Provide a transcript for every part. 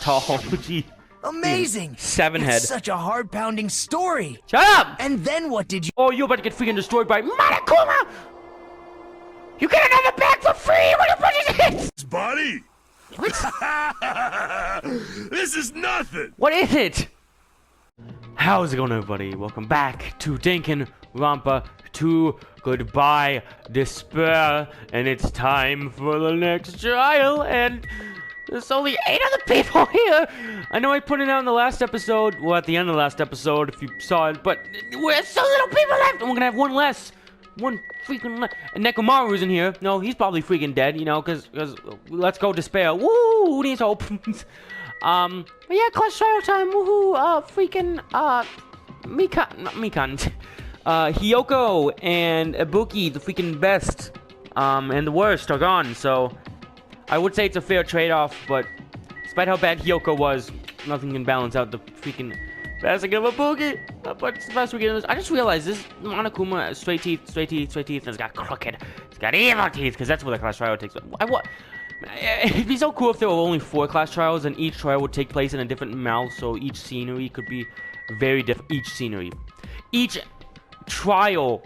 tall. Gee. Amazing! 7 head. It's such a heart-pounding story. Shut up! And then what did you... Oh, you're about to get freaking destroyed by Monokuma! You get another bag for free when you purchase it! Buddy! This is nothing! What is it? How's it going, everybody? Welcome back to Danganronpa 2. Goodbye, despair. And it's time for the next trial. And there's only 8 other people here. I know I put it out in the last episode. Well, at the end of the last episode, if you saw it. But there's so little people left. And we're gonna have one less. One freaking less. And Nekomaru's in here. No, he's probably freaking dead, you know, because let's go despair. Woo! Who needs hope? But yeah, class trial time. Woohoo! Mikan. Hiyoko and Ibuki, the freaking best, and the worst are gone. So I would say it's a fair trade-off, but despite how bad Hiyoko was, nothing can balance out the freaking passing of Ibuki. But it's the best we get in this. I just realized this Monokuma, straight teeth, and it's got crooked. It's got evil teeth, because that's where the class trial takes. It'd be so cool if there were only 4 class trials, and each trial would take place in a different mouth, so each scenery could be very different. Each trial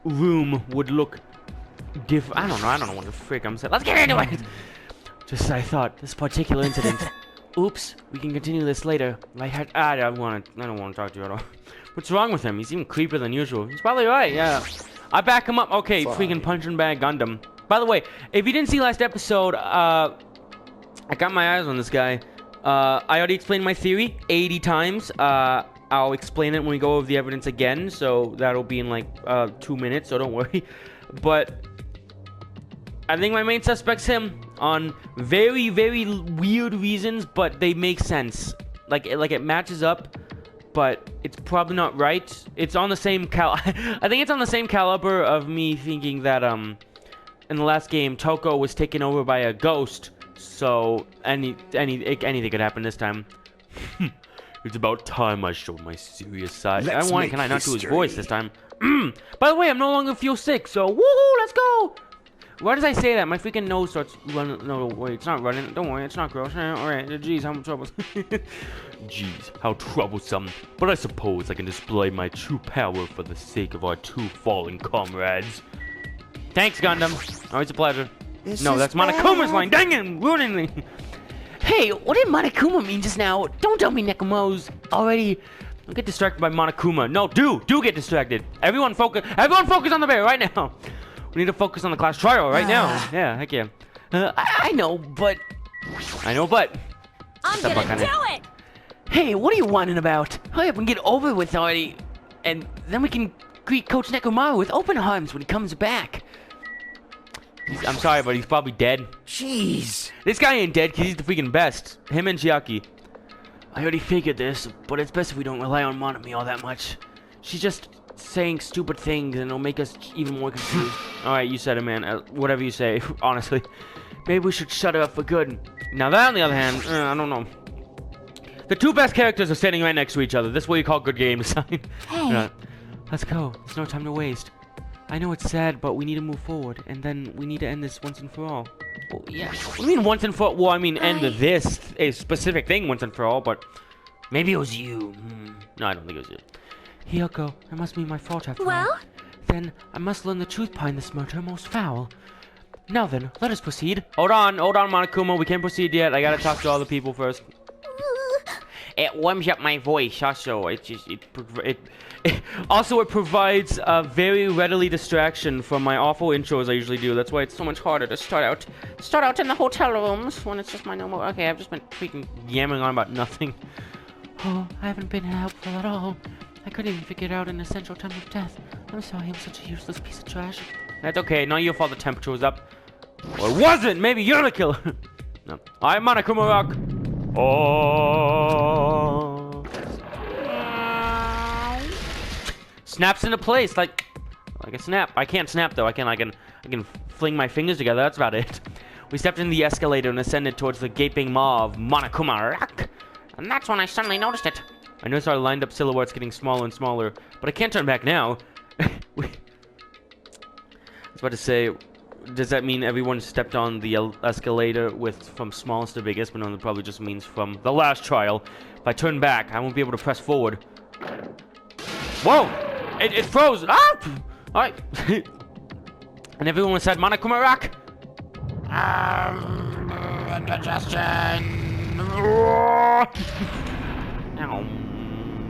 room would look different. I don't know what the frick I'm saying. Let's get into it. Just as I thought, this particular incident. Oops, we can continue this later. I don't want to talk to you at all. What's wrong with him? He's even creepier than usual. He's probably right. Yeah, I back him up. Okay, freaking punching bag Gundam. By the way, if you didn't see last episode, I got my eyes on this guy. I already explained my theory 80 times. I'll explain it when we go over the evidence again, so that'll be in like 2 minutes, so don't worry. But I think my main suspect's him on very, very weird reasons, but they make sense. Like it matches up, but it's probably not right. It's on the same I think it's on the same caliber of me thinking that in the last game Toko was taken over by a ghost. So anything could happen this time. It's about time I showed my serious side. Can I not do his voice this time? By the way, I'm no longer feel sick, so woohoo, let's go! Why does I say that? My freaking nose starts running. No, wait, it's not running. Don't worry, it's not gross. Alright, jeez, how troublesome. Jeez, how troublesome. But I suppose I can display my true power for the sake of our 2 fallen comrades. Thanks, Gundam. Always a pleasure. No, that's Monokuma's line. Dang it, ruining me. Hey, what did Monokuma mean just now? Don't tell me Nekomaru's already. Don't get distracted by Monokuma. No, do get distracted. Everyone focus on the bear right now. We need to focus on the class trial right now. Yeah, heck yeah. I know, but. I'm gonna do it. Hey, what are you whining about? Hurry up and get over it with already, and then we can greet Coach Nekomaru with open arms when he comes back. I'm sorry, but he's probably dead. Jeez. This guy ain't dead because he's the freaking best. Him and Chiaki. I already figured this, but it's best if we don't rely on Monami all that much. She's just saying stupid things and it'll make us even more confused. Alright, you said it, man. Whatever you say, honestly. Maybe we should shut her up for good. Now that, on the other hand, I don't know. The 2 best characters are standing right next to each other. This is what you call good game design. Hey. Let's go. There's no time to waste. I know it's sad, but we need to move forward, and then we need to end this once and for all. Well, yeah. What do you mean once and for all? Well, I mean end this a specific thing once and for all, but maybe it was you. No, I don't think it was you. Hiyoko, it must be my fault after all. Then I must learn the truth behind this murder most foul. Now then, let us proceed. Hold on, Monokuma. We can't proceed yet. I gotta talk to all the people first. It warms up my voice. Also, it provides a very readily distraction from my awful intros I usually do. That's why it's so much harder to start out in the hotel rooms when it's just my normal. Okay, I've just been freaking yammering on about nothing. Oh, I haven't been helpful at all. I couldn't even figure it out an essential time of death. I'm sorry, I'm such a useless piece of trash. That's okay. Not your fault. The temperature was up. Or it wasn't. Maybe you're the killer. No. I'm Monokuma Rock. Oh. Snaps into place like a snap. I can't snap though. I can fling my fingers together. That's about it. We stepped into the escalator and ascended towards the gaping maw of Monokuma Rock. And that's when I suddenly noticed it. I noticed our lined up silhouettes getting smaller and smaller, but I can't turn back now. I was about to say, Does that mean everyone stepped on the escalator from smallest to biggest? But no, it probably just means from the last trial. If I turn back, I won't be able to press forward. Whoa! It froze! Ah! Alright. And everyone said, Monokuma Rock! Indigestion! Ow.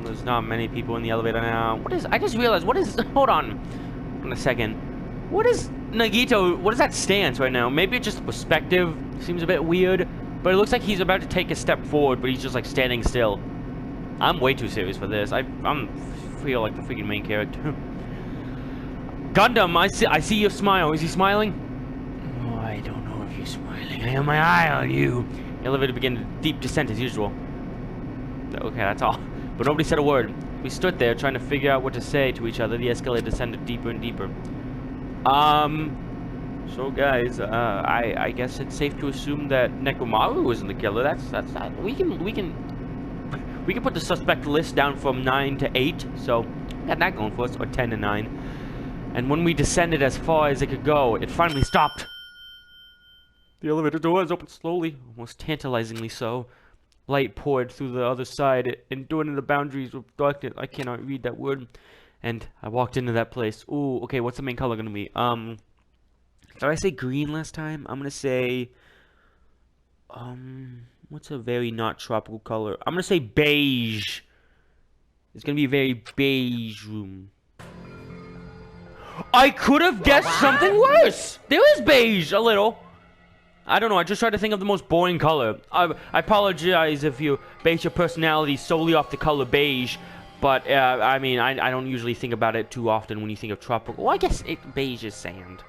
There's not many people in the elevator now. I just realized, hold on a second. What is Nagito, what is that stance right now? Maybe it's just the perspective seems a bit weird, but it looks like he's about to take a step forward, but he's just like standing still. I'm way too serious for this. I feel like the freaking main character. Gundam, I see your smile. Is he smiling? Oh, I don't know if you're smiling. I have my eye on you. The elevator began a deep descent as usual. Okay, that's all. But nobody said a word. We stood there trying to figure out what to say to each other. The escalator descended deeper and deeper. So guys, I guess it's safe to assume that Nekomaru isn't the killer. That's we can put the suspect list down from 9 to 8. So we got that going for us, or 10 to 9. And when we descended as far as it could go, it finally stopped. The elevator doors opened slowly, almost tantalizingly so. Light poured through the other side, and during the boundaries of darkness, I cannot read that word. And I walked into that place. Ooh, okay, what's the main color gonna be? Did I say green last time? I'm gonna say, what's a very not tropical color? I'm gonna say beige. It's gonna be a very beige room. I could have guessed something worse. There is beige, a little. I don't know, I just tried to think of the most boring color. I apologize if you base your personality solely off the color beige, but, I mean, I don't usually think about it too often when you think of tropical. Well, I guess beige is sand.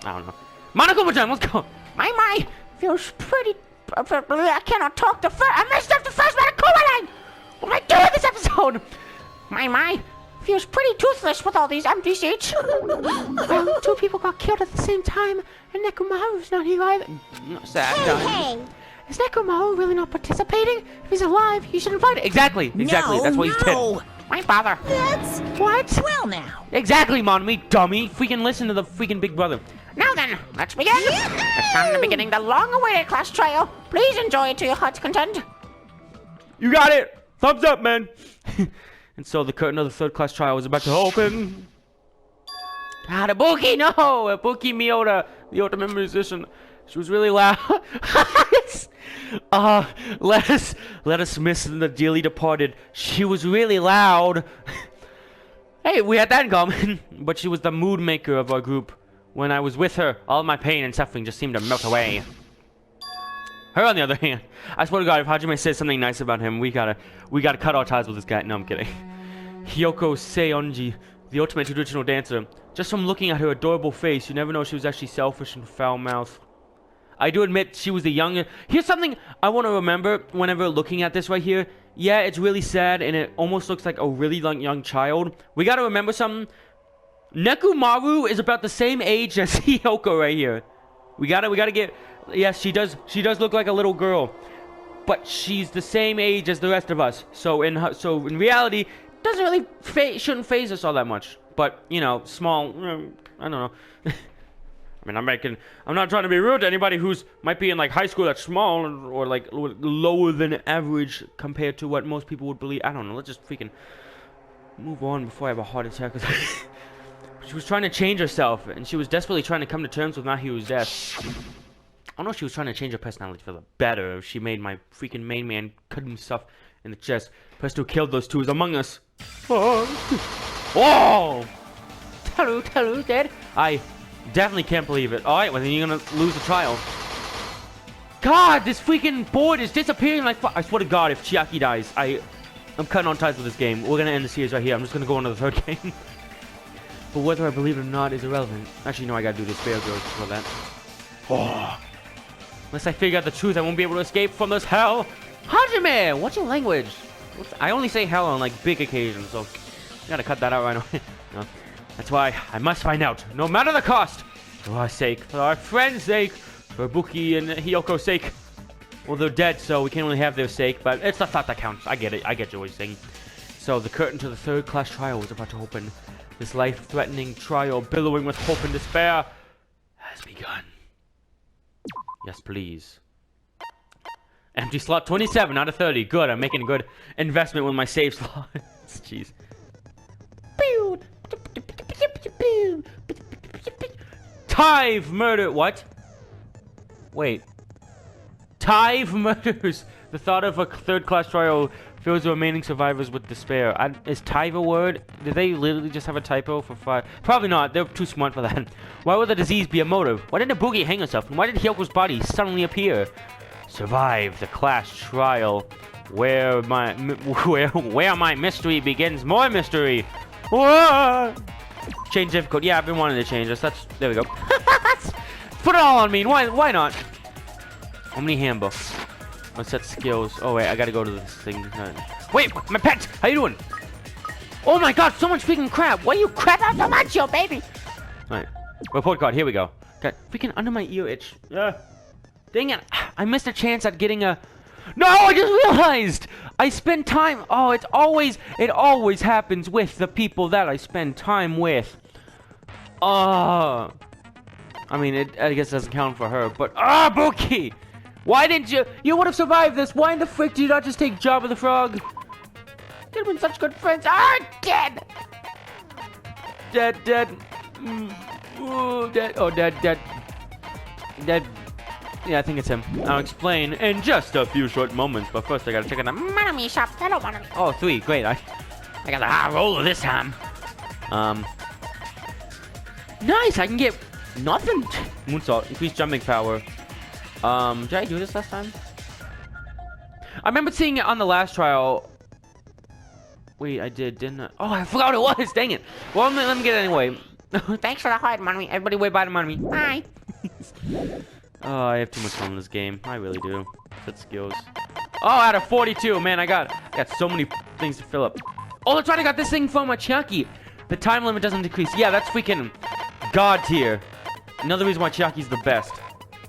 I don't know. Monokuma-chan, let's go! My, feels pretty... I cannot talk the first... I messed up the first Monokuma line! What am I doing this episode? My... feels pretty toothless with all these empty seats. Well, 2 people got killed at the same time, and Nekomaru's not here either. Sad. Hey! Is Nekomaru really not participating? If he's alive, he should invite it. Exactly. That's why he's dead. Why bother? That's... What? Well now. Exactly, Monami, dummy. Freaking listen to the freaking big brother. Now then, let's begin. It's time to beginning the long-awaited class trial. Please enjoy it to your heart's content. You got it. Thumbs up, man. And so the curtain of the third class trial was about to open. God, Ibuki, no! Ibuki Mioda, the ultimate musician. She was really loud. Let us miss the dearly departed. She was really loud. Hey, we had that in common. But she was the mood maker of our group. When I was with her, all my pain and suffering just seemed to melt away. Her, on the other hand, I swear to God, if Hajime says something nice about him, we gotta cut our ties with this guy. No, I'm kidding. Hiyoko Saionji, the ultimate traditional dancer. Just from looking at her adorable face, you never know she was actually selfish and foul-mouthed. I do admit she was the younger... Here's something I want to remember whenever looking at this right here. Yeah, it's really sad, and it almost looks like a really young child. We gotta remember something. Nekomaru is about the same age as Hiyoko right here. We gotta get... Yes, she does look like a little girl, but she's the same age as the rest of us. So in reality, doesn't really shouldn't phase us all that much. But you know, small. I don't know. I mean, I'm not trying to be rude to anybody who's might be in like high school that's small or like lower than average compared to what most people would believe. I don't know. Let's just freaking move on before I have a heart attack. She was trying to change herself, and she was desperately trying to come to terms with Mahiru's death. I don't know if she was trying to change her personality for the better. If she made my freaking main man cut himself in the chest. Person who killed those two is among us. Oh! Whoa! Taru dead? I definitely can't believe it. Alright, well then you're gonna lose the trial. God, this freaking board is disappearing like I swear to God, if Chiaki dies, I'm cutting on ties with this game. We're gonna end the series right here. I'm just gonna go on to the third game. But whether I believe it or not is irrelevant. Actually, no, I gotta do this fair girls before that. Oh. Unless I figure out the truth, I won't be able to escape from this hell. Hajime, what's your language? I only say hell on like big occasions, so you gotta cut that out right away. No. That's why I must find out, no matter the cost. For our sake, for our friends' sake, for Ibuki and Hiyoko's sake. Well, they're dead, so we can't really have their sake, but it's the thought that counts. I get it. I get you what you're saying. So the curtain to the third class trial was about to open. This life-threatening trial, billowing with hope and despair. has begun. Yes, please. Empty slot 27 out of 30. Good, I'm making a good investment with my save slots. Jeez. Tive murder. What? Wait. Tive murders. The thought of a third-class trial fills the remaining survivors with despair. Is Tive a word? Did they literally just have a typo for 5? Probably not. They're too smart for that. Why would the disease be a motive? Why didn't Ibuki hang herself? And why did Hiyoko's body suddenly appear? Survive the class trial. Where my mystery begins. More mystery. Whoa! Change difficult. Yeah, I've been wanting to change this. There we go. Put it all on me. Why not? How many handbooks? Let's set skills. Oh wait, I gotta go to this thing. Wait, my pet. How you doing? Oh my god, so much freaking crap. Why you crap out so much, yo, baby? All right, report card. Here we go. Got freaking under my ear itch. Dang it! I missed a chance at getting a. No, I just realized I spend time. Oh, it always happens with the people that I spend time with. I mean, I guess it doesn't count for her, but Ibuki, why didn't you? You would have survived this. Why in the frick did you not just take Jabba the Frog? Could have been such good friends. Dead. Dead. Ooh, dead. Oh, dead. Yeah, I think it's him. I'll explain in just a few short moments, but first I gotta check out the Manami shop. Hello, Manami. Oh, 3. Great. I got the high roller this time. Nice. I can get nothing. Moonsault. Increased jumping power. Did I do this last time? I remember seeing it on the last trial. Wait, I did, didn't I? Oh, I forgot what it was. Dang it. Well, let me get it anyway. Thanks for the hard, Manami. Everybody wave bye to Manami. Bye. Oh, I have too much fun in this game. I really do. Set skills. Oh, out of 42. Man, I got so many things to fill up. Oh, that's right. I got this thing from a Chiaki. The time limit doesn't decrease. Yeah, that's freaking God tier. Another reason why Chiaki's the best.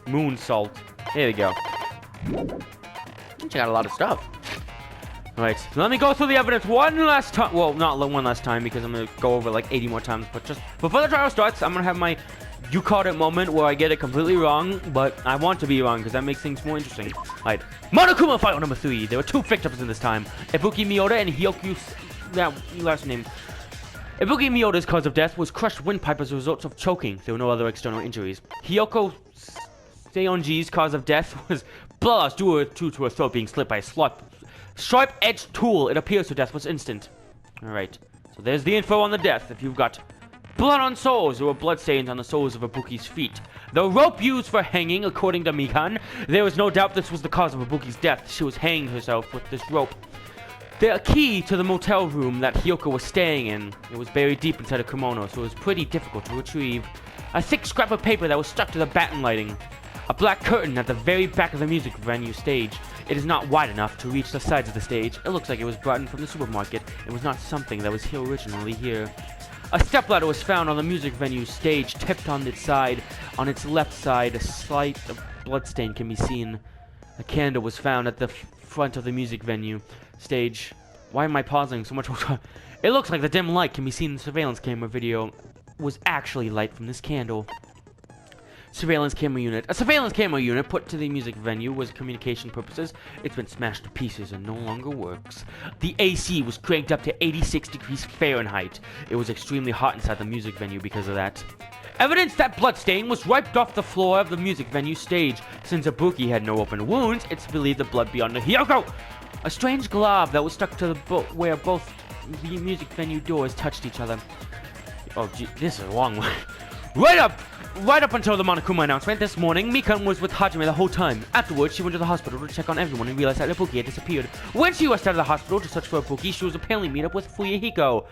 Moon salt. There we go. Check out a lot of stuff. Alright, so let me go through the evidence one last time. Well, not one last time because I'm going to go over like 80 more times. But just before the trial starts, I'm going to have my you called it moment where I get it completely wrong. But I want to be wrong because that makes things more interesting. Alright, Monokuma file number 3. There were 2 victims in this time. Ibuki Mioda and Hiyoko... That last name. Ibuki Mioda's cause of death was crushed windpipe as a result of choking. There were no other external injuries. Hiyoko Saionji's cause of death was blood loss due to her throat being slit by a sharp-edged tool. It appears her death was instant. Alright, so there's the info on the death. If you've got blood on soles, there were bloodstains on the soles of Ibuki's feet. The rope used for hanging, according to Mikan, there was no doubt this was the cause of Ibuki's death. She was hanging herself with this rope. The key to the motel room that Hiyoko was staying in, it was buried deep inside a kimono, so it was pretty difficult to retrieve. A thick scrap of paper that was stuck to the batten lighting. A black curtain at the very back of the music venue stage. It is not wide enough to reach the sides of the stage. It looks like it was brought in from the supermarket. It was not something that was here originally here. A stepladder was found on the music venue stage, tipped on its side. On its left side, a slight bloodstain can be seen. A candle was found at the front of the music venue stage. Why am I pausing so much? It looks like the dim light can be seen in the surveillance camera video was actually light from this candle. Surveillance camera unit. A surveillance camera unit put to the music venue was communication purposes. It's been smashed to pieces and no longer works. The AC was cranked up to 86 degrees Fahrenheit. It was extremely hot inside the music venue because of that. Evidence that bloodstain was wiped off the floor of the music venue stage. Since Ibuki had no open wounds, it's believed the blood be on the Hiyoko. A strange glove that was stuck to the where both the music venue doors touched each other. Oh, gee, this is a long one. Right up until the Monokuma announcement this morning, Mikan was with Hajime the whole time. Afterwards, she went to the hospital to check on everyone and realized that Ibuki had disappeared. When she rushed out of the hospital to search for Ibuki, she was apparently meet up with Fuyuhiko.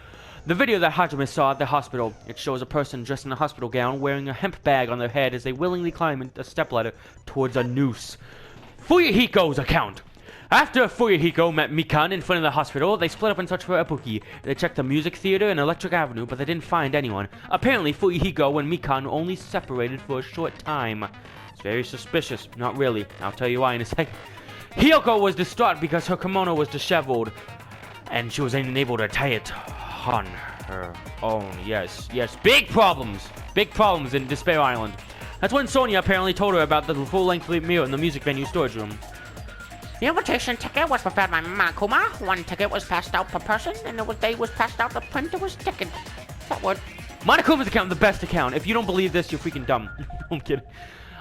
The video that Hajime saw at the hospital, it shows a person dressed in a hospital gown wearing a hemp bag on their head as they willingly climb a stepladder towards a noose. Fuyuhiko's account. After Fuyuhiko met Mikan in front of the hospital, they split up and searched for Ibuki. They checked the music theater and Electric Avenue, but they didn't find anyone. Apparently, Fuyuhiko and Mikan only separated for a short time. It's very suspicious. Not really. I'll tell you why in a second. Hiyoko was distraught because her kimono was disheveled, and she was unable to tie it on her own. Yes. Big problems in Despair Island. That's when Sonia apparently told her about the full-length mirror in the music venue storage room. The invitation ticket was prepared by Makuma. One ticket was passed out per person, and the day was passed out, the printer was ticketed. That would. Monokuma's account, the best account. If you don't believe this, you're freaking dumb. I'm kidding.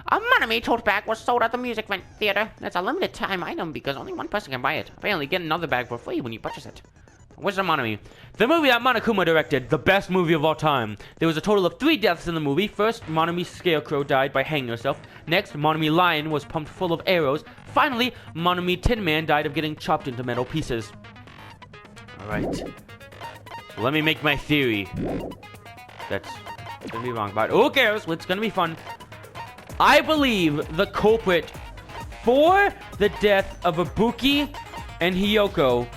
A Manami tote bag was sold at the music theater. It's a limited time item because only one person can buy it. Apparently, get another bag for free when you purchase it. Wizard Monami. The movie that Monokuma directed, the best movie of all time. There was a total of 3 deaths in the movie. First, Monami Scarecrow died by hanging herself. Next, Monami Lion was pumped full of arrows. Finally, Monami Tin Man died of getting chopped into metal pieces. Alright. So let me make my theory. That's gonna be wrong, but who cares? It's gonna be fun. I believe the culprit for the death of Ibuki and Hiyoko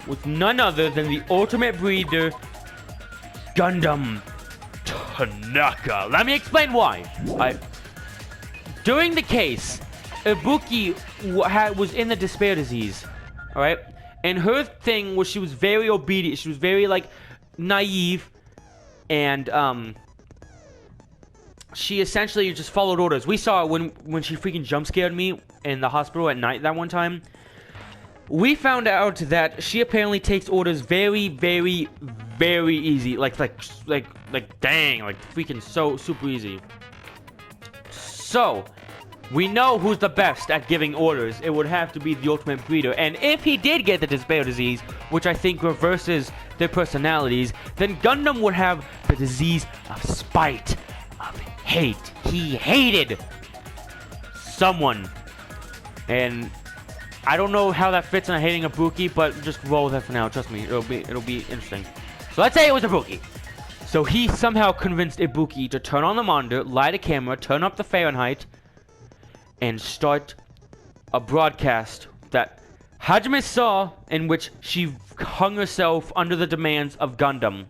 was none other than the ultimate breeder, Gundam Tanaka. Let me explain why. During the case, Ibuki was in the despair disease, alright? And her thing was she was very obedient. She was very, like, naive. And, she essentially just followed orders. We saw it when she freaking jump scared me in the hospital at night that one time. We found out that she apparently takes orders very, very, very easy. Like dang, like freaking so super easy. So, we know who's the best at giving orders. It would have to be the ultimate breeder. And if he did get the despair disease, which I think reverses their personalities, then Gundam would have the disease of spite, of hate. He hated someone. And I don't know how that fits in hating Ibuki, but just roll with that for now. Trust me, it'll be interesting. So let's say it was Ibuki. So he somehow convinced Ibuki to turn on the monitor, light a camera, turn up the Fahrenheit, and start a broadcast that Hajime saw, in which she hung herself under the demands of Gundam.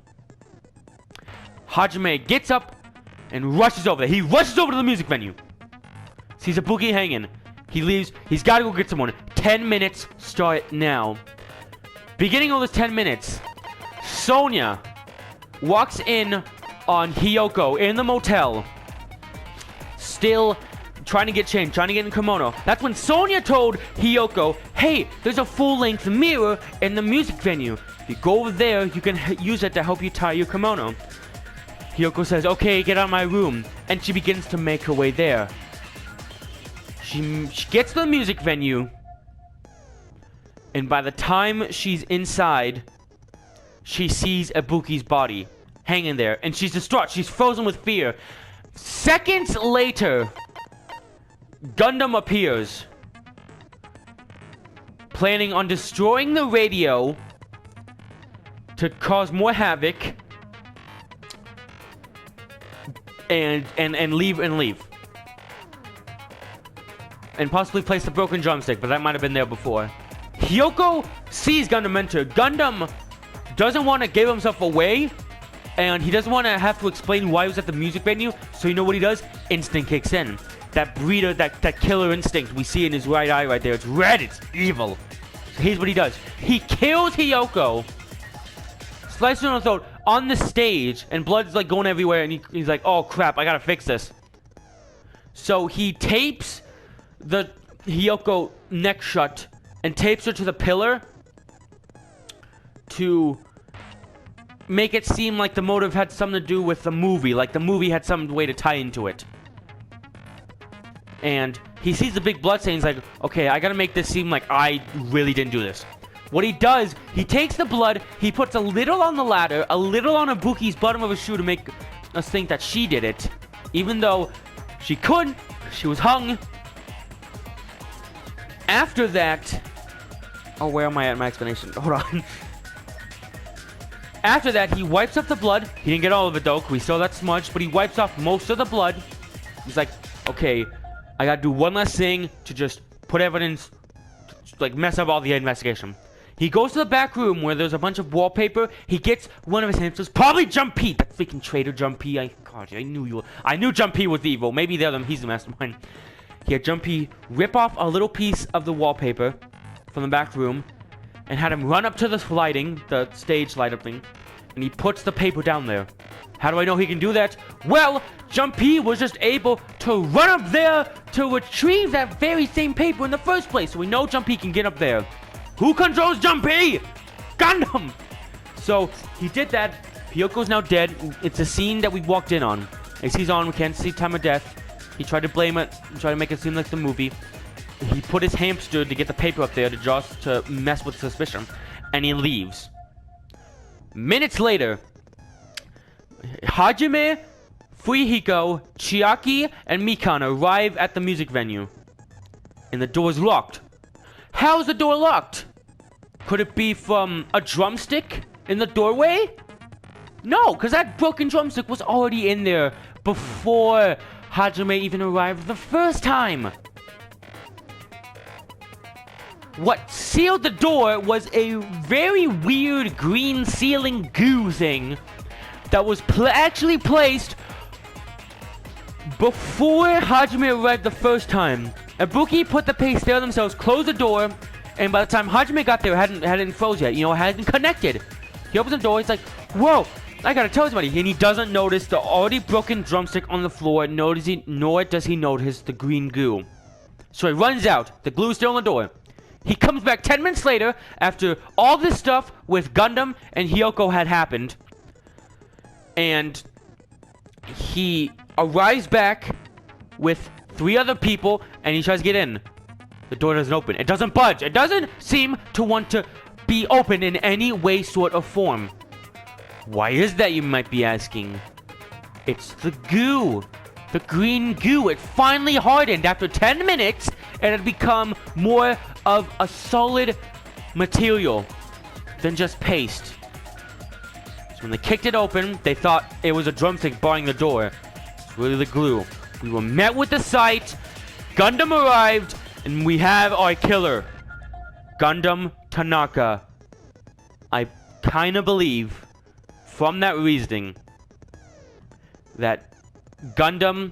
Hajime gets up and rushes over there. He rushes over to the music venue. Sees Ibuki hanging. He leaves. He's got to go get someone. 10 minutes start now. Beginning of those 10 minutes, Sonia walks in on Hiyoko in the motel. Still trying to get changed, trying to get in kimono. That's when Sonia told Hiyoko, hey, there's a full-length mirror in the music venue. If you go over there, you can use it to help you tie your kimono. Hiyoko says, okay, get out of my room. And she begins to make her way there. She gets to the music venue. And by the time she's inside, she sees Ibuki's body hanging there. And she's distraught. She's frozen with fear. Seconds later, Gundam appears, planning on destroying the radio to cause more havoc and leave. And possibly place the broken drumstick, but that might have been there before. Hiyoko sees Gundam enter. Gundam doesn't want to give himself away, and he doesn't want to have to explain why he was at the music venue, so you know what he does? Instinct kicks in. That breeder, that killer instinct we see in his right eye right there. It's red, it's evil. So here's what he does. He kills Hiyoko, slices her on the throat on the stage, and blood's like going everywhere, and he's like, oh crap, I gotta fix this. So he tapes the Hiyoko neck shut and tapes her to the pillar to make it seem like the motive had something to do with the movie, like the movie had some way to tie into it. And he sees the big blood stain. He's like, okay, I gotta make this seem like I really didn't do this. What he does, he takes the blood, he puts a little on the ladder, a little on Ibuki's bottom of his shoe to make us think that she did it. Even though she couldn't, she was hung. After that... Oh, where am I at my explanation? Hold on. After that, he wipes off the blood. He didn't get all of it, though. We saw that smudge, but he wipes off most of the blood. He's like, okay, I gotta do one last thing to just put evidence, like, mess up all the investigation. He goes to the back room where there's a bunch of wallpaper. He gets one of his hamsters, probably Jumpy. That freaking traitor Jumpy. I knew Jumpy was evil. Maybe he's the mastermind. He had Jumpy rip off a little piece of the wallpaper from the back room and had him run up to the lighting, the stage light up thing, and he puts the paper down there. How do I know he can do that? Well, Junpei was just able to run up there to retrieve that very same paper in the first place. So we know Junpei can get up there. Who controls Junpei? Gundam! So he did that. Hiyoko's now dead. It's a scene that we walked in on. As he's on, we can't see time of death. He tried to blame it, tried to make it seem like the movie. He put his hamster to get the paper up there to mess with suspicion. And he leaves. Minutes later, Hajime, Fuyuhiko, Chiaki, and Mikan arrive at the music venue. And the door's locked. How's the door locked? Could it be from a drumstick in the doorway? No, because that broken drumstick was already in there before Hajime even arrived the first time. What sealed the door was a very weird green ceiling goo thing that was actually placed before Hajime arrived the first time. Ibuki put the paste there themselves, closed the door, and by the time Hajime got there, it hadn't froze yet. You know, it hadn't connected. He opens the door, he's like, whoa, I gotta tell somebody. And he doesn't notice the already broken drumstick on the floor, nor does he notice the green goo. So he runs out. The glue's still on the door. He comes back 10 minutes later, after all this stuff with Gundam and Hiyoko had happened. And he arrives back with 3 other people, and he tries to get in. The door doesn't open. It doesn't budge. It doesn't seem to want to be open in any way, sort, or form. Why is that, you might be asking? It's the goo. The green goo. It finally hardened after 10 minutes, and it had become more of a solid material than just paste. So when they kicked it open, they thought it was a drumstick barring the door. It's really the glue. We were met with the sight. Gundam arrived, and we have our killer, Gundam Tanaka. I kind of believe, from that reasoning, that Gundam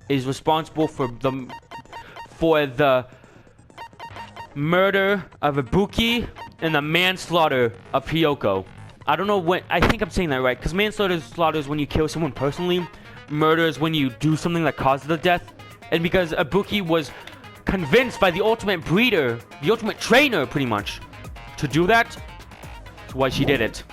is responsible for the murder of Ibuki and the manslaughter of Hiyoko. I don't know when. I think I'm saying that right, because manslaughter is when you kill someone personally. Murder is when you do something that causes the death. And because Ibuki was convinced by the ultimate breeder, the ultimate trainer, pretty much, to do that, that's why she did it.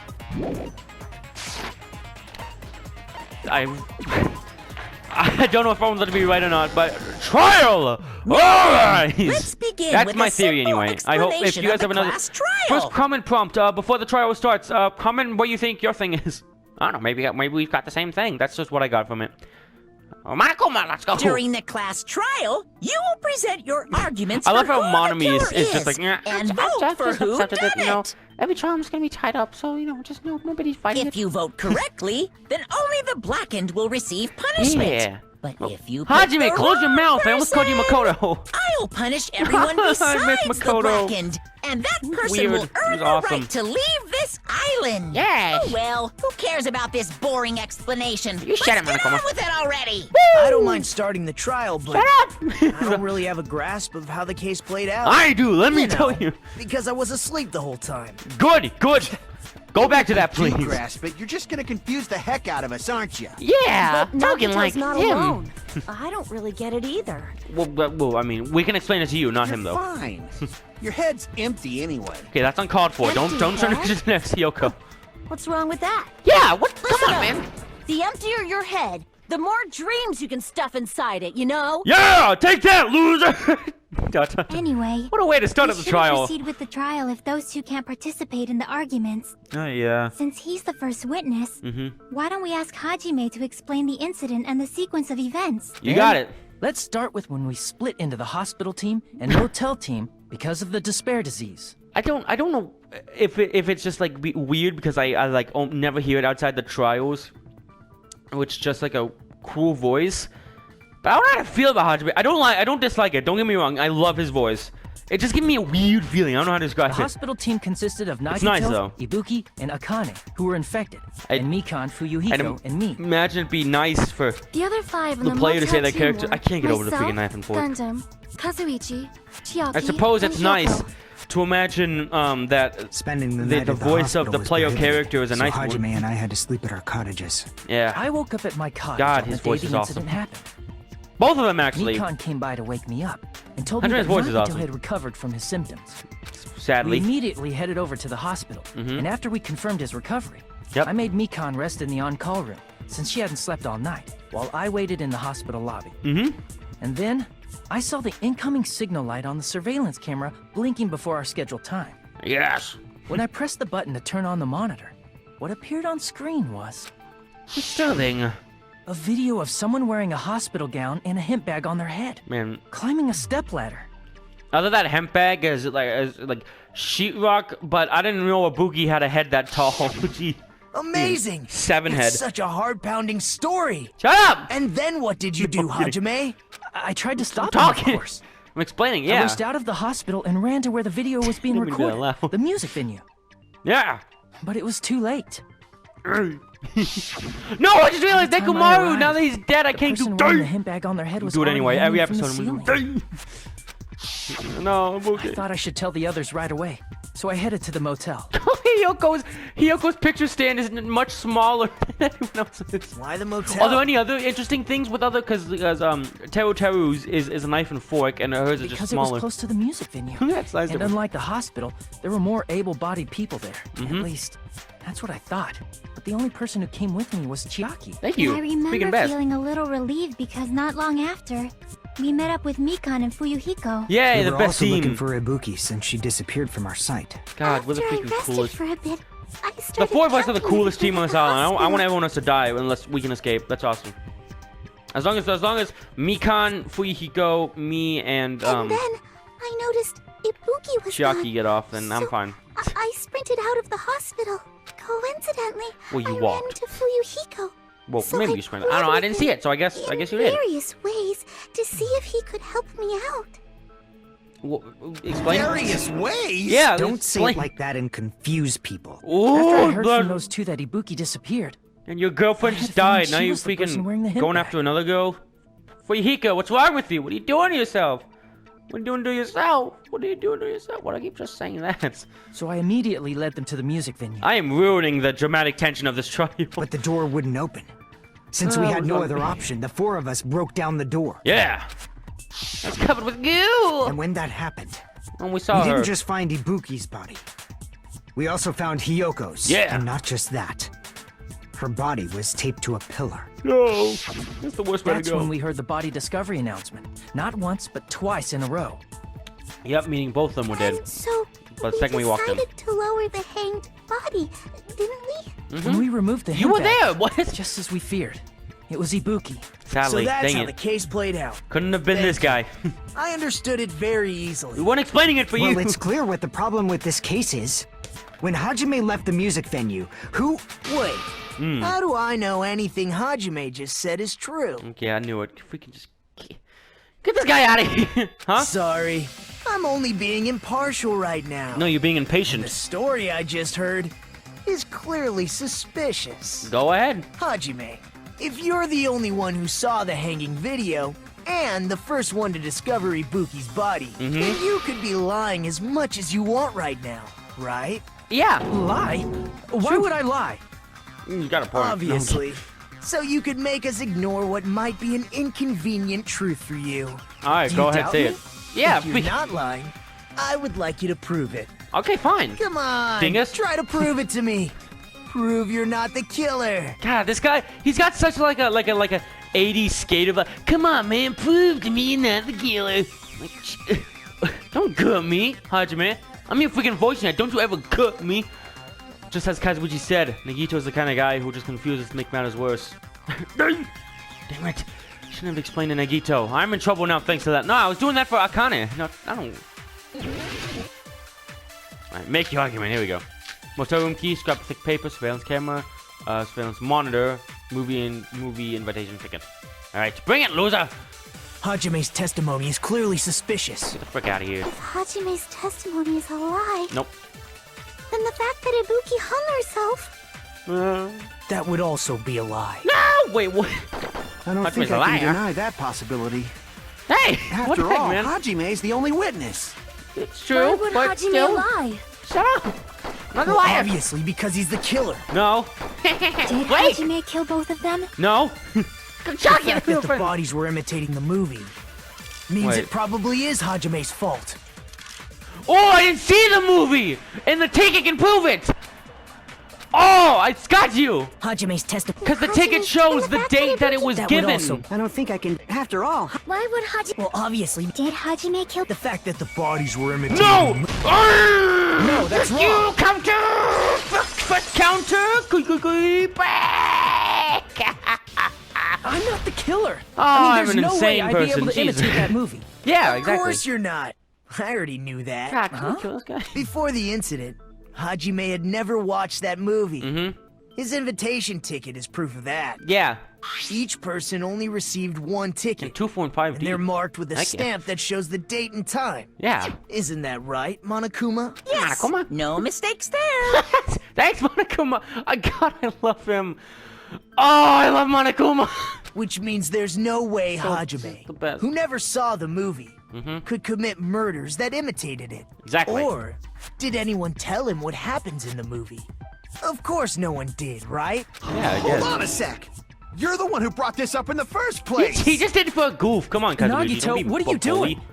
I don't know if I'm going to be right or not, but trial! Alright! Let's begin That's with my a theory simple anyway. I hope if you guys have another trial. first comment prompt before the trial starts, comment what you think your thing is. I don't know, maybe we've got the same thing. That's just what I got from it. Oh, Monokuma, let's go. During the class trial, you will present your arguments. I love for how who Monami the killer is just like, and vote for who done it. Every trial's gonna be tied up, so, just nobody's fighting If you vote correctly, then only the blackened will receive punishment. Yeah. But if you pick Hajime, the close your wrong mouth. I almost called you person, Makoto. I'll punish everyone I miss besides the Makoto. blackened. And that person Weird. will earn He's the awesome. right to leave this island. Yes. Oh, well, who cares about this boring explanation? You shut Let's him, get on Monokuma. with it already. I don't mind starting the trial, but I don't really have a grasp of how the case played out. I do, let me You know, tell you. Because I was asleep the whole time. Good. Go back to that, You please. grasp it, you're just gonna confuse the heck out of us, aren't you? Yeah, But talking Nagito's like not him. alone. I don't really get it either. Well, I mean, we can explain it to you, not him, though. Fine. Your head's empty anyway. Okay, that's uncalled for. Don't Empty turn head? it to next, Hiyoko. What's wrong with that? Yeah, what? Come Listen on, up. man. The emptier your head, the more dreams you can stuff inside it, you know? Yeah, take that, loser! Anyway, What a way to start we up the should trial. proceed with the trial if those two can't participate in the arguments. Oh, yeah. Since he's the first witness, Mm-hmm. why don't we ask Hajime to explain the incident and the sequence of events? You got it. Let's start with when we split into the hospital team and motel team because of the despair disease. I don't know if it's just like weird because I like never hear it outside the trials, which is just like a cool voice. But I don't know how to feel about Hajime. I don't dislike it. Don't get me wrong. I love his voice. It just gives me a weird feeling. I don't know how to describe The it. hospital team consisted of It's Nagito, nice, though. Ibuki, and Akane, who were infected, and Mikan, Fuyuhiko, and me. Imagine it'd be nice for The other five in the the player to say motel that team character. were I can't get over the myself, freaking knife and fork. Gundam, Kazuichi, Chiaki, I suppose and it's nice Hiyoko. to imagine that Spending the the night at voice of hospital the was player prohibited, character is a so nice Hajime one. and I had to sleep at our cottages. Yeah. I woke up at my cottage God, on his the day voice the is awesome. incident happened. Both of them actually. Mikon came by to wake me up and told me Hajime's that voice is Nagito awesome. had recovered from his symptoms. We Sadly. immediately headed over to the hospital, and after we confirmed his recovery, Yep. I made Mikon rest in the on-call room, since she hadn't slept all night, while I waited in the hospital lobby. And then, I saw the incoming signal light on the surveillance camera blinking before our scheduled time. Yes. When I pressed the button to turn on the monitor, what appeared on screen was Disturbing. a video of someone wearing a hospital gown and a hemp bag on their head, Man. climbing a stepladder. Other that hemp bag is like sheetrock, but I didn't know Ibuki had a head that tall. Gee. Amazing! Seven It's head. such a heart-pounding story. Shut up! And then what did you do, No kidding. Hajime? I tried to stop him, Talking. of course. I'm explaining, I yeah. rushed out of the hospital and ran to where the video was being Didn't mean to be that recorded, loud. the music venue. Yeah. But it was too late. No, I just realized By the time I Nekomaru, arrived, now that he's dead, I the can't do person wearing the dirt. hemp bag on their head was Do it already anyway. Every hanging from episode the I'm ceiling. No, I Ibuki. thought I should tell the others right away, so I headed to the motel. Hiyoko's picture stand is much smaller than anyone else's. Why the motel? Are there any other interesting things with other? Because Teru Teru's is a knife and fork, and hers is just Because it was smaller. close to the music venue. That's nice. And unlike the hospital, there were more able-bodied people there. Mm-hmm. At least, that's what I thought. But the only person who came with me was Chiaki. Thank you. I Freaking remember best. feeling a little relieved because not long after, we met up with Mikon and Fuyuhiko. Yeah, We the were best also team. looking for Ibuki since she disappeared from our sight. God, we're the After I freaking rested coolest. for a bit, I The started four of us are the talking coolest to team on this people at island. the I want hospital. everyone else to die unless we can escape. That's awesome. As long as Mikon, Fuyuhiko, me, and And then I noticed Ibuki was Chiaki gone. get off, then I'm So fine. I sprinted out of the hospital. Coincidentally, Well, you I walked. ran into Fuyuhiko. Well, So maybe I you sprinted. I don't know. I didn't see it, so I guess you did. Various ways to see if he could help me out. Well, explain. Various ways? Yeah, Don't say explain. it like that and confuse people. After I Ooh, heard blood. from those two that Ibuki disappeared, And your girlfriend I had just a feeling died. Now she you're was the person wearing the freaking hemp going bag. after another girl. Fuyuhiko, what's wrong with you? What are you doing to yourself? What are you doing to yourself? What are you doing to yourself? Why do I keep just saying that? so I immediately led them to the music venue. I am ruining the dramatic tension of this trial. But the door wouldn't open. Since we Oh, had no God. other option, the four of us broke down the door. Yeah. It's covered with goo. And when that happened, And we we saw her. didn't just find Ibuki's body. We also found Hiyoko's. Yeah. And not just that. Her body was taped to a pillar. No. That's the worst way That's to go. when we heard the body discovery announcement. Not once, but twice in a row. Yep, meaning both of them were dead. And so But the second we walked in. decided to lower the hanged body, didn't we? When we removed the You hemp were bag, there. What? just as we feared. It was Ibuki. So Sadly, that's dang how it. the case played out. Couldn't have been this guy. I understood it very we easily. weren't explaining it for you. Well, it's clear what the problem with this case is. When Hajime left the music venue, who... Wait, Hmm. how do I know anything Hajime just said is true? Okay, I knew it. If we could just get this guy out of here, huh? Sorry, I'm only being impartial right now. No, you're being The impatient. story I just heard is clearly suspicious. Go ahead. Hajime, if you're the only one who saw the hanging video, and the first one to discover Ibuki's body, Mm-hmm. then you could be lying as much as you want right now, right? Yeah. Lie? Why would I lie? You got a point. Obviously. So you could make us ignore what might be an inconvenient truth for you. All right, Do go you ahead, doubt say me? it. Yeah. If you're not lying, I would like you to prove it. Okay, fine. Come on, Dingus. try to prove it to me. Prove you're not the killer. God, this guy, he's got such like a 80s skate of like, come on, man, prove to me you're not the killer. Like, don't gut me, Hajime. I'm your freaking voice now. Don't you ever gut me. Just as Kazuchi said, Nagito's the kind of guy who just confuses to make matters worse. Damn it. Shouldn't have explained to Nagito. I'm in trouble now thanks to that. No, I was doing that for Akane. No, I don't... Alright, make your argument. Here we go. Motel room key, scrap thick paper, surveillance camera, surveillance monitor, movie invitation ticket. Alright, bring it, loser! Hajime's testimony is clearly suspicious. Get the frick out of here. If Hajime's testimony is a lie, Nope. then the fact that Ibuki hung herself... That would also be a lie. No! Wait, what? I don't Hajime's think a I liar. can deny that possibility. Hey! What After the heck, all, man? Hajime's the only witness. It's Why true, would but Hajime still. lie? Shut up. Not a Well, liar. obviously, because he's the killer. No. Did Hajime kill both of them? No. The fact that the bodies were imitating the movie means Wait. it probably is Hajime's fault. Oh, I didn't see the movie! And the ticket can prove it! Oh, I got you! Hajime's testimony. Because the ticket shows the date that it was That would given. also- I don't think I can. After all, Why would Hajime... Well, obviously, Did Hajime kill... the fact that the bodies were imitating No! the movie... No, that's You wrong. counter! Counter! Back! I'm not the killer. Oh, I mean, I'm there's an no way insane I'd be able to person. imitate Jeez. that movie. Yeah, Of exactly. course you're not. I already knew that. God, can we kill this guy? Before the incident, Hajime had never watched that movie. Mm-hmm. His invitation ticket is proof of that. Yeah. Each person only received one ticket. And 2.5 And they're marked with a Thank you. stamp that shows the date and time. Yeah. Isn't that right, Monokuma? Yes. Monokuma. No mistakes there. Thanks, Monokuma. God, I love him. Oh, I love Monokuma. Which means there's no way the Hajime, best. who never saw the movie, Mm-hmm. could commit murders that imitated it. Exactly. Or did anyone tell him what happens in the movie? Of course no one did, right? Yeah, I Hold guess. on a sec. You're the one who brought this up in the first place. He just did it for a goof. Come on, Kazuki. Nagito, don't be what are you a bully. doing?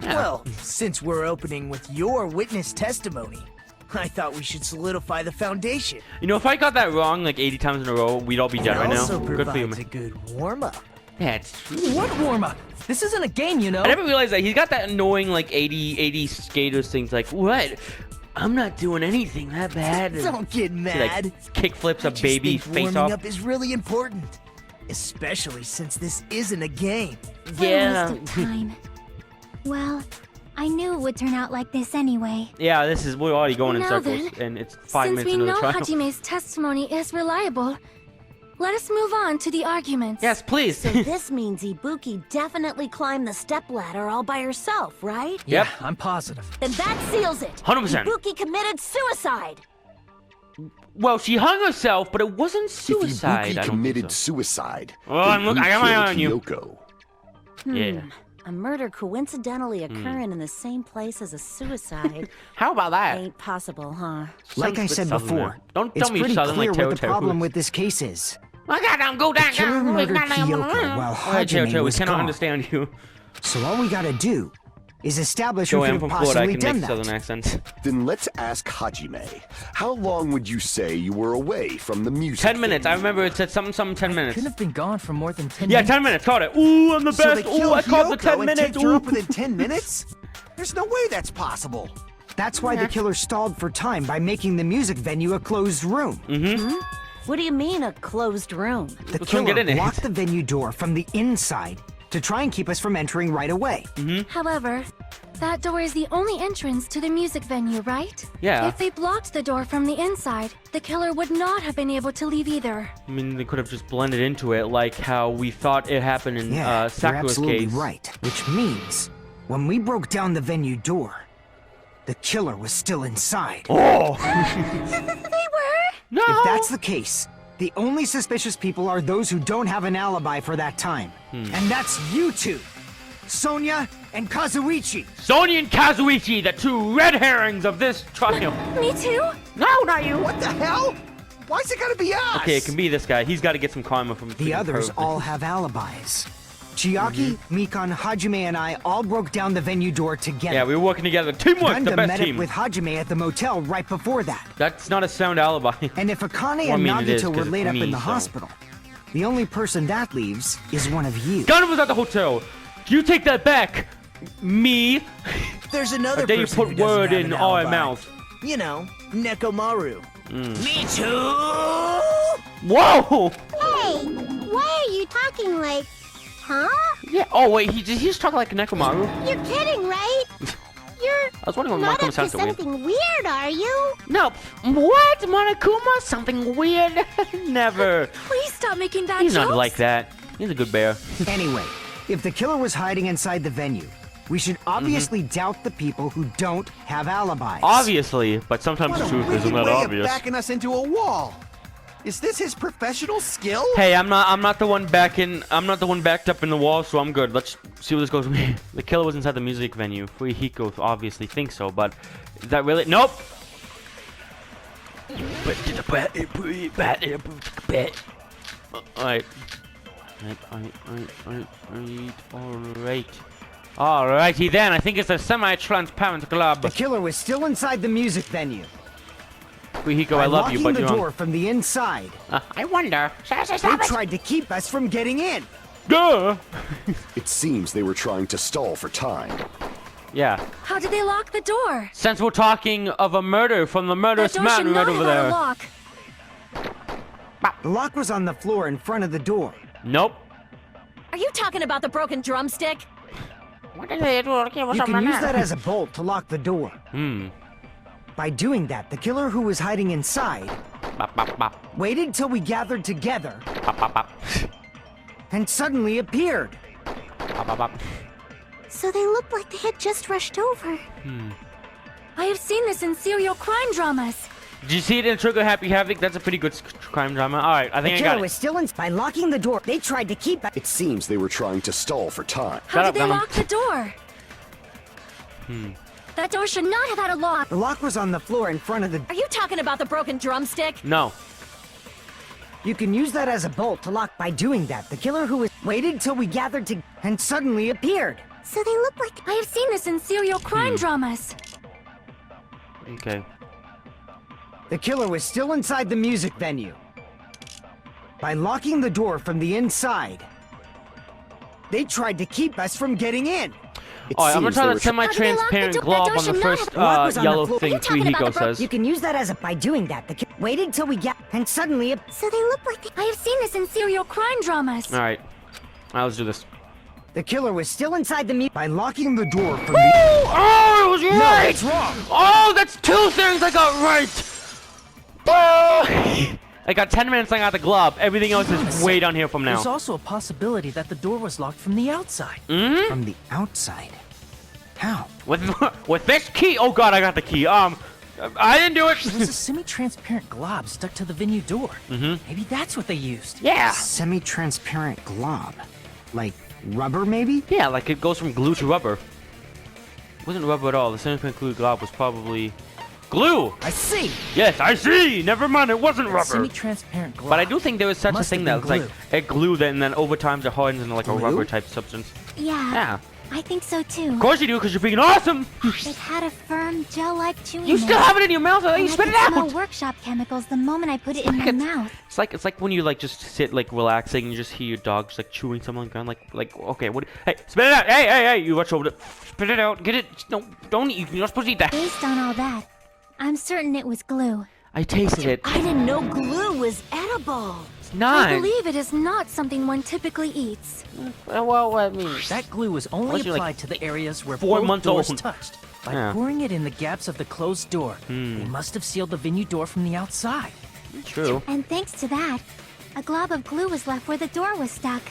Yeah. Well, since we're opening with your witness testimony, I thought we should solidify the foundation. You know, if I got that wrong like 80 times in a row, we'd all be dead It right now. also Good for you, provides a man. good warm-up. Yeah, it's true. What warm-up? This isn't a game, you know. I never realized that. He's got that annoying like 80 skaters things like, what? I'm not doing anything that bad. Don't get He, mad. like, kick flips I a just baby think face warming off. up is really important, especially since this isn't a game. Yeah. Waste of time. Well, I knew it would turn out like this anyway. Yeah, we're already going in Now circles, then, and it's 5 Since minutes we into the know trial. Hajime's testimony is reliable, let us move on to the arguments. Yes, please. So this means Ibuki definitely climbed the stepladder all by herself, right? Yeah, Yep. I'm positive. Then that seals it. 100%. Ibuki committed suicide. Well, she hung herself, but it wasn't If suicide. I Ibuki don't committed think so. suicide, Well, then I who got my eye killed on you. Hiyoko? Yeah. A murder coincidentally occurring in the same place as a suicide How about that? ain't possible, huh? like I Sounds said southern before, there. Don't it's tell me pretty southern clear like what the Telltale. problem with this case is. I got go down. The killer murdered Hiyoko while Alright, Hajime Telltale, we was cannot gone. understand you. So all we gotta do is establish who Joey, could I'm have from Florida. I possibly can done make southern that. accents. Then let's ask Hajime. How long would you say you were away from the music? 10 minutes. I venue? remember it said something 10 minutes. Couldn't have been gone for more than 10 Yeah, minutes. 10 minutes. Called it. Ooh, I'm the So they best. Ooh, killed I called the Hiyoko 10 and minutes. taped her Ooh. up within 10 minutes? There's no way that's possible. That's why the killer stalled for time by making the music venue a closed room. What do you mean, a closed room? The We couldn't get killer in it. blocked the venue door from the inside to try and keep us from entering right away. However, that door is the only entrance to the music venue, right? Yeah. If they blocked the door from the inside, the killer would not have been able to leave either. I mean, they could have just blended into it like how we thought it happened in Yeah, you're Sakura's absolutely case. right. Which means, when we broke down the venue door, the killer was still inside. Oh! They were? No! If that's the case, the only suspicious people are those who don't have an alibi for that time. And that's you two, Sonia and Kazuichi. Sonya and Kazuichi, the two red herrings of this trial. Me too? No, not you. What the hell? Why's it gotta be us? Okay, it can be this guy. He's got to get some karma from The others all have alibis. Chiaki, Mikan, Hajime, and I all broke down the venue door together. Yeah, we were working together. Teamwork, the Gundam best met team. up with Hajime at the motel right before that. That's not a sound alibi. And if Akane Well, I and mean, it is, Nagito 'cause were it's laid up me, in the so. hospital, the only person that leaves is one of you. Gunner was at the hotel. You take that back. Me. There's another Then you person who put doesn't word have in an our alibi. mouth. You know, Nekomaru. Me too. Whoa! Hey, why are you talking like... Huh? Yeah. Oh wait, he's talking like Nekomaru. You're kidding, right? You're I was wondering what not Monokuma up to sounds so weird. something weird, are you? No. What? Monokuma? Something weird? Never. Please stop making that He's joke. not like that. He's a good bear. Anyway, if the killer was hiding inside the venue, we should obviously doubt the people who don't have alibis. Obviously, but sometimes What the a truth wicked isn't that way obvious. of backing us into a wall. Is this his professional skill? Hey, I'm not the one backed up in the wall, so I'm good. Let's see where this goes. The killer was inside the music venue. Hiko obviously thinks so, but is that really? Nope. Alright. Alrighty then. I think it's a semi-transparent glob. The killer was still inside the music venue. Hiko, I love you, but you're you're the door from the inside. I wonder. They tried to keep us from getting in. Duh. It seems they were trying to stall for time. Yeah. How did they lock the door? Since we're talking of a murder from the murderous man right over there. Lock. The lock was on the floor in front of the door. Nope. Are you talking about the broken drumstick? What is it? You can use that as a bolt to lock the door. By doing that, the killer who was hiding inside waited till we gathered together and suddenly appeared. So they looked like they had just rushed over. I have seen this in serial crime dramas. Did you see it in Trigger Happy Havoc? That's a pretty good crime drama. Alright, I think I got The killer it. was still in. By locking the door, they tried to keep us. It seems they were trying to stall for time. How did they lock the door? That door should not have had a lock. The lock was on the floor in front of the. Are you talking about the broken drumstick? No. You can use that as a bolt to lock. By doing that, the killer who was waited till we gathered to and suddenly appeared. So they looked like... I have seen this in serial crime dramas. Okay. The killer was still inside the music venue. By locking the door from the inside, they tried to keep us from getting in. Alright, I'm gonna try that semi-transparent glob on the first yellow thing Hiko says. You can use that as a. By doing that, the killer waited till we get and suddenly. So they looked like... I have seen this in serial crime dramas. Alright. Alright, let's do this. The killer was still inside the by locking the door from the. Oh, it was right! No, it's wrong! Oh, that's two things I got right! Oh! I got 10 minutes, I got the glob. Everything else is way down here from now. There's also a possibility that the door was locked from the outside. From the outside? How? With this key? Oh god, I got the key. I didn't do it! There's a semi-transparent glob stuck to the venue door. Maybe that's what they used. Yeah! Semi-transparent glob. Like rubber, maybe? Yeah, like it goes from glue to rubber. It wasn't rubber at all. The semi-transparent glob was probably glue! I see! Yes, I see! Never mind, it wasn't rubber. Semi-transparent glob. But I do think there was such a thing that was like a glue that, and then over time it hardens into like a rubber type substance. Yeah. I think so too. Of course you do, because you're freaking awesome! It had a firm, gel-like chewing. You still have it in your mouth, you spit it out! I could smell workshop chemicals the moment I put it in my mouth. It's like when you like just sit like relaxing and you just hear your dog just like chewing something on the ground, like okay, what? Hey, spit it out! Hey! You rush over to spit it out. Get it? No, don't eat. You're not supposed to eat that. Based on all that, I'm certain it was glue. I tasted it. I didn't know glue was edible. Not. I believe it is not something one typically eats. Well, I mean, that glue was only you're, applied to the areas where 4 both months doors old. touched. By pouring it in the gaps of the closed door, they must have sealed the venue door from the outside. True. And thanks to that, a glob of glue was left where the door was stuck.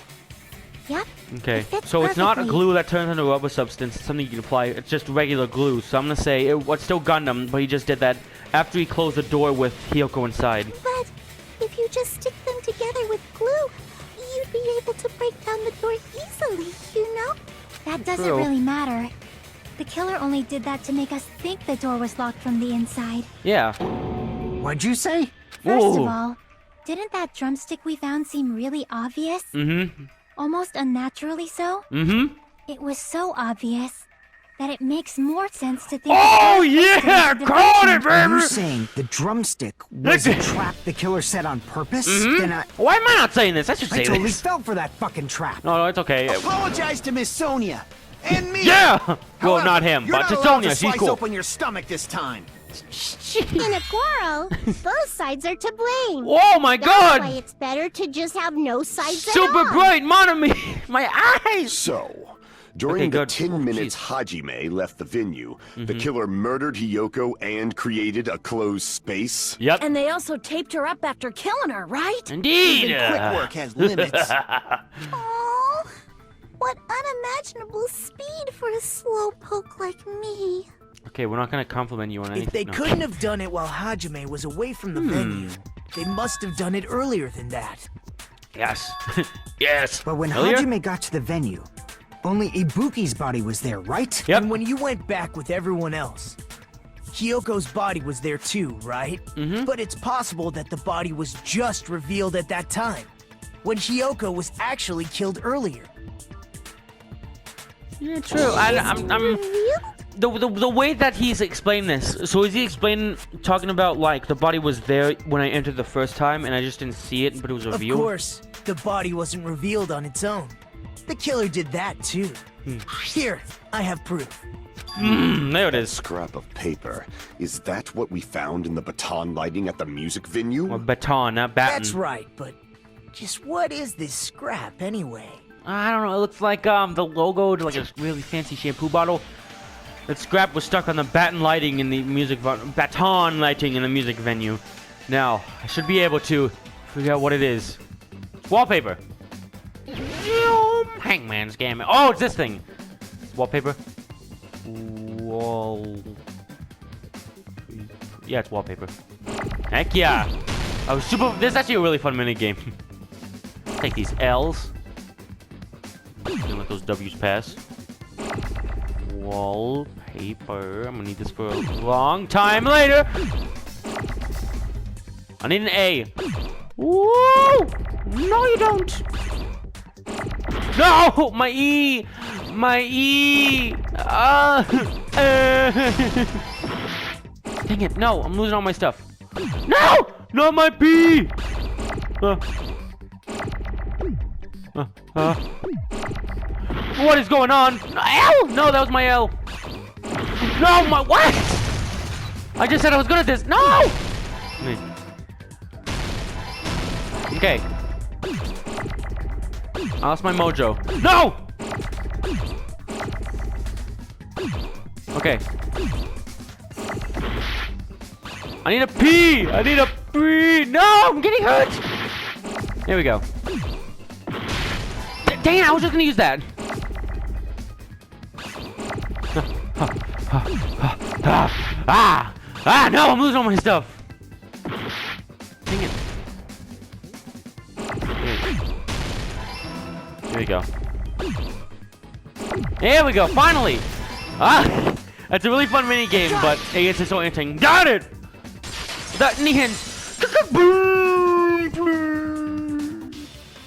Yep. Okay. So it's not a glue that turns into a rubber substance. It's something you can apply. It's just regular glue. So I'm gonna say it's still Gundam, but he just did that after he closed the door with Hiyoko inside. But if you just stick them together with glue, you'd be able to break down the door easily, you know? That doesn't really matter. The killer only did that to make us think the door was locked from the inside. Yeah. What'd you say? First of all, didn't that drumstick we found seem really obvious? Almost unnaturally so? It was so obvious that it makes more sense to think... Oh yeah! Caught it, baby! You're saying the drumstick was a trap the killer set on purpose? Then Why am I not saying this? I should say I totally this. fell for that fucking trap. No, it's okay. Apologize to Miss Sonia and me. Yeah! Well, However, not him, you're but to not allowed Sonia. to She's slice cool. open your stomach this time. In a quarrel, both sides are to blame. Oh my god! That's why it's better to just have no sides at Super all. bright, Monami! My eyes! So, during the 10 minutes Hajime left the venue, the killer murdered Hiyoko and created a closed space? Yep. And they also taped her up after killing her, right? Indeed! Even quick work has limits. Oh, what unimaginable speed for a slowpoke like me. Okay, we're not gonna compliment you on anything. If they no. couldn't have done it while Hajime was away from the venue, They must have done it earlier than that. Yes. Yes. But when Earlier? Hajime got to the venue, only Ibuki's body was there, right? Yep. And when you went back with everyone else, Hiyoko's body was there too, right? Mm-hmm. But it's possible that the body was just revealed at that time, when Hiyoko was actually killed earlier. Yeah, true. I'm the way that he's explained this. So is he talking about like the body was there when I entered the first time and I just didn't see it, but it was revealed? Of course, the body wasn't revealed on its own. The killer did that too. Here, I have proof. There it is. Scrap of paper. Is that what we found in the baton lighting at the music venue? Or baton, not baton. That's right, but just what is this scrap anyway? I don't know. It looks like the logo to like a really fancy shampoo bottle. That scrap was stuck on the baton lighting in the baton lighting in the music venue. Now I should be able to figure out what it is. Wallpaper. Hangman's Gambit. Oh, it's this thing. Wallpaper. Yeah, it's wallpaper. Heck yeah. Oh, super. This is actually a really fun mini game. Take these L's. And let those W's pass. Wallpaper. I'm gonna need this for a long time later. I need an A. Woo! No, you don't. No, my E. My E. Dang it! No, I'm losing all my stuff. No, not my P. What is going on? L? No, that was my L. No, my what? I just said I was good at this. No! Okay. I lost my mojo. No! Okay. I need a P! I need a P! No! I'm getting hurt! Here we go. Dang it, I was just gonna use that. No, I'm losing all my stuff. Dang it. Here we go. There we go, finally! That's a really fun mini game, but it's just so interesting. Got it! That hands.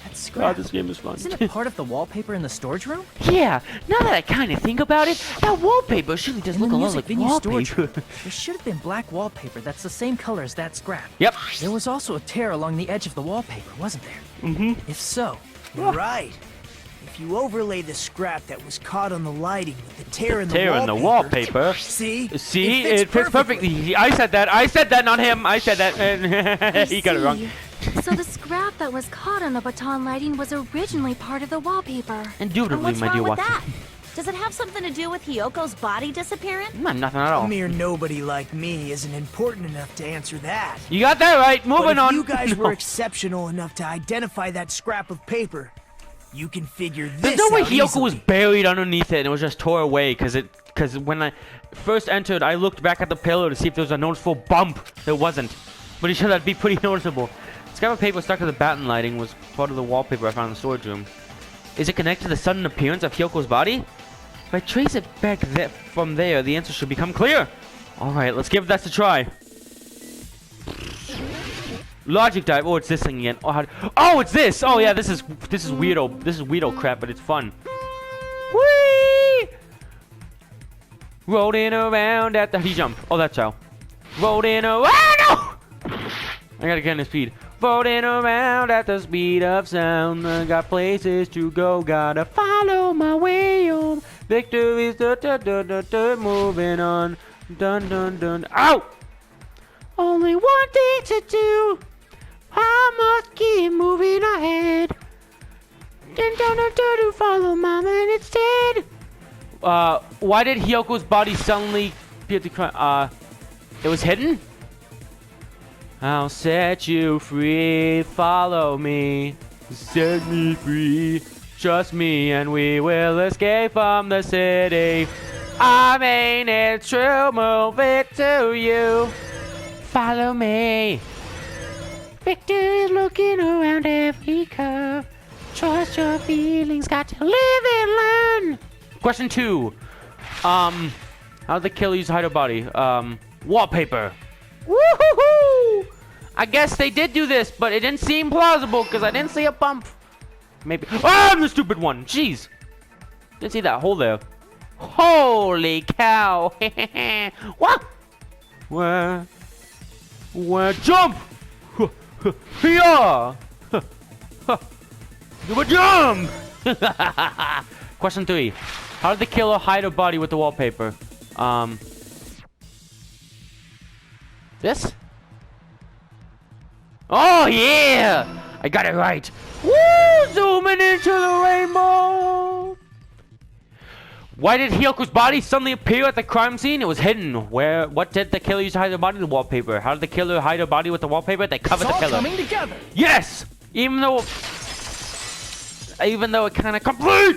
That's scrap. This game is fun. Isn't it part of the wallpaper in the storage room? Yeah, now that I kind of think about it, that wallpaper surely does look a lot like storage wallpaper. room, there should have been black wallpaper that's the same color as that scrap. Yep. There was also a tear along the edge of the wallpaper, wasn't there? Mm-hmm. If so, Right. If you overlay the scrap that was caught on the lighting with the tear in the wallpaper. See? It fits perfectly. I said that, not him. I said that. He got it wrong. So the scrap that was caught on the baton lighting was originally part of the wallpaper. Indubitably, What's my dear wrong with Watson. that? Does it have something to do with Hiyoko's body disappearing? Nothing at A all. mere nobody like me isn't important enough to answer that. You got that right. But Moving if on. you guys No. were exceptional enough to identify that scrap of paper, you can figure this There's no way out Hiyoko was easily. buried underneath it and it was just tore away because when I first entered, I looked back at the pillow to see if there was a noticeable bump. There wasn't. But sure that'd be pretty noticeable. Scrap of paper stuck to the baton lighting was part of the wallpaper I found in the storage room. Is it connected to the sudden appearance of Hiyoko's body? If I trace it back from there, the answer should become clear. Alright, let's give that a try. Logic dive. Oh, it's this thing again. Oh, it's this. Oh yeah, this is weirdo. This is weirdo crap, but it's fun. Whee! Rolling around at the. How do you jump? Oh, that's how. Rolling around. No! I gotta get in his speed. Rolling around at the speed of sound. I got places to go. Gotta follow my way home. Victory's moving on. Dun dun dun. Ow! Only one thing to do. I must keep moving ahead. To follow my man instead. Why did Hiyoko's body suddenly appear to cry? It was hidden? I'll set you free. Follow me. Set me free. Trust me and we will escape from the city. I mean it's true. Move it to you. Follow me. Victor is looking around every curve. Trust your feelings, got to live and learn. Question 2. How did the killer use to hide her body? Wallpaper. Woohoo! I guess they did do this, but it didn't seem plausible because I didn't see a bump. Maybe. Oh, I'm the stupid one. Jeez. Didn't see that hole there. Holy cow. What? Where? Jump! Here! Do a jump! Question 3. How did the killer hide her body with the wallpaper? This? Oh, yeah! I got it right. Woo! Zooming into the rainbow! Why did Hiyoko's body suddenly appear at the crime scene? It was hidden. What did the killer use to hide her body? The wallpaper. How did the killer hide her body with the wallpaper? They covered the killer. Coming together. Yes! Even though it kind of complete.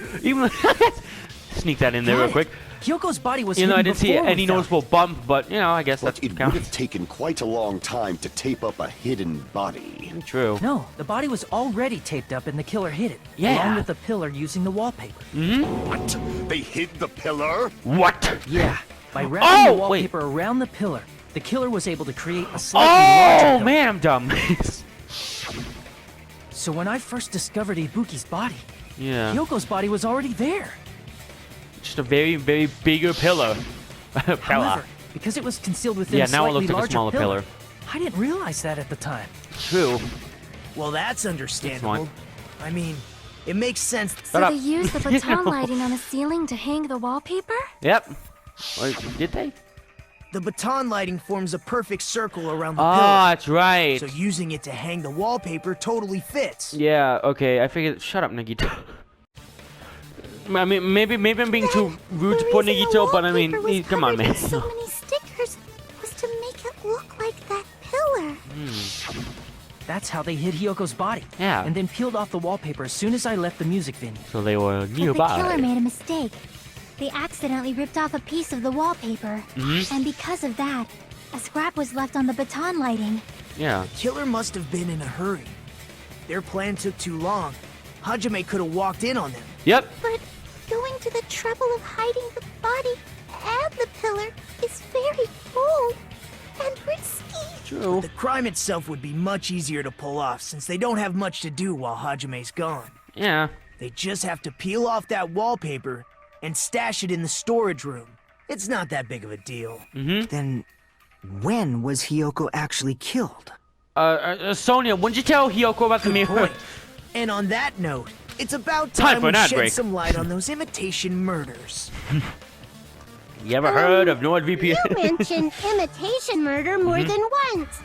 Sneak that in there real quick. Hiyoko's body was I hidden didn't see before we any found noticeable bump, but I guess But that it would counts. have taken quite a long time to tape up a hidden body. True. No, the body was already taped up and the killer hid it. Yeah. Along with the pillar using the wallpaper. What? They hid the pillar? What? Yeah. By wrapping the wait. wallpaper around the pillar, the killer was able to create a slightly larger Oh pillar. man, I'm dumb. So when I first discovered Ibuki's body, Yeah. Hiyoko's body was already there. Just a very, very bigger pillar. However, because it was concealed within Yeah, a now it slightly looks like a larger smaller pillar. I didn't realize that at the time. True. Well, that's understandable. That's I mean, it makes sense. So they used the baton lighting on the ceiling to hang the wallpaper? Yep. Or did they? The baton lighting forms a perfect circle around the Ah, pillar. that's right. So using it to hang the wallpaper totally fits. Yeah, okay, I figured. Shut up, Nagito. I mean, maybe I'm being too rude to poor Nagito, but I mean, come on, man. So many stickers was to make it look like that pillar. That's how they hid Hiyoko's body. Yeah. And then peeled off the wallpaper as soon as I left the music venue. So they were But the nearby. killer made a mistake. They accidentally ripped off a piece of the wallpaper. And because of that, a scrap was left on the baton lighting. Yeah. Killer must have been in a hurry. Their plan took too long. Hajime could have walked in on them. Yep. But going to the trouble of hiding the body and the pillar is very bold and risky. True. The crime itself would be much easier to pull off since they don't have much to do while Hajime's gone. Yeah. They just have to peel off that wallpaper and stash it in the storage room. It's not that big of a deal. Then, when was Hiyoko actually killed? Sonia, wouldn't you tell Hiyoko about the mirror? Point. And on that note, it's about Time time for we an ad shed break. some light on those imitation murders. You ever heard of NordVPN? You mentioned imitation murder more than once.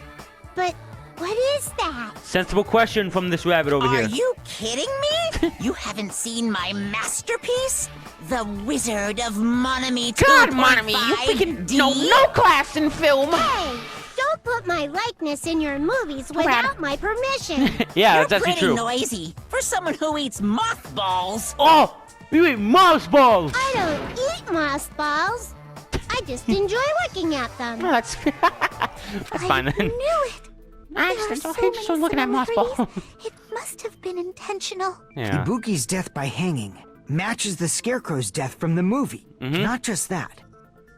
But what is that? Sensible question from this rabbit over Are here. you kidding me? You haven't seen my masterpiece? The Wizard of Monami 2.5 God, Monami, you freaking D? no class in film. Hey, don't put my likeness in your movies without my permission. Yeah, You're that's actually pretty true. noisy for someone who eats mothballs. Oh! You eat mouse balls! I don't eat mothballs. I just enjoy looking at them. No, that's fine I then. knew it. I There are just so hate many looking at mothballs. similarities. It must have been intentional. Yeah. Ibuki's death by hanging matches the Scarecrow's death from the movie. Not just that,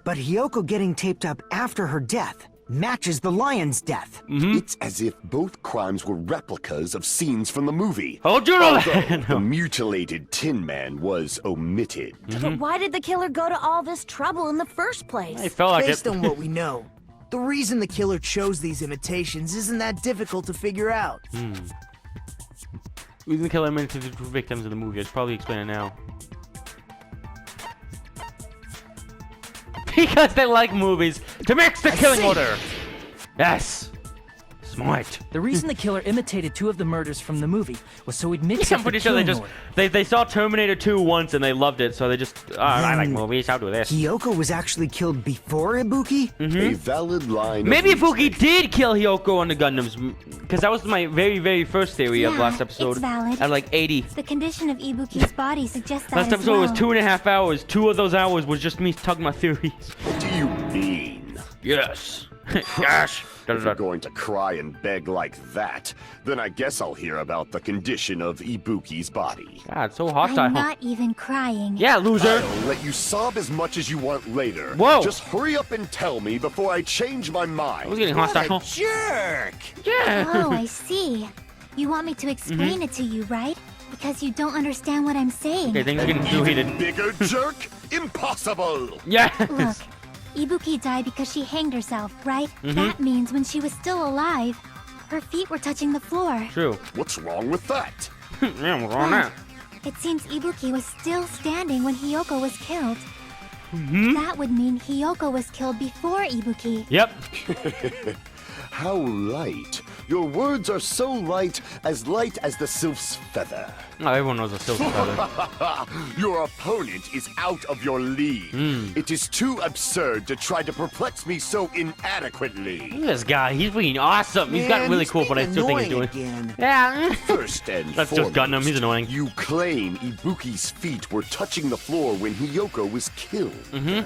but Hiyoko getting taped up after her death matches the lion's death. It's as if both crimes were replicas of scenes from the movie. Hold your own. The mutilated Tin Man was omitted. But why did the killer go to all this trouble in the first place? I felt like Based it. on what we know, the reason the killer chose these imitations isn't that difficult to figure out. Reason the killer meant to the victims of the movie. I should probably explain it now. Because they like movies to mix the killing order. Yes. Smart. The reason the killer imitated 2 of the murders from the movie was so he'd mix Yeah, up I'm the pretty sure they killing just order. they saw Terminator 2 once and they loved it, so they just I like movies. I'll do this. Hiyoko was actually killed before Ibuki? A valid line. Maybe of Ibuki reasoning. did kill Hiyoko on the Gundams, because that was my very, very first theory of Yeah, last episode. it's valid. At like 80. The condition of Ibuki's body suggests that Last as episode was well. 2.5 hours. 2 of those hours was just me talking my theories. What do you mean? Yes. Gosh. If you're going to cry and beg like that, then I guess I'll hear about the condition of Ibuki's body. God, so hostile. I'm not even crying. Yeah, loser. I'll let you sob as much as you want later. Whoa. Just hurry up and tell me before I change my mind. I was getting What hostile. a jerk! Yeah. Oh, I see. You want me to explain it to you, right? Because you don't understand what I'm saying. Okay, things are getting too heated. Bigger jerk? Impossible! Yeah. Look, Ibuki died because she hanged herself, right? That means when she was still alive, her feet were touching the floor. True. What's wrong with that? Yeah, what's wrong now? It seems Ibuki was still standing when Hiyoko was killed. That would mean Hiyoko was killed before Ibuki. Yep. How light. Your words are so light as the sylph's feather. Oh, everyone knows a silver feather. Your opponent is out of your league. It is too absurd to try to perplex me so inadequately. Look at this guy. He's being awesome. He's gotten really cool, but I still think he's doing. Again. Yeah. First and That's just foremost, Gundam. He's annoying. You claim Ibuki's feet were touching the floor when Hiyoko was killed.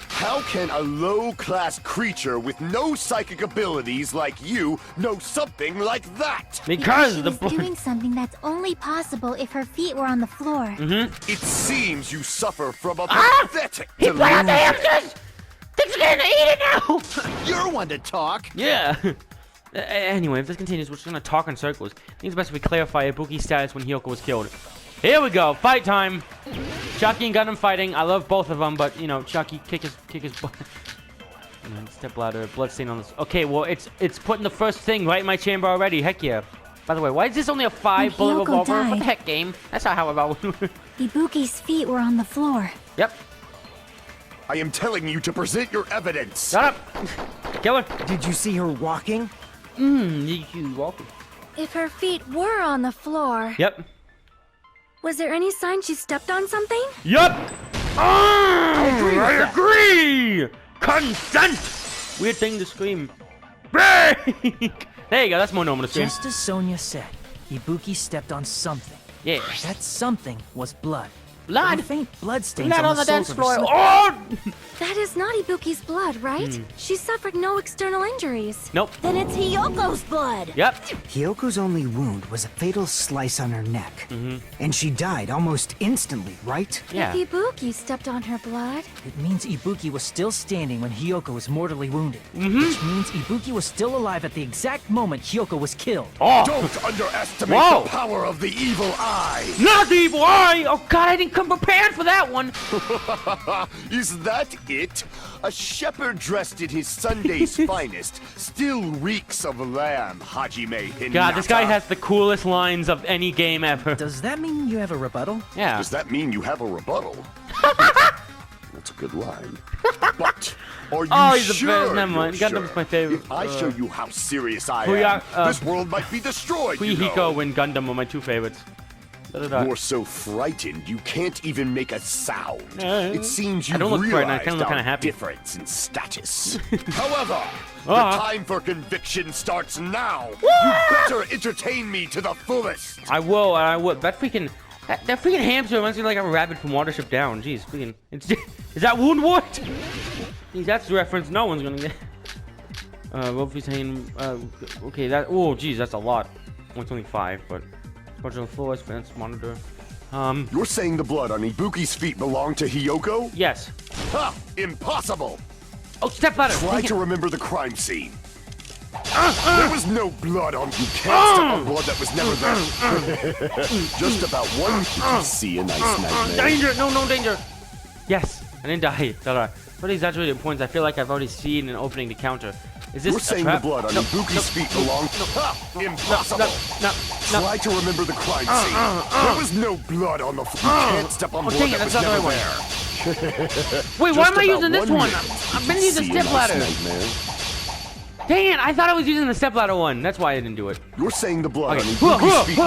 How can a low-class creature with no psychic abilities like you know something like that? Because she the was doing something that's only possible if her feet were on the floor. It seems you suffer from a pathetic He put out the delusion. hamsters! Things are gonna eat it now! You're one to talk. Yeah. Anyway, if this continues, we're just gonna talk in circles. I think it's best if we clarify Ibuki's status when Hiyoko was killed. Here we go, fight time. Chucky and Gundam fighting. I love both of them, but you know, Chucky kick his butt. Step ladder, bloodstain on this. Okay, well, it's putting the first thing right in my chamber already. Heck yeah. By the way, why is this only a 5-bullet Hiyoko revolver? What the died. heck, game? That's not how about. Ibuki's feet were on the floor. Yep. I am telling you to present your evidence. Shut up. Killer. Did you see her walking? You welcome. If her feet were on the floor, Yep. was there any sign she stepped on something? Yup! I agree! Consent! Weird thing to scream. Break! There you go, that's more normal to scream. Just as Sonia said, Ibuki stepped on something. Yeah. That something was blood. Blood? There were faint bloodstains Blood on on the soles dance of her floor. slippers. Oh! That is not Ibuki's blood, right? She suffered no external injuries. Nope. Then it's Hiyoko's blood. Yep. Hiyoko's only wound was a fatal slice on her neck. And she died almost instantly, right? Yeah. If Ibuki stepped on her blood, It means Ibuki was still standing when Hiyoko was mortally wounded. Which means Ibuki was still alive at the exact moment Hiyoko was killed. Oh! Don't underestimate Whoa. the power of the evil eye. Not the evil eye! Oh god, I didn't come prepared for that one! Is that it? A shepherd dressed in his Sunday's finest still reeks of lamb, Hajime Hinata. God, this guy has the coolest lines of any game ever. Does that mean you have a rebuttal? Yeah. Does that mean you have a rebuttal? That's a good line. But are you Oh, he's the sure? best. Never mind. you're Gundam's sure? my favorite. If I show you how serious I Huya- am, this world might be destroyed. You know. Hiko and Gundam are my two favorites. Da-da-da. You're so frightened you can't even make a sound. It seems you I don't look frightened, I realized kinda look our kinda happy. difference in status. However, the Uh-huh. time for conviction starts now. You better entertain me to the fullest. I will, and I will. That freaking hamster reminds me like a rabbit from Watership Down. Jeez, freaking. Is that Wound Wart? Jeez, that's the reference no one's gonna get. Wolfie's saying, okay, that. Oh, jeez, that's a lot. Well, it's only 5, but. Bunch of floors, fence, monitor. You're saying the blood on Ibuki's feet belonged to Hiyoko? Yes. Ha! Impossible! Oh, step ladder! Try to remember the crime scene. There was no blood on you. Can't step on blood that was never there. Just about one. Did you see a nice nightmare? Danger! No danger! Yes, I didn't die. Da-da. What exaggerated points? I feel like I've already seen an opening to counter. Is this You're a saying the trap? blood on Ibuki's feet belonged to... Ha! Impossible! No. Try to remember the crime scene. There was no blood on the... You can't step on blood dang it, that was that's not the never right there. Wait, why Just am I about using this one? minute. I've been Did you using see the a step nice ladder. nightmare? Dang it, I thought I was using the step ladder one. That's why I didn't do it. You're saying the blood Okay. on Ibuki's feet...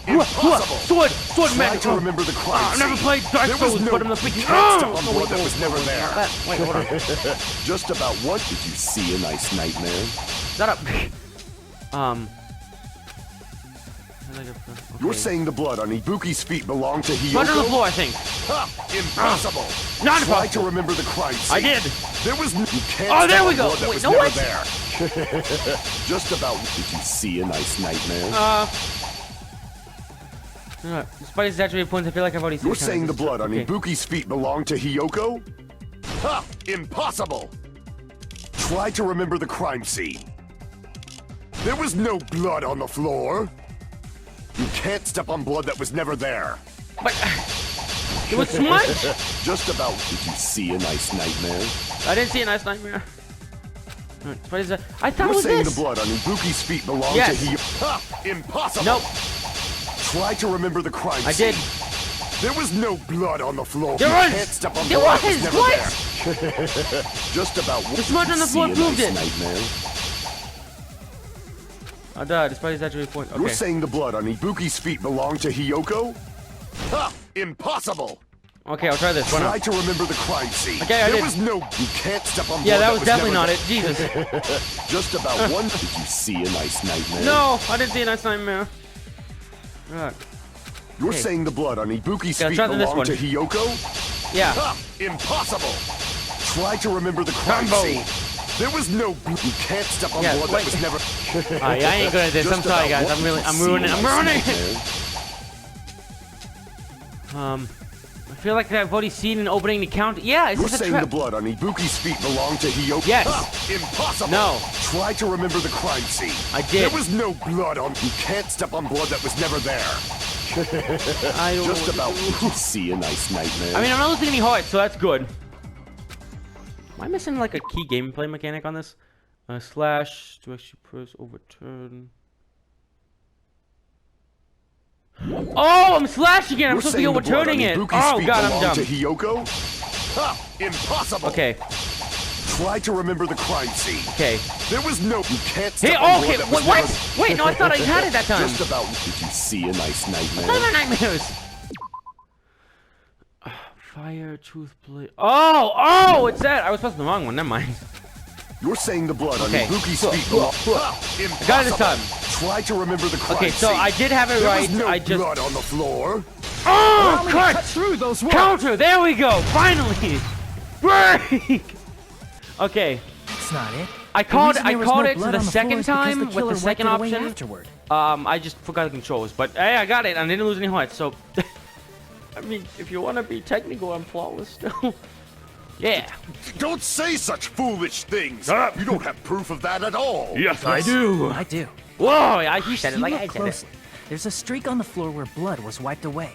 Impossible! Sword, Try man. to remember the crime I've never scene. played Dark There was Souls, no... but I'm the You freaking... can't step on blood that was never there. Wait, hold on. Just about what did you see a nice nightmare? Shut up. You're saying the blood on Ibuki's feet belonged to Hiyoko? Under the floor, I think. Ha! Impossible! Not Try impossible. to remember the crime scene. I did. There was no... You can't Oh, there step we on go. blood that Wait, was no never what? there. Just about. Did you see a nice nightmare? Despite his saturated points, I feel like I've already seen You're saying the blood on Ibuki's feet belonged to Hiyoko? Ha! Impossible! Try to remember the crime scene. There was no blood on the floor. You can't step on blood that was never there. But it was smudge. Just about. Did you see a nice nightmare? I didn't see a nice nightmare. What is that? I thought it was saying this. the blood on Ibuki's feet belonged to Hiyoko. Ha! Impossible! Nope. Try to remember the crime I scene. did. There was no blood on the floor. There you was. Can't step on There blood was. never What? There. Just about. The smudge on the floor proved it. Nightmare? I died despite his saturated point. Okay. You're saying the blood on Ibuki's feet belonged to Hiyoko? Ha! Impossible! Okay, I'll try this. Why Try not? to remember the crime scene. Okay, I there did. was no. You can't step on blood. Yeah, that was definitely never not it. Jesus. Just about one. Did you see a nice nightmare? No, I didn't see a nice nightmare. Alright. You're Okay. saying the blood on Ibuki's Yeah, feet try this belonged one. to Hiyoko? Yeah. Ha! Impossible! Try to remember the crime Combo. scene. There was no. You can't step on Yeah, blood wait. that was never. Yeah, I ain't good at this. I'm Just sorry, about guys. one. I'm Did you ruining. see a I'm nice ruining. nightmare? I feel like I've already seen an opening to count. Yeah, it's You're just a saying the trap. blood on Ibuki's feet belonged to Hiyoko? Yes. Ha! Impossible! No. Try to remember the crime scene. I did. There was no blood on. You can't step on blood that was never there. I don't Just know about. what to do. Did you see a nice nightmare? I mean, I'm not losing any hearts, so that's good. Am I missing like a key gameplay mechanic on this? Slash, direction press, overturn. Oh, I'm slash again. I'm You're supposed to be saying the blood overturning on it. Ibuki's Oh feet god, I'm belonged dumb. to Hiyoko? Ha! Impossible! Okay, Try to remember the crime scene. okay. There was no. You can't step Hey, on oh, blood okay. that was What? never- Wait, no, I thought I had it that time. Just about. Did you see a nice nightmare? Those are nightmares. Fire, truth, play. Oh, it's that. I was pressing the wrong one. Never mind. You're saying the blood Okay. on Ibuki's Cool, feet cool, belong. cool. Ha! I got it this time. Impossible. Try to remember the crime Okay, so scene. I did have it There right. was no I just. blood on the floor. Oh, Cut cut! through those walls. Counter! There we go! Finally! Break! Okay. That's not it. I The called reason there was no it blood the on the second floor is because time the with killer the second wiped it away option. afterward. I just forgot the controls, but hey, I got it. I didn't lose any hearts, so I mean, if you want to be technical, I'm flawless still. Yeah. Don't say such foolish things. You don't have proof of that at all. Yes, I do. I do. Whoa! He said it You like look I said it. closely. There's a streak on the floor where blood was wiped away.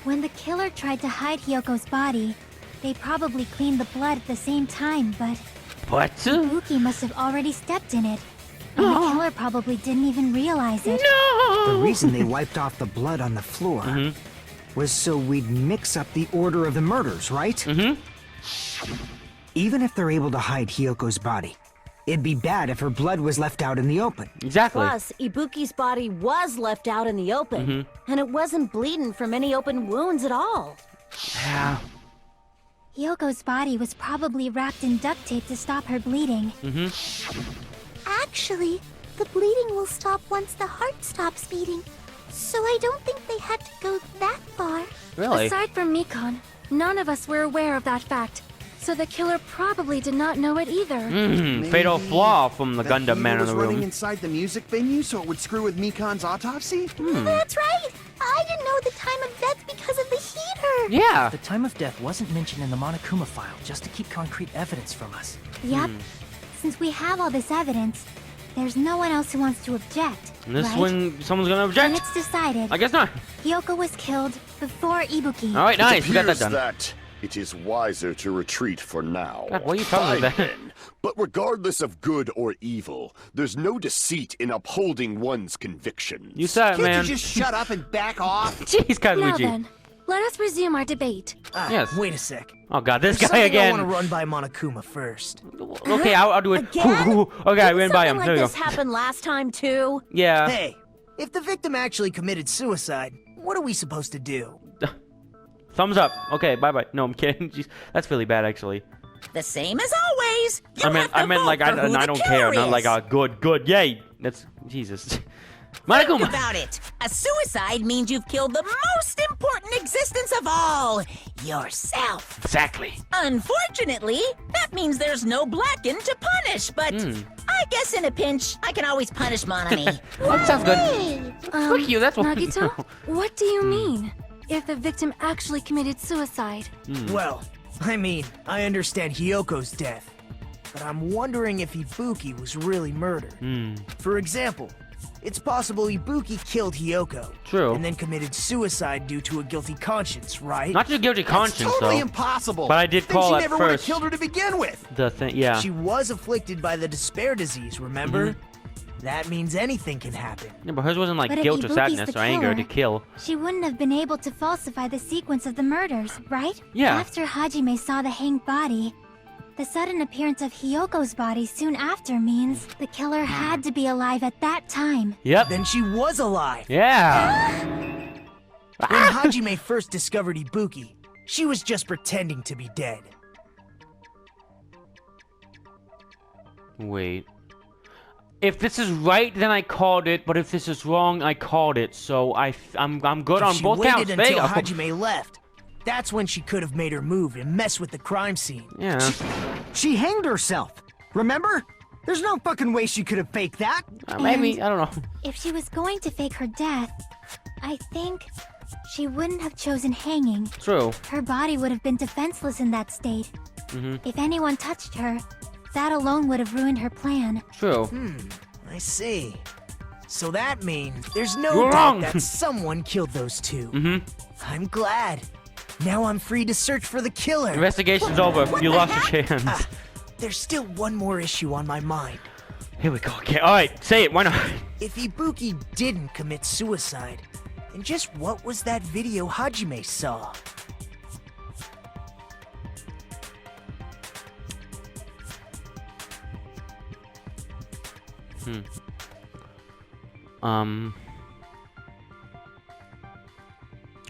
When the killer tried to hide Hyoko's body, they probably cleaned the blood at the same time, but What? Ibuki must have already stepped in it. And the killer probably didn't even realize it. The reason they wiped off the blood on the floor was so we'd mix up the order of the murders, right? Even if they're able to hide Hyoko's body, it'd be bad if her blood was left out in the open. Exactly. Plus, Ibuki's body was left out in the open, and it wasn't bleeding from any open wounds at all. Yeah. Hyoko's body was probably wrapped in duct tape to stop her bleeding. Actually, the bleeding will stop once the heart stops beating. So I don't think they had to go that far. Really? Aside from Mikon, none of us were aware of that fact. So the killer probably did not know it either. Fatal flaw from the That Gundam man in was the running room. inside the music venue so it would screw with Mikon's autopsy? That's right! I didn't know the time of death because of the heater! Yeah. The time of death wasn't mentioned in the Monokuma file just to keep concrete evidence from us. Yep. Since we have all this evidence, there's no one else who wants to object. And this right? one, someone's gonna And object. it's decided. I guess not. Hyoko was killed before Ibuki. All right, nice. It We got that appears done. that it is wiser to retreat for now. God, what are you talking Fine about? then. But regardless of good or evil, there's no deceit in upholding one's convictions. You said it, Can't man. you just shut up and back off? Jeez, Now Kazuichi. then, let us resume our debate. Yes. Wait a sec. Oh god, this There's guy something I want again. to run by Monokuma first. Okay, I'll do it. Again? Okay, I ran by him. Something There we like go. this happened last time too. Yeah. Hey, if the victim actually committed suicide, what are we supposed to do? Thumbs up. Okay, bye bye. No, I'm kidding. Jeez, that's really bad actually. The same as always. You I meant have to like vote for who I the don't care. killer Not like is. good. Yay. That's Jesus. Think Monokuma. about it. A suicide means you've killed the most important existence of all, yourself. Exactly. Unfortunately, that means there's no Blacken to punish, but I guess in a pinch, I can always punish Monami. That sounds good. Fuck you, that's what- Nagito, what do you mean? If the victim actually committed suicide? Well, I mean, I understand Hiyoko's death, but I'm wondering if Ibuki was really murdered. For example, it's possible Ibuki killed Hiyoko. True. And then committed suicide due to a guilty conscience, right? Not just guilty conscience, Totally though. impossible. But I did Then call she at never would have first. killed her to begin with. The thing, yeah. She was afflicted by the despair disease, remember? That means anything can happen. Yeah, but hers wasn't like But if guilt or Ibuki's sadness the or anger to killer- kill. She wouldn't have been able to falsify the sequence of the murders, right? Yeah. After Hajime saw the hanged body, the sudden appearance of Hiyoko's body soon after means the killer had to be alive at that time. Yep. Then she was alive. Yeah. When Hajime first discovered Ibuki, she was just pretending to be dead. Wait. If this is right, then I called it. But if this is wrong, I called it. So I'm good on If she both waited counts. There you until go. Hajime left, that's when she could have made her move and mess with the crime scene. Yeah. She hanged herself. Remember? There's no fucking way she could have faked that. Maybe, I don't know. If she was going to fake her death, I think she wouldn't have chosen hanging. True. Her body would have been defenseless in that state. If anyone touched her, that alone would have ruined her plan. True. I see. So that means there's no You're doubt wrong. that someone killed those two. I'm glad. Now I'm free to search for the killer. Investigation's over. You lost your chance. There's still one more issue on my mind. Here we go. Okay. All right. Say it. Why not? If Ibuki didn't commit suicide, then just what was that video Hajime saw?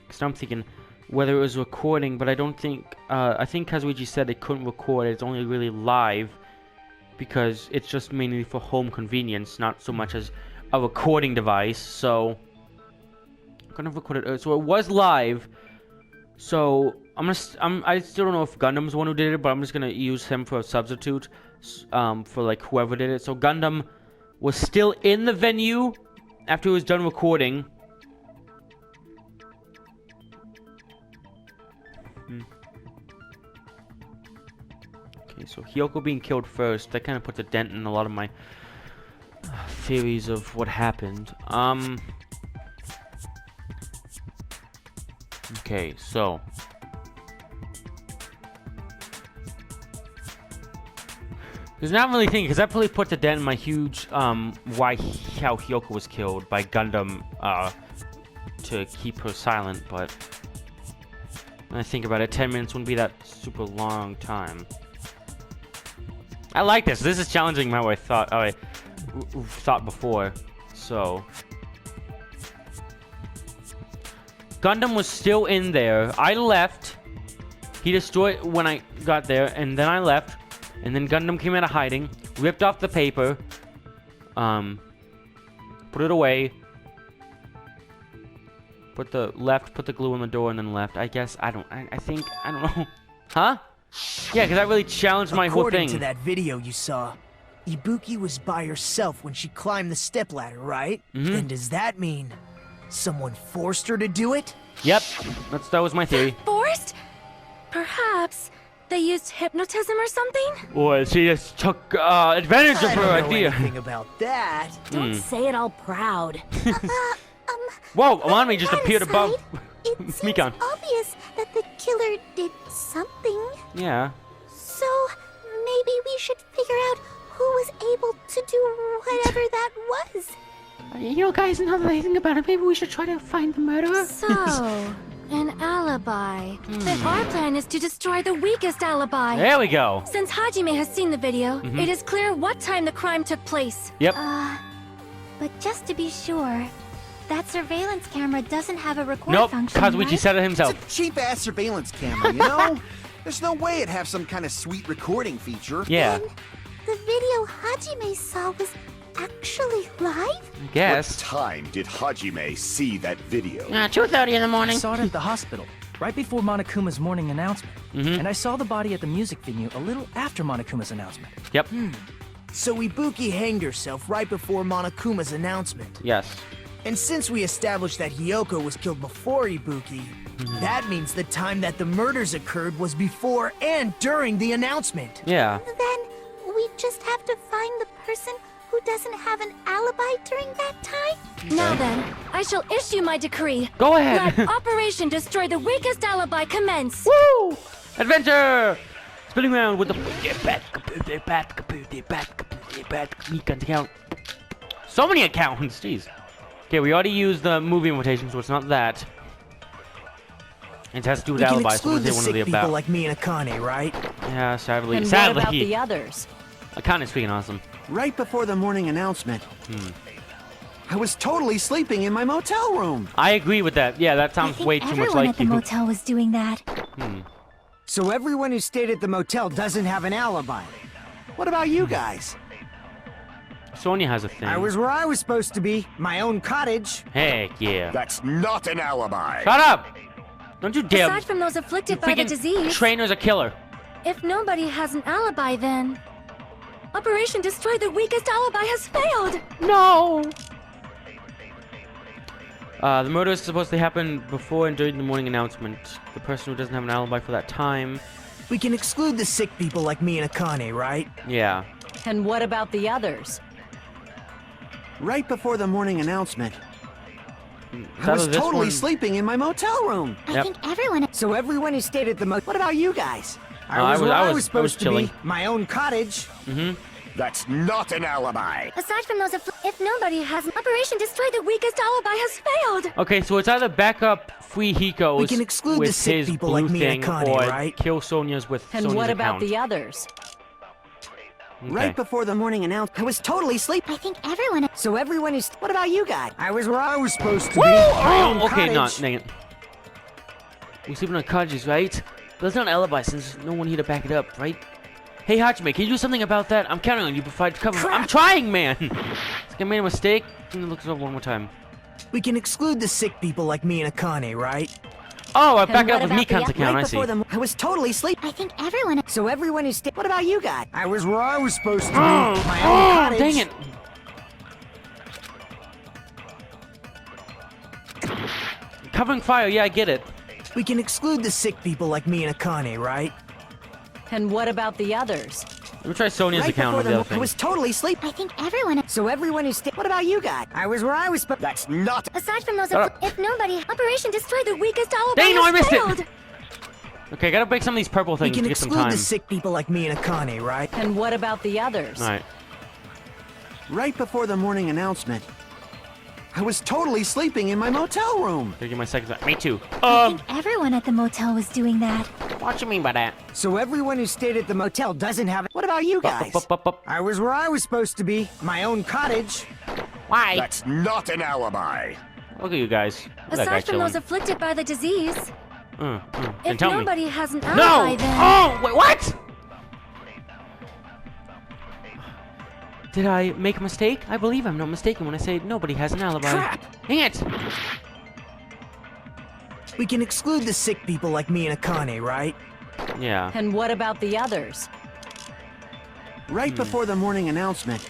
Because I'm thinking whether it was recording, but I don't think. I think Kazuichi said they couldn't record it. It's only really live because it's just mainly for home convenience, not so much as a recording device. So I'm gonna record it. So it was live. So I still don't know if Gundam's the one who did it, but I'm just gonna use him for a substitute for like whoever did it. So Gundam was still in the venue after he was done recording. Okay, so Hiyoko being killed first, that kind of puts a dent in a lot of my theories of what happened. Okay, so there's not really thinking, because that really puts a dent in my huge how Hiyoko was killed by Gundam to keep her silent, but when I think about it, 10 minutes wouldn't be that super long time. I like this. This is challenging my way I thought before. So Gundam was still in there. I left. He destroyed when I got there, and then I left. And then Gundam came out of hiding, ripped off the paper, put it away, put the glue on the door, and then left. I guess I don't know. Huh? Yeah, because that really challenged my whole thing. According to that video you saw, Ibuki was by herself when she climbed the stepladder, right? Then does that mean someone forced her to do it? Yep, that was my theory. Forced? Perhaps they used hypnotism or something? Or she just took advantage of I her don't know idea. anything about that. Don't say it all proud. Whoa, Amami just appeared above It seems Mikan. obvious that the killer did something. Yeah. So maybe we should figure out who was able to do whatever that was. You know, guys, now that I think about it, maybe we should try to find the murderer. So, an alibi. Then our plan is to destroy the weakest alibi. There we go. Since Hajime has seen the video, it is clear what time the crime took place. Yep. But just to be sure, that surveillance camera doesn't have a record Nope, function, Kazuichi right? said it himself. It's a cheap-ass surveillance camera, you know? There's no way it'd have some kind of sweet recording feature. Yeah. The video Hajime saw was actually live? I guess. What time did Hajime see that video? 2:30 in the I morning. saw it at the hospital, right before Monokuma's morning announcement. And I saw the body at the music venue a little after Monokuma's announcement. Yep. So Ibuki hanged herself right before Monokuma's announcement. Yes. And since we established that Hiyoko was killed before Ibuki, that means the time that the murders occurred was before and during the announcement. Yeah. Then we just have to find the person who doesn't have an alibi during that time? Now then, I shall issue my decree. Go ahead. Let Operation Destroy the Weakest Alibi commence. Woo! Adventure! Spinning around with the Mikan account. So many accounts, jeez. Okay, we already used the movie invitation, so it's not that. It has to do with We can alibi, so exclude what the they want to sick be people about. like me and Akane, right? Yeah, sadly. And sadly. what about the others? Akane's freaking awesome. Right before the morning announcement, I was totally sleeping in my motel room. I agree with that. Yeah, that sounds way too much everyone like at the you. motel was doing that. So everyone who stayed at the motel doesn't have an alibi. What about you guys? Sonya has a thing. I was where I was supposed to be, my own cottage. Heck yeah. That's not an alibi. Shut up! Don't you dare. Aside from those afflicted by the Freaking disease, trainer's a killer. if nobody has an alibi, then Operation Destroy the Weakest Alibi has failed. No! The murder is supposed to happen before and during the morning announcement. The person who doesn't have an alibi for that time. We can exclude the sick people like me and Akane, right? Yeah. And what about the others? Right before the morning announcement, It's I was either this totally one- sleeping in my motel room. I Yep. think everyone. So everyone who stayed at the motel. What about you guys? I was where I was I was supposed to chilling. be, my own cottage. That's not an alibi. Aside from those if nobody has Operation Destroy the Weakest Alibi has failed. Okay, so it's either back up Free Hiko's We can exclude with the sick his people blue like me and thing, Akane, or right? kill Sonya's with And Sonya's what about account. the others? Okay. Right before the morning announcement, I was totally sleeping. I think everyone. So everyone who. What about you guys? I was where I was supposed to Woo! be, my own Oh, okay, cottage. dang it. We sleep in our cottages, right? But that's not an alibi since there's no one here to back it up, right? Hey, Hajime, can you do something about that? I'm counting on you to provide cover. I'm trying, man! I made a mistake. Let me look this up one more time. We can exclude the sick people like me and Akane, right? Oh, I And back what up with about the Mikan's account, I Right see. before the I was totally sleeping. I think everyone. So everyone who stayed. What about you guys? I was where I was supposed to be, my own cottage. Dang it! Covering fire, yeah, I get it. We can exclude the sick people like me and Akane, right? And what about the others? Let me try Sonya's Right account before with the the other I thing. was totally sleeping. I think everyone. So everyone who stayed. What about you guys? I was where I was supposed. That's not. Aside from those Shut up. if nobody. Operation Destroy the Weakest Alibi Dang, no, I has missed failed. it! Okay, gotta break some of these purple We things can to get some exclude time. the sick people like me and Akane, right? And what about the others? Alright. Right before the morning announcement, I was totally sleeping in my motel room. Gotta get my seconds back. Me too. I think everyone at the motel was doing that. What you mean by that? So everyone who stayed at the motel doesn't have. What about you guys? I was where I was supposed to be, my own cottage. Why? That's not an alibi. Look at you guys. Look at that guy Aside from those chilling. afflicted by the disease, And if tell me. nobody has an No! alibi, then Oh, wait, what? Did I make a mistake? I believe I'm not mistaken when I say nobody has an alibi. Crap! Dang it! We can exclude the sick people like me and Akane, right? Yeah. And what about the others? Right before the morning announcement,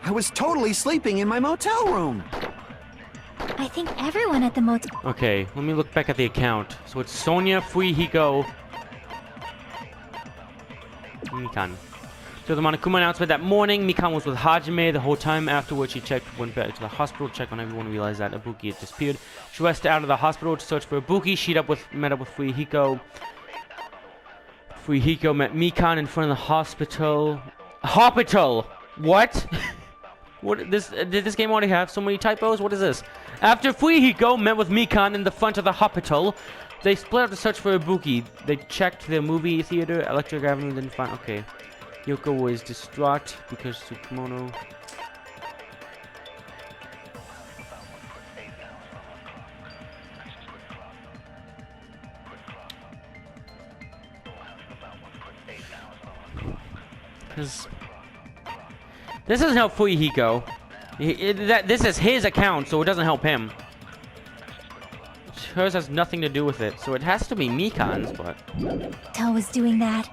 I was totally sleeping in my motel room. I think everyone at the motel. Okay, let me look back at the account. So it's Sonya, Free Hiko, Mikan. So the Monokuma announcement that morning, Mikan was with Hajime the whole time. Afterwards, she went back to the hospital, checked on everyone, realized that Ibuki had disappeared. She rushed out of the hospital to search for Ibuki. She met up with Free Hiko. Free Hiko met Mikan in front of the hospital. Hospital! What? Did this game already have so many typos? What is this? After Free Hiko met with Mikan in the front of the hospital, they split up to search for Ibuki. They checked the movie theater, Electric Avenue, didn't find. Okay. Yoko was distraught because Tsukumono. This doesn't help Fuyuhiko. This is his account, so it doesn't help him. Hers has nothing to do with it, so it has to be Mikan's, but... Tell was doing that.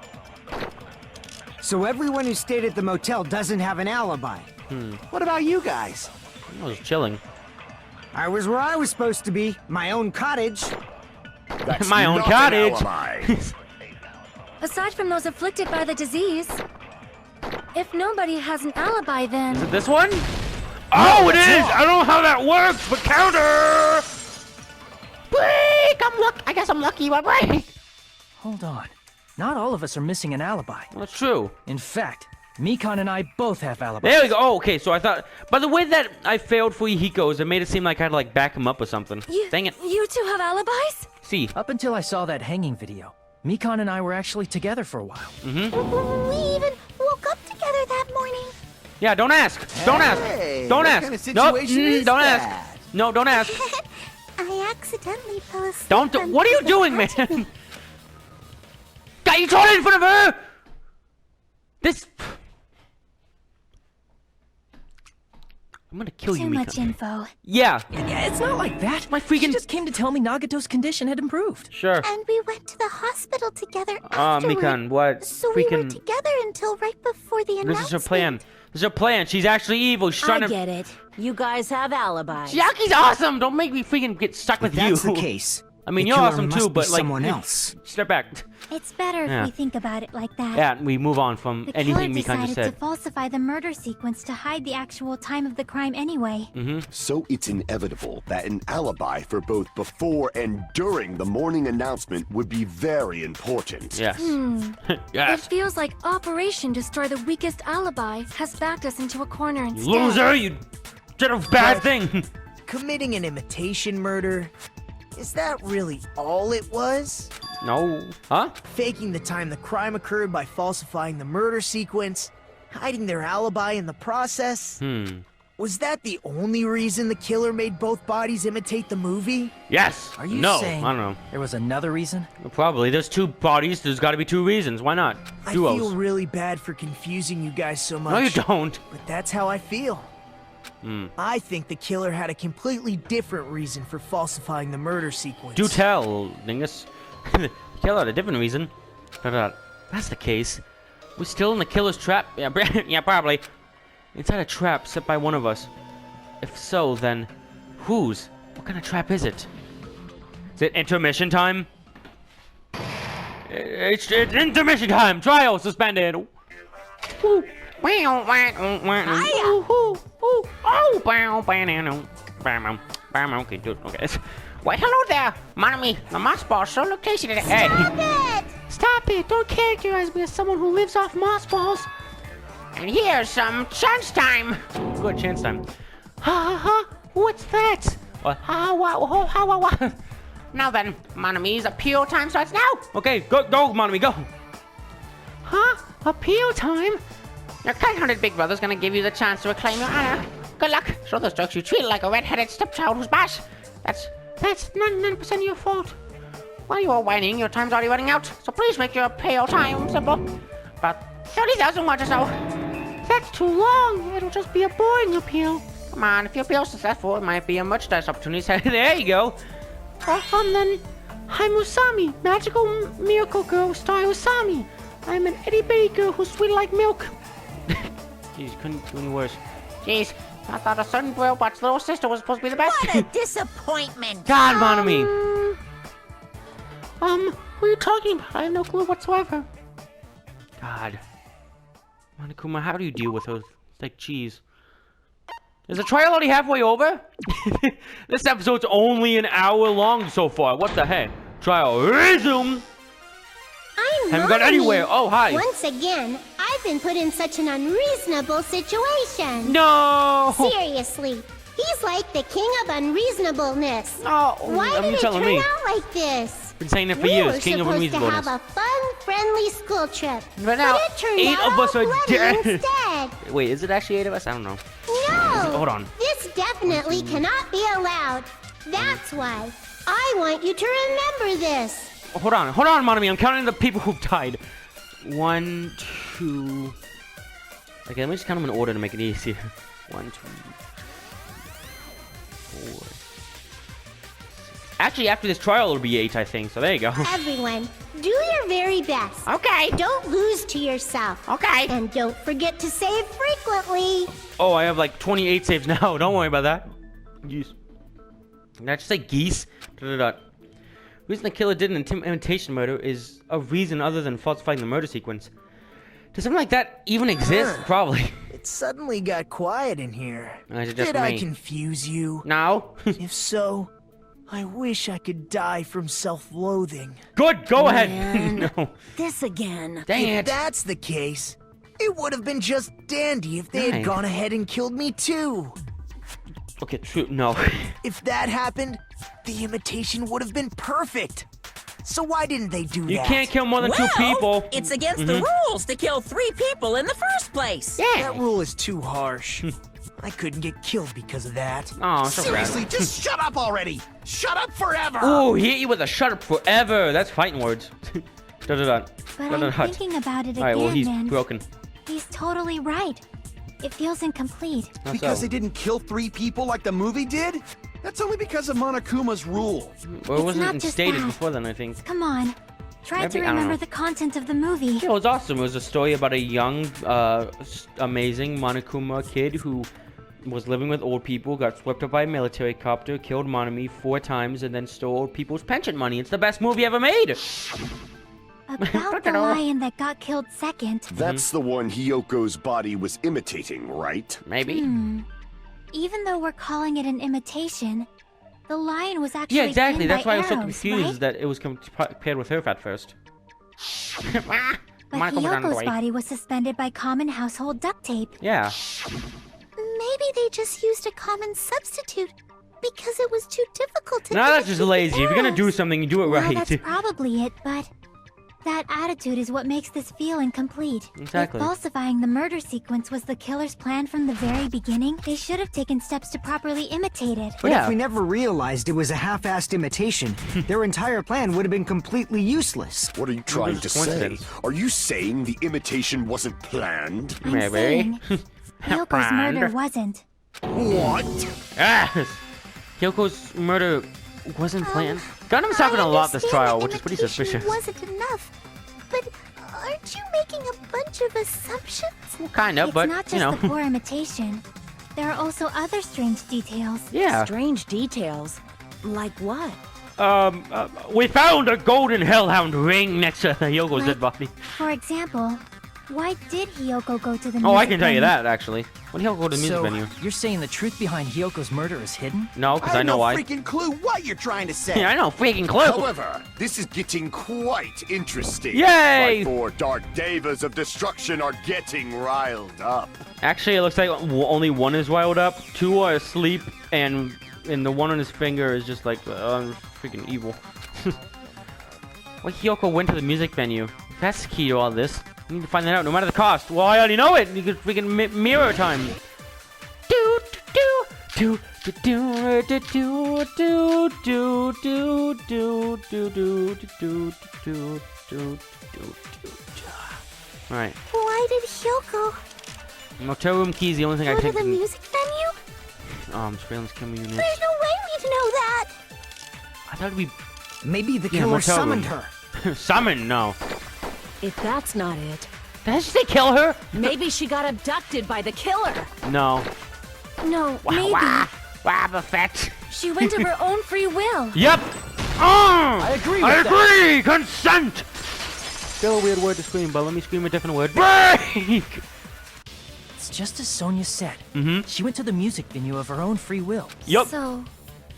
So everyone who stayed at the motel doesn't have an alibi. What about you guys? I was chilling. I was where I was supposed to be, my own cottage. That's My own not an cottage. alibi. Aside from those afflicted by the disease, if nobody has an alibi, then... Is it this one? Oh, it is! I don't know how that works, but counter! Break! I guess I'm lucky, but break! Hold on. Not all of us are missing an alibi. Well, that's true. In fact, Mikan and I both have alibis. There we go. Oh, okay, so I thought... By the way that I failed Fuyuhiko's, it made it seem like I had to, like, back him up or something. Dang it. You two have alibis? See. Up until I saw that hanging video, Mikan and I were actually together for a while. We even woke up together that morning. Yeah, don't ask. Don't ask. Don't what ask. kind of Nope. situation is Don't that? ask. No, don't ask. I accidentally fell asleep. Don't. What are you doing, man? Got you told in front of her. This. I'm gonna kill you, Too Mika. much info. Yeah. Yeah, it's not like that. My freaking- She just came to tell me Nagato's condition had improved. Sure. And we went to the hospital together afterward. Mikan, what? So we were Freaking. together until right before the announcement. This is her plan. This is her plan. She's actually evil. She's trying I to. get it. You guys have alibis. Yaki's awesome. Don't make me freaking get stuck with That's you. the case. I mean, the you're killer awesome must too, be but like, someone else. Step back. It's better Yeah. if we think about it like that. Yeah, we move on from The killer anything Mikan just decided said. to falsify the murder sequence to hide the actual time of the crime anyway. So it's inevitable that an alibi for both before and during the morning announcement would be very important. Yes. It Yes. feels like Operation Destroy the Weakest Alibi has backed us into a corner instead. Loser, you did a bad thing. Committing an imitation murder? Is that really all it was? No. Huh? Faking the time the crime occurred by falsifying the murder sequence? Hiding their alibi in the process? Was that the only reason the killer made both bodies imitate the movie? Yes. Are you no, saying I don't know. there was another reason? Probably. There's two bodies. There's got to be two reasons. Why not? I Duos. feel really bad for confusing you guys so much. No, you don't. But that's how I feel. I think the killer had a completely different reason for falsifying the murder sequence. Do tell, dingus. Kill had a different reason. That's the case. We're still in the killer's trap. Yeah, yeah, probably. Inside a trap set by one of us. If so, then whose? What kind of trap is it? Is it intermission time? It's intermission time. Trial suspended. Woo. Okay, dude. Okay. Why, hello there, Manami. The moss balls so look tasty today. Hey. Stop it! Don't characterize me as someone who lives off moss balls. And here's some chance time. Good chance time. Ha ha ha! What's that? What? Now then, Manami's appeal time starts now. Okay, go, Monomi, go. Huh? Appeal time? Your kind-hearted big brother's gonna give you the chance to reclaim your honor. Good luck. Show those jokes you treat like a red-headed stepchild who's bash. That's 99% your fault. While you are whining, your time's already running out. So please make your appeal time simple. About 30,000 words or so. That's too long. It'll just be a boring appeal. Come on, if your appeal's successful, it might be a merchandise opportunity. There you go. Then, I'm Usami, magical miracle girl star Usami. I'm an itty-bitty girl who's sweet like milk. Jeez, couldn't do any worse. Jeez, I thought a certain robot's little sister was supposed to be the best. What a disappointment! God, Monomi. What are you talking about? I have no clue whatsoever. God. Monokuma, how do you deal with those? It's like cheese. Is the trial already halfway over? This episode's only an hour long so far. What the heck? Trial resume. I'm Haven't got anywhere. Oh, hi. Once again, I've been put in such an unreasonable situation. No. Seriously, he's like the king of unreasonableness. Oh, Why you did it telling turn me? out like this? Been saying it for We years. were King of supposed to have unreasonableness. a fun, friendly school trip, But now, it turned 8 out of us all are bloody dead. instead. Wait, is it actually 8 of us? I don't know. No, Hold on. this definitely cannot be allowed. That's why I want you to remember this. Hold on, Monomi. I'm counting the people who've died. 1, 2, Okay, let me just count them in order to make it easier. 1, 2, 4. Actually, after this trial, it'll be 8, I think. So there you go. Everyone, do your very best. Okay. Don't lose to yourself. Okay. And don't forget to save frequently. Oh, I have like 28 saves now. Don't worry about that. Geese. Did I just say geese? The reason the killer did an imitation murder is a reason other than falsifying the murder sequence. Does something like that even exist? Probably. It suddenly got quiet in here. Is it just Did I me? confuse you? No. If so, I wish I could die from self-loathing. Good, go ahead. Man. No. This again. Dang If it. that's the case, it would have been just dandy if they Right. had gone ahead and killed me too. Okay, true. No. If that happened, the imitation would have been perfect. So why didn't they do You that? can't kill more than 2 people. It's against the rules to kill 3 people in the first place. That rule is too harsh. I couldn't get killed because of that. Oh, so Seriously, just shut up already. Shut up forever. Oh, he hit you with a shut up forever. That's fighting words. But I'm thinking about it All right, well, again, he's man. broken. He's totally right. It feels incomplete. How Because so? they didn't kill 3 people like the movie did? That's only because of Monokuma's rule. Well, it wasn't not just instated that. before then, I think. Come on. Try Maybe, to I don't remember know. the content of the movie. Yeah, it was awesome. It was a story about a young, amazing Monokuma kid who was living with old people, got swept up by a military copter, killed Monami 4 times, and then stole people's pension money. It's the best movie ever made. About the lion that got killed second. That's the one Hiyoko's body was imitating, right? Maybe. Even though we're calling it an imitation, the lion was actually Yeah, exactly. killed That's by why I was so arrows, confused right? that it was compared with her at first. But Hiyoko's body was suspended by common household duct tape. Yeah. Maybe they just used a common substitute because it was too difficult to No, that's just imitate lazy. the If you're gonna do arrows. something, you do it Well, right. that's probably it, but that attitude is what makes this feel incomplete. Exactly. If falsifying the murder sequence was the killer's plan from the very beginning, they should have taken steps to properly imitate it. But Yeah. if we never realized it was a half-assed imitation, their entire plan would have been completely useless. What are you trying to say? coincidence. Are you saying the imitation wasn't planned? I'm Maybe. saying Hiyoko's murder Brand. wasn't. What? Ah! Hyoko's murder wasn't planned. Gundam's talking a lot this trial, which is pretty suspicious. Wasn't enough, but aren't you making a bunch of assumptions? Well, kind of, It's but, not just you know. the poor imitation. There are also other strange details. Yeah. Strange details. Like what? We found a golden hellhound ring next to Hyoko's dead body. For example, why did Hiyoko go to the Oh, I music can tell you venue? that, actually. When Hyoko go to the music So, venue? you're saying the truth behind Hyoko's murder is hidden? No, because I I have know no why. freaking clue what you're trying to say. Yeah, I know, freaking clue. However, this is getting quite interesting. Yay! My 4 dark devas of destruction are getting riled up. Actually, it looks like only one is riled up. 2 are asleep, and the one on his finger is just like freaking evil. Why Hiyoko went to the music venue? That's the key to all this. You need to find that out, no matter the cost. Well, I already know it. You could freaking mirror time. Do do do do do do do do do do do do do do do do do. All right. Why did Hiyoko Motel room key is the only thing I go to think. the music venue? Surveillance camera unit. There's no way we'd know that. I thought we Maybe the Yeah, killer motel summoned room. her. summon. No. If that's not it, Did they kill her? maybe she got abducted by the killer. No. No, maybe. Wabafet. She went of her own free will. Yep. I agree I with that. agree. Consent. Still a weird word to scream, but let me scream a different word. Break. It's just as Sonia said. Mhm. She went to the music venue of her own free will. Yup. So,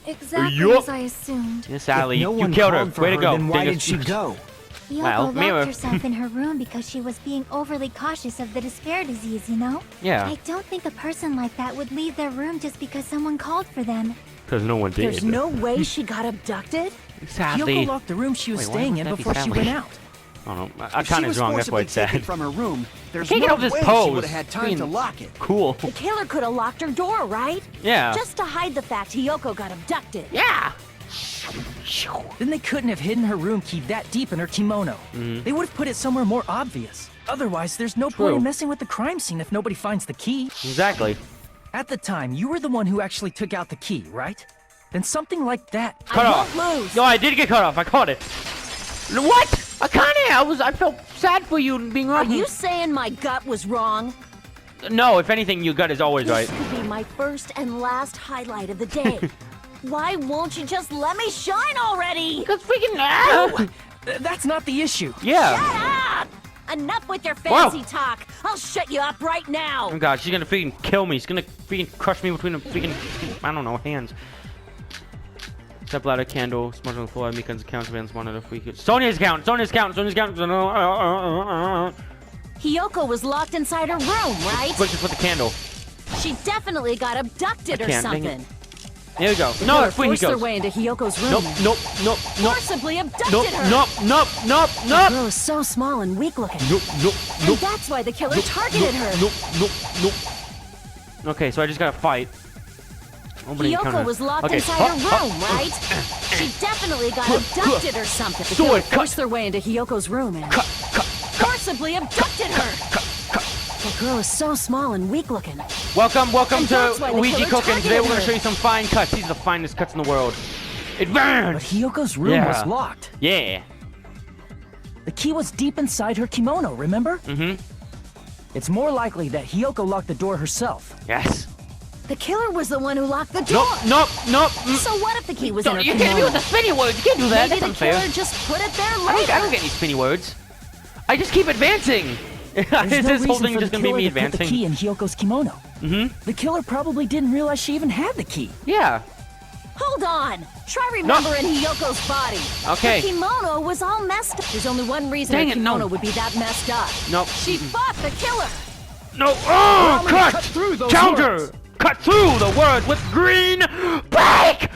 exactly Yup. as I assumed. Yes, Allie, If no you one killed her. called for Way to her, go. then why Dingus. did she go? Hiyoko Well, locked mirror. herself in her room because she was being overly cautious of the despair disease, you know? Yeah, I don't think a person like that would leave their room just because someone called for them. because no one did. There's no way she got abducted? Sadly. Hyoko locked the room she was Wait, why staying would in that be before she sadly? went out. I don't know. I If she kind of was wrong. That's why forcibly it's taken sad. from her room, there's can't no get off this way she pose. would have had time to Freaking- lock it. Cool. The killer could have locked her door, right? Yeah. Just to hide the fact Hiyoko got abducted. Yeah. Then they couldn't have hidden her room key that deep in her kimono. Mm-hmm. They would have put it somewhere more obvious. Otherwise, there's no point in messing with the crime scene if nobody finds the key. Exactly. At the time, you were the one who actually took out the key, right? Then something like that. Cut off. Lose. No, I did get cut off. I caught it. What? Akane, I felt sad for you being Are wrong. you saying my gut was wrong? No, if anything, your gut is always right. This could be my first and last highlight of the day. Why won't you just let me shine already? Cause freaking That's not the issue. Yeah. Shut up! Enough with your fancy talk. I'll shut you up right now. Oh god, she's gonna freaking kill me. She's gonna freaking crush me between the freaking, I don't know, hands. Step ladder, candle, smudge on the floor, Mika's account, surveillance monitor, Sonya's account! Sonya's account! Sonya's account! Hiyoko was locked inside her room, right? Quick, just put the candle. She definitely got abducted or dang it. something. Here we go. No, that's where he Forced their goes. way into Hiyoko's room. Nope. Forcibly abducted Nope. her. Nope. The girl is so small and weak looking. Nope. And that's why the killer targeted her. Nope. Okay, so I just gotta fight. Hiyoko was locked inside her room, right? She definitely got abducted or something. The killer forced their way into Hiyoko's room and forcibly abducted her. The girl is so small and weak looking. Welcome And to that's why the Ouija killer Cooking. Today we're gonna targeted show you some fine cuts. These are the finest cuts in the world. Advance! But Hiyoko's room was locked. Yeah. The key was deep inside her kimono, remember? Mm-hmm. It's more likely that Hiyoko locked the door herself. Yes. The killer was the one who locked the door. Nope. So what if the key was in her You can't be with the spinny words. You can't do that. Maybe That's the unfair. killer just put it there I later. don't get any spinny words. I just keep advancing. There's Is no this whole reason thing for just the gonna be killer me to put the advancing? key in Hiyoko's kimono. Mm-hmm. The killer probably didn't realize she even had the key. Yeah. Hold on. Try remembering Hiyoko's body. Okay. The kimono was all messed up. There's only one reason Dang her it, kimono no. would be that messed up. Nope. She fought the killer. No. Oh, gonna cut! cut through those Counter! words. Cut through the words with green break!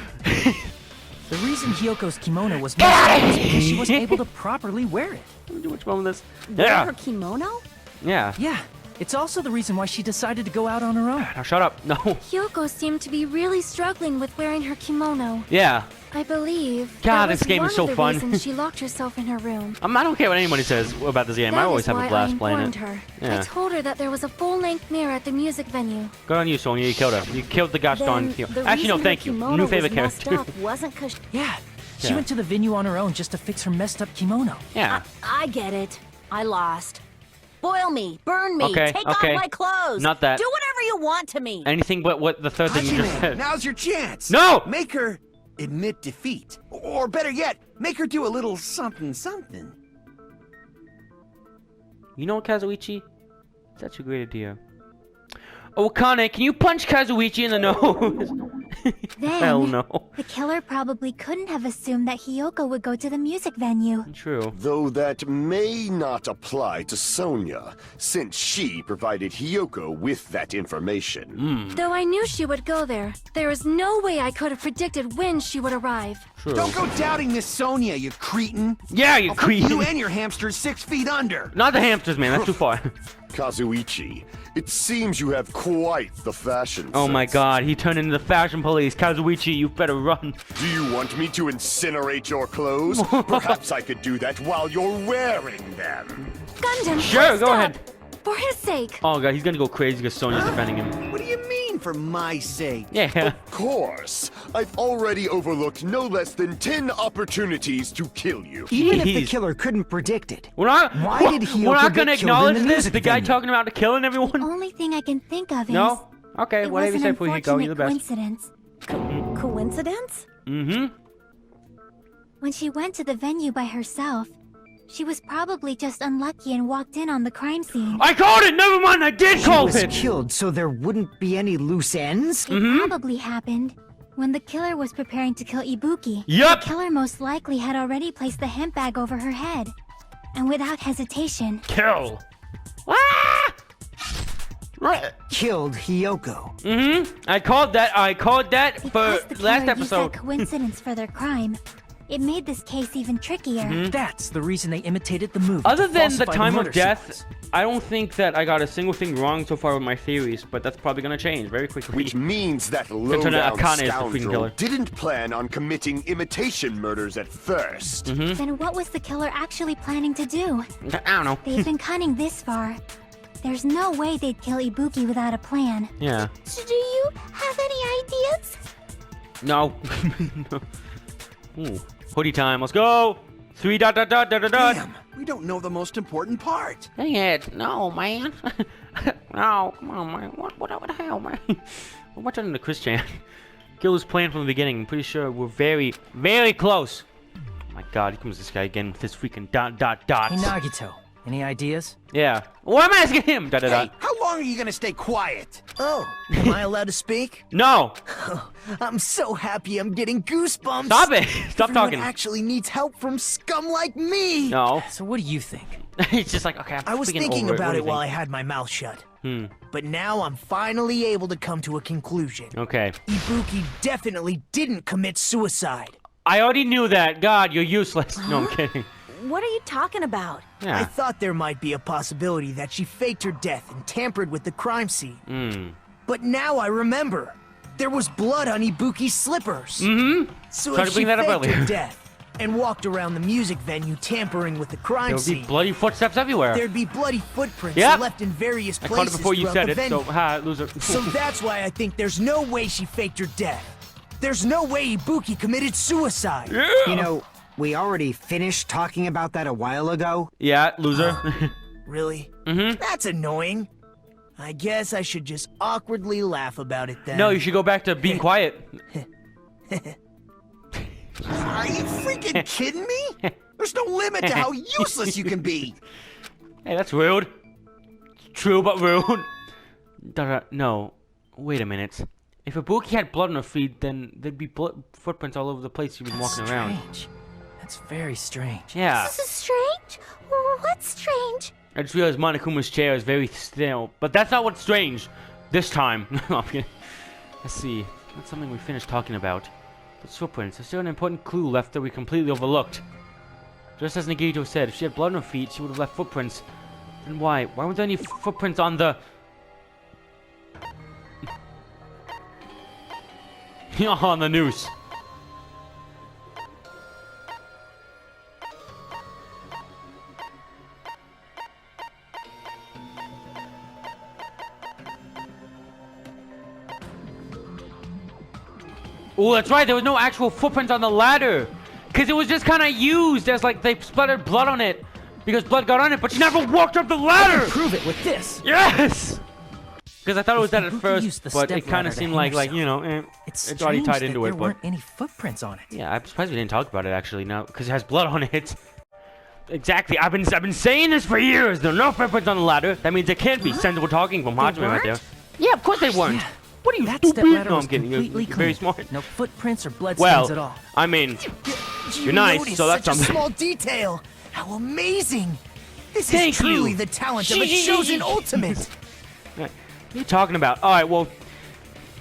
The reason Hiyoko's kimono was messed up was because she wasn't able to properly wear it. Which one was this? Wear Yeah. her kimono? Yeah. Yeah, it's also the reason why she decided to go out on her own. Now shut up. No. Hiyoko seemed to be really struggling with wearing her kimono. Yeah. I believe God, that this was game one is so of the fun. reasons she locked herself in her room. I don't care what anybody says about this game. I That always is have why a blast I playing informed it. her. Yeah. I told her that there was a full-length mirror at the music venue. Good on you, Sonya. You killed her. You killed the gosh darn Then hero. the Actually, no, reason thank her you. kimono New was favorite messed character. up wasn't 'cause Yeah, she Yeah. went to the venue on her own just to fix her messed up kimono. Yeah. I get it. I lost. Boil me, burn me, Okay, take okay. off my clothes. Not that. Do whatever you want to me. Anything but what the third thing you just Hachiman, said. now's your chance. No! Make her admit defeat. Or better yet, make her do a little something. You know what, Kazuichi? That's a great idea. Oh, Kane, can you punch Kazuichi in the nose? Then, Hell no. the killer probably couldn't have assumed that Hiyoko would go to the music venue. True. Though that may not apply to Sonya, since she provided Hiyoko with that information. Though I knew she would go there, there is no way I could have predicted when she would arrive. True. Don't go doubting Miss Sonya, you cretin. Yeah, you I'll put creep. you and your hamsters 6 feet under. Not the hamsters, man. That's too far. Kazuichi, it seems you have quite the fashion Oh my sense. god, he turned into the fashion police. Kazuichi, you better run. Do you want me to incinerate your clothes? Perhaps I could do that while you're wearing them. Gundam, Sure, please go stop. ahead. For his sake. Oh god, he's gonna go crazy because Sonya's defending him. What do you mean, for my sake? Yeah. Of course. I've already overlooked no less than 10 opportunities to kill you. Even if the Jeez. killer couldn't predict it. We're not. Why did Hiyoko We're not get gonna killed in acknowledge the this. music The guy venue? talking about killing everyone. Only thing I can think of is... No. Okay, It whatever was you an say before you go. You're the unfortunate best. coincidence. Coincidence? Mm-hmm. When she went to the venue by herself, she was probably just unlucky and walked in on the crime scene. I called it. Never mind. I did She call was it. killed so there wouldn't be any loose ends? It probably happened when the killer was preparing to kill Ibuki. Yup. The killer most likely had already placed the hemp bag over her head. And without hesitation, Kill. Ah! Right. Killed Hiyoko. Mm-hmm. I called that. For because the killer last used episode. that coincidence for their crime, It made this case even trickier. That's the reason they imitated the movie. Other to than the falsify time murder of death, sequence. I don't think that I got a single thing wrong so far with my theories, but that's probably gonna change very quickly. Which means that Akane low-down is the freaking scoundrel killer. didn't plan on committing imitation murders at first. Then what was the killer actually planning to do? I don't know. They've been cunning this far. There's no way they'd kill Ibuki without a plan. Yeah. Do you have any ideas? No. No. Ooh. Hoodie time. Let's go. 3 dot dot dot dot dot dot. Damn, we don't know the most important part. Dang it. No, man. No, come on, man. What the hell, man? We're watching the Chris Chan. Killer's plan from the beginning. I'm pretty sure we're very, very close. Oh my god, here comes this guy again with his freaking dot dot dots. Hey, Nagito, any ideas? Yeah. What am I asking him? Dot dot Hey, dot. how long are you gonna stay quiet? Oh, am I allowed to speak? No. I'm so happy I'm getting goosebumps. Stop it. Stop Everyone talking. actually needs help from scum like me. No. So what do you think? It's just like, okay, I was freaking thinking over about What it do you while I think? had my mouth shut. Hmm. But now I'm finally able to come to a conclusion. Okay. Ibuki definitely didn't commit suicide. I already knew that. God, you're useless. No, I'm kidding. What are you talking about? I Yeah. thought there might be a possibility that she faked her death and tampered with the crime scene. Hmm. But now I remember. There was blood on Ibuki's slippers. Mm-hmm. So Tried if to she bring that up faked her earlier. death and walked around the music venue tampering with the crime There would be scene, bloody footsteps everywhere. there'd be bloody footprints Yep. left in various I places caught it before you throughout said the it, so venue. ha, loser. So that's why I think there's no way she faked her death. There's no way Ibuki committed suicide. You know, we already finished talking about that a while ago. Yeah, loser. Really? Mm-hmm. That's annoying. I guess I should just awkwardly laugh about it then. No, you should go back to being quiet. Are you freaking kidding me? There's no limit to how useless you can be. Hey, that's rude. True, but rude. No, wait a minute. If Ibuki had blood on her feet, then there'd be footprints all over the place she was walking around. Strange. That's very strange. Yeah. This is strange? What's strange? I just realized Monokuma's chair is very still, but that's not what's strange this time. No, I'm kidding. Let's see. That's something we finished talking about. Those footprints. There's still an important clue left that we completely overlooked. Just as Nagito said, if she had blood on her feet, she would have left footprints. Then why? Why weren't there any footprints on the... on the noose? Oh, that's right. There was no actual footprints on the ladder. Because it was just kind of used as like they splattered blood on it. Because blood got on it, but she never walked up the ladder. Prove it with this. Yes! Because I thought it was that at Ibuki used first, the but it step kind ladder of to seemed hang like, you herself. know, It's already strange tied that into it, there but... weren't any footprints on it. Yeah, I'm surprised we didn't talk about it actually now, because it has blood on it. Exactly, I've been saying this for years. There are no footprints on the ladder. That means it can't be. Sensible talking from Hajime right there. Yeah, of course they weren't. Yeah. What are you, That stupid? step ladder No, was I'm kidding. You're completely clean. very smart. No footprints or bloodstains at all. I mean, You you're nice, noticed so that's such a something. small detail. How amazing! This Thank is truly you. the talent of a chosen ultimate. What are you talking about? All right, well,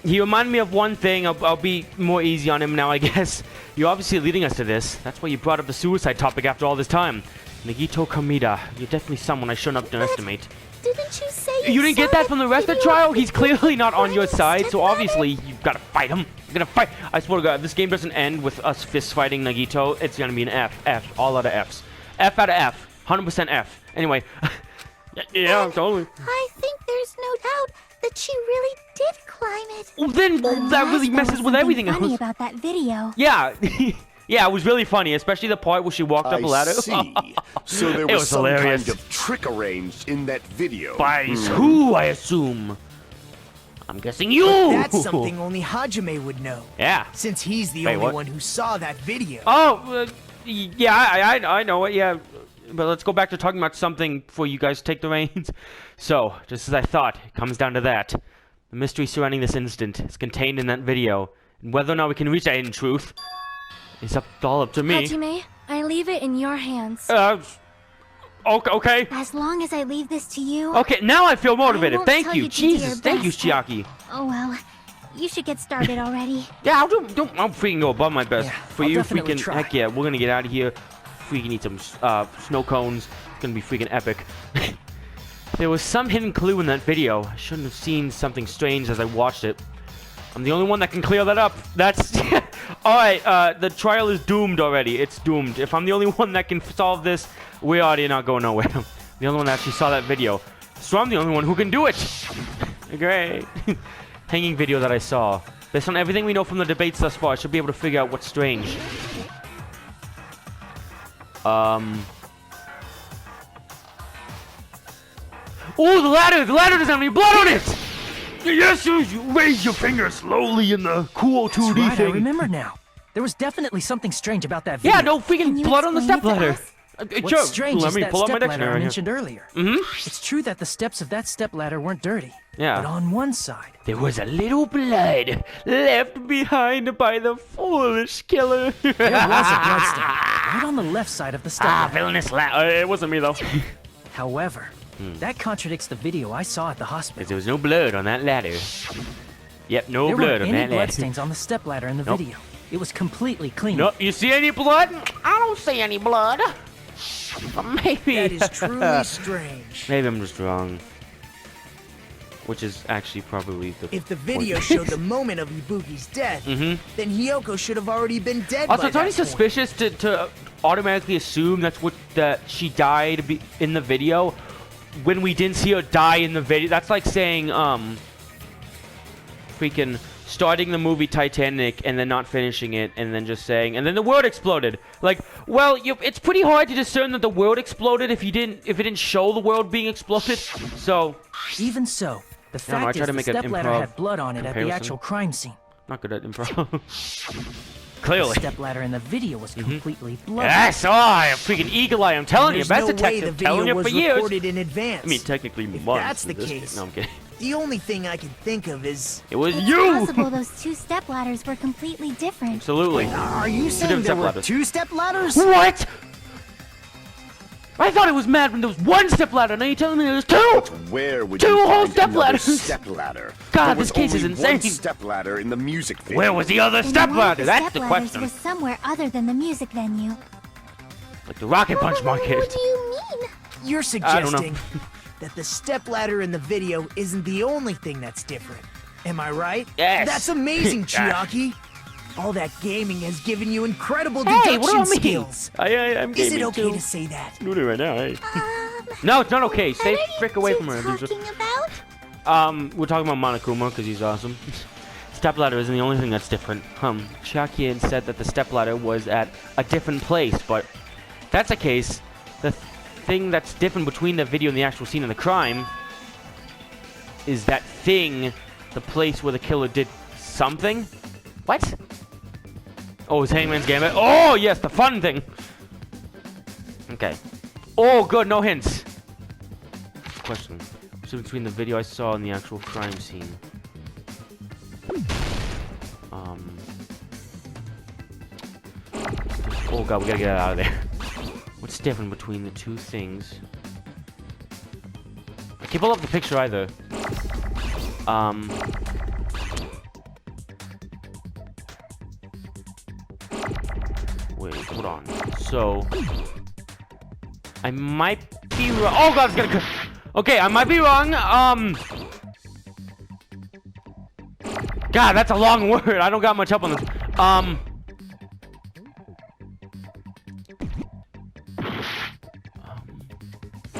he reminded me of one thing. I'll be more easy on him now, I guess. You're obviously leading us to this. That's why you brought up the suicide topic after all this time. Nagito Kamida, you're definitely someone I shouldn't underestimate. Didn't you say You didn't get saw that from the rest of the video trial? the He's clearly not on your crime side, so stepladder? obviously you've got to fight him. You're gonna fight. I swear to God, if this game doesn't end with us fist fighting Nagito, it's gonna be an F, all out of Fs. F out of F, 100% F. Anyway, yeah, totally. I think there's no doubt that she really did climb it. Well, then that really messes with everything Funny else. about that video. Yeah, yeah, it was really funny, especially the part where she walked up a ladder. I see. So there It was, was some hilarious. kind of trick arranged in that video. By who, I assume? I'm guessing you. That's something only Hajime would know, Yeah. since he's the Wait, only what? one who saw that video. Oh, yeah, I know it, yeah. But let's go back to talking about something before you guys take the reins. So, just as I thought, it comes down to that. The mystery surrounding this incident is contained in that video. And whether or not we can reach that hidden truth is all up to me. Hajime, I leave it in your hands. Okay. As long as I leave this to you. Okay, now I feel motivated. won't Thank tell you. you to do your Jesus, thank you, best, but- Chiaki. Oh well. You should get started already. Yeah, I'll freaking go above my best. Yeah, For I'll you, definitely freaking, try. heck yeah, we're gonna get out of here. Freaking need some snow cones. It's gonna be freaking epic. There was some hidden clue in that video. I shouldn't have seen something strange as I watched it. I'm the only one that can clear that up. That's... Alright, the trial is doomed already. It's doomed. If I'm the only one that can solve this, we already not going nowhere. I'm the only one that actually saw that video. So I'm the only one who can do it. Great. Hanging video that I saw. Based on everything we know from the debates thus far, I should be able to figure out what's strange. Oh, the ladder! The ladder doesn't have any blood on it! Yes, you raise your finger slowly in the cool 2D Right, thing. I remember now. There was definitely something strange about that video. Yeah, no freaking blood on the stepladder. What's strange Let is me that pull up my stepladder I dictionary here. mentioned earlier. It's true that the steps of that stepladder weren't dirty. Yeah. But on one side, There was a little blood left behind by the foolish killer. there was a bloodstain right on the left side of the stepladder. Villainous it wasn't me though. However, that contradicts the video I saw at the hospital. There was no blood on that ladder. Yep, no There blood weren't on any that ladder. bloodstains on the stepladder in the Nope. video. It was completely clean. No, you see any blood? I don't see any blood. But maybe. That is truly strange. Maybe I'm just wrong. Which is actually probably the. If the video showed the moment of Ibuki's death, then Hiyoko should have already been dead Also, by it's already that point. suspicious to automatically assume that she died in the video when we didn't see her die in the video. That's like saying freaking starting the movie Titanic and then not finishing it and then just saying and then the world exploded. Like, well, it's pretty hard to discern that the world exploded if it didn't show the world being exploded. So Even so, the I don't know, I fact tried is to the make an stepladder improv had blood on it at the comparison. actual crime scene. not good at improv. Clearly. The stepladder in the video was completely bloody. Yes, freaking eagle eye. I'm telling you, There's best no way the detective. Telling video you was for years. recorded in advance. I mean, technically If months. that's the in this case, No, I'm kidding. the only thing I can think of is... It was It's you. possible those two stepladders were completely different. Absolutely. Are you saying different there were stepladders. 2 step ladders? What? I thought it was mad when there was 1 stepladder. Now you're telling me there's 2. Where would Two you whole find another stepladders. stepladder? God, There this was case is only insane. One stepladder in the music video. Where was the other Then one of stepladder? the That's the stepladders question. was somewhere other than the music venue. Like the Rocket Punch What market. do you mean? You're I don't know. suggesting that the stepladder in the video isn't the only thing that's different. Am I right? Yes. That's amazing, Yeah. Chiaki. All that gaming has given you incredible Hey, what deduction about me? skills. I'm Is gaming it okay too. to say that? Doing it right now, hey. No, it's not okay. Stay frick away from her, loser. Talking about? We're talking about Monokuma because he's awesome. Stepladder isn't the only thing that's different. Chiaki said that the stepladder was at a different place, but if that's the case, the thing that's different between the video and the actual scene of the crime is that thing, the place where the killer did something? What? Oh, it's Hangman's Gambit. Oh, yes, the fun thing. Okay. Oh, good, no hints. Question. What's between the video I saw and the actual crime scene? Oh god, we gotta get out of there. What's different between the two things? I can't pull up the picture either. Wait, hold on. So, I might be wrong. Oh god, it's gonna. Okay, I might be wrong. God, that's a long word. I don't got much help on this.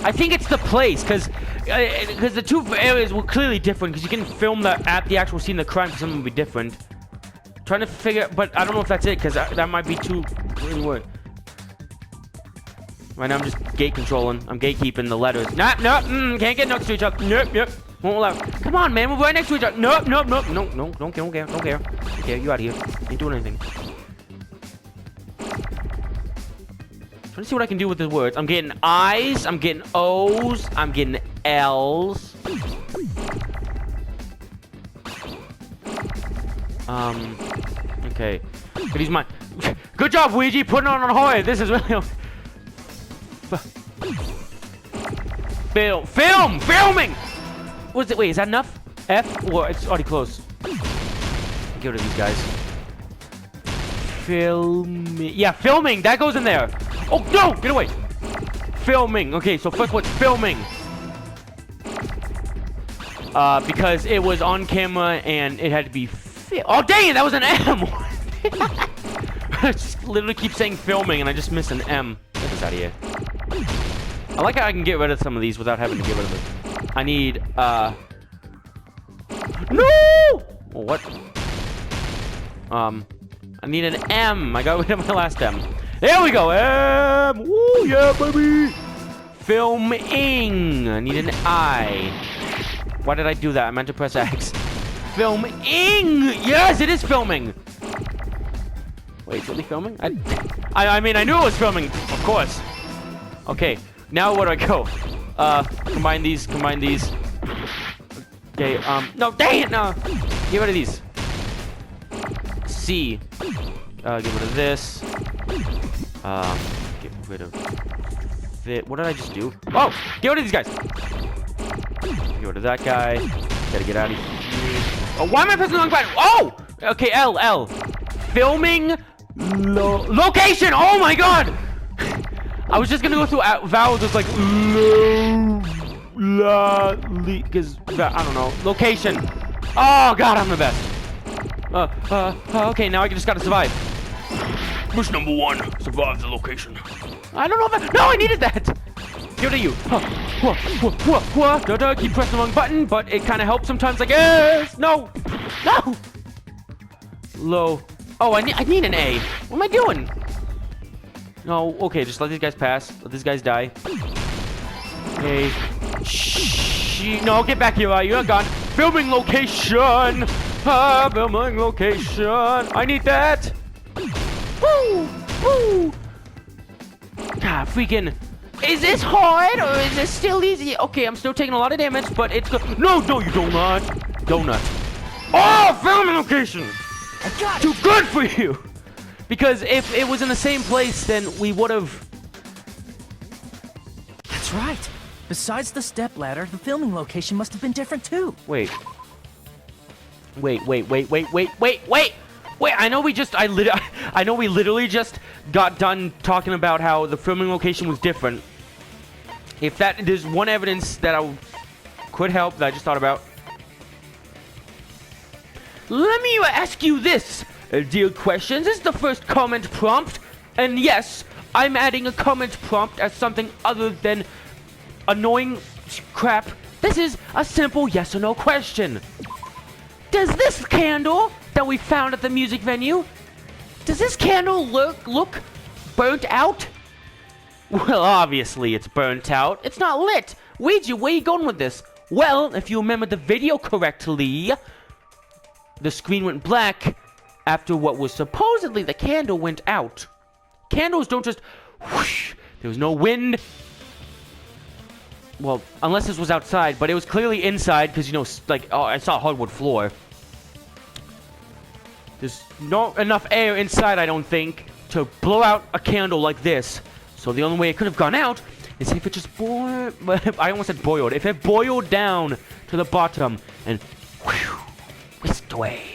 I think it's the place, because the two areas were clearly different, because you can film that at the actual scene of the crime, because something would be different. Trying to figure, but I don't know if that's it, because that might be too weird. Right now I'm just gate controlling. I'm gatekeeping the letters. Nope, can't get next to each other. Nope, won't allow. Come on, man, we're right next to each other. Nope, no, don't care. Okay, you out of here. Ain't doing anything. Trying to see what I can do with the words. I'm getting I's, I'm getting O's, I'm getting L's. Okay. But he's my. Good job, Ouija, putting on Ahoy. This is really. Filming. What's it? Wait, is that enough? F or it's already close. get rid of these guys. Filming. Yeah, filming. That goes in there. Oh, no! Get away. Filming. Okay, so first what's filming? Because it was on camera and it had to be... Oh, dang it! That was an M! I just literally keep saying filming and I just missed an M. Get this out of here. I like how I can get rid of some of these without having to get rid of it. I need, No! Oh, what? I need an M. I got rid of my last M. There we go. M. Woo, yeah, baby. Filming. I need an I. Why did I do that? I meant to press X. Filming. Yes, it is filming. Wait, it's really filming? I mean, I knew it was filming. Of course. Okay. Now where do I go? Combine these. Okay, no, dang it, no! Get rid of these. C. Get rid of this. Get rid of this. What did I just do? Oh! Get rid of these guys! Get rid of that guy. Gotta get out of here. Oh, why am I pressing the wrong button? Oh! Okay, L. Filming location! Oh my god! I was just gonna go through vowels just like because I don't know. Location. Oh god, I'm the best. Okay, now I just gotta survive. Mission number 1: survive the location. I don't know if no, I needed that. Get rid of you. Keep pressing the wrong button, but it kind of helps sometimes. I guess. No. Low. Oh, I need an A. What am I doing? No, okay, just let these guys pass. Let these guys die. Okay. No, get back here, you're gone. Filming location! Filming location! I need that! Woo! God, freaking... Is this hard, or is this still easy? Okay, I'm still taking a lot of damage, but it's good. No, you don't not. Donut. Oh, filming location! I got it! Too good for you! Because if it was in the same place, then we would have... That's right. Besides the stepladder, the filming location must have been different too. Wait. I know we literally just got done talking about how the filming location was different. If there's one evidence that could help that I just thought about. Let me ask you this. Dear questions, this is the first comment prompt, and yes, I'm adding a comment prompt as something other than annoying crap. This is a simple yes or no question. Does this candle that we found at the music venue, does this candle look burnt out? Well, obviously it's burnt out. It's not lit. Weegee, where are you going with this? Well, if you remember the video correctly, the screen went black after what was supposedly the candle went out. Candles don't just whoosh. There was no wind. Well, unless this was outside, but it was clearly inside because, you know, like, oh, I saw a hardwood floor. There's not enough air inside, I don't think, to blow out a candle like this. So the only way it could have gone out is if it just boiled... I almost said boiled. If it boiled down to the bottom and whisked away.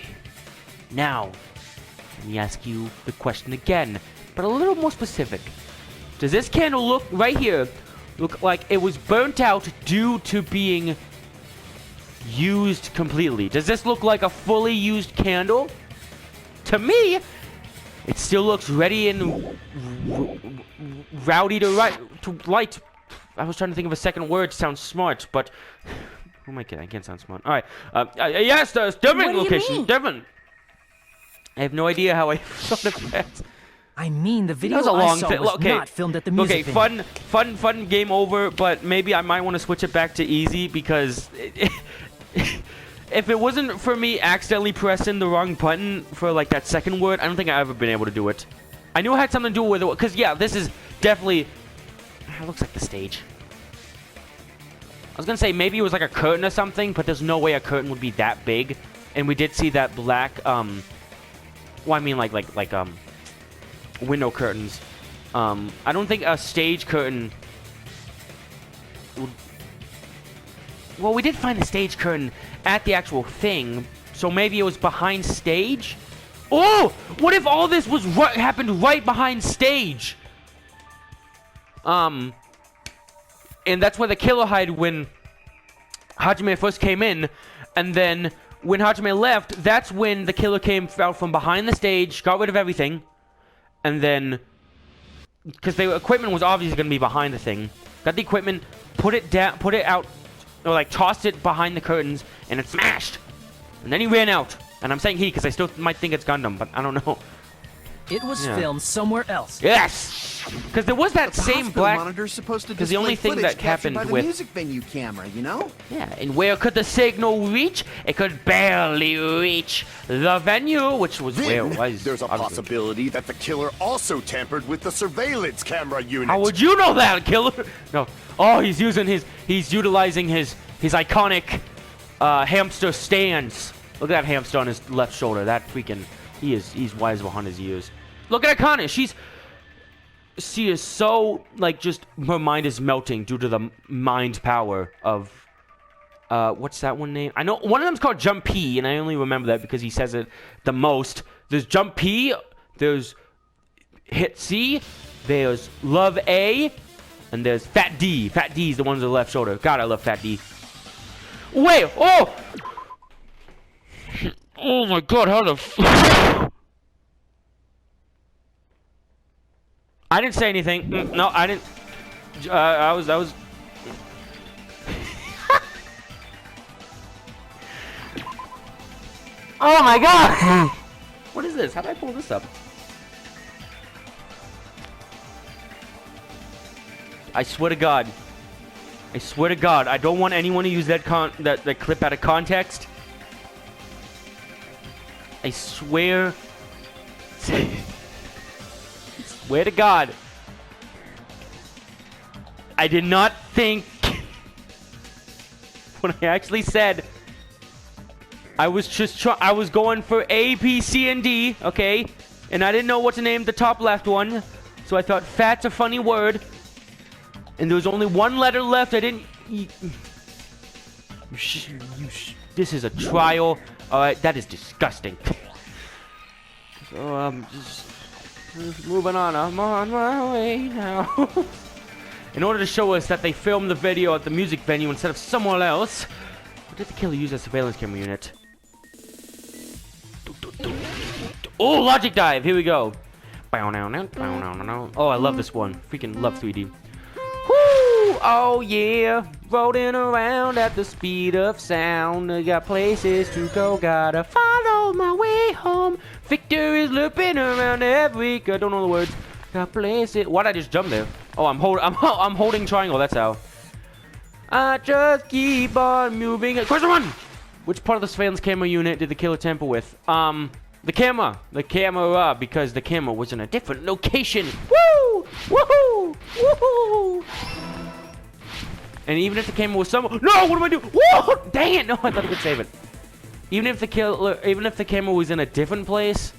Now, let me ask you the question again, but a little more specific. Does this candle look right here look like it was burnt out due to being used completely? Does this look like a fully used candle? To me, it still looks ready and rowdy to light. I was trying to think of a second word to sound smart, but who am I kidding? I can't sound smart. All right. Yes, there's different locations. Different. I have no idea how I thought of that. I mean, the video I saw was not filmed at the music venue. Fun game over, but maybe I might want to switch it back to easy because if it wasn't for me accidentally pressing the wrong button for like that second word, I don't think I've ever been able to do it. I knew it had something to do with it, because yeah, this is definitely... It looks like the stage. I was gonna say maybe it was like a curtain or something, but there's no way a curtain would be that big. And we did see that black, well, I mean like window curtains. I don't think a stage curtain would... Well, we did find a stage curtain at the actual thing, So maybe it was behind stage? Oh! What if all this was happened right behind stage? And that's where the killer hid when Hajime first came in. And then when Hajime left, that's when the killer came out from behind the stage, got rid of everything. And then, because the equipment was obviously going to be behind the thing. Got the equipment, put it out, or like tossed it behind the curtains, and it smashed. And then he ran out. And I'm saying he because I still might think it's Gundam, but I don't know. It was filmed somewhere else. Yes, because there was that same black monitor's supposed to because the only thing that happened by the with music venue camera, you know? Yeah, and where could the signal reach? It could barely reach the venue, which was where it was. There's a possibility that the killer also tampered with the surveillance camera unit. How would you know that, killer? No. Oh, he's utilizing his iconic hamster stance. Look at that hamster on his left shoulder. That freaking he's wise behind his ears. Look at Akane. She is so like just her mind is melting due to the mind power of what's that one name? I know one of them's called Jump P, and I only remember that because he says it the most. There's Jump P, there's Hit C, there's Love A, and there's Fat D. Fat D is the one on the left shoulder. God, I love Fat D. Wait, oh! Oh my God, how the I didn't say anything. No, I didn't. I was. Oh my God! What is this? How do I pull this up? I swear to God. I swear to God, I don't want anyone to use that clip out of context. I swear. Swear to God. I did not think when I actually said I was going for A, B, C, and D, okay? And I didn't know what to name the top left one. So I thought fat's a funny word. And there was only one letter left. I didn't... This is a trial. Alright, that is disgusting. So, just moving on. I'm on my way now. In order to show us that they filmed the video at the music venue instead of somewhere else, what did the killer use as surveillance camera unit? Oh, logic dive. Here we go. Oh, I love this one. Freaking love 3D. Woo! Oh yeah, rolling around at the speed of sound. I got places to go, gotta follow my way home. Victor is looping around every. I don't know the words. Got places. Why'd I just jump there? Oh, I'm holding triangle. That's how. I just keep on moving. Question 1: which part of the surveillance camera unit did the killer tamper with? The camera. The camera, because the camera was in a different location. Woo! Woohoo! Woohoo! And even if the camera was somewhere... No! What am I doing? Whoa! Dang it! No, I thought I could save it. Even if the camera was in a different place,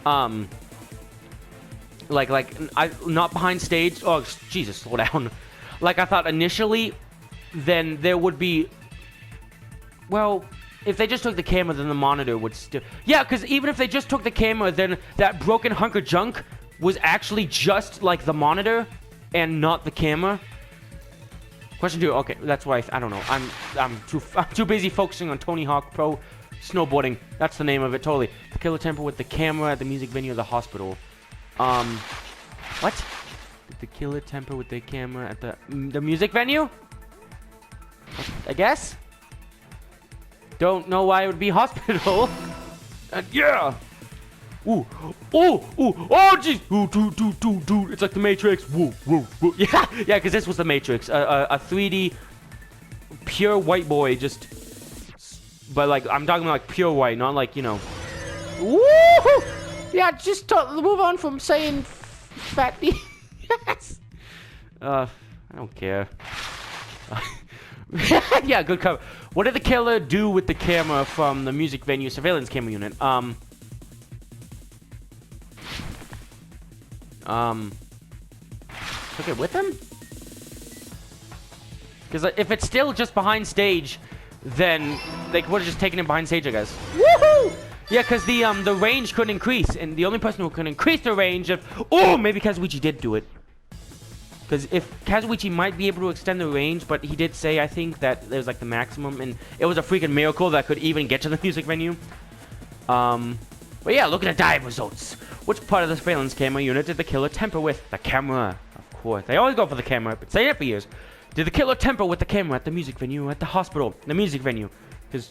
not behind stage. Oh, Jesus, slow down. Like I thought initially, then there would be... Well... If they just took the camera, then the monitor would still... Yeah, because even if they just took the camera, then that broken hunk of junk was actually just like the monitor and not the camera. Question 2. Okay, that's why I don't know. I'm too busy focusing on Tony Hawk Pro Snowboarding. That's the name of it. Totally. The killer tamper with the camera at the music venue of the hospital. What? Did the killer tamper with the camera at the music venue? I guess. Don't know why it would be hospital. Yeah. Ooh. Oh. Ooh. Oh, jeez. Ooh, dude. It's like the Matrix. Woo. Yeah. Yeah, because this was the Matrix. A 3D pure white boy just... But, like, I'm talking about, like, pure white, not like, you know... Woo! Yeah, just move on from saying fat... Yes. I don't care. Yeah, good cover. What did the killer do with the camera from the music venue surveillance camera unit? Took it with him? Because if it's still just behind stage, then they would have just taken it behind stage, I guess. Woohoo! Yeah, because the range couldn't increase, and the only person who could increase the range of maybe Kazuichi did do it. Because if Kazuichi might be able to extend the range, but he did say, I think, that there's like the maximum, and it was a freaking miracle that could even get to the music venue. But yeah, look at the dive results. Which part of the surveillance camera unit did the killer tamper with? The camera, of course. They always go for the camera. I've been saying it for years. Did the killer tamper with the camera at the music venue, at the hospital, the music venue? Because,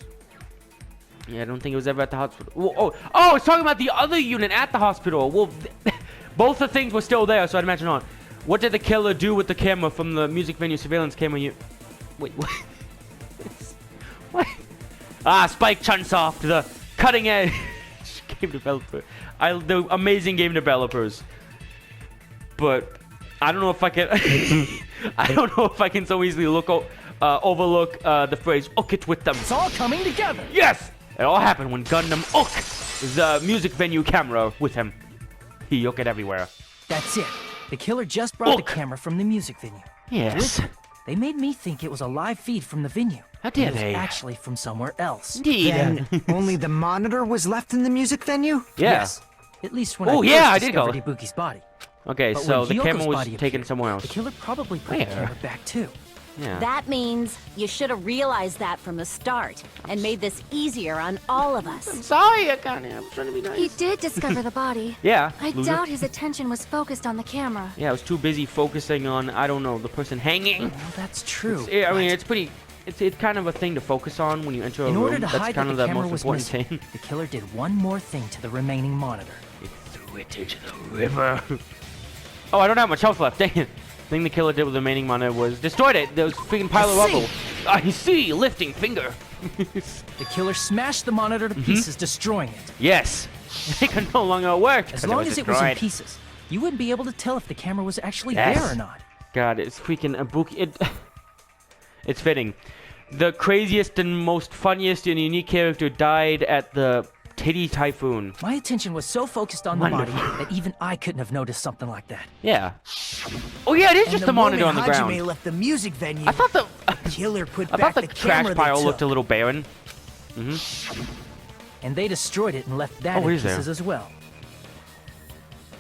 yeah, I don't think it was ever at the hospital. Oh, it's talking about the other unit at the hospital. Well, both the things were still there, so I'd imagine not. What did the killer do with the camera from the music venue surveillance camera unit? Wait, what? What? Ah, Spike Chunsoft, the cutting edge game developer. The amazing game developers. But I don't know if I can. I don't know if I can so easily overlook the phrase "ook it with them." It's all coming together. Yes, it all happened when Gundam ook the music venue camera with him. He ook it everywhere. That's it. The killer just brought the camera from the music venue. Yes. They made me think it was a live feed from the venue. How dare they? It was actually from somewhere else. Indeed. Then only the monitor was left in the music venue? Yeah. Yes. At least when I I did go. discovered Ibuki's body. Okay, But so when the Hiyoko's camera was body taken appeared, somewhere else. The killer probably put the camera back too. Yeah. That means you should have realized that from the start and made this easier on all of us. Sorry, Akane. I'm trying to be nice. He did discover the body. Yeah. I loser. doubt his attention was focused on the camera. Yeah, I was too busy focusing on, I don't know, the person hanging. Well, that's true. I mean, it's pretty. It's kind of a thing to focus on when you enter a room. In order to That's hide kind that of the the camera most was important missing, thing. the killer did one more thing to the remaining monitor. He threw it into the river. Oh, I don't have much health left. Dang it. The thing the killer did with the remaining monitor was destroyed it. There was a freaking pile of rubble. I see, lifting finger. The killer smashed the monitor to pieces, destroying it. Yes. It can no longer work. As long as it was in pieces, you wouldn't be able to tell if the camera was actually there or not. God, it's freaking Ibuki. It's fitting. The craziest and most funniest and unique character died at the Titty Typhoon. My attention was so focused on the body that even I couldn't have noticed something like that. Yeah. Oh yeah, it is And just the monitor on the moment ground. Hajime left the music venue. I thought the killer put I back thought the the trash camera pile they looked a took. little barren. And they destroyed it and left that in is there? pieces as well.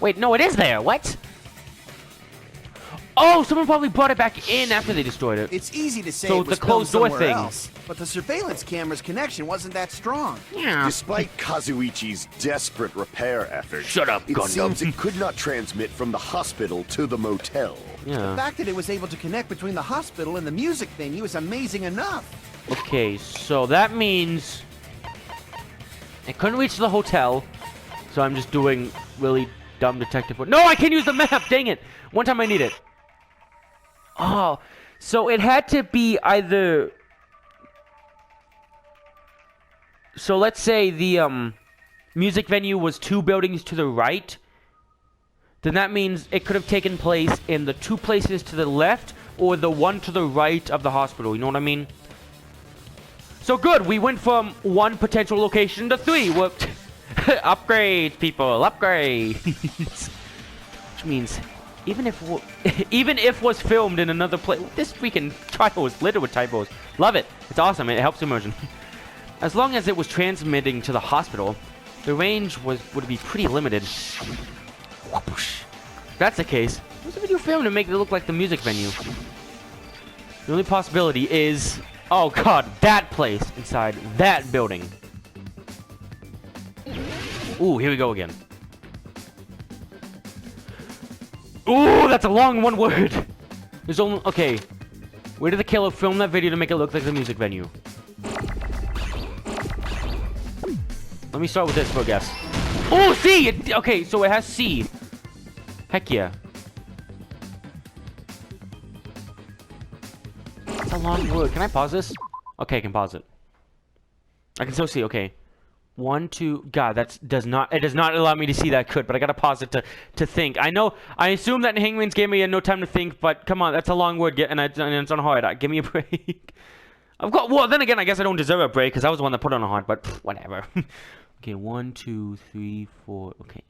Wait, no, it is there. What? Oh, someone probably brought it back in after they destroyed it. It's easy to say So it was the closed door filmed somewhere thing. else, but the surveillance camera's connection wasn't that strong. Yeah. Despite Kazuichi's desperate repair efforts, Shut up, it Gundam. seems it could not transmit from the hospital to the motel. The Yeah. fact that it was able to connect between the hospital and the music venue is amazing enough. Okay, so that means it couldn't reach the hotel. So I'm just doing really dumb detective work. No, I can't use the map. Dang it! One time I need it. Oh, so it had to be either. So let's say the music venue was 2 buildings to the right. Then that means it could have taken place in the 2 places to the left or the 1 to the right of the hospital. You know what I mean? So good, we went from 1 potential location to 3. Whooped. Upgrades, people, upgrades. Which means even if was filmed in another place, this freaking trial is littered with typos. Love it. It's awesome. It helps immersion. As long as it was transmitting to the hospital, the range would be pretty limited. If that's the case, what's the video filmed to make it look like the music venue? The only possibility is, oh god, that place inside that building. Ooh, here we go again. Ooh, that's a long one word. There's only, okay. Where did the killer film that video to make it look like the music venue? Let me start with this for a guess. Oh, C! Okay, so it has C. Heck yeah. That's a long word. Can I pause this? Okay, I can pause it. I can still see, okay. 1, 2, God, it does not allow me to see that but I gotta pause it to think. I assume that in Hangman's game we had no time to think, but come on, that's a long word, and it's on hard. Give me a break. Well, then again, I guess I don't deserve a break, because I was the one that put it on hard, but pff, whatever. Okay, 1, 2, 3, 4. Okay,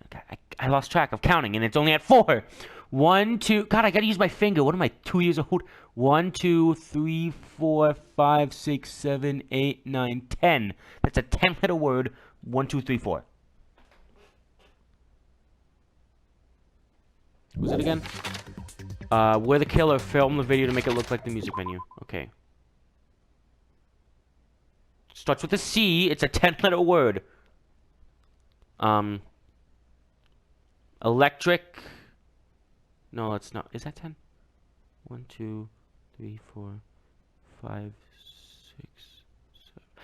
I lost track of counting, and it's only at 4. 1, 2. God, I gotta use my finger. What am I, 2 years old? 1, 2, 3, 4, 5, 6, 7, 8, 9, 10. That's a 10-letter word. 1, 2, 3, 4. What was it again? Where the killer filmed the video to make it look like the music venue. Okay. Starts with a C. It's a 10-letter word. Electric. No, it's not. Is that 10? 1, 2, 3, 4, 5, 6,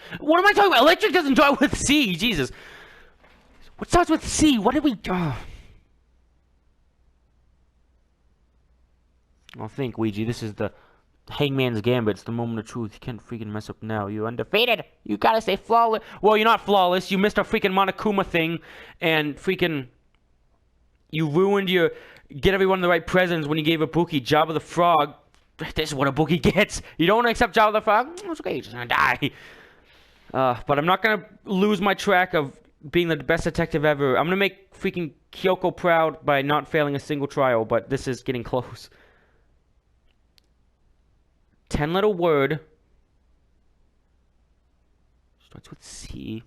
7. What am I talking about? Electric doesn't start with C. Jesus. What starts with C? What did we... Well, think, Ouija. This is the Hangman's Gambit. It's the moment of truth. You can't freaking mess up now. You're undefeated. You gotta stay flawless. Well, you're not flawless. You missed a freaking Monokuma thing. And freaking... You ruined your... Get everyone the right presents when you gave Ibuki Jabba the Frog. This is what Ibuki gets. You don't want to accept Jabba the Frog? It's okay. You're just gonna die. But I'm not gonna lose my track of being the best detective ever. I'm gonna make freaking Hiyoko proud by not failing a single trial. But this is getting close. 10-letter word. Starts with C.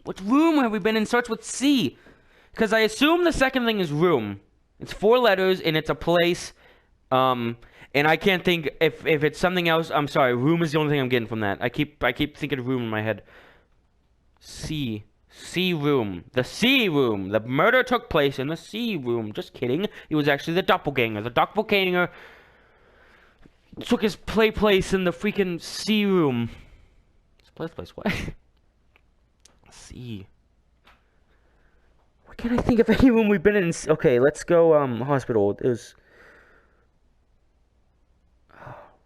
What room have we been in? Starts with C. Because I assume the second thing is room. It's 4 letters and it's a place. And I can't think if it's something else. I'm sorry. Room is the only thing I'm getting from that. I keep thinking of room in my head. C. C room. The C room. The murder took place in the C room. Just kidding. It was actually the doppelganger. The doppelganger took his place in the freaking C room. Place, what? C. What can I think of any room we've been in? Okay, let's go, hospital. It was...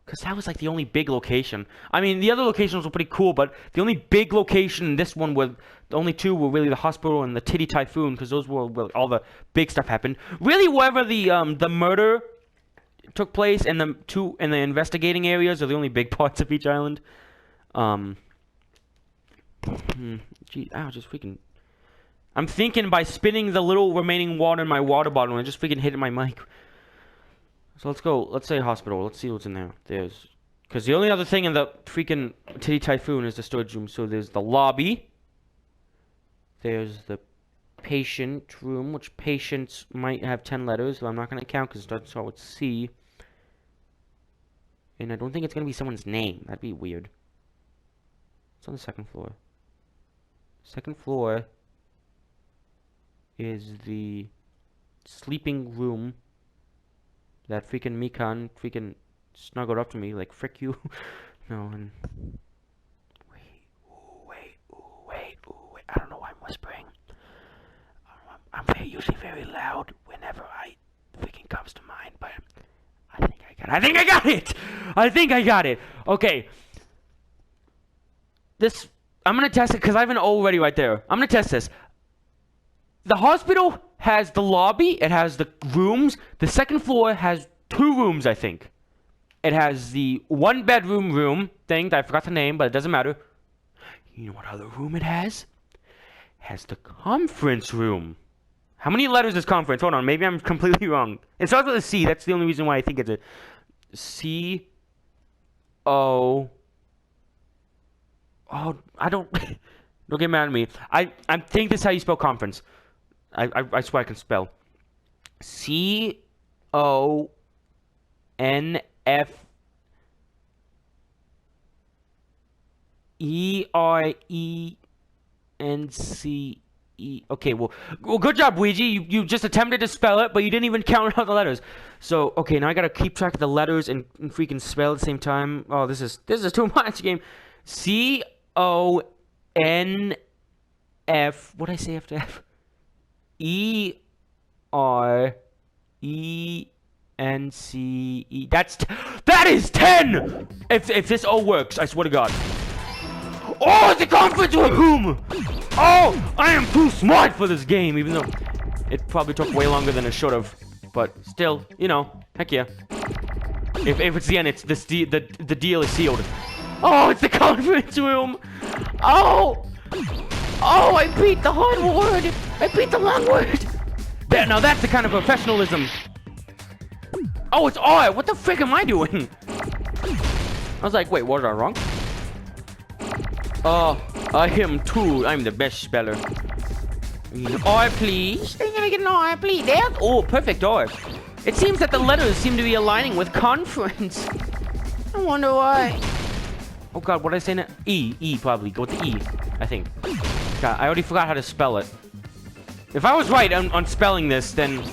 Because that was, like, the only big location. I mean, the other locations were pretty cool, but the only big location in this one the only 2 were really the hospital and the Titty Typhoon, because those were where all the big stuff happened. Really, wherever the murder took place and the investigating areas are the only big parts of each island. Gee, ow, just freaking... I'm thinking by spinning the little remaining water in my water bottle and I just freaking hit my mic. So let's go. Let's say hospital. Let's see what's in there. Because the only other thing in the freaking Titty Typhoon is the storage room. So there's the lobby. There's the patient room, which patients might have 10 letters, so I'm not going to count because it doesn't start with C. And I don't think it's going to be someone's name. That'd be weird. It's on the 2nd floor. 2nd floor is the sleeping room that freaking Mikan freaking snuggled up to me like, frick you. No, and... Wait. I don't know why I'm whispering. I'm usually very loud whenever I freaking comes to mind, but I think I got it! Okay. This, I'm gonna test it because I have an O ready right there. I'm gonna test this. The hospital has the lobby, it has the rooms. The 2nd floor has 2 rooms, I think. It has the 1-bedroom room thing that I forgot the name, but it doesn't matter. You know what other room it has? It has the conference room. How many letters is conference? Hold on, maybe I'm completely wrong. It starts with a C. That's the only reason why I think it's a C. O. Oh, I don't. Don't get mad at me. I think this is how you spell conference. I swear I can spell. C. O. N. F. E. R. E. N. C. E. Okay, well, good job, Ouija. You just attempted to spell it, but you didn't even count out the letters. So, okay, now I gotta keep track of the letters and freaking spell at the same time. Oh, this is too much, game. C. O. N. F. What did I say after F? E. R. E. N. C. E. That is 10. If this O works, I swear to God. Oh, it's a conference room! Oh, I am too smart for this game, even though it probably took way longer than it should have. But still, you know, heck yeah. If it's the end, it's the deal is sealed. Oh, it's the conference room! Oh! Oh, I beat the hard word. I beat the long word. Now that's the kind of professionalism. Oh, it's R. What the frick am I doing? I was like, wait, what did I wrong? I am too. I'm the best speller. R, please. Can I get an R, please? There. Oh, perfect R. It seems that the letters seem to be aligning with conference. I wonder why. Oh God, what did I say now? E, probably. Go with the E, I think. God, I already forgot how to spell it. If I was right on spelling this, then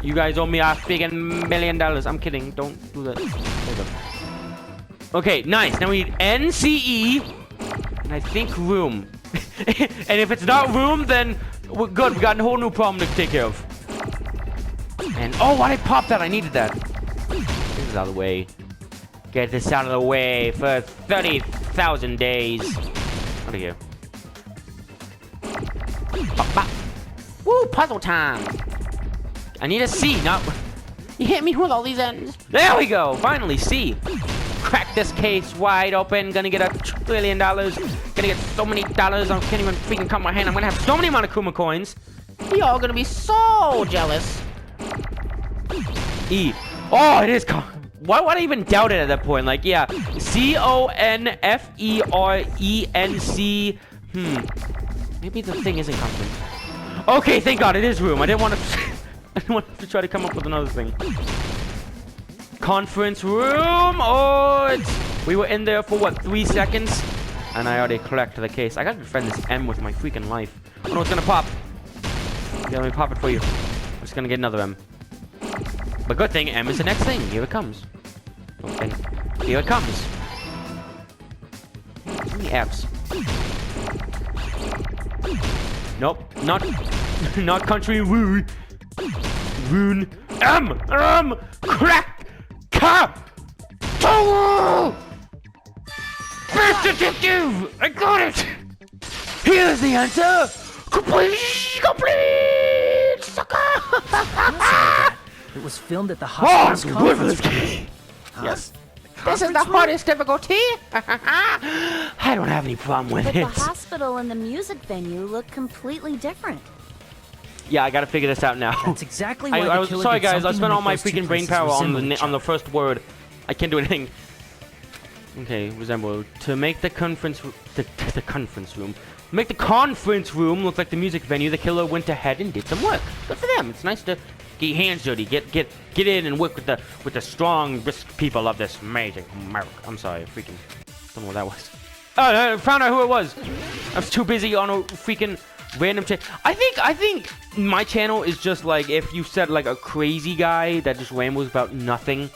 you guys owe me a friggin' $1 million. I'm kidding. Don't do that. There you go. Okay, nice. Now we need NCE, and I think room. And if it's not room, then we're good. We got a whole new problem to take care of. And oh, why did I pop that? I needed that. Get this out of the way. Get this out of the way for 30,000 days. Out of here. Bop, bop. Woo, puzzle time. I need a C, not... You hit me with all these ends. There we go. Finally, C. Crack this case wide open. Gonna get $1 trillion. Gonna get so many dollars. I can't even freaking count my hand. I'm gonna have so many Monokuma coins. You're all gonna be so jealous. E. Oh, it is. Why would I even doubt it at that point? Like, yeah. CONFERENC. Maybe the thing isn't conference. Okay, thank God it is room. I didn't want to. I didn't want to try to come up with another thing. Conference room. Oh, we were in there for what, 3 seconds, and I already cracked the case. I gotta defend this M with my freaking life. Oh no, it's gonna pop. Yeah, let me pop it for you. I'm just gonna get another M. But good thing M is the next thing. Here it comes. Okay, here it comes. How many F's? Nope, not country woo. Rune. Crack. Cap. Tower. First detective. I got it. Here's the answer. Complete. Sucker. It was filmed at the hospital's conference room. Yes. This is the hardest difficulty. I don't have any problem with But it. the hospital and the music venue look completely different. Yeah, I gotta figure this out now. That's exactly why I the was killer sorry, did guys. I something spent to all make my those two freaking brain places power resemble each on the other. first word. I can't do anything. Okay, resemble to make the conference room. Make the conference room look like the music venue. The killer went ahead and did some work. Good for them. It's nice to get your hands dirty. Get in and work with the strong, brisk people of this amazing America. I'm sorry, I freaking don't know what that was. Oh, I found out who it was. I was too busy on a freaking random channel. I think my channel is just like if you said like a crazy guy that just rambles about nothing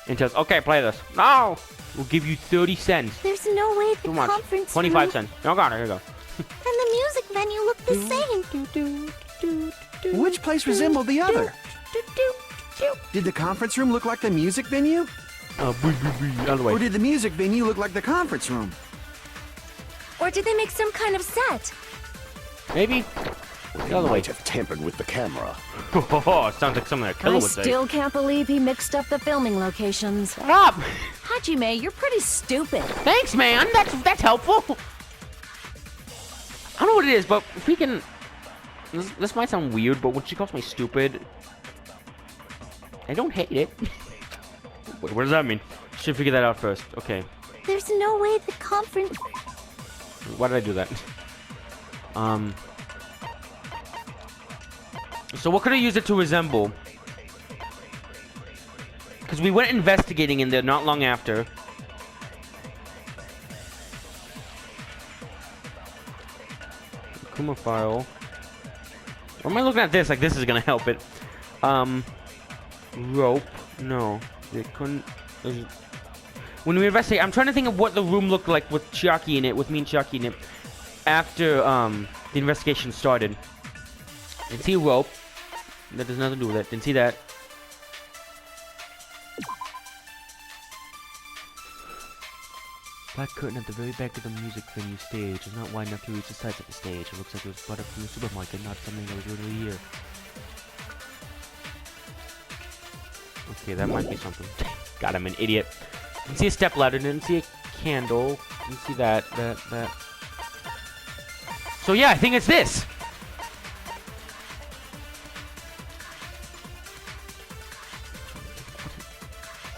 and says, okay, play this. No, we'll give you 30 cents. There's no way the Too much. conference 25 room cents. Oh, got it. Here you go. and the music venue look the same. Which place resembled the other? Did the conference room look like the music venue? Other way. Or did the music venue look like the conference room? Or did they make some kind of set? Maybe. The other way. Might have tampered with the camera. Oh, sounds like something a killer I would say. still can't believe he mixed up the filming locations. Shut up! Hajime, you're pretty stupid. Thanks, man. That's helpful. I don't know what it is, but freaking. This might sound weird, but when she calls me stupid, I don't hate it. Wait, what does that mean? Should figure that out first. Okay. There's no way the conference... Why did I do that? So what could I use it to resemble? Because we went investigating in there not long after. Kuma file. Or am I looking at this like this is gonna help it? Rope. No. It couldn't. When we investigate, I'm trying to think of what the room looked like with Chiaki in it, with me and Chiaki in it, after the investigation started. Didn't see a rope. That has nothing to do with it. Didn't see that. Black curtain at the very back of the music venue stage is not wide enough to reach the sides of the stage. It looks like it was brought up from the supermarket, not something that was literally here. Okay, that might be something. God, I'm an idiot. Didn't see a step ladder, didn't see a candle, didn't see that. So yeah, I think it's this.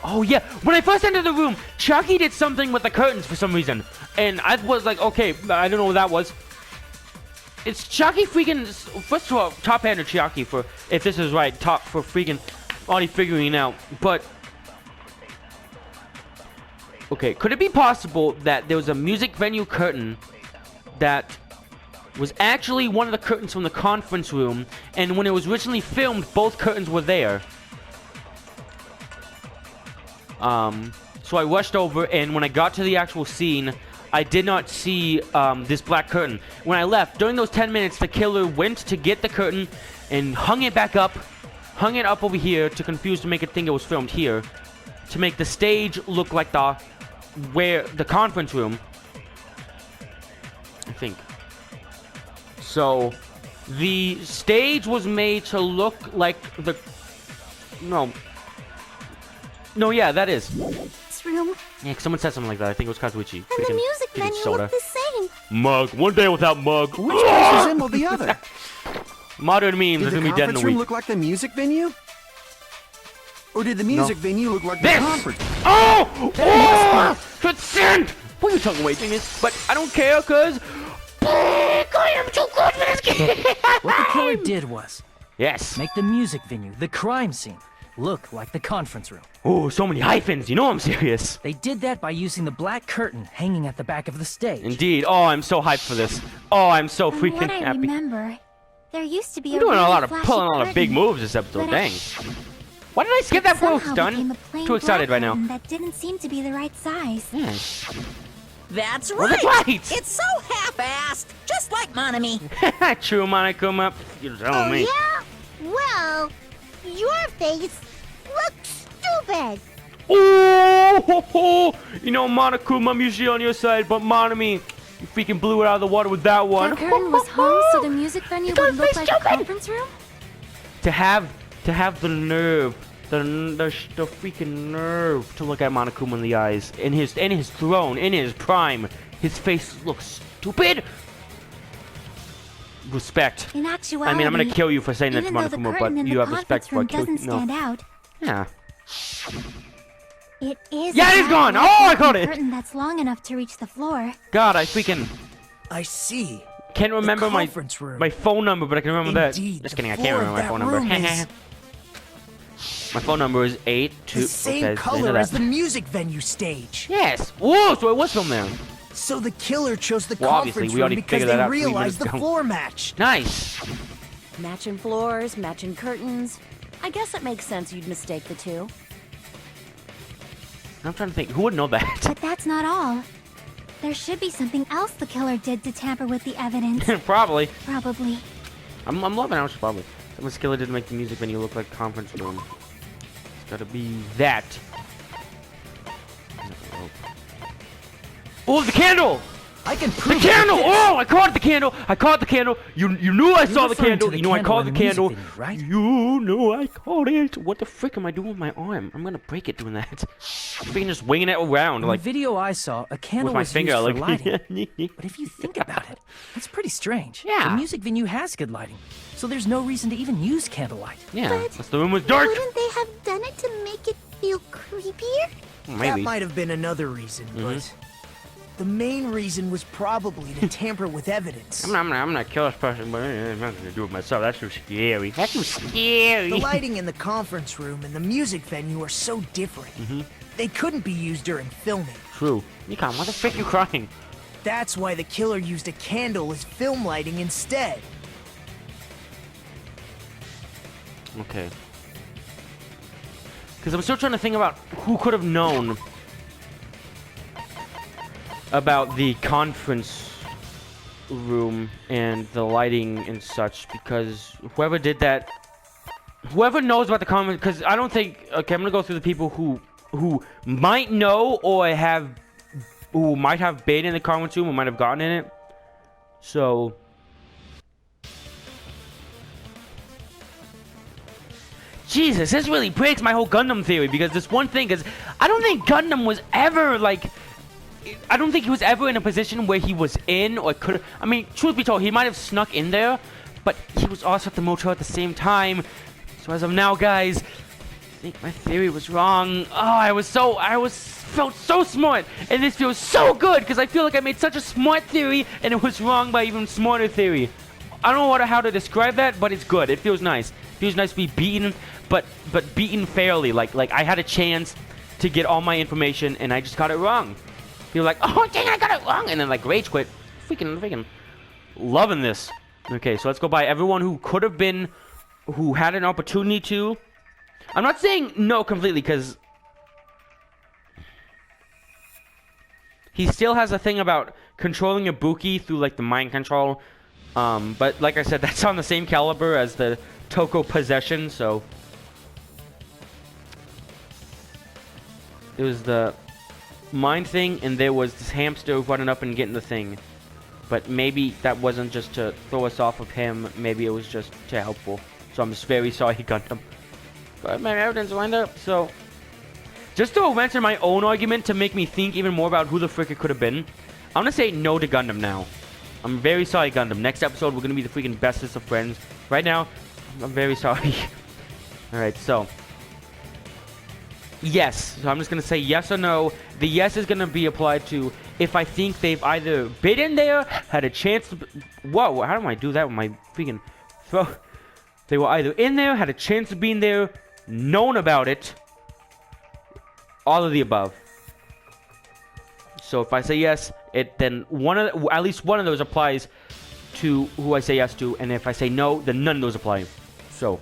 Oh yeah, when I first entered the room, Chucky did something with the curtains for some reason. And I was like, okay, I don't know what that was. It's Chucky freaking, first of all, top-hander Chucky for, if this is right, top for freaking already figuring out. But, okay, could it be possible that there was a music venue curtain that was actually one of the curtains from the conference room, and when it was originally filmed, both curtains were there? So I rushed over, and when I got to the actual scene, I did not see this black curtain. When I left, during those 10 minutes, the killer went to get the curtain and hung it back up, hung it up over here to confuse, to make it think it was filmed here, to make the stage look like the conference room, I think. So the stage was made to look like the no, yeah, that is. This room. Yeah, someone said something like that. I think it was Kazuichi. And the music venue looked the same. Mug. One day without Mug. Which place resembled the other? Modern memes are Did gonna the be dead in a conference room week. look like the music venue? Or did the music venue look like This! the conference? Oh! Oh! Consent! What are you talking about, genius? But I don't care, cause I am too good for this game. What the killer did was Yes. make the music venue, the crime scene, look like the conference room. Oh, so many hyphens. You know I'm serious. They did that by using the black curtain hanging at the back of the stage. Indeed. Oh, I'm so hyped for this. Oh, I'm so From freaking what I happy. remember, there used to be I'm doing really a lot of flashy pulling a lot of big curtain moves this episode. that Dang. Why did I skip that before it was somehow done? became a plain Too excited black right now. curtain that didn't seem to be the right size. Yeah. That's Well, right. that's right. It's so half-assed, just like Monami. True, Monokuma. You're telling me. Yeah? Well, your face looks stupid. Oh, ho, ho. You know, Monokuma, I'm usually on your side, but Monami, you freaking blew it out of the water with that one. The curtain was hung so the music venue would look like a conference room? To have the nerve, the freaking nerve to look at Monokuma in the eyes, in his throne, in his prime, his face looks stupid. Respect. In actuality, I mean, I'm gonna kill you for saying that to even though the Monokuma, but curtain in you the have respect for conference room it. doesn't stand out, Yeah. it is Yeah, a it's gone. black Oh, I caught it. curtain that's long enough to reach the floor. God, I freaking I see. can't remember my conference room. phone number, but I can remember Indeed, that. Just the kidding, I can't floor remember my of phone that number. room is My phone number is 82. the same okay, color as the music venue stage. Yes. Whoa, so it was from there. So the killer chose the Well, obviously, conference we room already because figured that they out 3 realized the minutes ago. floor matched. Nice. Matching floors, matching curtains. I guess it makes sense you'd mistake the two. I'm trying to think. Who would know that? But that's not all. There should be something else the killer did to tamper with the evidence. Probably. Probably. I'm loving how much probably. Someone's killer did make the music venue look like a conference room. It's gotta be that. Oh, the candle! I can The prove candle! it. Oh, I caught the candle! I caught the candle! You knew I saw the referring candle! to the You know I candle caught the in the music candle! video, right? You know I caught it! What the frick am I doing with my arm? I'm gonna break it doing that. I'm freaking just winging it around In the like video I saw, a candle with my was finger. used for Like, lighting. But if you think about it, that's pretty strange. Yeah. The music venue has good lighting, so there's no reason to even use candlelight. yeah, But plus the room was dark. Wouldn't they have done it to make it feel creepier? That Maybe. might have been another reason, but the main reason was probably to tamper with evidence. I'm not kill this person, but I'm not gonna do it myself. That's too scary. That's too scary. The lighting in the conference room and the music venue are so different. They couldn't be used during filming. True. Nikon, why the frick are you crying? That's why the killer used a candle as film lighting instead. Okay. Because I'm still trying to think about who could have known about the conference room and the lighting and such, because whoever did that, whoever knows about the conference, because I don't think, okay, I'm gonna go through the people who might know or who might have been in the conference room or might have gotten in it. So Jesus, this really breaks my whole Gundam theory, because this one thing is, I don't think Gundam was ever like I don't think he was ever in a position where he was in or could. I mean, truth be told, he might have snuck in there, but he was also at the motel at the same time. So as of now, guys, I think my theory was wrong. Oh, felt so smart, and this feels so good because I feel like I made such a smart theory, and it was wrong by even smarter theory. I don't know how to describe that, but it's good. It feels nice. It feels nice to be beaten, but beaten fairly. Like I had a chance to get all my information, and I just got it wrong. You're like, oh dang, I got it wrong, and then like rage quit. Freaking loving this. Okay, so let's go by everyone who could have been, who had an opportunity to. I'm not saying no completely, because he still has a thing about controlling Ibuki through like the mind control. But like I said, that's on the same caliber as the Toko possession, so it was the mind thing, and there was this hamster running up and getting the thing. But maybe that wasn't just to throw us off of him. Maybe it was just to helpful. So I'm just very sorry he got him. But my evidence lined up. So just to answer my own argument to make me think even more about who the frick it could have been, I'm gonna say no to Gundam now. I'm very sorry, Gundam. Next episode, we're gonna be the freaking bestest of friends. Right now, I'm very sorry. Alright, so yes. So I'm just going to say yes or no. The yes is going to be applied to if I think they've either been in there, had a chance to... Whoa, how do I do that with my freaking throat? They were either in there, had a chance of being there, known about it. All of the above. So if I say yes, then at least one of those applies to who I say yes to. And if I say no, then none of those apply. So,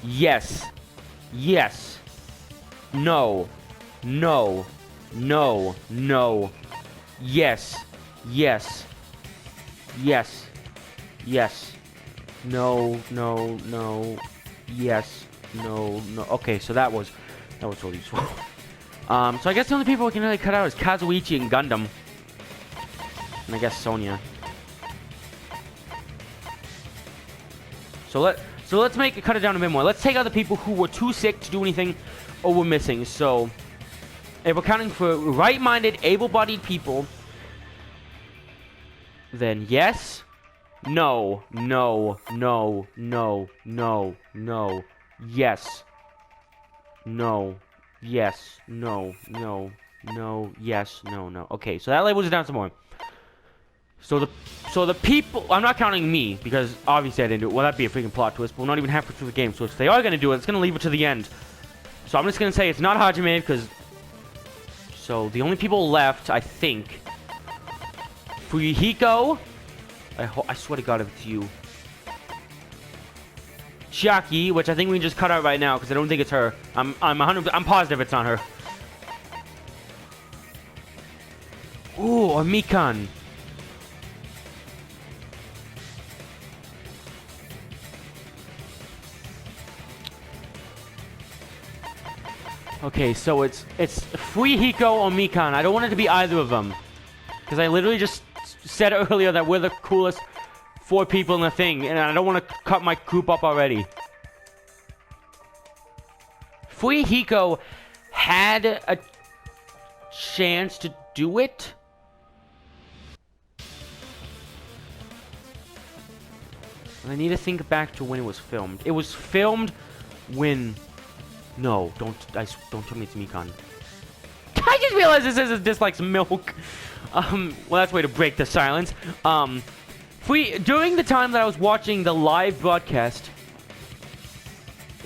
yes. Yes. No. No. No. No. Yes. Yes. Yes. Yes. No. No. No. Yes. No. No. Okay, so that was really useful. So I guess the only people we can really cut out is Kazuichi and Gundam. And I guess Sonya. So let's cut it down a bit more. Let's take out the people who were too sick to do anything or were missing. So if we're counting for right-minded, able-bodied people, then yes, no, no, no, no, no, no, yes, no, yes, no, no, no, yes, no, no. Okay, so that labels it down some more. So the people, I'm not counting me, because obviously I didn't do it. Well, that'd be a freaking plot twist, but we're not even halfway through the game. So if they are going to do it, it's going to leave it to the end. So I'm just going to say it's not Hajime, because... So the only people left, I think... Fuyuhiko. I swear to God if it's you. Chiaki, which I think we can just cut out right now, because I don't think it's her. I'm positive it's not her. Ooh, or Mikan. Okay, so it's Fuyuhiko or Mikan. I don't want it to be either of them. Because I literally just said earlier that we're the coolest 4 people in the thing. And I don't want to cut my group up already. Fuyuhiko had a chance to do it. I need to think back to when it was filmed. It was filmed when... No, don't tell me it's Mikan. I just realized this says it dislikes milk. Well, that's a way to break the silence. During the time that I was watching the live broadcast,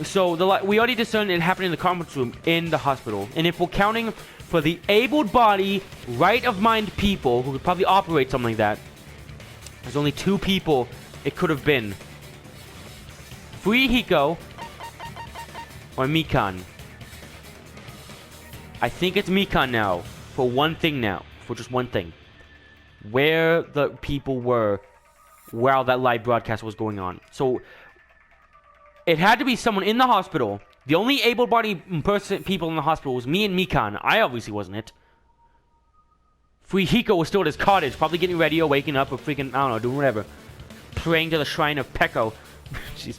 so we already discerned it happened in the conference room in the hospital. And if we're counting for the able-bodied, right-of-mind people who could probably operate something like that, there's only 2 people it could have been. Fuyuhiko or Mikan. I think it's Mikan now. For one thing now. For just one thing. Where the people were while that live broadcast was going on. So, it had to be someone in the hospital. The only able-bodied people in the hospital was me and Mikan. I obviously wasn't it. Fuyuhiko was still at his cottage. Probably getting ready or waking up or freaking, I don't know, doing whatever. Praying to the shrine of Peko. Jeez.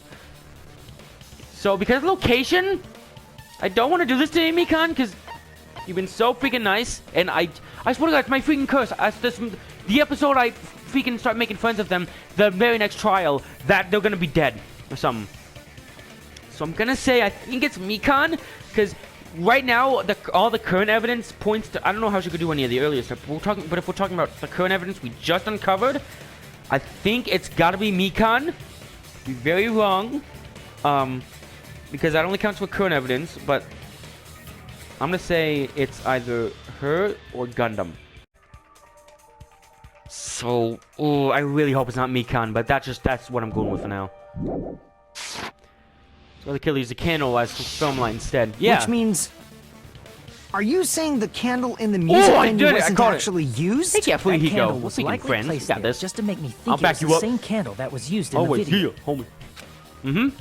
So, because of location, I don't want to do this to Mikan, because you've been so freaking nice, and I I swear to God, it's my freaking curse. The episode I freaking start making friends with them, the very next trial, that they're gonna be dead or something. So I'm gonna say I think it's Mikan, because right now all the current evidence points to. I don't know how she could do any of the earlier stuff. But if we're talking about the current evidence we just uncovered, I think it's gotta be Mikan. Be very wrong, because that only counts for current evidence. But I'm gonna say it's either her or Gundam. So, I really hope it's not Mikan, but that's what I'm going with for now. So the killer used a candle as film light instead. Yeah. Which means, are you saying the candle in the music venue wasn't actually used? Take care, That Hiko. candle We're was freaking likely friends. placed Got there this. just to make me I'll think back it you was up. the same candle that was used in the Always video. here, homie.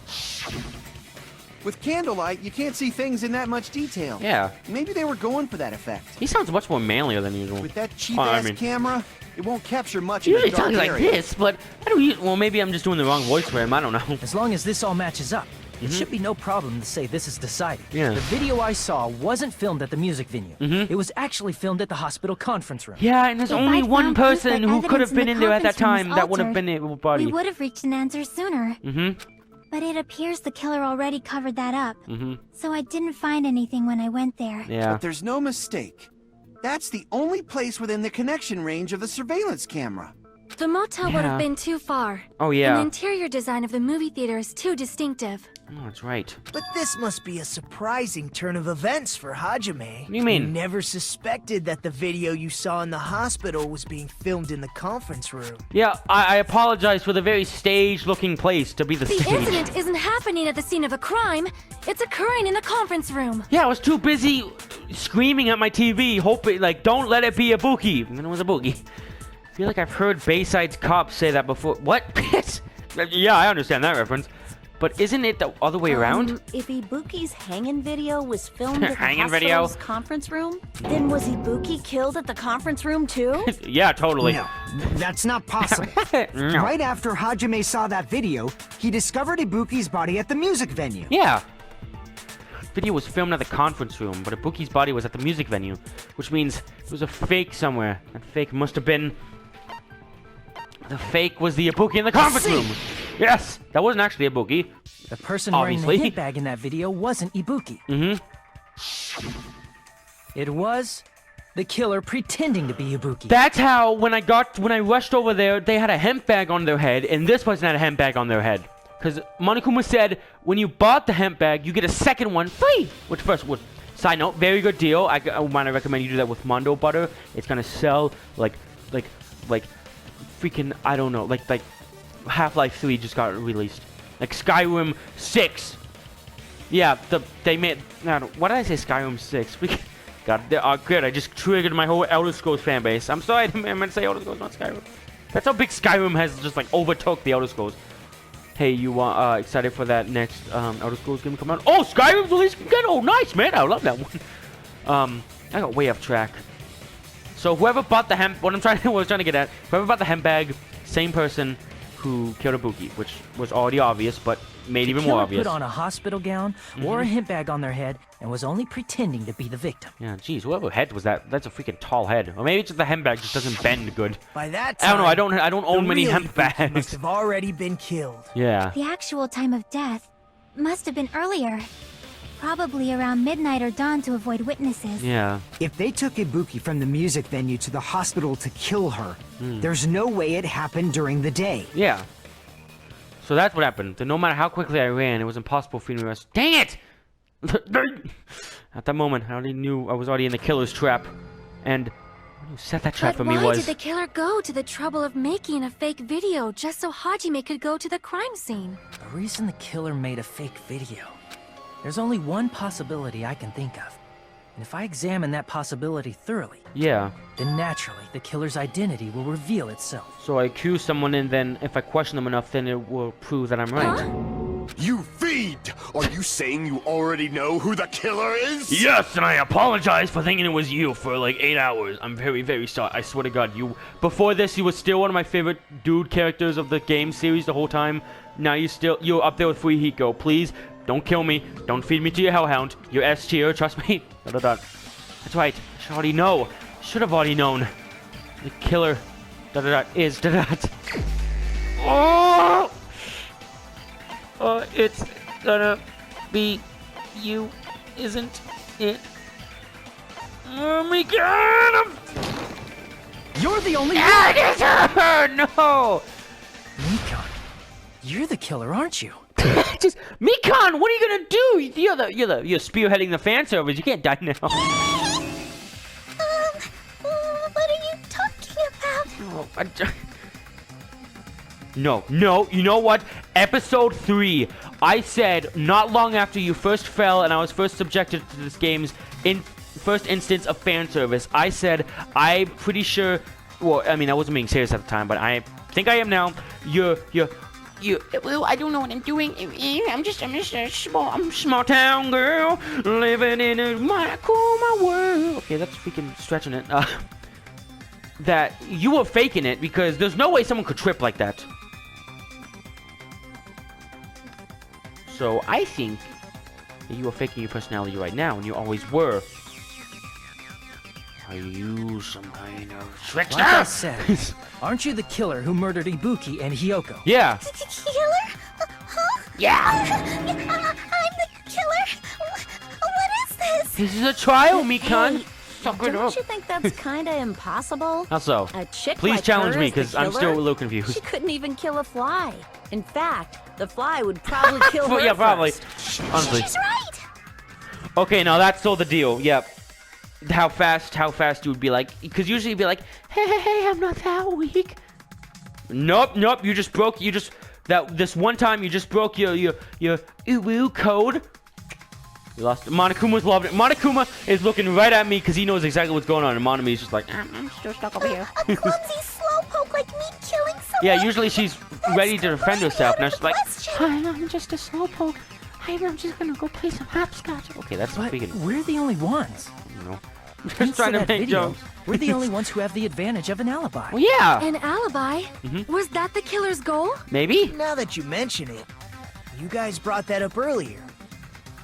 With candlelight, you can't see things in that much detail. Yeah. Maybe they were going for that effect. He sounds much more manlier than usual. With that cheap-ass camera, it won't capture much in Usually a dark talks like area. this, but I don't. Well, maybe I'm just doing the wrong voice for him. I don't know. As long as this all matches up, it should be no problem to say this is decided. Yeah. The video I saw wasn't filmed at the music venue. It was actually filmed at the hospital conference room. Yeah, and there's If only I'd one found proof person that who could have evidence been in in the there at that conference room time was that would have altered, been able body. We would have reached an answer sooner. But it appears the killer already covered that up. So I didn't find anything when I went there. Yeah. But there's no mistake. That's the only place within the connection range of the surveillance camera. The motel would Yeah. have been too far. Oh, yeah. And the interior design of the movie theater is too distinctive. Oh, that's right. But this must be a surprising turn of events for Hajime. What do you mean? You never suspected that the video you saw in the hospital was being filmed in the conference room. Yeah, I apologize for the very staged-looking place to be the The stage. incident isn't happening at the scene of a crime. It's occurring in the conference room. Yeah, I was too busy screaming at my TV, hoping, like, don't let it be Ibuki. And then it was Ibuki. I feel like I've heard Bayside's cops say that before. What? Yeah, I understand that reference. But isn't it the other way around? If Ibuki's hanging video was filmed at the Hanging hospital's video? conference room, then was Ibuki killed at the conference room too? Yeah, totally. No, that's not possible. No. Right after Hajime saw that video, he discovered Ibuki's body at the music venue. Yeah. Video was filmed at the conference room, but Ibuki's body was at the music venue, which means it was a fake somewhere. That fake must have been... The fake was the Ibuki in the conference room. Yes, that wasn't actually Ibuki. The person Obviously. wearing the hit bag in that video wasn't Ibuki. It was the killer pretending to be Ibuki. That's how when I rushed over there, they had a hemp bag on their head, and this person had a hemp bag on their head. Because Monokuma said when you bought the hemp bag, you get a second one free. Which first was, side note, very good deal. I might recommend you do that with Mondo butter. It's gonna sell like freaking, I don't know, like Half-Life 3 just got released. Like Skyrim 6. Yeah, they made. Why did I say Skyrim 6? God, good. I just triggered my whole Elder Scrolls fan base. I'm sorry, I meant to say Elder Scrolls, not Skyrim. That's how big Skyrim has just like overtook the Elder Scrolls. Hey, you excited for that next Elder Scrolls game to come out? Oh, Skyrim's released again. Oh, nice, man. I love that one. I got way off track. So whoever bought the hemp, what I was trying to get at, whoever bought the hemp bag, same person who killed Ibuki, which was already obvious, but made even more obvious. Put on a hospital gown, wore a hemp bag on their head, and was only pretending to be the victim. Yeah, geez, whoever head was that? That's a freaking tall head. Or maybe it's just the hemp bag just doesn't bend good. By that I time, don't know. I don't own many hemp Ibuki bags. must have already been killed. Yeah. The actual time of death must have been earlier. Probably around midnight or dawn to avoid witnesses. Yeah. If they took Ibuki from the music venue to the hospital to kill her, there's no way it happened during the day. Yeah. So that's what happened. No matter how quickly I ran, it was impossible for me to rest. Dang it! At that moment, I already knew I was already in the killer's trap. And who set that trap for me why was... did the killer go to the trouble of making a fake video just so Hajime could go to the crime scene? The reason the killer made a fake video. There's only one possibility I can think of. And if I examine that possibility thoroughly, Yeah. then naturally the killer's identity will reveal itself. So I accuse someone, and then if I question them enough, then it will prove that I'm right. You feed! Are you saying you already know who the killer is? Yes, and I apologize for thinking it was you for like 8 hours. I'm very, very sorry. I swear to God, before this, you were still one of my favorite dude characters of the game series the whole time. Now you're up there with Hiko. Please, don't kill me. Don't feed me to your hellhound. You're S tier, trust me. That's right. I should already know. Should have already known. The killer is Oh! It's gonna be you, isn't it? Oh my god! You're the only one! It is her! No! Mikon, you're the killer, aren't you? Just Mikon, what are you gonna do? You're spearheading the fan service. You can't die now. What are you talking about? No. You know what? Episode 3. I said not long after you first fell and I was first subjected to this game's first instance of fan service. I said I'm pretty sure. Well, I mean, I wasn't being serious at the time, but I think I am now. Well, I don't know what I'm doing. I'm just a small town girl living in a Monokuma world. Okay, that's freaking stretching it. That you were faking it because there's no way someone could trip like that. So I think that you are faking your personality right now, and you always were. Are you some kind of trickster? Like I said, aren't you the killer who murdered Ibuki and Hiyoko? Yeah. Killer? Huh? Yeah. I'm the killer? What is this? This is a trial, Mikon. Don't you think that's kind of impossible? How so? A chick Please like challenge her me, is the because I'm still a killer? little confused. She couldn't even kill a fly. In fact, the fly would probably kill her Yeah, probably. first. Honestly. She's right. Okay, now that's still the deal. Yep. How fast you would be like, because usually you'd be like, hey, I'm not that weak. Nope, this one time you just broke your Uwu code. You lost. Monokuma's loving it. Monokuma is looking right at me because he knows exactly what's going on, and Monomi's just like, I'm still stuck over here. A clumsy slowpoke like me killing someone? yeah, usually she's ready to defend herself, and she's like, I'm just a slowpoke. I'm just gonna go play some hopscotch. okay, that's But speaking. we're the only ones. You know, Thanks just trying to that make video, jokes. We're the only ones who have the advantage of an alibi. Well, yeah, An alibi? Was that the killer's goal? maybe. Now that you mention it, you guys brought that up earlier.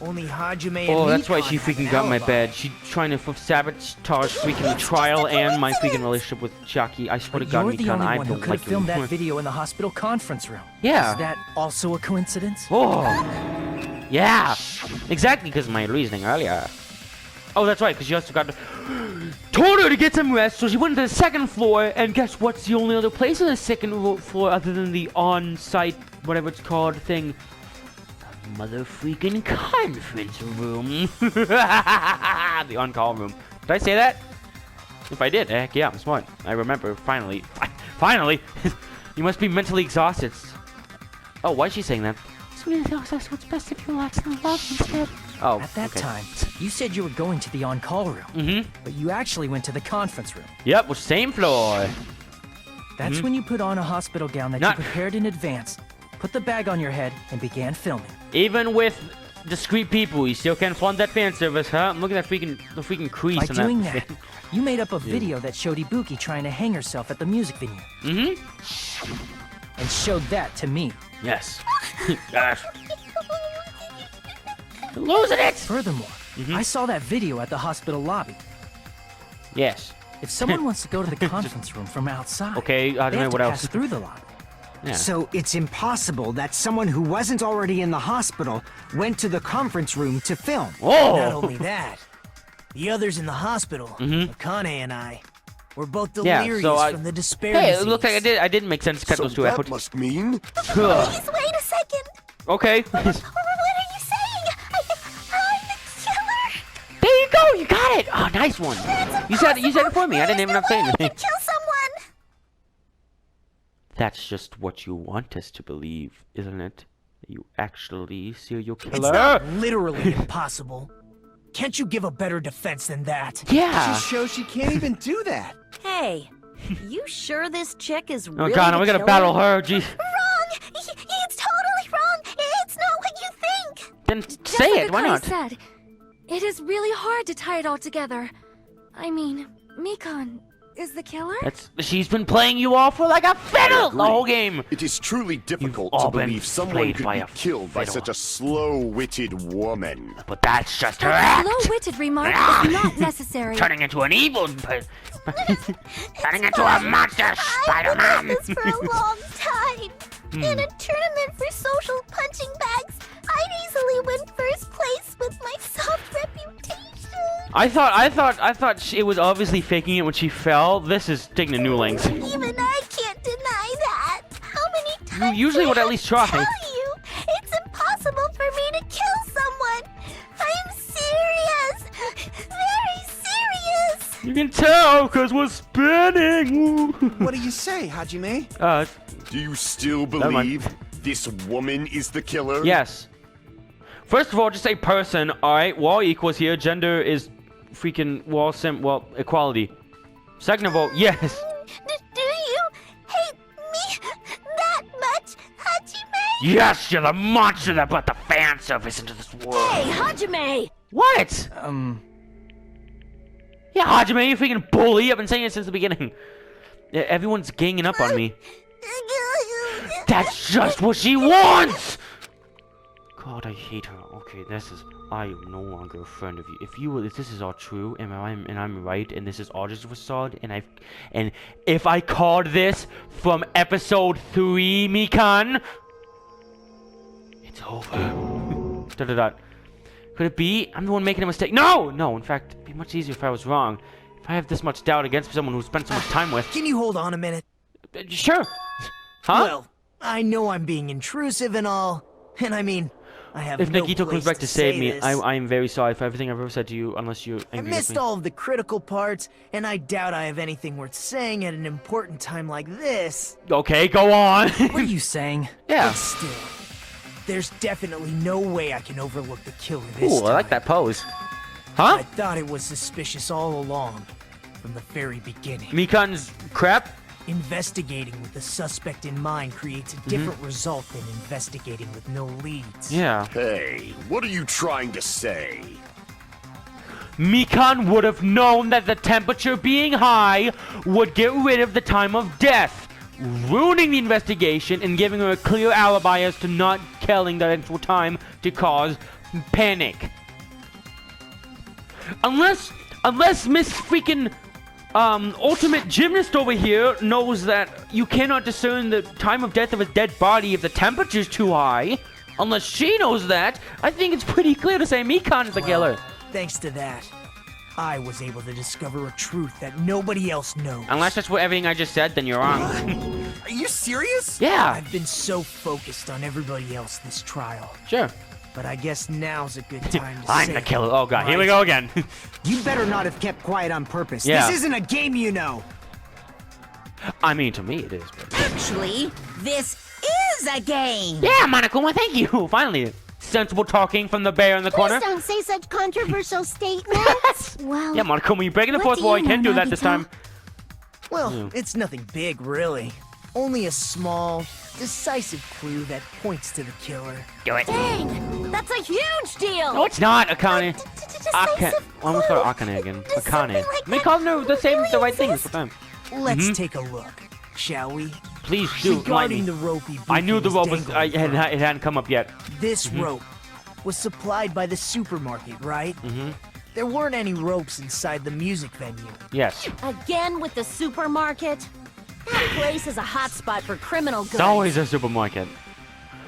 Only Hajime and Oh, that's why Mikon she have freaking an got in my alibi. bed. She's trying to sabotage freaking trial and my freaking relationship with Chucky. I swear to But God, you're the Mikon, only I one who don't could like have filmed you. that video in the hospital conference room. Yeah. Is that also a coincidence? Oh, yeah, exactly, because of my reasoning earlier. Oh, that's right, because she also told her to get some rest, so she went to the second floor, and guess what's the only other place on the second floor other than the on-site, whatever it's called, thing? The mother-freaking conference room. The on-call room. Did I say that? If I did, heck yeah, I'm smart. I remember, finally. Finally! You must be mentally exhausted. Oh, why is she saying that? That's what's best if you relax and love instead. Oh, At that okay. time, you said you were going to the on-call room. Mm-hmm. But you actually went to the conference room. Yep, well, same floor. That's when you put on a hospital gown that Not- you prepared in advance, put the bag on your head, and began filming. Even with discreet people, you still can't flaunt that fan service, huh? Look at that the freaking crease By in doing that. that, you made up a video that showed Ibuki trying to hang herself at the music venue. And showed that to me. Yes. Gosh. Losing it! Furthermore, I saw that video at the hospital lobby. Yes. If someone wants to go to the conference room from outside, Okay, I they don't know have what to else. pass through the lobby. Yeah. So it's impossible that someone who wasn't already in the hospital went to the conference room to film. Not Oh! only that, the others in the hospital, Akane and I, were both Yeah, delirious so I- from the despair Hey, disease. it looks like I didn't make sense to cut So those two that out. must mean Please wait a second. Okay. What are you saying? I'm the killer. There you go, you got it! Oh, nice one. You said it for me. I didn't even have to say I anything. can kill someone. That's just what you want us to believe, isn't it? You actually serial killer. It's not literally impossible. Can't you give a better defense than that? Yeah. Just shows she can't even do that. Hey, you sure this chick is Oh really god, the we gotta killer? battle her. Jeez. Wrong. It's totally wrong. It's not what you think. Then Just say like it. Why Akane not? said, it is really hard to tie it all together. I mean, Mikon, is the killer? She's been playing you off for like a fiddle the whole game. It is truly difficult You've to all been believe someone played could by be a killed by fiddle. such a slow-witted woman. But that's just her That act. slow-witted remark is not necessary. Turning into an evil... turning into a monster Spider-Man. I've been this for a long time. In a tournament for social punching bags, I'd easily win first place with my soft reputation. I thought it was obviously faking it when she fell. This is taking a new length. Even I can't deny that. How many times You usually do I would at have least to try. tell you? It's impossible for me to kill someone. I'm serious. Very serious. You can tell because we're spinning. What do you say, Hajime? Do you still Never mind. believe this woman is the killer? Yes. First of all, just say person. All right, we're all equals here. Gender is freaking equality. Second of all, yes. Do you hate me that much, Hajime? Yes, you're the monster that brought the fan service into this world. Hey, Hajime! What? Yeah, Hajime, you freaking bully. I've been saying it since the beginning. Yeah, everyone's ganging up on me. That's just what she wants! God, I hate her. Okay, I am no longer a friend of you. If this is all true, and I'm right, and this is all just a facade, and if I called this from episode 3, Mikan, it's over. Could it be I'm the one making a mistake? No! In fact, it'd be much easier if I was wrong. If I have this much doubt against someone who spent so much time with. Can you hold on a minute? Sure. Huh? Well, I know I'm being intrusive and all, and I mean, I have If no Nikito place comes back to say save me, this. I am very sorry for everything I've ever said to you, unless you're I angry with missed me. all of the critical parts, and I doubt I have anything worth saying at an important time like this. Okay, go on. What are you saying? Yeah. But still, there's definitely no way I can overlook the killer this Ooh, I like time. that pose. Huh? I thought it was suspicious all along, from the very beginning. Mikan's crap? Investigating with the suspect in mind creates a different result than investigating with no leads. Yeah. Hey, what are you trying to say? Mikan would have known that the temperature being high would get rid of the time of death, ruining the investigation and giving her a clear alibi as to not killing the actual time to cause panic. Unless Miss freaking ultimate gymnast over here knows that you cannot discern the time of death of a dead body if the temperature's too high. Unless she knows that, I think it's pretty clear to say Mikan is the killer. Thanks to that, I was able to discover a truth that nobody else knows. Unless that's what everything I just said, then you're wrong. Are you serious? Yeah. I've been so focused on everybody else this trial, Sure. but I guess now's a good time to I'm say the killer. Oh god, right? here we go again. You better not have kept quiet on purpose. Yeah. This isn't a game, you know. I mean, to me it is. But... Actually, this is a game. Yeah, Monokuma, thank you. Finally, sensible talking from the bear in the corner. Please don't say such controversial statements. Well, Yeah, Monokuma, you're breaking the What fourth do wall. you You can't know, do that this Nobita? time. Well, it's nothing big, really. Only a small, decisive clue that points to the killer. Do it. Dang! That's a huge deal! No, it's not, Akane. decisive I almost clue. called Akane again. Does something Akane. like We that call them the really right things exist? for time. Let's take a look, shall we? Please do. Light Regarding me. the rope Ibuki I knew the rope was. dangling from, It hadn't come up yet. this rope was supplied by the supermarket, right? There weren't any ropes inside the music venue. Yes. Again with the supermarket? That place is a hotspot for criminal goods. It's always a supermarket.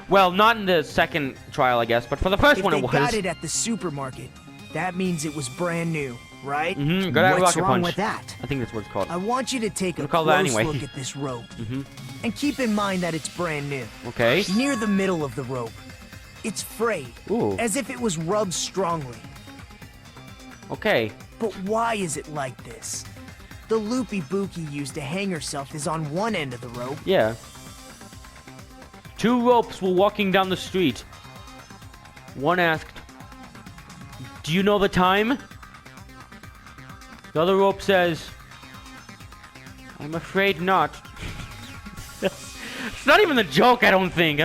Well, not in the second trial, I guess, but for the first If one they it was. got it at the supermarket, that means it was brand new, right? Good at What's rocket wrong punch. with that? I think that's what it's called. I want you to take a We'll call that close anyway. look at this rope. And keep in mind that it's brand new. Okay. Near the middle of the rope, it's frayed, Ooh. as if it was rubbed strongly. Okay. But why is it like this? The loop Ibuki used to hang herself is on one end of the rope. Yeah. Two ropes were walking down the street. One asked, "Do you know the time?" The other rope says, "I'm afraid not." It's not even a joke, I don't think.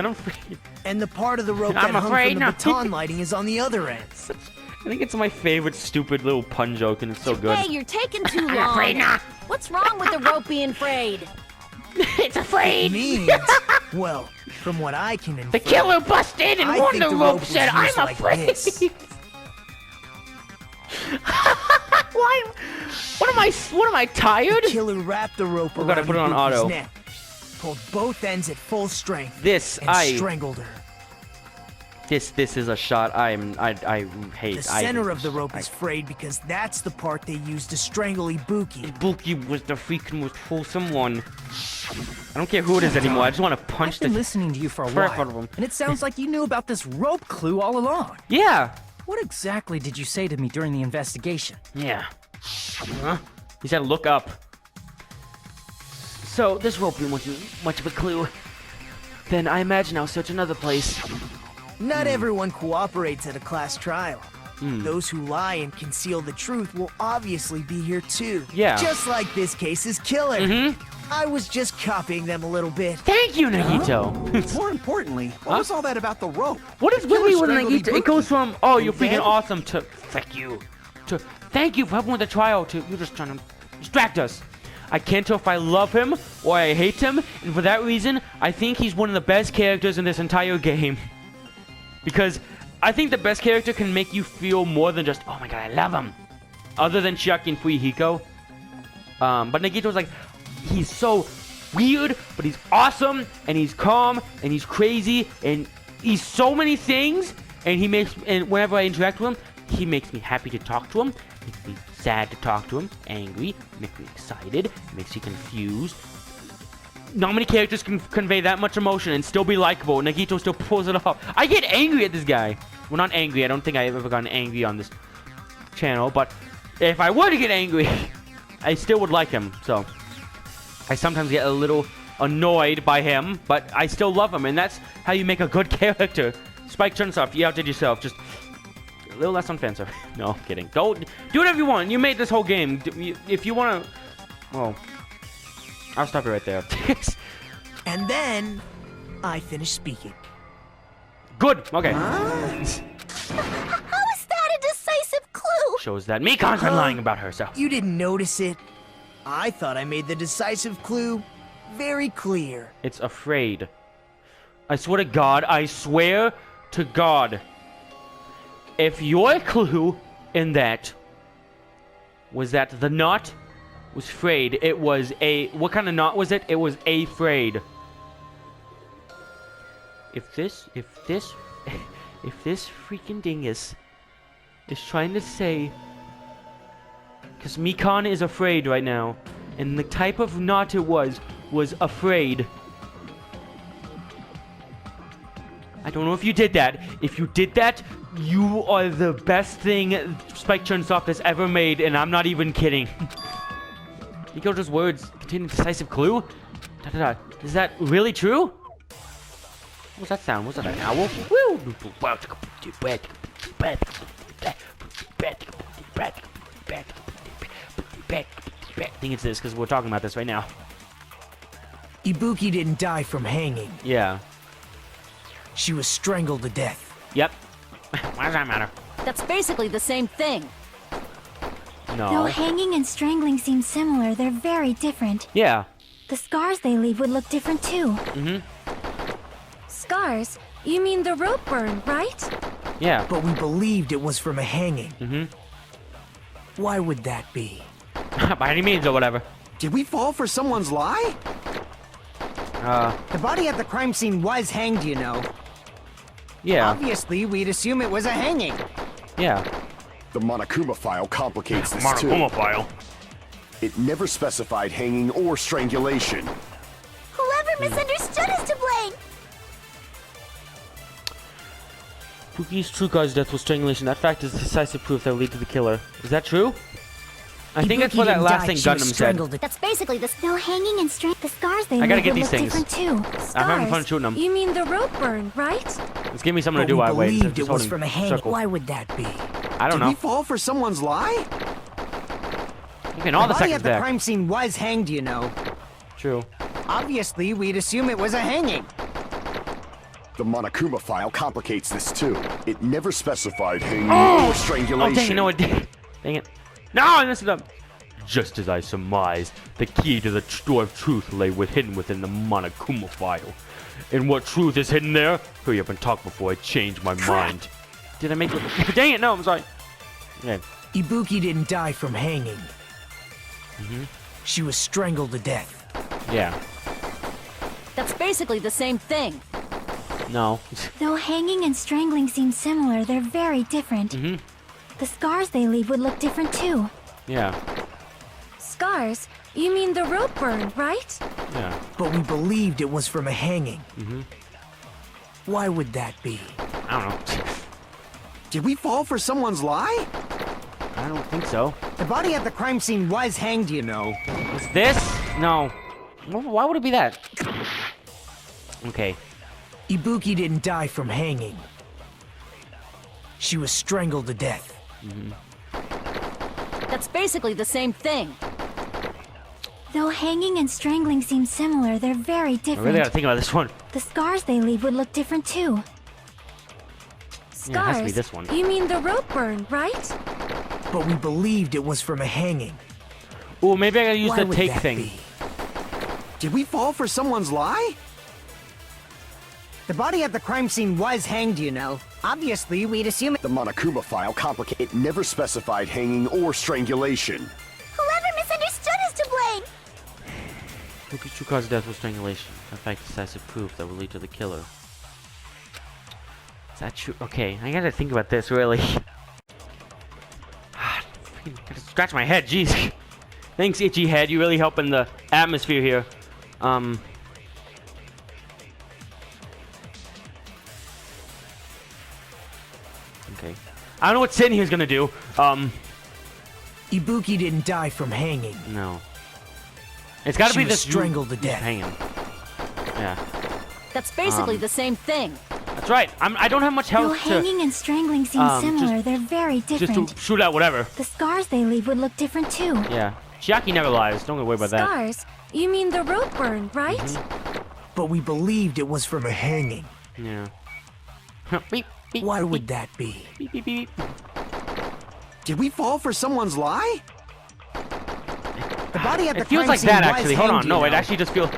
And the part of the rope I'm that hung afraid from the not. baton lighting is on the other end. I think it's my favorite stupid little pun joke, and it's so good. Hey, you're taking too long. I'm afraid not. What's wrong with the rope being frayed? It's afraid. Means, well, from what I can infer, The killer busted and I one think of the the rope rope was said, used I'm like afraid. this. Why? What am I tired? the killer wrapped the rope Oh God, I around put it on Ibuki's auto. neck, pulled both ends at full strength, This, and strangled her. This is a shot I hate. The center of the rope is frayed because that's the part they used to strangle Ibuki. Ibuki was the freaking most wholesome one. I don't care who it is anymore. I just want to punch I've been the listening to you for a crap while, out of him. and it sounds like you knew about this rope clue all along. Yeah. What exactly did you say to me during the investigation? Yeah. Huh? You said look up. So this rope wasn't much of a clue. Then I imagine I'll search another place. Not everyone cooperates at a class trial. Those who lie and conceal the truth will obviously be here too. Yeah. Just like this case's killer. I was just copying them a little bit. Thank you, Nagito. More importantly, what was all that about the rope? What is The killer really with strangled Nagito? It Ibuki. goes from, oh, you're And freaking then- awesome to thank you. To thank you for helping with the trial to you're just trying to distract us. I can't tell if I love him or I hate him, and for that reason, I think he's one of the best characters in this entire game. Because I think the best character can make you feel more than just, oh my god, I love him. Other than Chiaki and Fuyuhiko. But Nagito's like, he's so weird, but he's awesome, and he's calm, and he's crazy, and he's so many things, and and whenever I interact with him, he makes me happy to talk to him, makes me sad to talk to him, angry, makes me excited, makes me confused. Not many characters can convey that much emotion and still be likable. Nagito still pulls it off. I get angry at this guy. Well, not angry. I don't think I've ever gotten angry on this channel. But if I were to get angry, I still would like him. So I sometimes get a little annoyed by him, but I still love him. And that's how you make a good character. Spike Chunsoft, you outdid yourself. Just a little less offensive. No, I'm kidding. Go do whatever you want. You made this whole game. If you want to... Well... I'll stop it right there. And then, I finished speaking. Good. Okay. How is that a decisive clue? Shows that Mikan's been lying about herself. You didn't notice it. I thought I made the decisive clue very clear. It's afraid. I swear to God. I swear to God. If your clue in that was that the knot was frayed, it was a... What kind of knot was it? It was a frayed. If this freaking dingus is trying to say... Because Mikan is afraid right now. And the type of knot it was afraid. I don't know if you did that. If you did that, you are the best thing Spike Chunsoft has ever made, and I'm not even kidding. Niko's words contain a decisive clue? Is that really true? What's that sound? Was that an owl? Woo! I think it's this, because we're talking about this right now. Ibuki didn't die from hanging. Yeah. She was strangled to death. Yep. Why does that matter? That's basically the same thing. No. Though hanging and strangling seem similar, they're very different. Yeah. The scars they leave would look different too. Mm-hmm. Scars? You mean the rope burn, right? Yeah. But we believed it was from a hanging. Mm-hmm. Why would that be? By any means or whatever. Did we fall for someone's lie? The body at the crime scene was hanged, you know. Yeah. Obviously, we'd assume it was a hanging. Yeah. The Monokuma file complicates this too. Monokuma file. It never specified hanging or strangulation. Whoever misunderstood is to blame! Fuki's true cause of death was strangulation. That fact is decisive proof that will lead to the killer. Is that true? I think that's Ibuki what that didn't last die, thing she was Gundam said. strangled to- That's basically the... Though hanging and the scars they I gotta leave get would these look things. different too. I'm having fun Scars? shooting them. You mean the rope burn, right? Just give me something But to do we while I wait. believed Just it was holding from a hanging. circle. Why would that be? I don't Did we know. fall for someone's lie? Okay, all the body seconds at the back. crime scene was hanged, you know. True. Obviously, we'd assume it was a hanging. The Monokuma file complicates this too. It never specified hanging or strangulation. Oh, dang it, no, it did. Dang it. No, I messed it up. Just as I surmised, the key to the door of truth lay hidden within the Monokuma file. And what truth is hidden there? Hurry up and talk before I change my mind. Did I make it? Dang it, no, I'm sorry. Okay. Ibuki didn't die from hanging. She was strangled to death. Yeah. That's basically the same thing. No. Though hanging and strangling seem similar, they're very different. The scars they leave would look different too. Yeah. Scars? You mean the rope burn, right? Yeah. But we believed it was from a hanging. Why would that be? I don't know. Did we fall for someone's lie? I don't think so. The body at the crime scene was hanged, you know. Is this? No. Why would it be that? Okay. Ibuki didn't die from hanging. She was strangled to death. That's basically the same thing. Though hanging and strangling seem similar, they're very I different. really gotta think about this one. The scars they leave would look different too. Scars? Yeah, it has to be this one. You mean the rope burn, right? But we believed it was from a hanging. Oh, maybe I gotta use Why the would take that thing. be? Did we fall for someone's lie? The body at the crime scene was hanged, you know. Obviously, we'd assume it. The Monokuma file complicates. It never specified hanging or strangulation. Whoever misunderstood is to blame! Buki's true cause of death was strangulation. In fact, decisive proof that will lead to the killer. Is that true? Okay, I gotta think about this, really. Gotta scratch my head, jeez. Thanks, Itchy Head. You really help in the atmosphere here. Okay. I don't know what Sydney is gonna do. Ibuki didn't die from hanging. No. It's gotta She be was this strangled to death. Hanging. Yeah. That's basically the same thing. That's right. I don't have much Though health to hanging and strangling seem similar, they're very different. just to shoot out whatever. The scars they leave would look different too. Yeah. Chiaki never lies. Don't worry about that. Scars? You mean the rope burn, right? But we believed it was from a hanging. Yeah. Beep, beep, Why beep, would that be? beep, beep, beep. Did we fall for someone's lie? The body at the It feels crime like scene that, was actually. Hold hanged, on. No, you it know. actually just feels...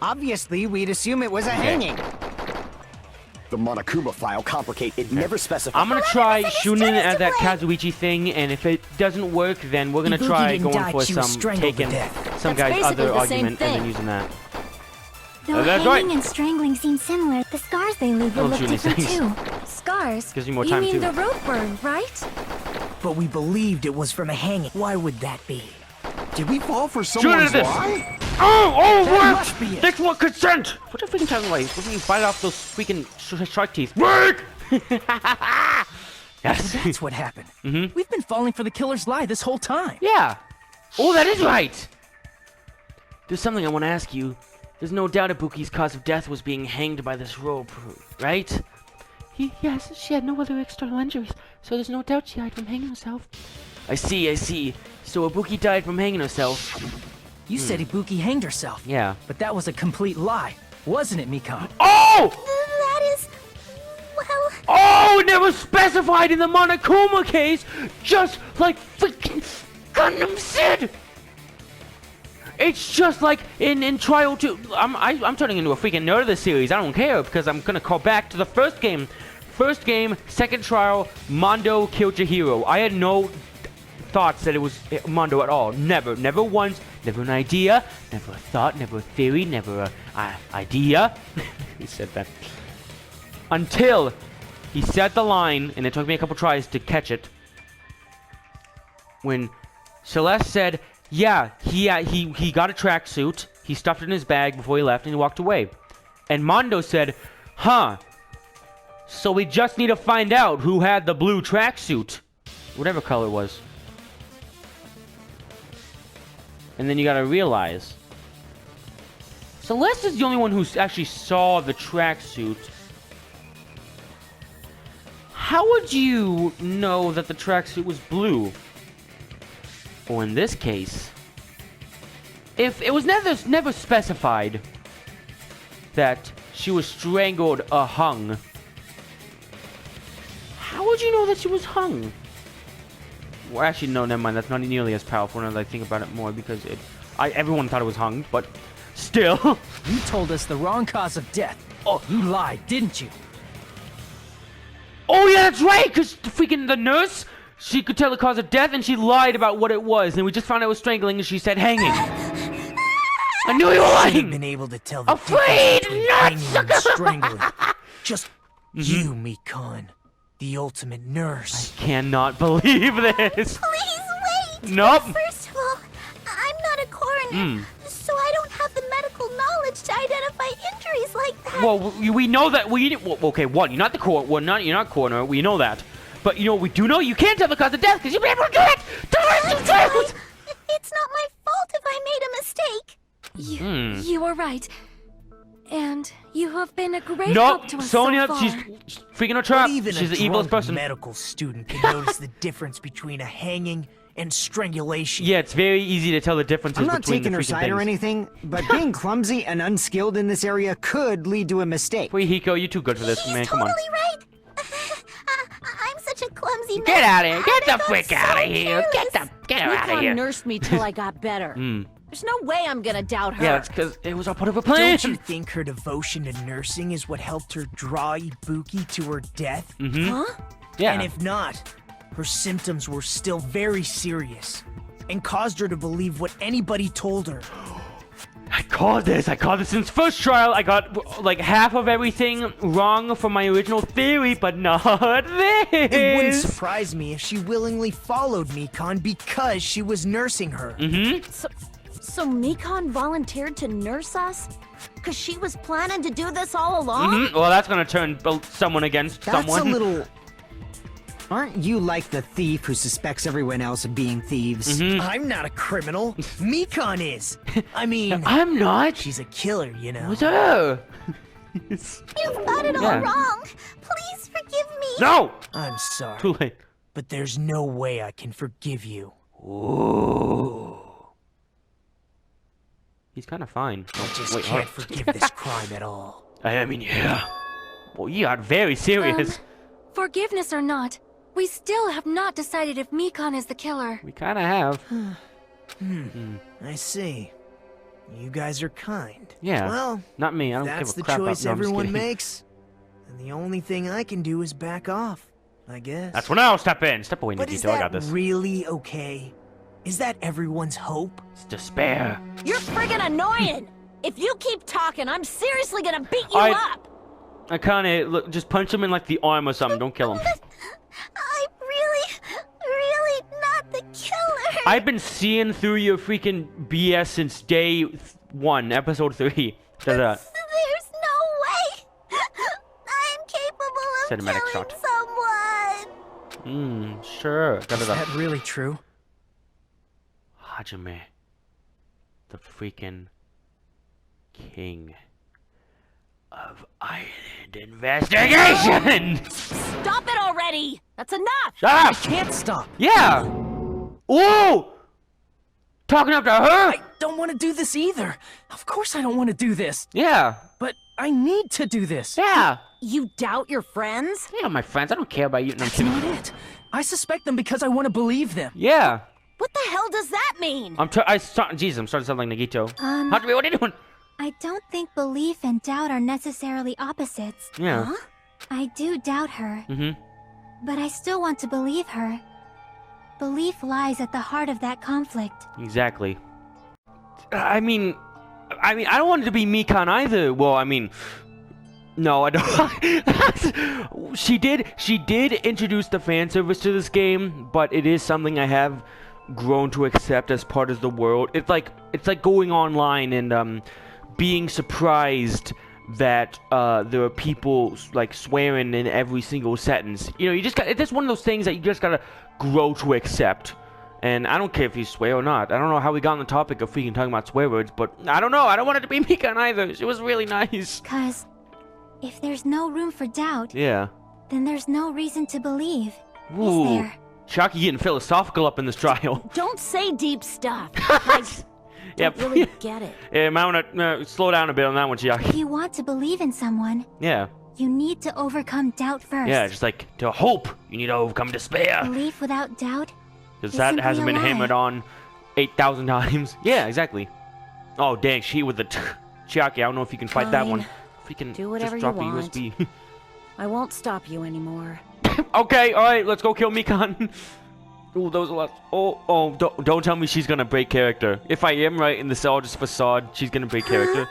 Obviously, we'd assume it was a hanging. The Monokuma file complicates. It never specified. I'm gonna try shooting at that Kazuichi thing, and if it doesn't work, then we're gonna Ibuki try didn't going die, for she was some strangled to taking death. some That's guy's basically other the same argument and then thing. using that. Though That's hanging right. and strangling seem similar, the scars they leave Don't would look shoot these different things. too. Scars? Gives me more you time, mean too. the rope burn, right? But we believed it was from a hanging. Why would that be? Did we fall for Shoot someone's at this! lie? Oh, That work! must be it. That's what consent! What the freaking talking about? What do you bite off those freaking shark teeth? Work! Yes. So that's what happened. We've been falling for the killer's lie this whole time. Yeah. Oh, that is right. There's something I want to ask you. There's no doubt Ibuki's cause of death was being hanged by this rope, right? Yes, she had no other external injuries, so there's no doubt she died from hanging herself. I see. So Ibuki died from hanging herself. You said Ibuki hanged herself. Yeah. But that was a complete lie, wasn't it, Mikon? Oh! That is... well... Oh, it never specified in the Monokuma case, just like freaking Gundam Sid! It's just like in Trial 2. I'm turning into a freaking nerd of this series. I don't care because I'm gonna call back to the first game. First game, second trial, Mondo killed Chihiro. I had no thoughts that it was Mondo at all. Never once. Never an idea. Never a thought. Never a theory. Never a idea. He said that. Until he said the line, and it took me a couple tries to catch it. When Celeste said, yeah, he got a tracksuit. He stuffed it in his bag before he left, and he walked away. And Mondo said, huh. So we just need to find out who had the blue tracksuit. Whatever color it was. And then you gotta realize. Celeste is the only one who actually saw the tracksuit. How would you know that the tracksuit was blue? Or in this case, if it was never specified that she was strangled or hung. How would you know that she was hung? Well, actually, no, never mind. That's not nearly as powerful now that I think about it more because everyone thought it was hung, but still. You told us the wrong cause of death. Oh, you lied, didn't you? Oh, yeah, that's right, because the nurse, she could tell the cause of death, and she lied about what it was, and we just found out it was strangling, and she said hanging. I knew you were lying! Been able to tell the Afraid difference between hanging not! and strangling. Just you, Mikon, the ultimate nurse. I cannot believe this! Please wait! Nope! First of all, I'm not a coroner, so I don't have the medical knowledge to identify injuries like that. Well, we know that okay, one, you're not the you're not coroner, we know that. But you know what we do know? You can't tell the cause of death because you've been able to do it! It's not my fault if I made a mistake. You were right. And you have been a great help to us Sonia, so far. she's freaking her trap. Even She's a the evilest drunk person. medical student can notice the difference between a hanging and strangulation. Yeah, it's very easy to tell the differences I'm not between taking the her freaking side things. or anything, but being clumsy and unskilled in this area could lead to a mistake. Wait, Hiko, you're too good for this, He's man. Come on. totally right. I'm such a clumsy Get mess. out of here. Get I the got frick so out of here. careless. Get her out of Mikon here. nursed me till I got better. There's no way I'm gonna doubt her. Yeah, that's because it was all part of a plan. Don't you think her devotion to nursing is what helped her draw Ibuki to her death? Huh? Yeah. And if not, her symptoms were still very serious and caused her to believe what anybody told her. I called this since first trial. I got like half of everything wrong from my original theory, but not this. It wouldn't surprise me if she willingly followed Mikon because she was nursing her. So Mikon volunteered to nurse us? Cause she was planning to do this all along? Well, that's gonna turn someone against That's someone. a little... Aren't you like the thief who suspects everyone else of being thieves? I'm not a criminal. Mikon is. I mean, I'm not. she's a killer, you know. What's her? You've got it all Yeah. wrong. Please forgive me. No! I'm sorry, Too late. but there's no way I can forgive you. Ooh. He's kind of fine. I just wait, can't hold forgive this crime at all. on. I mean, yeah. Well, you got very serious. Forgiveness or not, we still have not decided if Mikon is the killer. We kind of have. I see. You guys are kind. Yeah. Well, Not me. I don't that's give a the crap about choice no, I'm just everyone kidding. makes. And the only thing I can do is back off, I guess. That's when I'll step in. Step away, But is Nikito. I that got this. really okay? Is that everyone's hope? It's despair. You're friggin' annoying! If you keep talking, I'm seriously gonna beat you Alright. up! I kind of just punch him in like the arm or something. Don't kill him. I'm really not the killer. I've been seeing through your freaking BS since day 1, episode 3. There's no way. I'm capable of Cinematic killing shot. someone. Sure. Is that really true? Hajime. The freaking king of Island Investigation! Stop it already! That's enough! Shut up! Can't stop. Yeah! Ooh! Talking up to her? I don't want to do this either. Of course I don't want to do this. Yeah. But I need to do this. Yeah. You doubt your friends? Yeah, my friends. I don't care about you. No, I'm That's kidding. not it. I suspect them because I want to believe them. Yeah. What the hell does that mean? I'm starting to sound like Nagito. Hajime, what are you doing? I don't think belief and doubt are necessarily opposites. Yeah. I do doubt her, but I still want to believe her. Belief lies at the heart of that conflict. Exactly. I mean, I don't want it to be Mikon either. Well, I mean, no, I don't. She did introduce the fan service to this game, but it is something I have grown to accept as part of the world. It's like going online and being surprised that there are people like swearing in every single sentence. You know, you just got. It's just one of those things that you just gotta grow to accept. And I don't care if you swear or not. I don't know how we got on the topic of freaking talking about swear words, but I don't know. I don't want it to be Mikon either. She was really nice. 'Cause if there's no room for doubt, Yeah. then there's no reason to believe, Ooh. is there? Chucky getting philosophical up in this trial. Don't say deep stuff. Yeah, Don't really get it. Yeah, might want to slow down a bit on that one, Chiaki. If you want to believe in someone, Yeah. you need to overcome doubt first. Yeah, just like to hope, you need to overcome despair. Belief without doubt. Because is that simply hasn't a been lie. hammered on 8,000 times. Yeah, exactly. Oh, dang, she with the Chiaki. I don't know if you can fight that one. Fine. If we can Do whatever just drop you a want. USB. I won't stop you anymore. Okay, alright, let's go kill Mikan. Ooh, those are lots. Oh, don't tell me she's gonna break character. If I am right in this all just facade, she's gonna break character.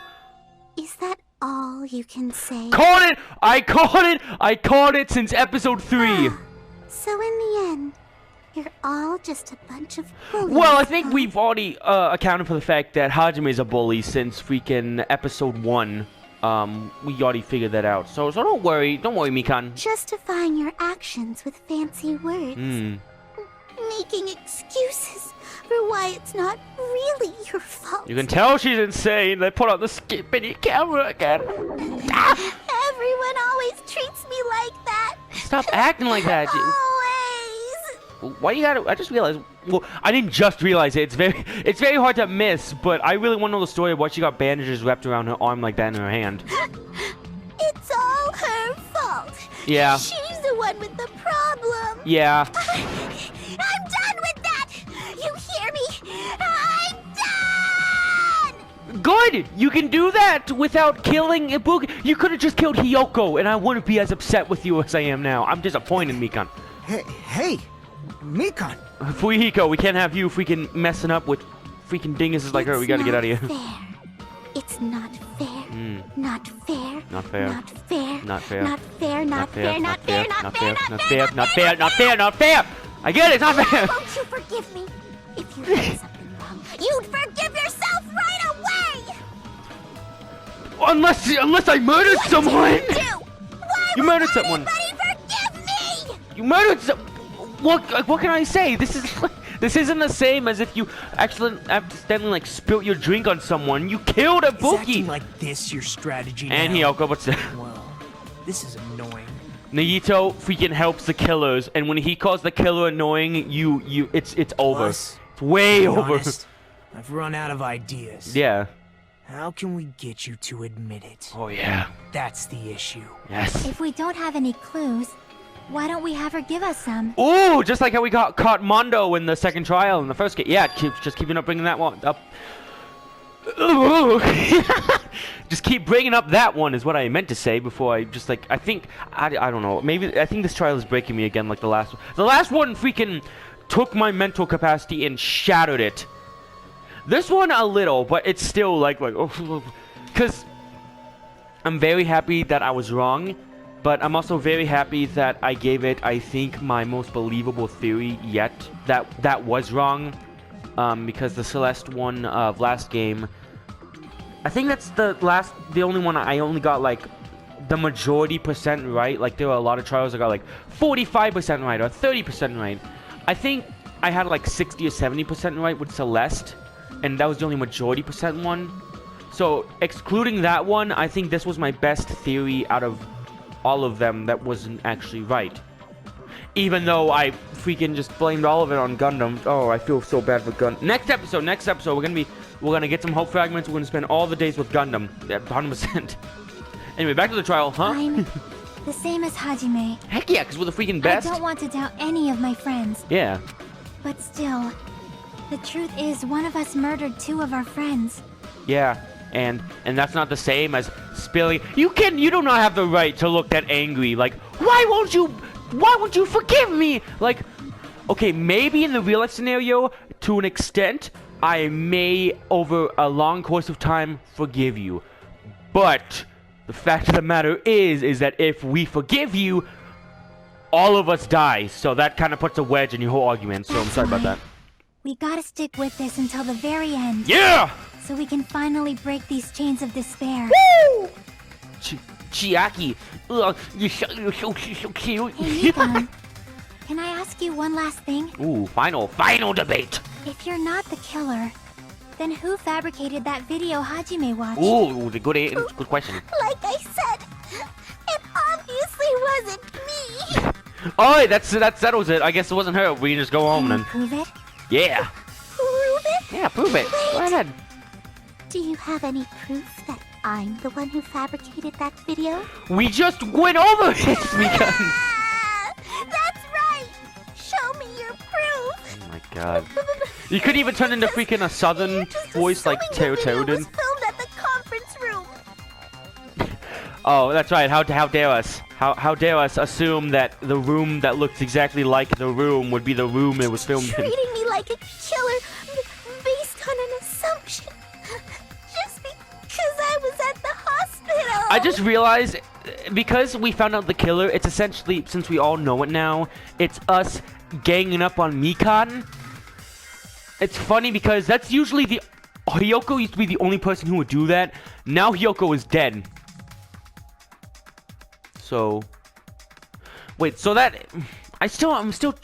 Is that all you can say? Called it! I called it! I called it since episode 3. So in the end, you're all just a bunch of bullies. Well, I think we've already accounted for the fact that Hajime is a bully since freaking episode 1. We already figured that out. So don't worry, Mikan. Justifying your actions with fancy words. Making excuses for why it's not really your fault. You can tell she's insane. They put on the skippity camera again. Everyone always treats me like that. Stop acting like that. Always. Why you gotta? I just realized. Well, I didn't just realize it. It's very hard to miss. But I really want to know the story of why she got bandages wrapped around her arm like that in her hand. It's all her fault. Yeah. She's the one with the problem. Yeah. I'm done with that. You hear me? I'm done. Good. You can do that without killing Ibuki. You could have just killed Hiyoko, and I wouldn't be as upset with you as I am now. I'm disappointed, Mikan. Hey, Mikan. Fuyiko, we can't have you freaking messing up with freaking dinguses like her. We gotta get out of here. Fair. It's not fair. Not fair. Not fair. Not fair. Not fair. Not fair. Not fair. Not fair. Not fair. Not fair. Not fair. Not fair. Not fair. I get it. It's not fair. Won't you forgive me? If you did something wrong, you'd forgive yourself right away. Unless I murdered someone. What did you do? Why You would murdered someone. anybody forgive me? You murdered some. What can I say? This isn't the same as if you accidentally like spilt your drink on someone. You killed Is acting Ibuki. like this your strategy And now? Hiyoko, what's that? Well, this is annoying. Naito freaking helps the killers, and when he calls the killer annoying, it's over. Plus, It's way to be over. honest, I've run out of ideas. Yeah. How can we get you to admit it? Oh yeah. That's the issue. Yes. If we don't have any clues, why don't we have her give us some? Ooh, just like how we caught Mondo in the second trial in the first game. Yeah, just keeping up bringing that one up. Ooh. Just keep bringing up that one is what I meant to say before I just like I don't know, maybe I think this trial is breaking me again like the last one. The last one freaking took my mental capacity and shattered it. This one a little, but it's still like because I'm very happy that I was wrong. But I'm also very happy that I gave it, I think, my most believable theory yet. That was wrong. Because the Celeste one of last game, I think that's the only one I only got like the majority % right. Like there were a lot of trials I got like 45% right or 30% right. I think I had like 60 or 70% right with Celeste. And that was the only majority % one. So excluding that one, I think this was my best theory out of all of them that wasn't actually right. Even though I freaking just blamed all of it on Gundam. Oh, I feel so bad for Gundam. Next episode, we're gonna get some hope fragments. We're gonna spend all the days with Gundam, 100%. Anyway, back to the trial, huh? I'm the same as Hajime. Heck yeah, because we're the freaking best. I don't want to doubt any of my friends. Yeah. But still, the truth is one of us murdered 2 of our friends. Yeah. And that's not the same as spilling. You do not have the right to look that angry. Like, why won't you forgive me? Like, okay, maybe in the real life scenario, to an extent, I may over a long course of time forgive you. But the fact of the matter is that if we forgive you, all of us die. So that kind of puts a wedge in your whole argument. So I'm sorry about that. We gotta stick with this until the very end. Yeah! So we can finally break these chains of despair. Woo! Chiaki, you're so cute. Hey, Nikan, can I ask you one last thing? Ooh, final debate. If you're not the killer, then who fabricated that video Hajime watched? Ooh, good question. Like I said, it obviously wasn't me. Alright, that settles it. I guess it wasn't her. We can just go home Can you then. prove it? Yeah. Prove it? Yeah, prove it. Go ahead. Do you have any proof that I'm the one who fabricated that video? We just went over this, Mika. That's right! Show me your proof! Oh my god. You could even turn into freaking a southern voice like Teo did. Was filmed at the conference room. Oh, that's right. How dare us? How dare us assume that the room that looks exactly like the room would be the room it was filmed in? Treating me like a killer based on an assumption. Just because I was at the hospital. I just realized, because we found out the killer, it's essentially, since we all know it now, it's us ganging up on Mikan. It's funny because that's usually Hiyoko used to be the only person who would do that. Now Hiyoko is dead. So, wait, so that, I'm still,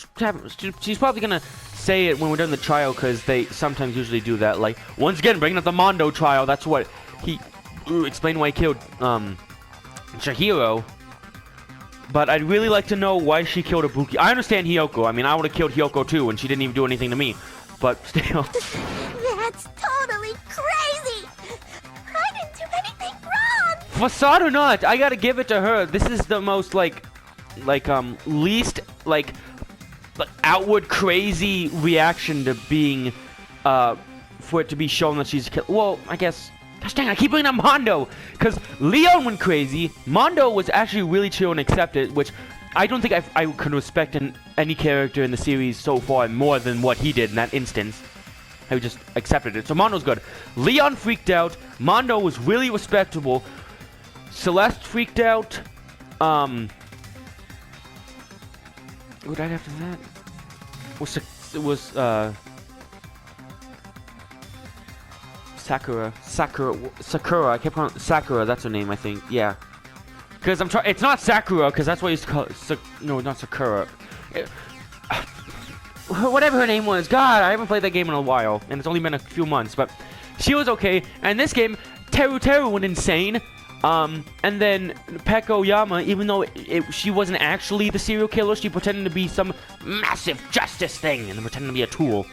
she's probably gonna say it when we're done the trial, because they sometimes usually do that. Like, once again, bringing up the Mondo trial, that's what he, explained why he killed, Chihiro. But I'd really like to know why she killed Ibuki. I understand Hiyoko. I mean, I would have killed Hiyoko too, and she didn't even do anything to me. But still. That's totally crazy! I didn't do anything wrong! Facade or not, I gotta give it to her. This is the most, least, outward crazy reaction to being, for it to be shown that she's killed. Well, I guess, gosh dang, I keep bringing up Mondo, because Leon went crazy. Mondo was actually really chill and accepted, which I don't think I could respect any character in the series so far more than what he did in that instance. I just accepted it. So Mondo's good. Leon freaked out. Mondo was really respectable. Celeste freaked out. What did after that? It was Sakura. I kept calling it Sakura. That's her name, I think. Yeah. Because I'm trying. It's not Sakura, because that's what I used to call it. No, not Sakura. Whatever her name was. God, I haven't played that game in a while, and it's only been a few months. But she was okay. And this game, Teru went insane. And then Peko Yama, even though she wasn't actually the serial killer, she pretended to be some massive justice thing, and then pretended to be a tool.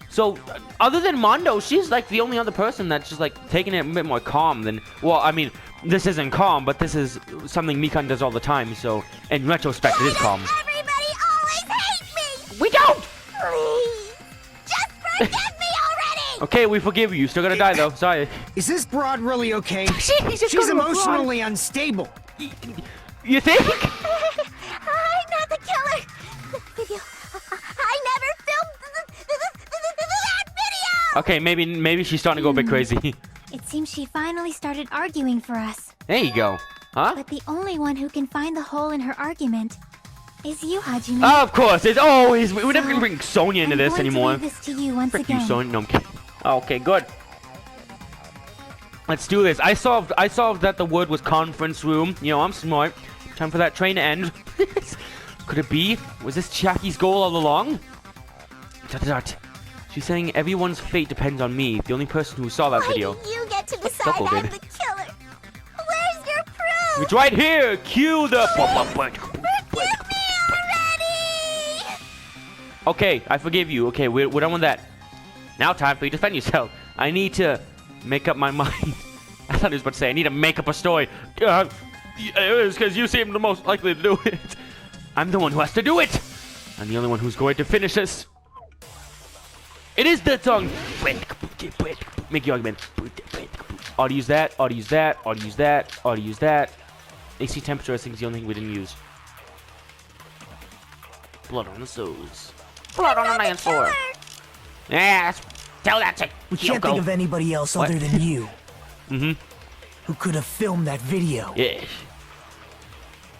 So, other than Mondo, she's like the only other person that's just like taking it a bit more calm than. Well, I mean, this isn't calm, but this is something Mikan does all the time. So, in retrospect, it is calm. Everybody always hate me! We don't! Please! Just forgive me already! Okay, we forgive you. You're still gonna die though. Sorry. Is this broad really okay? She's emotionally unstable. You think? I'm not the killer! The video... I never filmed that video! Okay, maybe she's starting to go a bit crazy. It seems she finally started arguing for us. There you go. Huh? But the only one who can find the hole in her argument is you, Hajime. Oh, of course. It's always. We're never gonna bring Sonya into this anymore. I'm going to leave this to you once Frick again. you, Sonya. No, I'm kidding. Okay, good. Let's do this. I solved that the word was conference room. You know, I'm smart. Time for that train to end. Could it be? Was this Chiaki's goal all along? She's saying everyone's fate depends on me, the only person who saw that video. Why do you get to decide I'm the killer? Where's your proof? It's right here! Cue the... Forgive me already! Okay, I forgive you. Okay, we're done with that. Now time for you to defend yourself. I need to make up my mind. I thought he was about to say, I need to make up a story. It's because you seem the most likely to do it. I'm the one who has to do it. I'm the only one who's going to finish this. It is the tongue. Make your argument. Ought to use that. Ought to use that. Ought to use that. Ought to use that. AC temperature, I think, is the only thing we didn't use. Blood on the soles. Blood on the man's floor. Yes. Tell that to We can't think of anybody else other than you. Who could have filmed that video. Yes.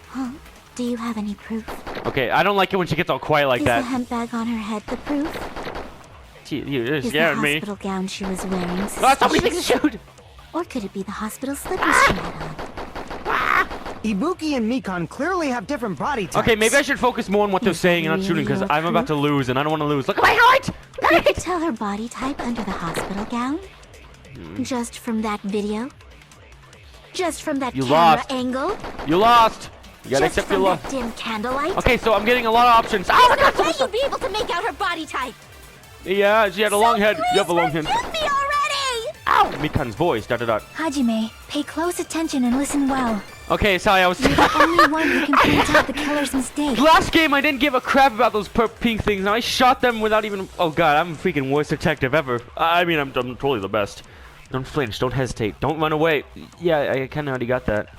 Huh? Do you have any proof? Okay, I don't like it when she gets all quiet like that. Is the hemp bag on her head the proof? You're Is scaring the me. hospital gown she was wearing Oh, so many things to shoot! Or could it be the hospital slippers she had on? Ibuki and Mikan clearly have different body types. Okay, maybe I should focus more on what they're saying and not shooting, because I'm about to lose, and I don't want to lose. Look at my heart! You could tell her body type under the hospital gown? Just from that video? Just from that camera angle? You lost! You gotta Just accept your from loss. that dim candlelight? Okay, so I'm getting a lot of options. Oh my god! How you'd be able to make out her body type? Yeah, she had a long head. You have a long head. Forgive me already! Ow! Mikan's voice. Dot dot dot. Hajime, pay close attention and listen well. Okay, sorry, I was. You're the only one who can point out the killer's mistake. Last game, I didn't give a crap about those pink things, and I shot them without even. Oh god, I'm the freaking worst detective ever. I mean, I'm totally the best. Don't flinch. Don't hesitate. Don't run away. Yeah, I kind of already got that.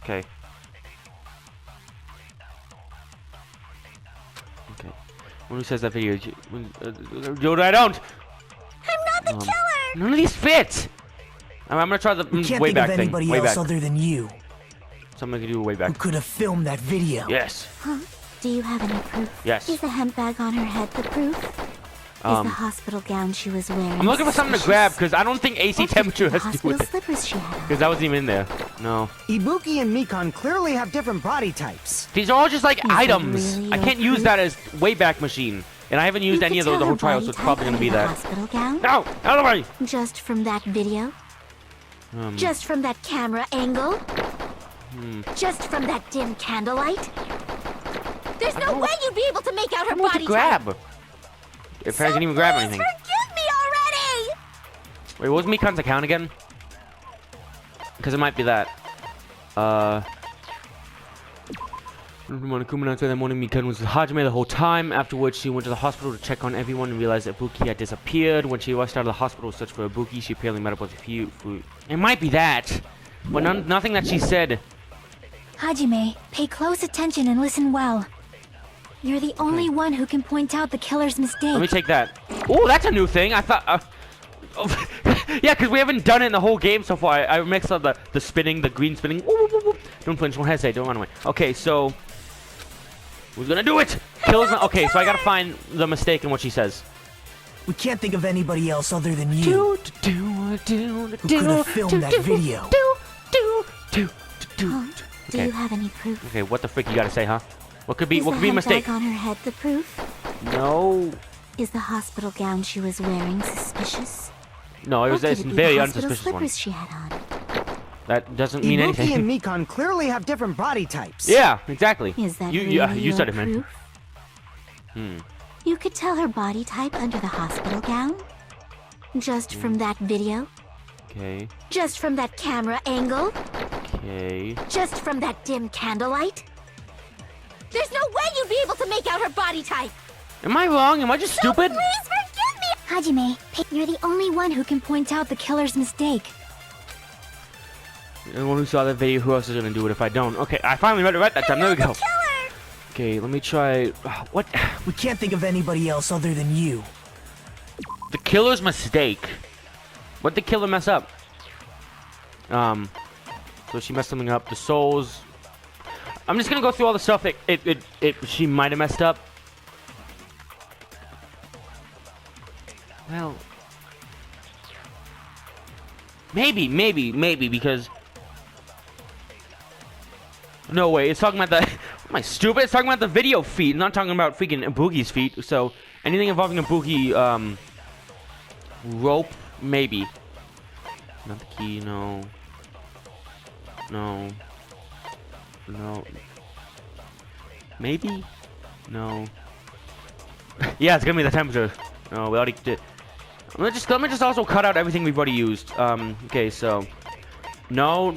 Okay. Okay. When who says that video? Yoda, I don't. I'm not the killer! None of these fit. I'm gonna try the We can't way think back of thing. anybody Way else back. other than you So I'm gonna do a way who back. could have filmed that video. Yes. Huh? Do you have any proof? Yes. Is the hemp bag on her head the proof? Is the hospital gown she was wearing I'm looking for something to grab because I don't think AC temperature has to do hospital with it. slippers she had on? Because that wasn't even in there. No. Ibuki and Mikan clearly have different body types. These are all just like Is it items. really I your can't use proof? that as Wayback Machine. And I haven't used You any could of those the tell whole her trial, body so it's type probably gonna be under the that. hospital gown? No! Out of the way! Just from that video? Just from that camera angle? Just from that dim candlelight? There's no way you'd be able to make out her I don't know what body to grab. If I can even grab anything. Forgive me already! Wait, what was Mikan's account again? Because it might be that. Coming outside that morning, Mikan was with Hajime the whole time. Afterwards, she went to the hospital to check on everyone and realized that Ibuki had disappeared. When she rushed out of the hospital to search for Ibuki, she apparently met up with a few. It might be that, but nothing that she said. Hajime, pay close attention and listen well. You're the only one who can point out the killer's mistake. Let me take that. Oh, that's a new thing. I thought. Oh, yeah, because we haven't done it in the whole game so far. I mixed up the spinning, the green spinning. Woo, woo, woo. Don't flinch, don't hesitate, don't run away. Okay, so who's gonna do it? Killer's not. Okay, so I gotta find the mistake in what she says. We can't think of anybody else other than you who could have filmed that video. Do you have any proof? Okay, what the frick you gotta say, huh? What could be? Is What the could be a hemp mistake? bag on her head the proof? No, Is the hospital gown she was wearing suspicious? no, it was Or could it's it a be very the hospital unsuspicious one. slippers she had on? That doesn't mean Ibuki anything. and Mikan clearly have different body types. Yeah, exactly. Is that you really you said your it, man. proof? You could tell her body type under the hospital gown? Just from that video? Okay, Just from that camera angle? okay. Just from that dim candlelight? There's no way you'd be able to make out her body type! Am I wrong? Am I just stupid? Please forgive me! Hajime, you're the only one who can point out the killer's mistake. The one who saw that video, who else is gonna do it if I don't? Okay, I finally read it right that time. There we go. Okay, let me try. What? We can't think of anybody else other than you. The killer's mistake. What did the killer mess up? So she messed something up. The souls. I'm just gonna go through all the stuff that she might have messed up. Well, maybe because. No way, it's talking about the. Am I stupid? It's talking about the video feed. It's not talking about freaking Ibuki's feet. So anything involving Ibuki, rope, maybe. Not the key, no. No. No. Maybe? No. Yeah, it's gonna be the temperature. No, we already did. Let me just also cut out everything we've already used. Okay, so. No.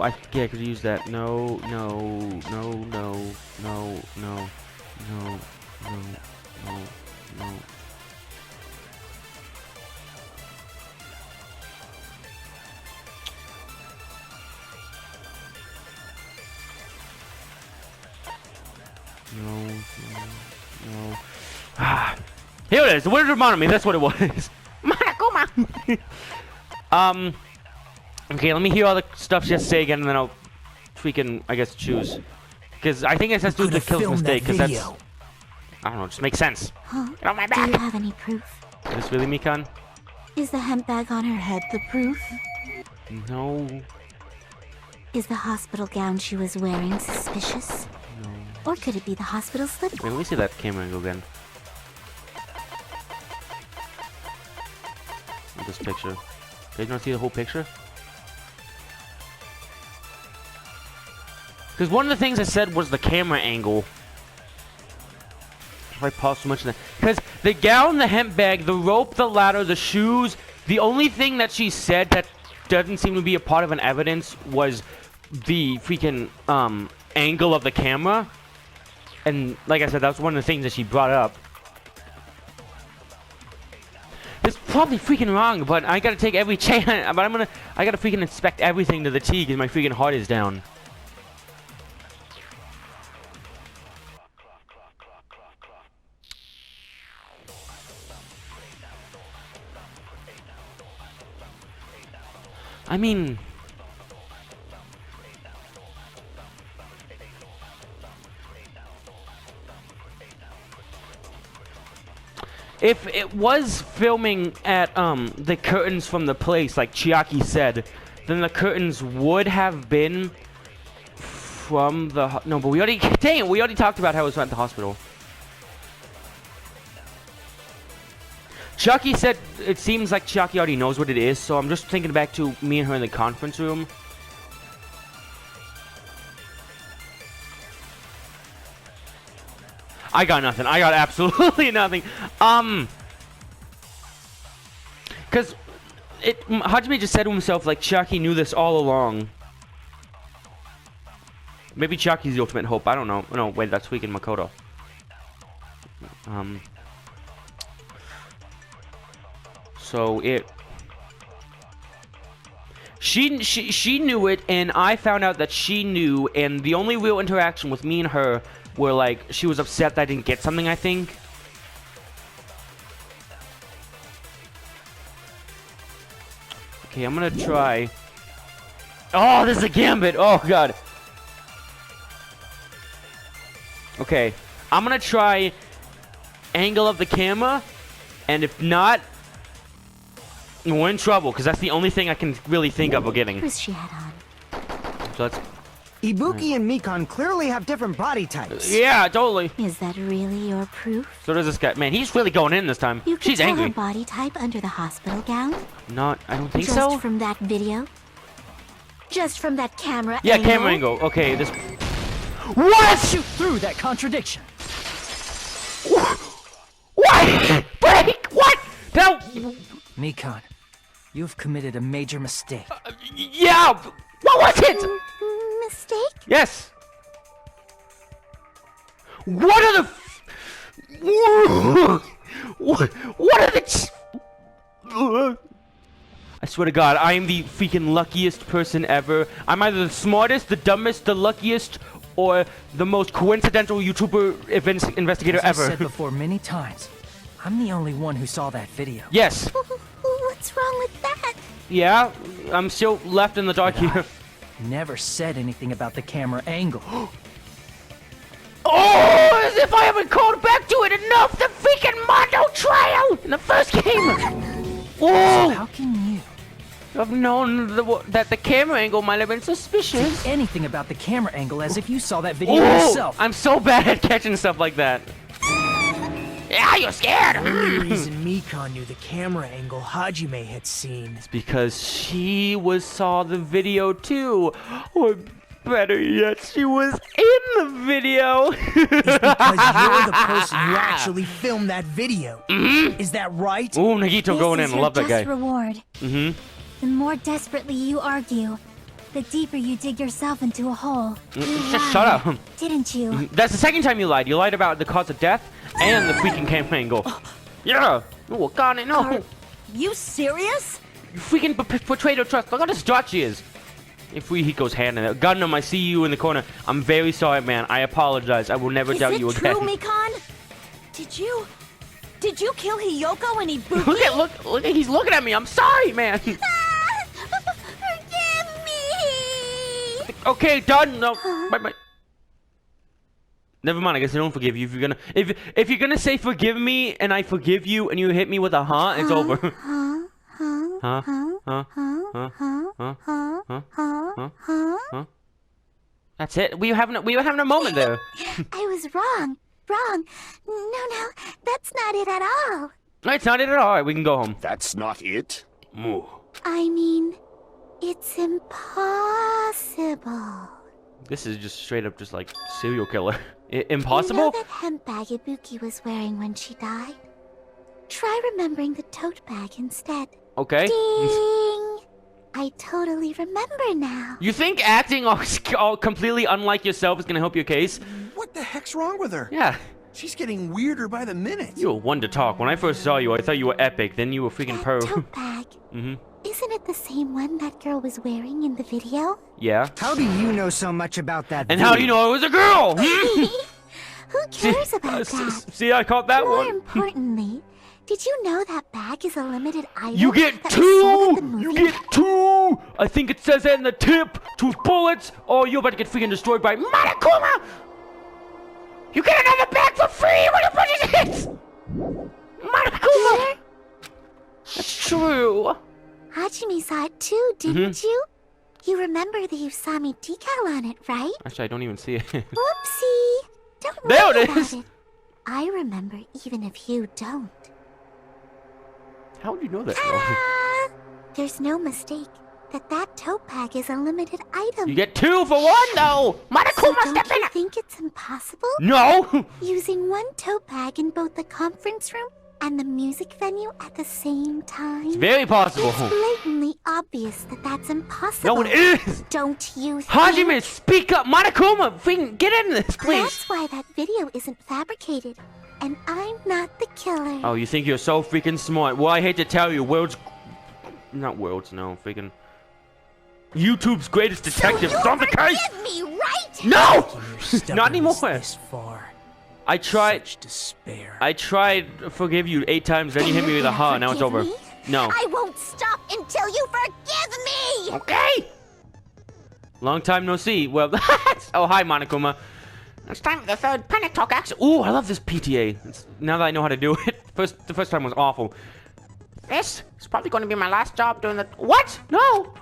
I could use that. No. Here it is. The Wizard of Monami. That's what it was. Monokuma! Okay, let me hear all the stuff she has to say again, and then I'll freaking, I guess, choose. Because I think it has to do with the Could've killer's filmed mistake, that because that's... video. I don't know, it just makes sense. Huh? Get on my Do you back! have any proof? Is this really Mikan? Is the hemp bag on her head the proof? No. Is the hospital gown she was wearing suspicious? No. Or could it be the hospital slippers? Wait, let me see that camera angle again. This picture. You guys not see the whole picture? Because one of the things I said was the camera angle. If I pause so much in that. Because the gown, the hemp bag, the rope, the ladder, the shoes, the only thing that she said that doesn't seem to be a part of an evidence was the freaking angle of the camera. And like I said, that was one of the things that she brought up. It's probably freaking wrong, but I gotta take every chance. But I gotta freaking inspect everything to the T because my freaking heart is down. I mean, if it was filming at the curtains from the place, like Chiaki said, then the curtains would have been from the no. But we already talked about how it was at the hospital. Chucky said it seems like Chiaki already knows what it is, so I'm just thinking back to me and her in the conference room. I got nothing. I got absolutely nothing. Because Hajime just said to himself, like, Chiaki knew this all along. Maybe Chiaki's the ultimate hope. I don't know. No, wait, that's freaking Makoto. So she knew it, and I found out that she knew, and the only real interaction with me and her were like she was upset that I didn't get something, I think. Okay, I'm gonna try. Oh, this is a gambit. Oh god. Okay, I'm gonna try angle of the camera, and if not, we're in trouble, because that's the only thing I can really think of getting. What was she had on? So that's... Ibuki and Mikon clearly have different body types. Yeah, totally. Is that really your proof? So does this guy. Man, he's really going in this time. You could She's tell angry. her body type under the hospital gown? Not, I don't think Just so. from that video? Just from that camera Yeah, angle? camera angle. Okay, this... What? Shoot through that contradiction. What? Break? What? No. Mikon, you have committed a major mistake. Yeah. What was it? Mistake? Yes. What are the... What are the... I swear to God, I am the freaking luckiest person ever. I'm either the smartest, the dumbest, the luckiest, or the most coincidental YouTuber investigator As ever. I said before many times, I'm the only one who saw that video. Yes. What's wrong with that? Yeah, I'm still left in the dark here. Never said anything about the camera angle. Oh, as if I haven't called back to it enough! The freaking Mondo Trail in the first game! So Oh! how can you I've known that the camera angle might have been suspicious. say anything about the camera angle as if you saw that video Oh, yourself? I'm so bad at catching stuff like that. Yeah, you're scared! The only reason Mikon knew the camera angle Hajime had seen It's because she saw the video too. Or better yet, she was in the video. is because you're the person who actually filmed that video. Is that right? Ooh, Nagito going in. I love that guy. Reward. The more desperately you argue, the deeper you dig yourself into a hole. Just shut up. Didn't you? That's the second time you lied. You lied about the cause of death and the freaking camera angle. Yeah. Oh, God, no. Are you serious? You freaking portrayed her trust. Look how distraught she is. If Hiko's hand in it. Gundam, I see you in the corner. I'm very sorry, man. I apologize. I will never doubt you again. Is it true, Mikon? Did you kill Hiyoko and Ibuki? Look, he's looking at me. I'm sorry, man. Forgive me! Okay, done. No, bye. Never mind. I guess I don't forgive you. If you're gonna say forgive me and I forgive you and you hit me with a huh, it's over. Huh? That's it. We were having a moment there. I was wrong. No, that's not it at all. It's not it at all. All right, we can go home. That's not it? I mean, it's impossible. This is just straight up just like serial killer. Impossible? You know that hemp bag Ibuki was wearing when she died? Try remembering the tote bag instead. Okay. Ding! I totally remember now. You think acting all completely unlike yourself is gonna help your case? What the heck's wrong with her? Yeah. She's getting weirder by the minute. You were one to talk. When I first saw you, I thought you were epic. Then you were freaking pro. That tote bag. Isn't it the same one that girl was wearing in the video? Yeah. How do you know so much about that? And how do you know it was a girl? Who cares about that? See, I caught that More one. importantly, did you know that bag is a limited item? You get that was sold at the 2! You movie? get 2! I think it says that in the tip. 2 bullets. Oh, you're about to get freaking destroyed by Monokuma! You get another bag for free when you purchase it! Monokuma! That's true. Hajime saw it too, didn't you? You remember the Usami decal on it, right? Actually, I don't even see it. Whoopsie! Don't There worry it about is. it. I remember even if you don't. How would you know that? Ta-da! There's no mistake that tote bag is a limited item. You get 2 for 1, though! Monokuma, So step don't in! you think it's impossible? No! Using one tote bag in both the conference room and the music venue at the same time? It's very possible. It's blatantly obvious that that's impossible. No, it is! Don't you think? Hajime, speak up! Monokuma, freaking get in this, please! That's why that video isn't fabricated. And I'm not the killer. Oh, you think you're so freaking smart. Well, I hate to tell you, freaking YouTube's greatest detective is on the case! Forgive me, right? No! Stubbornness Not anymore. This far. I tried Such despair. I tried to forgive you 8 times, then you hit me with a ha, now it's over. Me? No. I won't stop until you forgive me! Okay! Long time no see. Well, oh, hi, Monokuma. It's time for the third panic talk act. Ooh, I love this PTA. Now that I know how to do it. The first time was awful. This is probably going to be my last job doing the... What? No!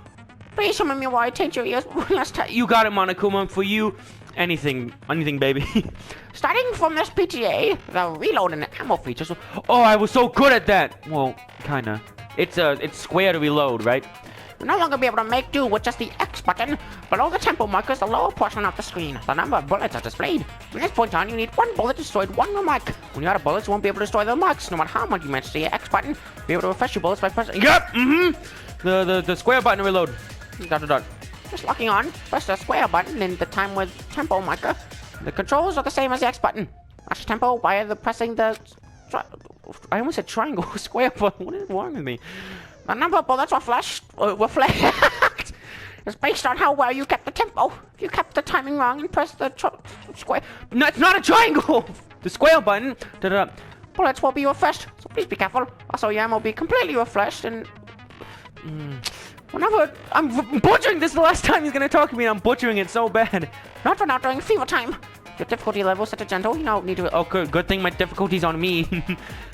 Please show me why I taint your ears one last time. You got it, Monokuma. For you, anything, baby. Starting from this PTA, the reload and the ammo features. Oh, I was so good at that. Well, kinda. It's square to reload, right? You'll no longer be able to make do with just the X button. Below the tempo markers, the lower portion of the screen, the number of bullets are displayed. From this point on, you need 1 bullet destroyed, 1 remark. When you're out of bullets, you won't be able to destroy the remarks, no matter how much you manage to your X button. You'll be able to refresh your bullets by pressing... Yep, the square button to reload. Dot. Just locking on, press the square button in the time with tempo marker. The controls are the same as the X button. Match tempo by pressing the... I almost said triangle, square button. What is wrong with me? The number of bullets reflect is based on how well you kept the tempo. If you kept the timing wrong and pressed the square... No, it's not a triangle! The square button. Bullets will be refreshed, so please be careful. Also, your ammo will be completely refreshed and... Whenever I'm butchering this, the last time he's gonna talk to me, and I'm butchering it so bad. Not for now during fever time. Your difficulty level set to gentle, you don't need to... Oh, good thing my difficulty's on me.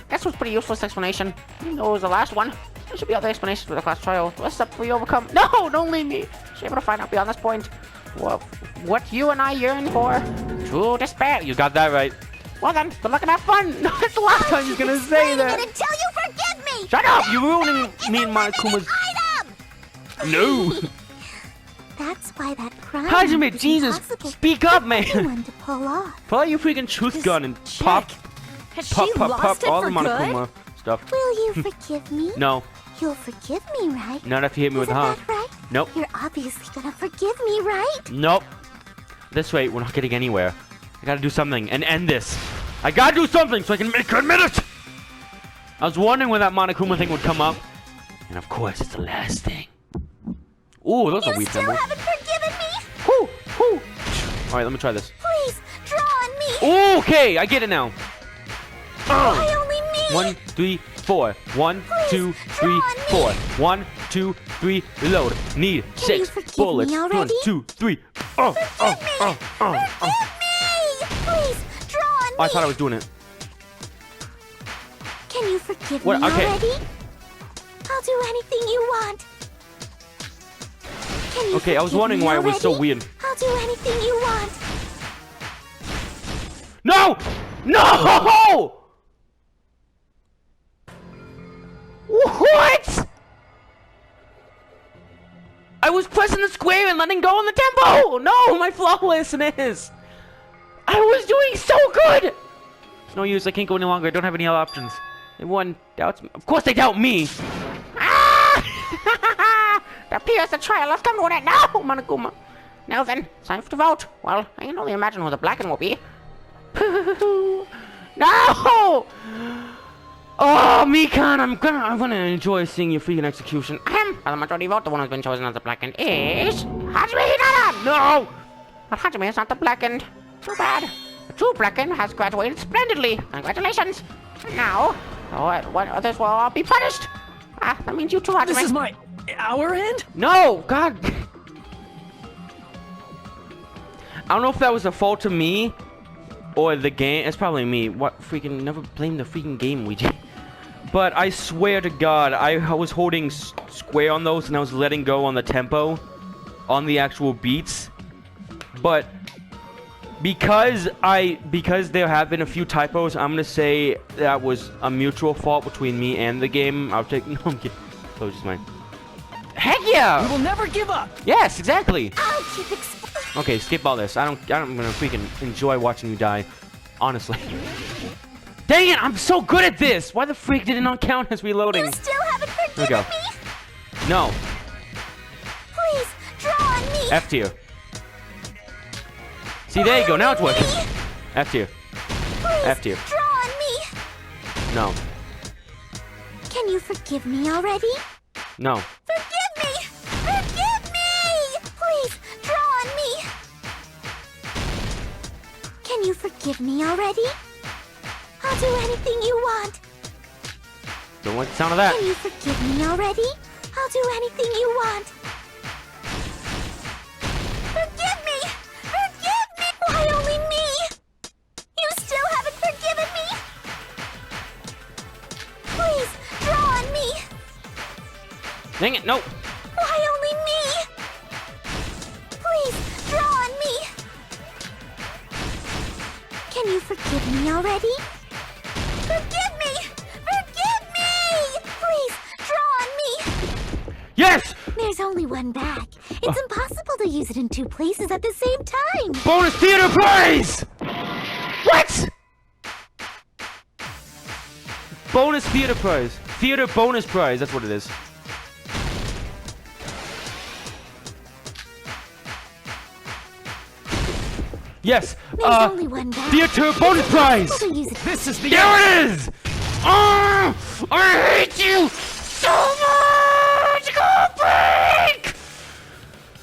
That was pretty useless explanation. You know it was the last one. There should be other explanations for the class trial. What's up we overcome? No, don't leave me. Should be able to find out beyond this point. What you and I yearn for. True despair. You got that right. Well then, good luck and have fun. No, that's the last time he's gonna say that. Until you forgive me! Shut up! You're ruining me and Monokuma's... No! That's why that crime Hajime, was Jesus! impossible Speak up, for man! anyone to pull off. Pull out your freaking truth gun and pop Has she lost it all for the Monokuma stuff. Will you forgive me? No. You'll forgive me, right? Not if you hit me with a Isn't huh. that right? Nope. You're obviously gonna forgive me, right? Nope. This way, we're not getting anywhere. I gotta do something and end this. I gotta do something so I can make her admit it! I was wondering when that Monokuma thing would come up. And of course, it's the last thing. Ooh, those are weed still symbols. haven't forgiven me? Whoo, whoo. Alright, let me try this. Please, draw on me! Okay, I get it now. I only need... 1, 3, 4. 1, 2, 3, draw on 4. me. 1, 2, 3, reload. Need Can you 6 forgive bullets. me 1, already? 2, 3. Forgive me! Please, draw on me! I thought I was doing it. Can you forgive What? me Okay. already? I'll do anything you want. Can you Okay, I was forgive wondering me why it was so already? weird. I'll do anything you want. No! No! What? I I was pressing the square and letting go on the tempo! No, my flawlessness! I was doing so good! It's no use, I can't go any longer. I don't have any other options. Everyone doubts me. Of course they doubt me! Ah! It appears the trial has come to an end now, Monokuma. Now then, it's time to vote. Well, I can only imagine who the black one will be. No! Oh, Mikan, I'm gonna enjoy seeing your freaking execution. By the majority vote, the one who's been chosen as the blackened is Hajime Hinata! No! But Hajime is not the blackened. Too bad. The true blackened has graduated splendidly. Congratulations. And now, what others will all be punished. That means you too, Hajime. This is our end? No, God. I don't know if that was a fault of me or the game. It's probably me. What freaking, never blame the freaking game, Ouija. But I swear to God, I was holding square on those and I was letting go on the tempo, on the actual beats. But because there have been a few typos, I'm gonna say that was a mutual fault between me and the game. I'll take. No, I'm kidding. Oh, just mine. Heck yeah! We will never give up. Yes, exactly. I'll keep Okay, skip all this. I'm gonna freaking enjoy watching you die. Honestly. Dang it! I'm so good at this. Why the freak did it not count as reloading? You still haven't forgiven Here we go. me? No. Please, draw on me. F tier. See, there you go. Now it's working. F tier. Please, F tier. draw on me. No. Can you forgive me already? No. Forgive me! Forgive me! Please, draw on me. Can you forgive me already? I'll do anything you want. Don't like the sound of that. Can you forgive me already? I'll do anything you want. Forgive me! Forgive me! Why only me? You still haven't forgiven me? Please, draw on me. Dang it, no. Why only me? Please, draw on me. Can you forgive me already? Forgive me! Forgive me! Please, draw on me. Yes! There's only one bag. It's impossible to use it in two places at the same time. Bonus theater prize! What? Bonus theater prize. Theater bonus prize. That's what it is. Yes. There's only one bag. Theater bonus prize. To use it. This is the There it is. Oh, I hate you so much. Go break.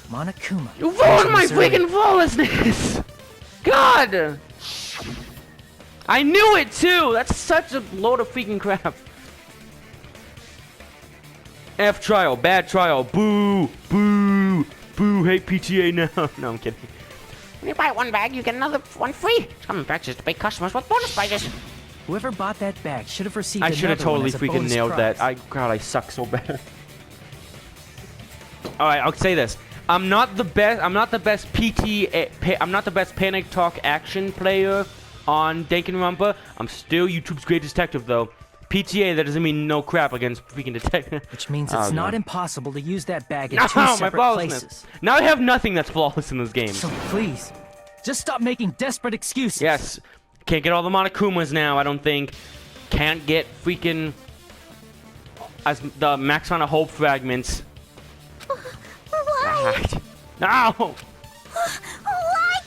Monokuma. You ruined my freaking flawlessness! God! I knew it too! That's such a load of freaking crap. F trial, bad trial, boo, boo, boo, hate PTA now. No, I'm kidding. When you buy one bag, you get another one free. Some packages to big customers with bonus prizes. Whoever bought that bag should have received I should have another one totally as a freaking bonus nailed prize. that. God, I suck so bad. Alright, I'll say this. I'm not the best I'm not the best Panic Talk action player on Danganronpa. I'm still YouTube's greatest detective though. PTA, that doesn't mean no crap against freaking detective. Which means it's not impossible to use that bag in No, two my separate places. Now I have nothing that's flawless in this game. So please, just stop making desperate excuses. Yes. Can't get all the Monokumas now, I don't think. Can't get freaking as the max on a hope fragments. Why? No! Why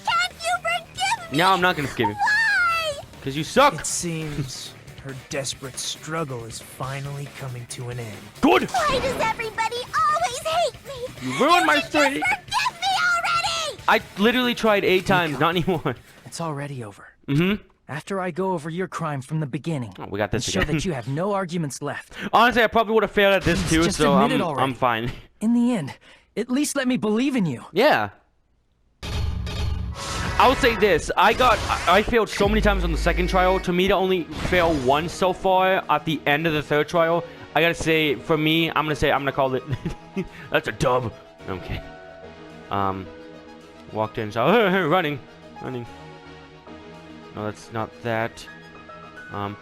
can't you forgive me? No, I'm not gonna forgive you. Why? Because you suck! It seems her desperate struggle is finally coming to an end. Good! Why does everybody always hate me? You ruined my Just story! forgive me already! I literally tried 8 times, not anymore. It's already over. Mm-hmm. After I go over your crime from the beginning, Oh, we got this and show again. that you have no arguments left. Honestly, I probably would have failed at this Please, too, just so admit it already. I'm fine. In the end, at least let me believe in you. Yeah. I'll say this. I failed so many times on the second trial. To me to only fail once so far at the end of the third trial, I gotta say, for me, I'm gonna call it that's a dub. Okay. Walked in, so running. No, that's not that. Ah!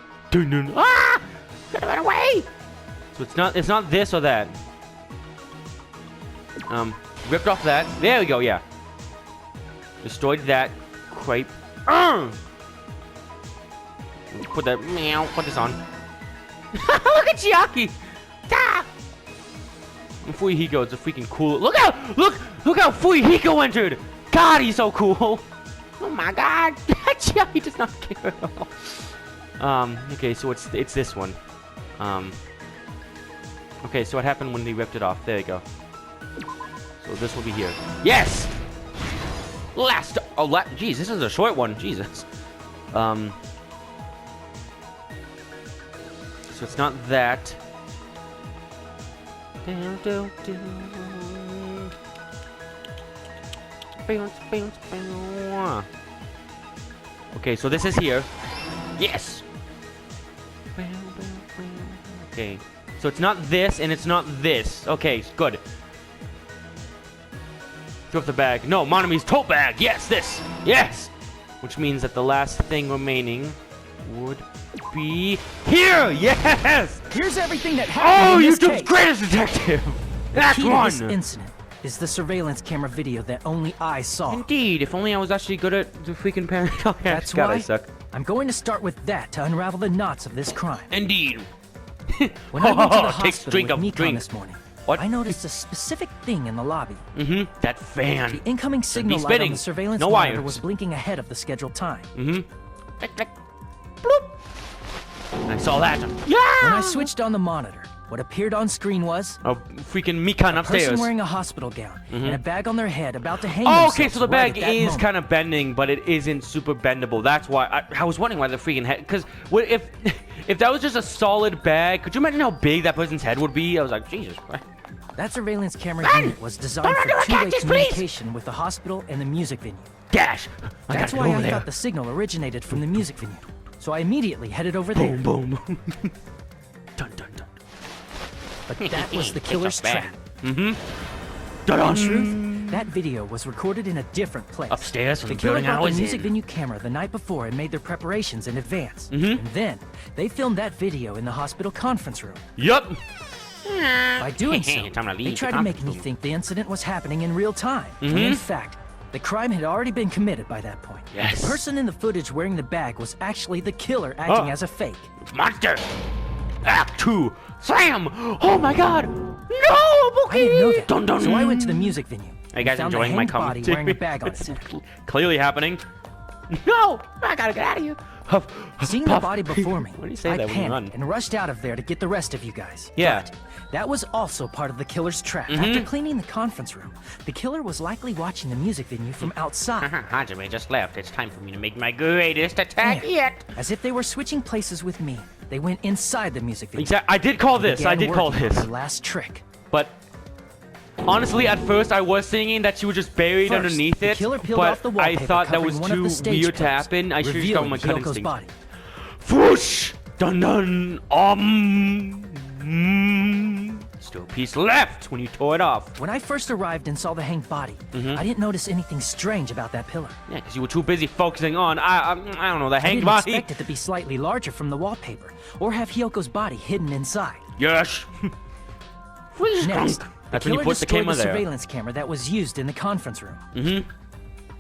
Gotta run away. So it's not this or that. Ripped off that. There we go, yeah. Destroyed that. Crepe. Put that. Meow. Put this on. Look at Chiaki! Ah! Fuyuhiko is a freaking cool. Look how Fuyuhiko entered! God, he's so cool! Oh my god! Chiaki does not care at all. Okay, so it's this one. Okay, so what happened when they ripped it off? There you go. So this will be here. Yes! Jeez, this is a short one. Jesus. So it's not that. Okay, so this is here. Yes! Okay. So it's not this, and it's not this. Okay, good. Throw up the bag. No, Monami's tote bag. Yes, this. Yes! Which means that the last thing remaining would be here. Yes! Here's everything that happened. Oh, YouTube's greatest detective. That's one. This incident is the surveillance camera video that only I saw. Indeed. If only I was actually good at the freaking parent. That's God, why I suck. I'm going to start with that to unravel the knots of this crime. Indeed. When I went to the hospital with Nikon this morning, I noticed a specific thing in the lobby. That fan. The incoming signal light on the surveillance monitor was blinking ahead of the scheduled time. Click, click. Bloop. I saw that. Yeah! When I switched on the monitor, what appeared on screen was a freaking Mikan upstairs. A person wearing a hospital gown and a bag on their head about to hang Oh, themselves. okay, so the bag right is kind of bending, but it isn't super bendable. That's why I was wondering why the freaking head. Because if that was just a solid bag, could you imagine how big that person's head would be? I was like, Jesus Christ. That surveillance camera unit was designed for two-way communication with the hospital and the music venue. Dash! That's why I thought the signal originated from the music venue. So I immediately headed over there. Boom, boom. Dun, dun, dun. But that was the killer's trap. In truth, that video was recorded in a different place. Upstairs from the the building killer I brought was the music in. venue camera the night before and made their preparations in advance. And then they filmed that video in the hospital conference room. Yup. By doing so, they tried to make me think the incident was happening in real time. When in fact, the crime had already been committed by that point. Yes. The person in the footage wearing the bag was actually the killer acting as a fake. Monster. Act 2. Slam! Oh my god! No, Ibuki! I didn't know that, dun, dun. so I went to the music venue. Are you guys found enjoying a my hanged body commentary? wearing a bag on its head. Clearly happening. No! I gotta get out of here. Huff, huff, Seeing puff. the body before me, Why do you say I that when you run? panicked and rushed out of there to get the rest of you guys. Yeah. But that was also part of the killer's trap. After cleaning the conference room, the killer was likely watching the music venue from outside. Hajime just left. It's time for me to make my greatest attack yet. As if they were switching places with me, they went inside the music venue. Exactly. I did call this. I did call this. Their last trick. But honestly, at first I was thinking that she was just buried First, underneath the it. killer peeled But off the I wallpaper thought that covering was one of too the stage weird to clips, happen. I should have just gone with my cut revealing Hiyoko's instinct. body. Whoosh! Dun dun! Still a piece left when you tore it off. When I first arrived and saw the hanged body, I didn't notice anything strange about that pillar. Yeah, because you were too busy focusing on, I don't know, the I hanged didn't body. expect it to be slightly larger from the wallpaper, or have Hiyoko's body hidden inside. Yes. Next, That's the when you killer put the destroyed camera the there. surveillance camera that was used in the conference room.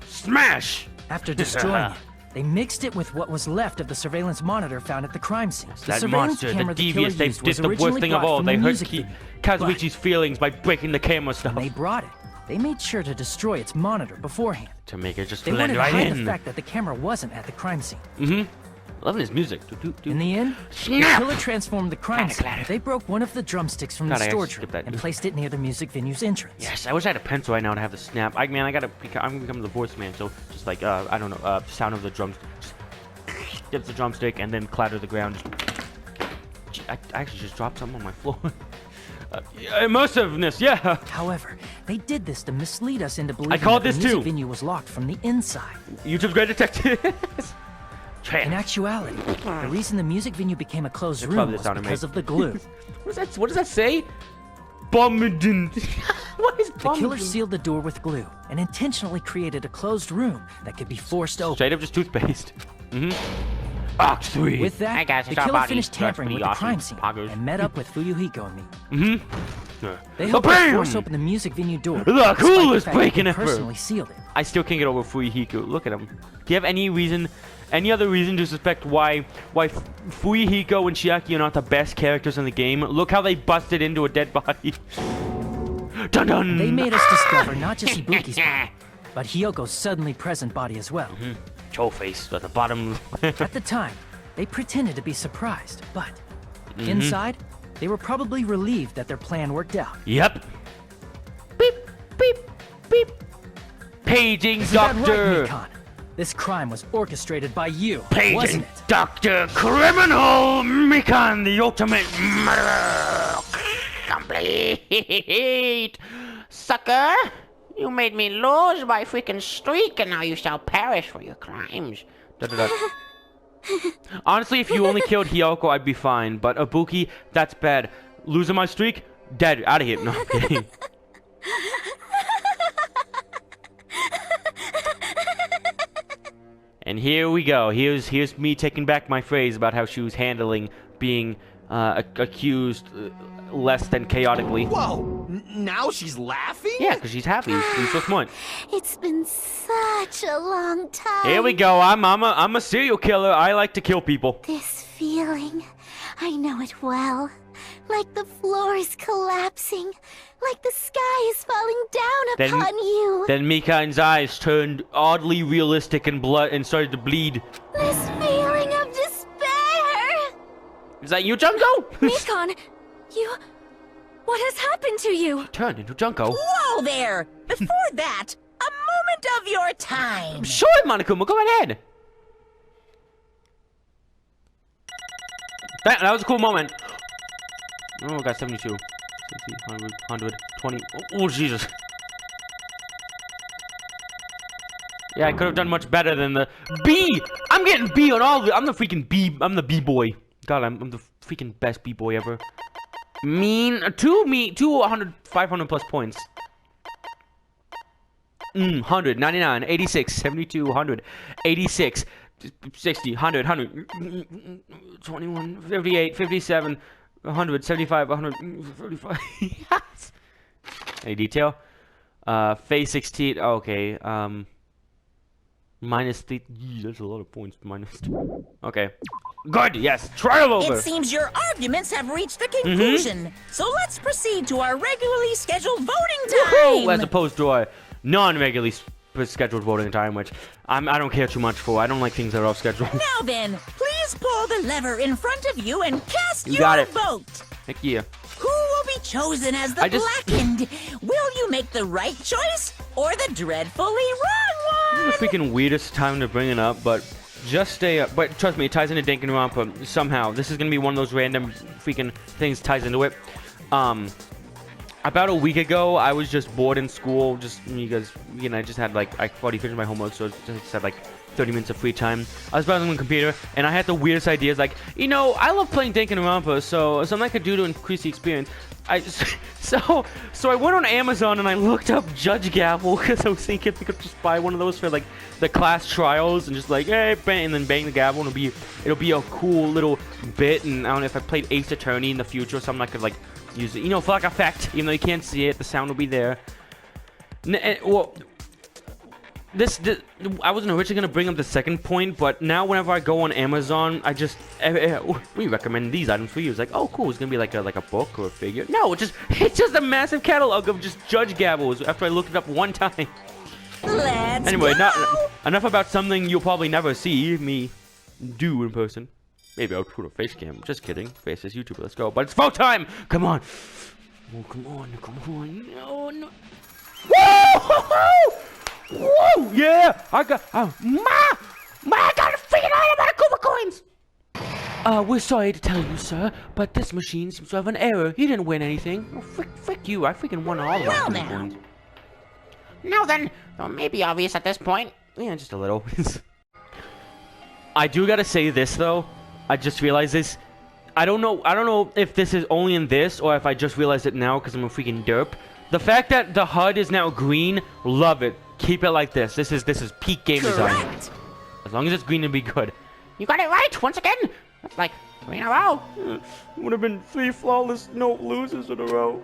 Smash! After destroying it, they mixed it with what was left of the surveillance monitor found at the crime scene. The That surveillance monster, camera the the killer devious, they used did was the worst originally thing of brought all. from They the hurt music venue. Kazuichi's feelings by breaking the camera stuff. When they brought it, they made sure to destroy its monitor beforehand. To make it just They blend wanted to right hide in. the fact that the camera wasn't at the crime scene. Loving his music. In the end, the killer transformed the crime scene. They broke one of the drumsticks from God, the I storage skipped room that. and placed it near the music venue's entrance. Yes, I wish I had a pencil right now to have the snap. I'm gonna become the voice man. So just like I don't know, sound of the drums. Just get the drumstick and then clatter the ground. Gee, I actually just dropped something on my floor. Immersiveness, yeah. However, they did this to mislead us into believing called that the this music too. venue was locked from the inside. YouTube's great detective. In actuality, the reason the music venue became a closed It's room probably was the sound it because made. of the glue. What does that say? Bombadin. What is The killer bombadin? sealed the door with glue and intentionally created a closed room that could be forced open. Straight up just toothpaste. Act 3. With that, Hey guys, the it's our killer body. finished That's tampering pretty with the awesome. crime scene Poggers. and met up with Fuyuhiko and me. They helped us force open the music venue door. The coolest break-in ever. Personally sealed it. I still can't get over Fuyuhiko. Look at him. Do you have any other reason to suspect why Fuyuhiko and Chiaki are not the best characters in the game? Look how they busted into a dead body. Dun dun. They made us discover not just Ibuki's body, but Hiyoko's suddenly present body as well. Troll face at the bottom. At the time, they pretended to be surprised, but inside, they were probably relieved that their plan worked out. Yep. Beep, beep, beep. Paging Doctor. Right, Mikon? This crime was orchestrated by you, Paging wasn't it? Dr. Criminal Mikon, the ultimate murderer. Complete. Sucker! You made me lose my freaking streak, and now you shall perish for your crimes. Honestly, if you only killed Hiyoko, I'd be fine. But Ibuki, that's bad. Losing my streak? Dead. Out of here. No, I'm kidding. And here we go. Here's me taking back my phrase about how she was handling being accused less than chaotically. Whoa! Now she's laughing? Yeah, because she's happy. She's so smart. It's been such a long time. Here we go. I'm a serial killer. I like to kill people. This feeling, I know it well. Like the floor is collapsing. Like the sky is falling down upon you. Then Mikan's eyes turned oddly realistic and started to bleed. This feeling of despair. Is that you, Junko? Mikon, what has happened to you? Turned into Junko. Whoa there! Before that, a moment of your time. Sure, Monokuma, go ahead. That was a cool moment. Oh, I got 72. 60, 100, 120. Oh, Jesus. Yeah, I could have done much better than the B. I'm getting B on all the. I'm the freaking B. I'm the B-boy. God, I'm the freaking best B-boy ever. Two 100, 500 plus points. 100, 99, 86, 72, 100, 86, 60, 100, 100, 21, 58, 57, 100, 75, 135. Yes. Any detail? Phase 16. Okay. Minus 3. That's a lot of points. Minus 2. Okay. Good. Yes. Trial over. It seems your arguments have reached a conclusion. So let's proceed to our regularly scheduled voting time. As opposed to our non-regularly scheduled voting time, which I don't care too much for. I don't like things that are off schedule. Now then, please pull the lever in front of you and cast You your got it. vote. Heck yeah. Who will be chosen as the blackened? Will you make the right choice or the dreadfully wrong one? This is the freaking weirdest time to bring it up, but just stay up. But trust me, it ties into Danganronpa somehow. This is gonna be one of those random freaking things ties into it. About a week ago, I was just bored in school. I just had like, I already finished my homework, so I just had like 30 minutes of free time. I was browsing on the computer, and I had the weirdest ideas. Like, I love playing Danganronpa, so something I could do to increase the experience. So I went on Amazon and I looked up Judge Gavel because I was thinking if we could just buy one of those for like the class trials and just like, hey, bang, and then bang the gavel, and it'll be a cool little bit. And I don't know if I played Ace Attorney in the future or something, I could like use it, for like effect. Even though you can't see it, the sound will be there. Well, I wasn't originally gonna bring up the second point, but now whenever I go on Amazon, we recommend these items for you. It's like, oh, cool, it's gonna be like a book or a figure. No, it's just a massive catalog of just Judge Gavels. After I looked it up one time. Anyway, enough about something you'll probably never see me do in person. Maybe I'll put a face cam. Just kidding. Faceless YouTuber. Let's go. But it's vote time. Come on. Oh, come on. No. Whoa! Whoa! Yeah! I got... I got a freaking item out of Kuma coins! We're sorry to tell you, sir, but this machine seems to have an error. You didn't win anything. Oh, frick you. I freaking won all of my Kuma coins. Now then, though it may be obvious at this point. Yeah, just a little. I do gotta say this, though. I just realized this. I don't know if this is only in this or if I just realized it now because I'm a freaking derp. The fact that the HUD is now green, love it. Keep it like this. This is peak game design. As long as it's green, it'll be good. You got it right once again. That's like 3 in a row. Would have been 3 flawless, no losers in a row.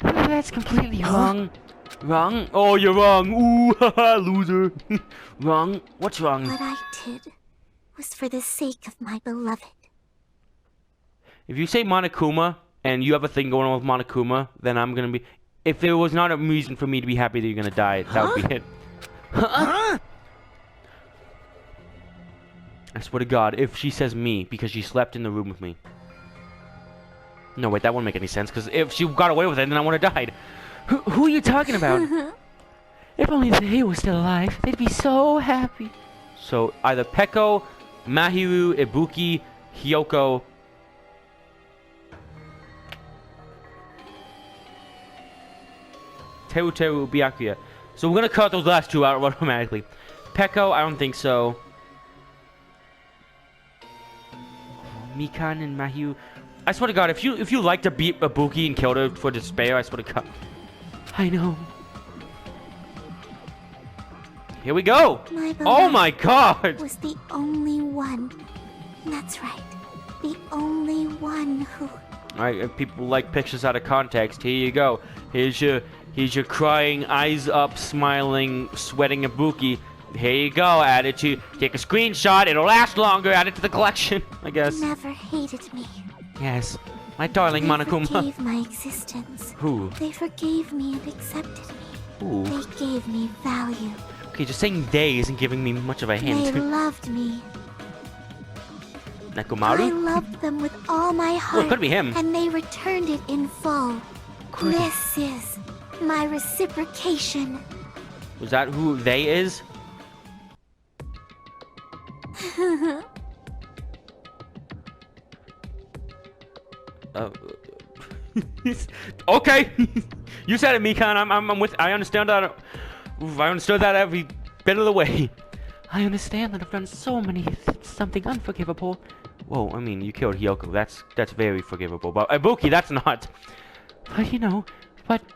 That's completely wrong. Wrong? Oh, you're wrong. Ooh, haha, loser. Wrong? What's wrong? What I did was for the sake of my beloved. If you say Monokuma, and you have a thing going on with Monokuma, then I'm gonna be... If there was not a reason for me to be happy that you're gonna die, that would be it. Huh? I swear to God, if she says me, because she slept in the room with me. No, wait, that wouldn't make any sense, because if she got away with it, then I would have died. Who are you talking about? If only they were still alive, they'd be so happy. So, either Peko, Mahiru, Ibuki, Hiyoko... Teru Byakuya. So we're gonna cut those last two out automatically. Peko, I don't think so. Mikan and Mahiru. I swear to God, if you like to beat Ibuki and kill her for despair, I swear to God. I know. Here we go. Oh my God. Was the only one. That's right. The only one who. Alright, if people like pictures out of context, here you go. Here's your crying, eyes up, smiling, sweating Ibuki. Here you go, add it to... Take a screenshot, it'll last longer, add it to the collection, I guess. Never hated me. Yes, my darling Monokuma. They forgave my existence. Who? They forgave me and accepted me. Who? They gave me value. Okay, just saying they isn't giving me much of a hint. They loved me. Nekomaru? I loved them with all my heart. Well, it could be him. And they returned it in full. This is my reciprocation. Was that who they is? Okay. You said it, Mikan. I'm with. I understand that. I understood that every bit of the way. I understand that I've done so many something unforgivable. Whoa, I mean, you killed Hiyoko. That's very forgivable. But Ibuki, that's not. But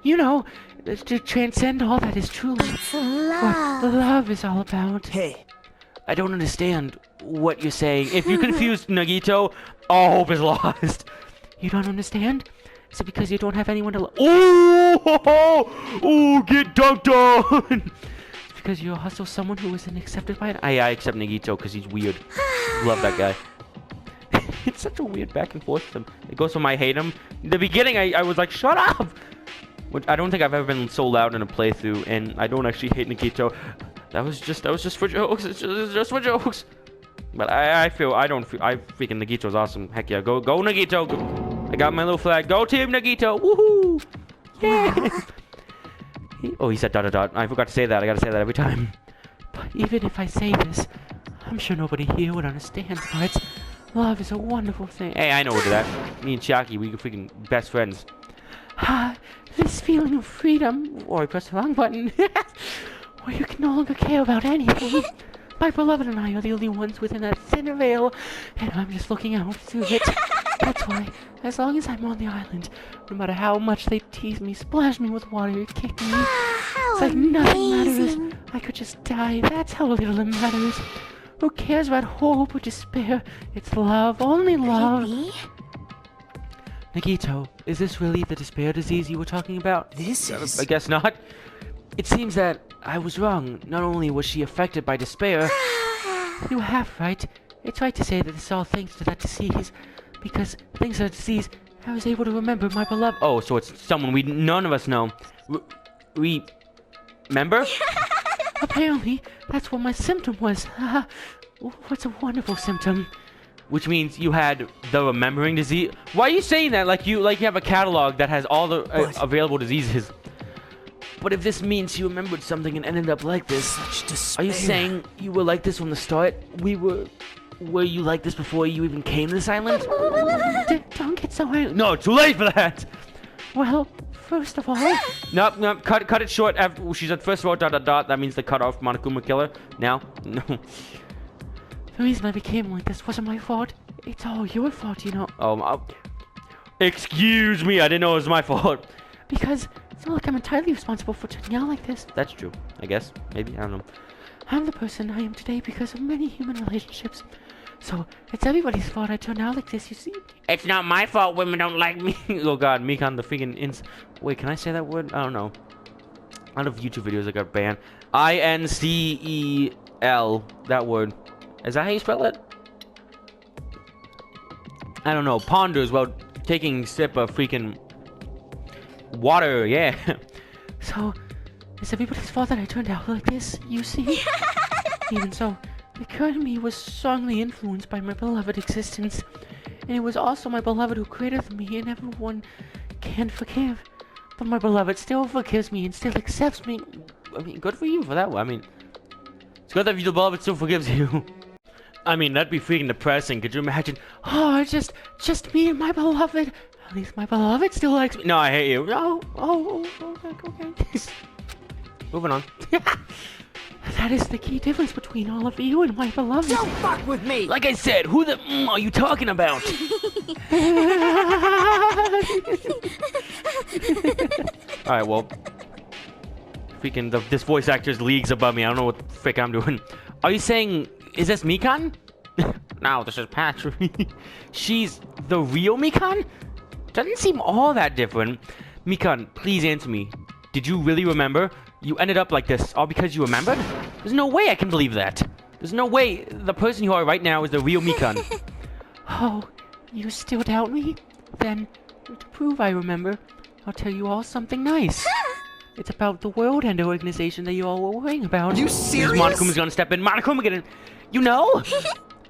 you know, to transcend all that is truly it's love. What love is all about. Hey, I don't understand what you're saying. If you confused Nagito, all hope is lost. You don't understand? Is it because you don't have anyone to love? Oh, get dunked on! It's because you're also someone who isn't accepted by it. I accept Nagito because he's weird. Love that guy. It's such a weird back and forth. It goes from I hate him. In the beginning, I was like, shut up! Which I don't think I've ever been so loud in a playthrough, and I don't actually hate Nagito. That was just for jokes. It's just for jokes. But I freaking Nagito's awesome. Heck yeah, go Nagito. Go. I got my little flag. Go Team Nagito. Woohoo! Yeah. Oh, he said ... I forgot to say that. I gotta say that every time. But even if I say this, I'm sure nobody here would understand. But love is a wonderful thing. Hey, I know what that. Me and Chiaki, we freaking best friends. This feeling of freedom. Oh, I pressed the wrong button. Where you can no longer care about anything. My beloved and I are the only ones within that thin veil, and I'm just looking out through it. That's why, as long as I'm on the island, no matter how much they tease me, splash me with water, kick me, it's like nothing matters. I could just die. That's how little it matters. Who cares about hope or despair? It's love, only love. Baby? Nagito, is this really the despair disease you were talking about? This is... I guess not. It seems that I was wrong. Not only was she affected by despair... You were half right. It's right to say that it's all thanks to that disease. Because thanks to that disease, I was able to remember my beloved... Oh, so it's someone none of us know. Remember? Apparently, that's what my symptom was. What's a wonderful symptom. Which means you had the remembering disease. Why are you saying that like you have a catalog that has all the available diseases? But if this means you remembered something and ended up like this, such despair. Are you saying you were like this from the start? Were you like this before you even came to this island? Don't get so angry. No, too late for that. Well, first of all... Nope, cut it short. After she said first of all, ... That means they cut off Monokuma killer. Now, no. The reason I became like this wasn't my fault. It's all your fault, you know. Excuse me, I didn't know it was my fault. Because it's not like I'm entirely responsible for turning out like this. That's true, I guess. Maybe, I don't know. I'm the person I am today because of many human relationships. So, it's everybody's fault I turned out like this, you see? It's not my fault women don't like me. Oh god, Mikan the freaking Wait, can I say that word? I don't know. A lot of YouTube videos that got banned. I-N-C-E-L. That word. Is that how you spell it? I don't know. Ponders while taking a sip of freaking water, yeah. So, it's everybody's fault that I turned out like this, you see? Even so, the current me was strongly influenced by my beloved existence. And it was also my beloved who created me, and everyone can forgive. But my beloved still forgives me and still accepts me. I mean, good for you for that one. I mean, it's good that your beloved still forgives you. I mean, that'd be freaking depressing. Could you imagine? Oh, it's just me and my beloved. At least my beloved still likes me. No, I hate you. No. Okay. Moving on. That is the key difference between all of you and my beloved. Don't fuck with me! Like I said, who the are you talking about? Alright, well. Freaking, this voice actor's leagues above me. I don't know what the frick I'm doing. Are you saying, is this Mikan? No, this is Patrick. She's the real Mikan? Doesn't seem all that different. Mikan, please answer me. Did you really remember? You ended up like this all because you remembered? There's no way I can believe that. There's no way the person you are right now is the real Mikan. Oh, you still doubt me? Then, to prove I remember, I'll tell you all something nice. It's about the World Ender organization that you all were worrying about. Are you serious? Monokuma's gonna step in. Monokuma get in. You know?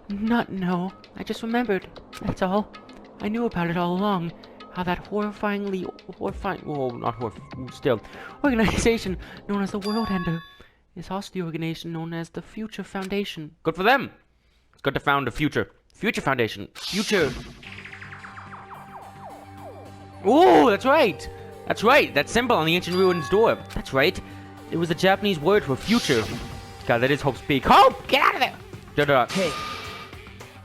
No. I just remembered. That's all. I knew about it all along. How that horrifying, organization known as the World Ender is also the organization known as the Future Foundation. Good for them. It's good to found a Future Foundation. Future. Oh, that's right. That symbol on the ancient ruins door. That's right. It was a Japanese word for future. God, that is Hope speak. Hope, get out of there. Hey.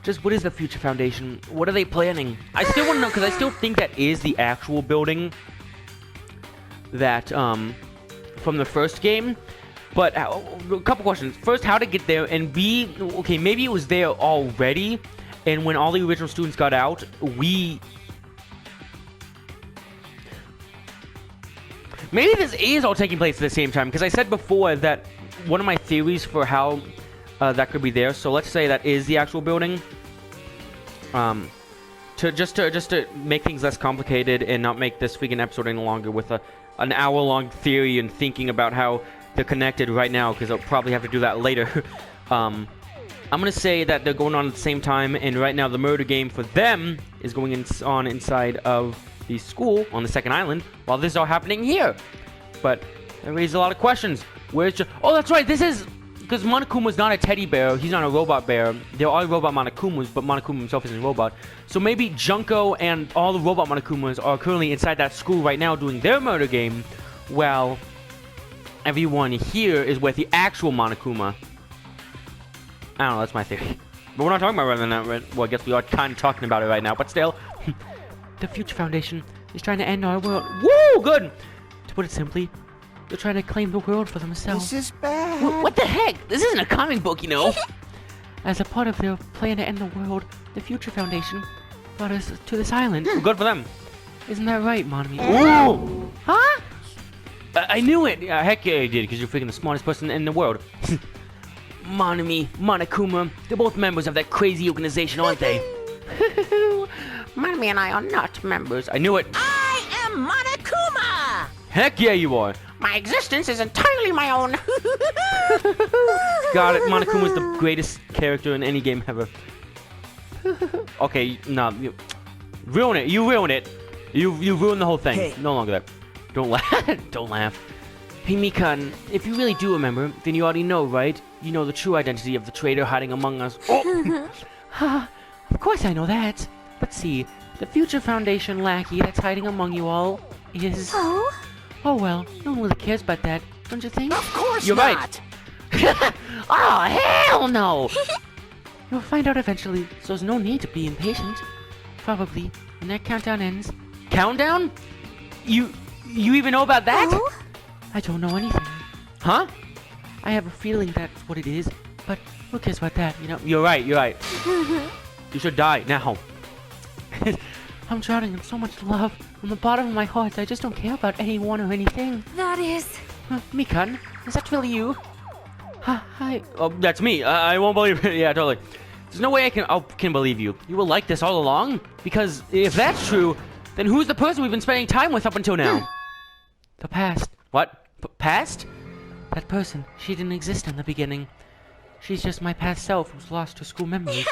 Just what is the Future Foundation? What are they planning? I still want to know, because I still think that is the actual building that, from the first game. But, a couple questions. First, how to get there, and B, okay, maybe it was there already, and when all the original students got out, maybe this is all taking place at the same time, because I said before that one of my theories for how that could be there. So let's say that is the actual building. To make things less complicated and not make this freaking episode any longer with an hour-long theory and thinking about how they're connected right now, because I'll probably have to do that later. I'm gonna say that they're going on at the same time, and right now the murder game for them is going on inside of the school on the second island, while this is all happening here. But that raises a lot of questions. Oh, that's right. This is because Monokuma's not a teddy bear. He's not a robot bear. There are robot Monokumas, but Monokuma himself isn't a robot. So maybe Junko and all the robot Monokumas are currently inside that school right now doing their murder game, while everyone here is with the actual Monokuma. I don't know. That's my theory. But we're not talking about that right now. Well, I guess we are kind of talking about it right now. But still, the Future Foundation is trying to end our world. Woo! Good! To put it simply, they're trying to claim the world for themselves. This is bad. What the heck? This isn't a comic book, you know. As a part of their plan to end the world, the Future Foundation brought us to this island. Good for them. Isn't that right, Monami? Ooh! Huh? I knew it. Heck yeah, I did, because you're freaking the smartest person in the world. Monami, Monokuma, they're both members of that crazy organization, aren't they? Monami and I are not members. I knew it. I am Monokuma! Heck yeah, you are. My existence is entirely my own. Got it. Monokuma's the greatest character in any game ever. Okay, no. Ruin it. You ruin it. You ruined the whole thing. Hey. No longer that. Don't laugh. Don't laugh. Hey, Mikan, if you really do remember, then you already know, right? You know the true identity of the traitor hiding among us. Oh! Of course I know that. But see, the Future Foundation lackey that's hiding among you all is... Oh? Oh well, no one really cares about that, don't you think? Of course You're not. Right. Oh, hell no! You'll find out eventually, so there's no need to be impatient. Probably, when that countdown ends... Countdown? You even know about that? Oh? I don't know anything. Huh? I have a feeling that's what it is, but Who cares about that? You know, you're right. You're right. You should die now. I'm drowning in so much love. From the bottom of my heart, I just don't care about anyone or anything. That is... Mikan, is that really you? Hi. Oh, that's me. I won't believe it. Yeah, totally. There's no way I can believe you. You were like this all along? Because if that's true, then who's the person we've been spending time with up until now? The past. What? Past? That person. She didn't exist in the beginning. She's just my past self who's lost her school memories.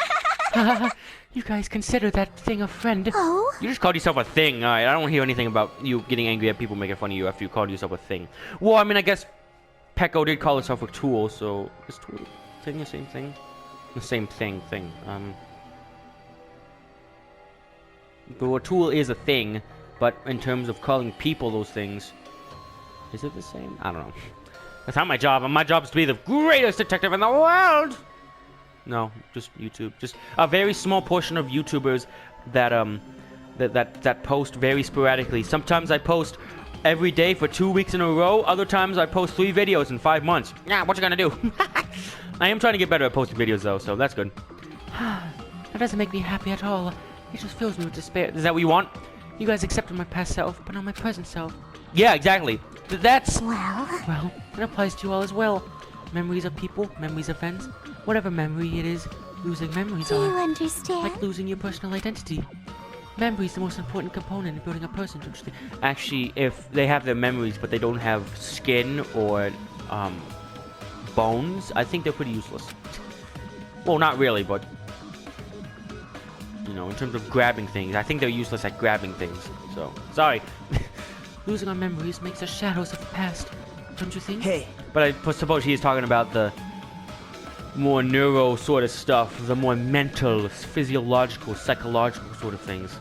You guys consider that thing a friend? Oh? You just called yourself a thing. Alright, I don't hear anything about you getting angry at people making fun of you after you called yourself a thing. Well, I mean, I guess Peko did call herself a tool, so is tool thing the same thing? The same thing. But a tool is a thing, but in terms of calling people those things, is it the same? I don't know. That's not my job. My job is to be the greatest detective in the world. No, just YouTube. Just a very small portion of YouTubers that that post very sporadically. Sometimes I post every day for 2 weeks in a row. Other times I post 3 videos in 5 months. Yeah, what you gonna do? I am trying to get better at posting videos though, so that's good. That doesn't make me happy at all. It just fills me with despair. Is that what you want? You guys accepted my past self, but not my present self. Yeah, exactly. That's... Well, it applies to you all as well. Memories of people, memories of friends, whatever memory it is, losing memories are. Do you understand? Like losing your personal identity. Memory is the most important component in building a person. Actually, if they have their memories, but they don't have skin or, bones, I think they're pretty useless. Well, not really, but... You know, in terms of grabbing things, I think they're useless at grabbing things. So, sorry. Losing our memories makes us shadows of the past. Don't you think? Hey. But I suppose he is talking about the more neuro sort of stuff, the more mental, physiological, psychological sort of things.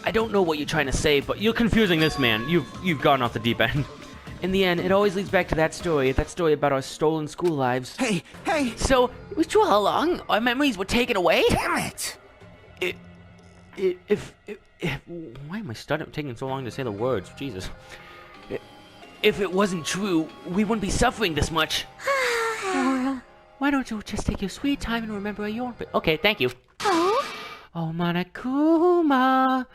I don't know what you're trying to say, but you're confusing this man. You've gone off the deep end. In the end, it always leads back to that story about our stolen school lives. Hey! So, it was true all along? Our memories were taken away? Damn it! If why am I taking so long to say the words? Jesus. If it wasn't true, we wouldn't be suffering this much. Why don't you just take your sweet time and remember your own... Okay, thank you. Oh, Monokuma.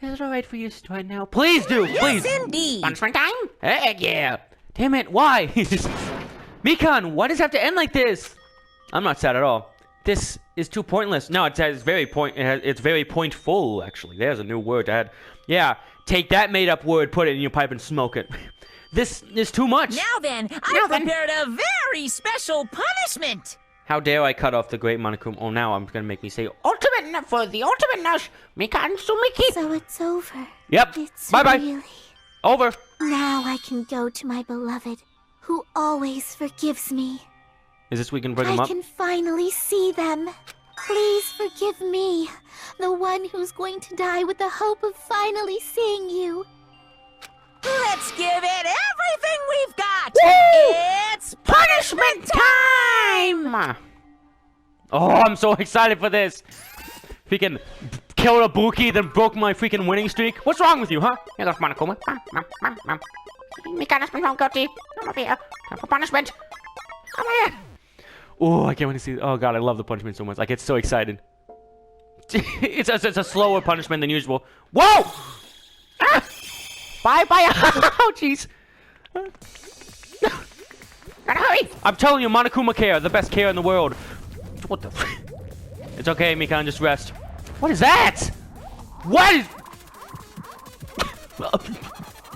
Is it alright for you to start now? Please do, please. Yes, indeed. Punishment time? Heck yeah. Damn it, why? Mikan, why does it have to end like this? I'm not sad at all. This is too pointless. No, it's very pointful, actually. There's a new word to add. Yeah, take that made-up word, put it in your pipe, and smoke it. This is too much. Now then, I've prepared a very special punishment. How dare I cut off the great Monokuma? Oh, now I'm gonna make me say Ultimate for the ultimate nurse, Mikan Sumiki. So it's over. Yep. It's Bye-bye. Really... Over. Now I can go to my beloved, who always forgives me. Is this we can bring him up? I can finally see them. Please forgive me, the one who's going to die with the hope of finally seeing you. Let's give it everything we've got. Woo! It's punishment time. Oh, I'm so excited for this. Freaking killed Ibuki, then broke my freaking winning streak. What's wrong with you, huh? Here goes Monokuma. Mikan has been found guilty. I'm up here. Time for punishment. Come here. Oh, I can't wait to see. Oh god, I love the punishment so much. I get so excited. it's a slower punishment than usual. Whoa! Ah! Bye. Oh, jeez. Gotta hurry. I'm telling you, Monokuma care, the best care in the world. What the? It's okay, Mikan, just rest. What is that? What is?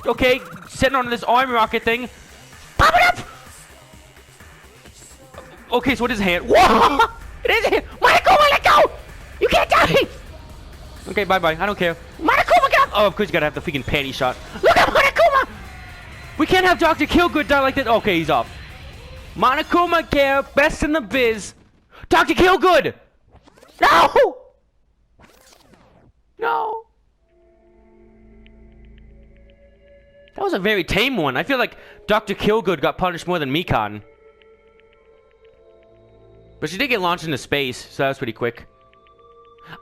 Okay, sitting on this arm rocket thing. Pop it up. Okay, so it is a hand. Whoa! It is a hand. Monokuma, let go. You can't die. Okay, bye-bye. I don't care. Monokuma, get up. Oh, of course you gotta have the freaking panty shot. Look at Monokuma. We can't have Dr. Killgood die like that. Okay, he's off. Monokuma care, best in the biz. Dr. Killgood! No! No. That was a very tame one. I feel like Dr. Killgood got punished more than Mikan. But she did get launched into space, so that was pretty quick.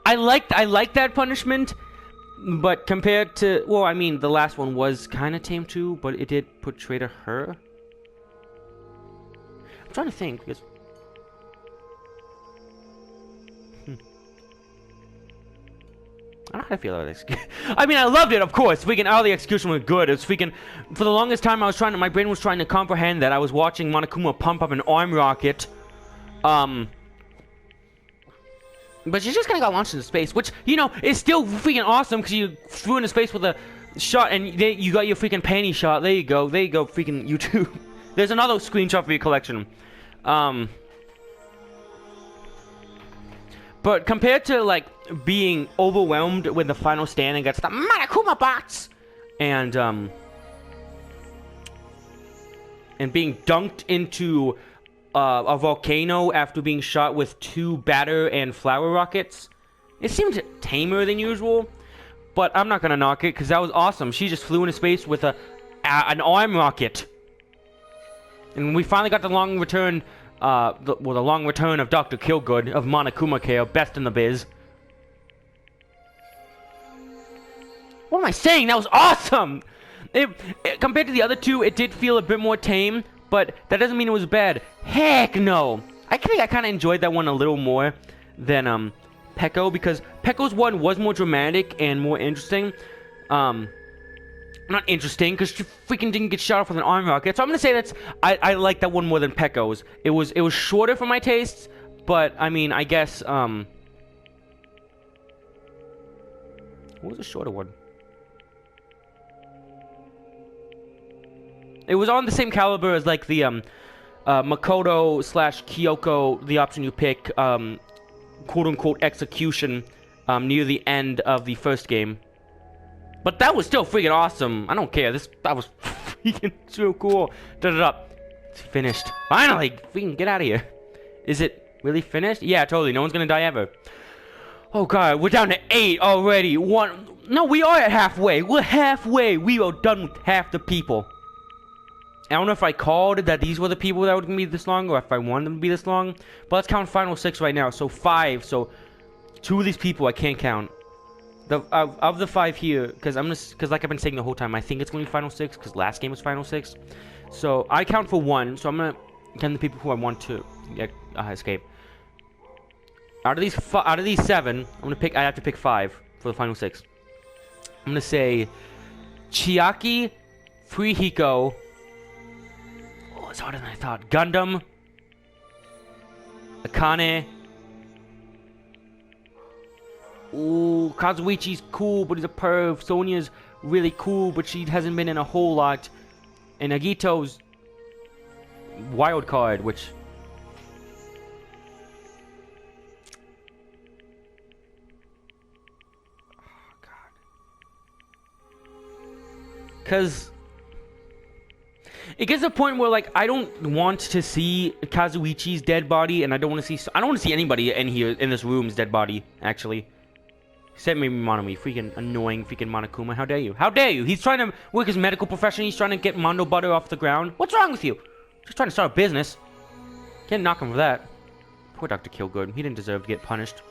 I liked that punishment, but compared to... Well, I mean, the last one was kind of tame too, but it did portray to her. I'm trying to think, because... how I feel about execution. I mean, I loved it, of course. Freaking all the execution was good. It was freaking, for the longest time, my brain was trying to comprehend that I was watching Monokuma pump up an arm rocket. But she's just gonna got launched into space, which, you know, is still freaking awesome because you flew into space with a shot and you got your freaking panty shot. There you go, freaking YouTube. There's another screenshot for your collection. But compared to, like, being overwhelmed with the final stand against the Monokuma bots and being dunked into a volcano after being shot with 2 batter and flower rockets, it seemed tamer than usual. But I'm not gonna knock it because that was awesome. She just flew into space with an arm rocket, and we finally got the long return. The long return of Dr. Killgood of Monokuma Care, best in the biz. What am I saying? That was awesome. Compared to the other 2, it did feel a bit more tame. But that doesn't mean it was bad. Heck no! I think I kind of enjoyed that one a little more than Peko, because Peko's one was more dramatic and more interesting. Not interesting, because she freaking didn't get shot off with an arm rocket. So I'm gonna say I like that one more than Peko's. It was shorter for my tastes, but I mean, I guess what was the shorter one? It was on the same caliber as, like, the Makoto / Kyoko, the option you pick, quote-unquote execution, near the end of the first game. But that was still freaking awesome. I don't care. That was freaking so cool. It's finished. Finally! Freaking get out of here. Is it really finished? Yeah, totally. No one's gonna die ever. Oh god, we're down to 8 already. No, we are at halfway. We're halfway. We are done with half the people. I don't know if I called that these were the people that were going to be this long, or if I wanted them to be this long. But let's count final 6 right now. So 5. So 2 of these people I can't count. Of the 5 here, because like I've been saying the whole time, I think it's going to be final 6, because last game was final 6. So I count for 1. So I'm going to count the people who I want to escape. Out of these 7, I have to pick 5 for the final 6. I'm going to say Chiaki, Furihiko. It's harder than I thought. Gundam, Akane. Ooh, Kazuichi's cool, but he's a perv. Sonya's really cool, but she hasn't been in a whole lot. And Agito's wild card, which... Oh, God. Because... it gets to a point where, like, I don't want to see Kazuichi's dead body, and I don't want to see anybody in this room's dead body, actually. Except maybe Monomi, freaking annoying freaking Monokuma. How dare you? How dare you? He's trying to work his medical profession. He's trying to get Mondo Butter off the ground. What's wrong with you? Just trying to start a business. Can't knock him for that. Poor Dr. Killgood. He didn't deserve to get punished.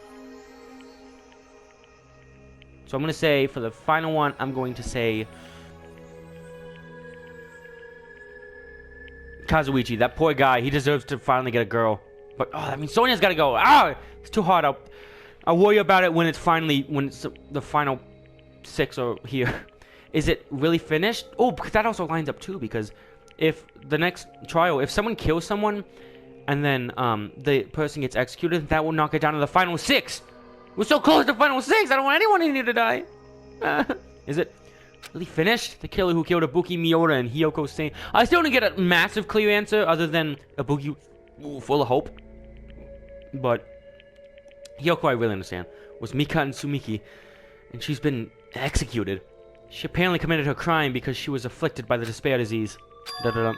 So I'm going to say, for the final one, I'm going to say... Kazuichi, that poor guy, he deserves to finally get a girl. But, oh, that means Sonya's gotta go. Ah, it's too hard. I'll worry about it when it's the final 6 are here. Is it really finished? Oh, because that also lines up too, because if the next trial, if someone kills someone, and then the person gets executed, that will knock it down to the final 6. We're so close to the final 6, I don't want anyone in here to die. Is it really finished? The killer who killed Ibuki Mioda and Hiyoko Saionji. I still don't get a massive clear answer other than Ibuki full of hope. But Hiyoko, I really understand, was Mika and Sumiki, and she's been executed. She apparently committed her crime because she was afflicted by the despair disease. So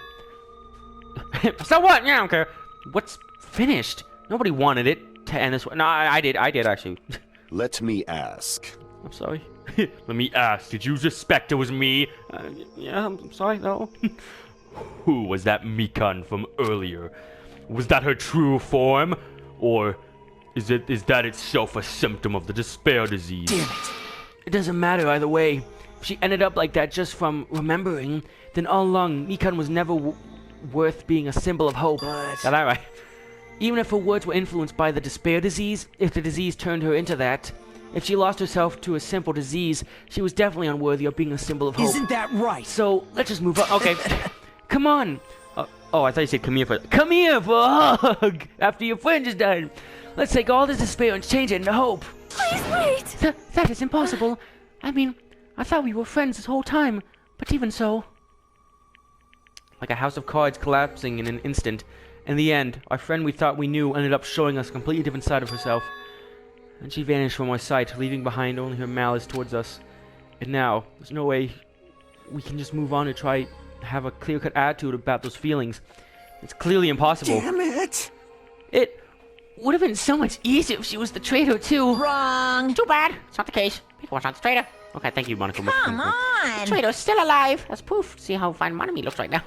what? Yeah, I don't care. What's finished? Nobody wanted it to end this way. No, I did actually. Let me ask. I'm sorry. Let me ask, did you suspect it was me? Yeah, I'm sorry, no. Who was that Mikan from earlier? Was that her true form? Or is that itself a symptom of the despair disease? Damn it. It doesn't matter either way. If she ended up like that just from remembering, then all along, Mikan was never worth being a symbol of hope. Got that right. Even if her words were influenced by the despair disease, if the disease turned her into that, If she lost herself to a simple disease, she was definitely unworthy of being a symbol of hope. Isn't that right? So, let's just move on. Okay, come on. Oh, I thought you said come here for a hug after your friend just died. Let's take all this despair and change it into hope. Please wait! That is impossible. I mean, I thought we were friends this whole time, but even so... Like a house of cards collapsing in an instant. In the end, our friend we thought we knew ended up showing us a completely different side of herself. And she vanished from our sight, leaving behind only her malice towards us. And now, there's no way we can just move on and try to have a clear-cut attitude about those feelings. It's clearly impossible. Damn it! It would have been so much easier if she was the traitor, too. Wrong. Too bad. It's not the case. Miko's not the traitor. Okay, thank you, Monica. Come on. The traitor's still alive. That's proof. See how fine Monami looks right now.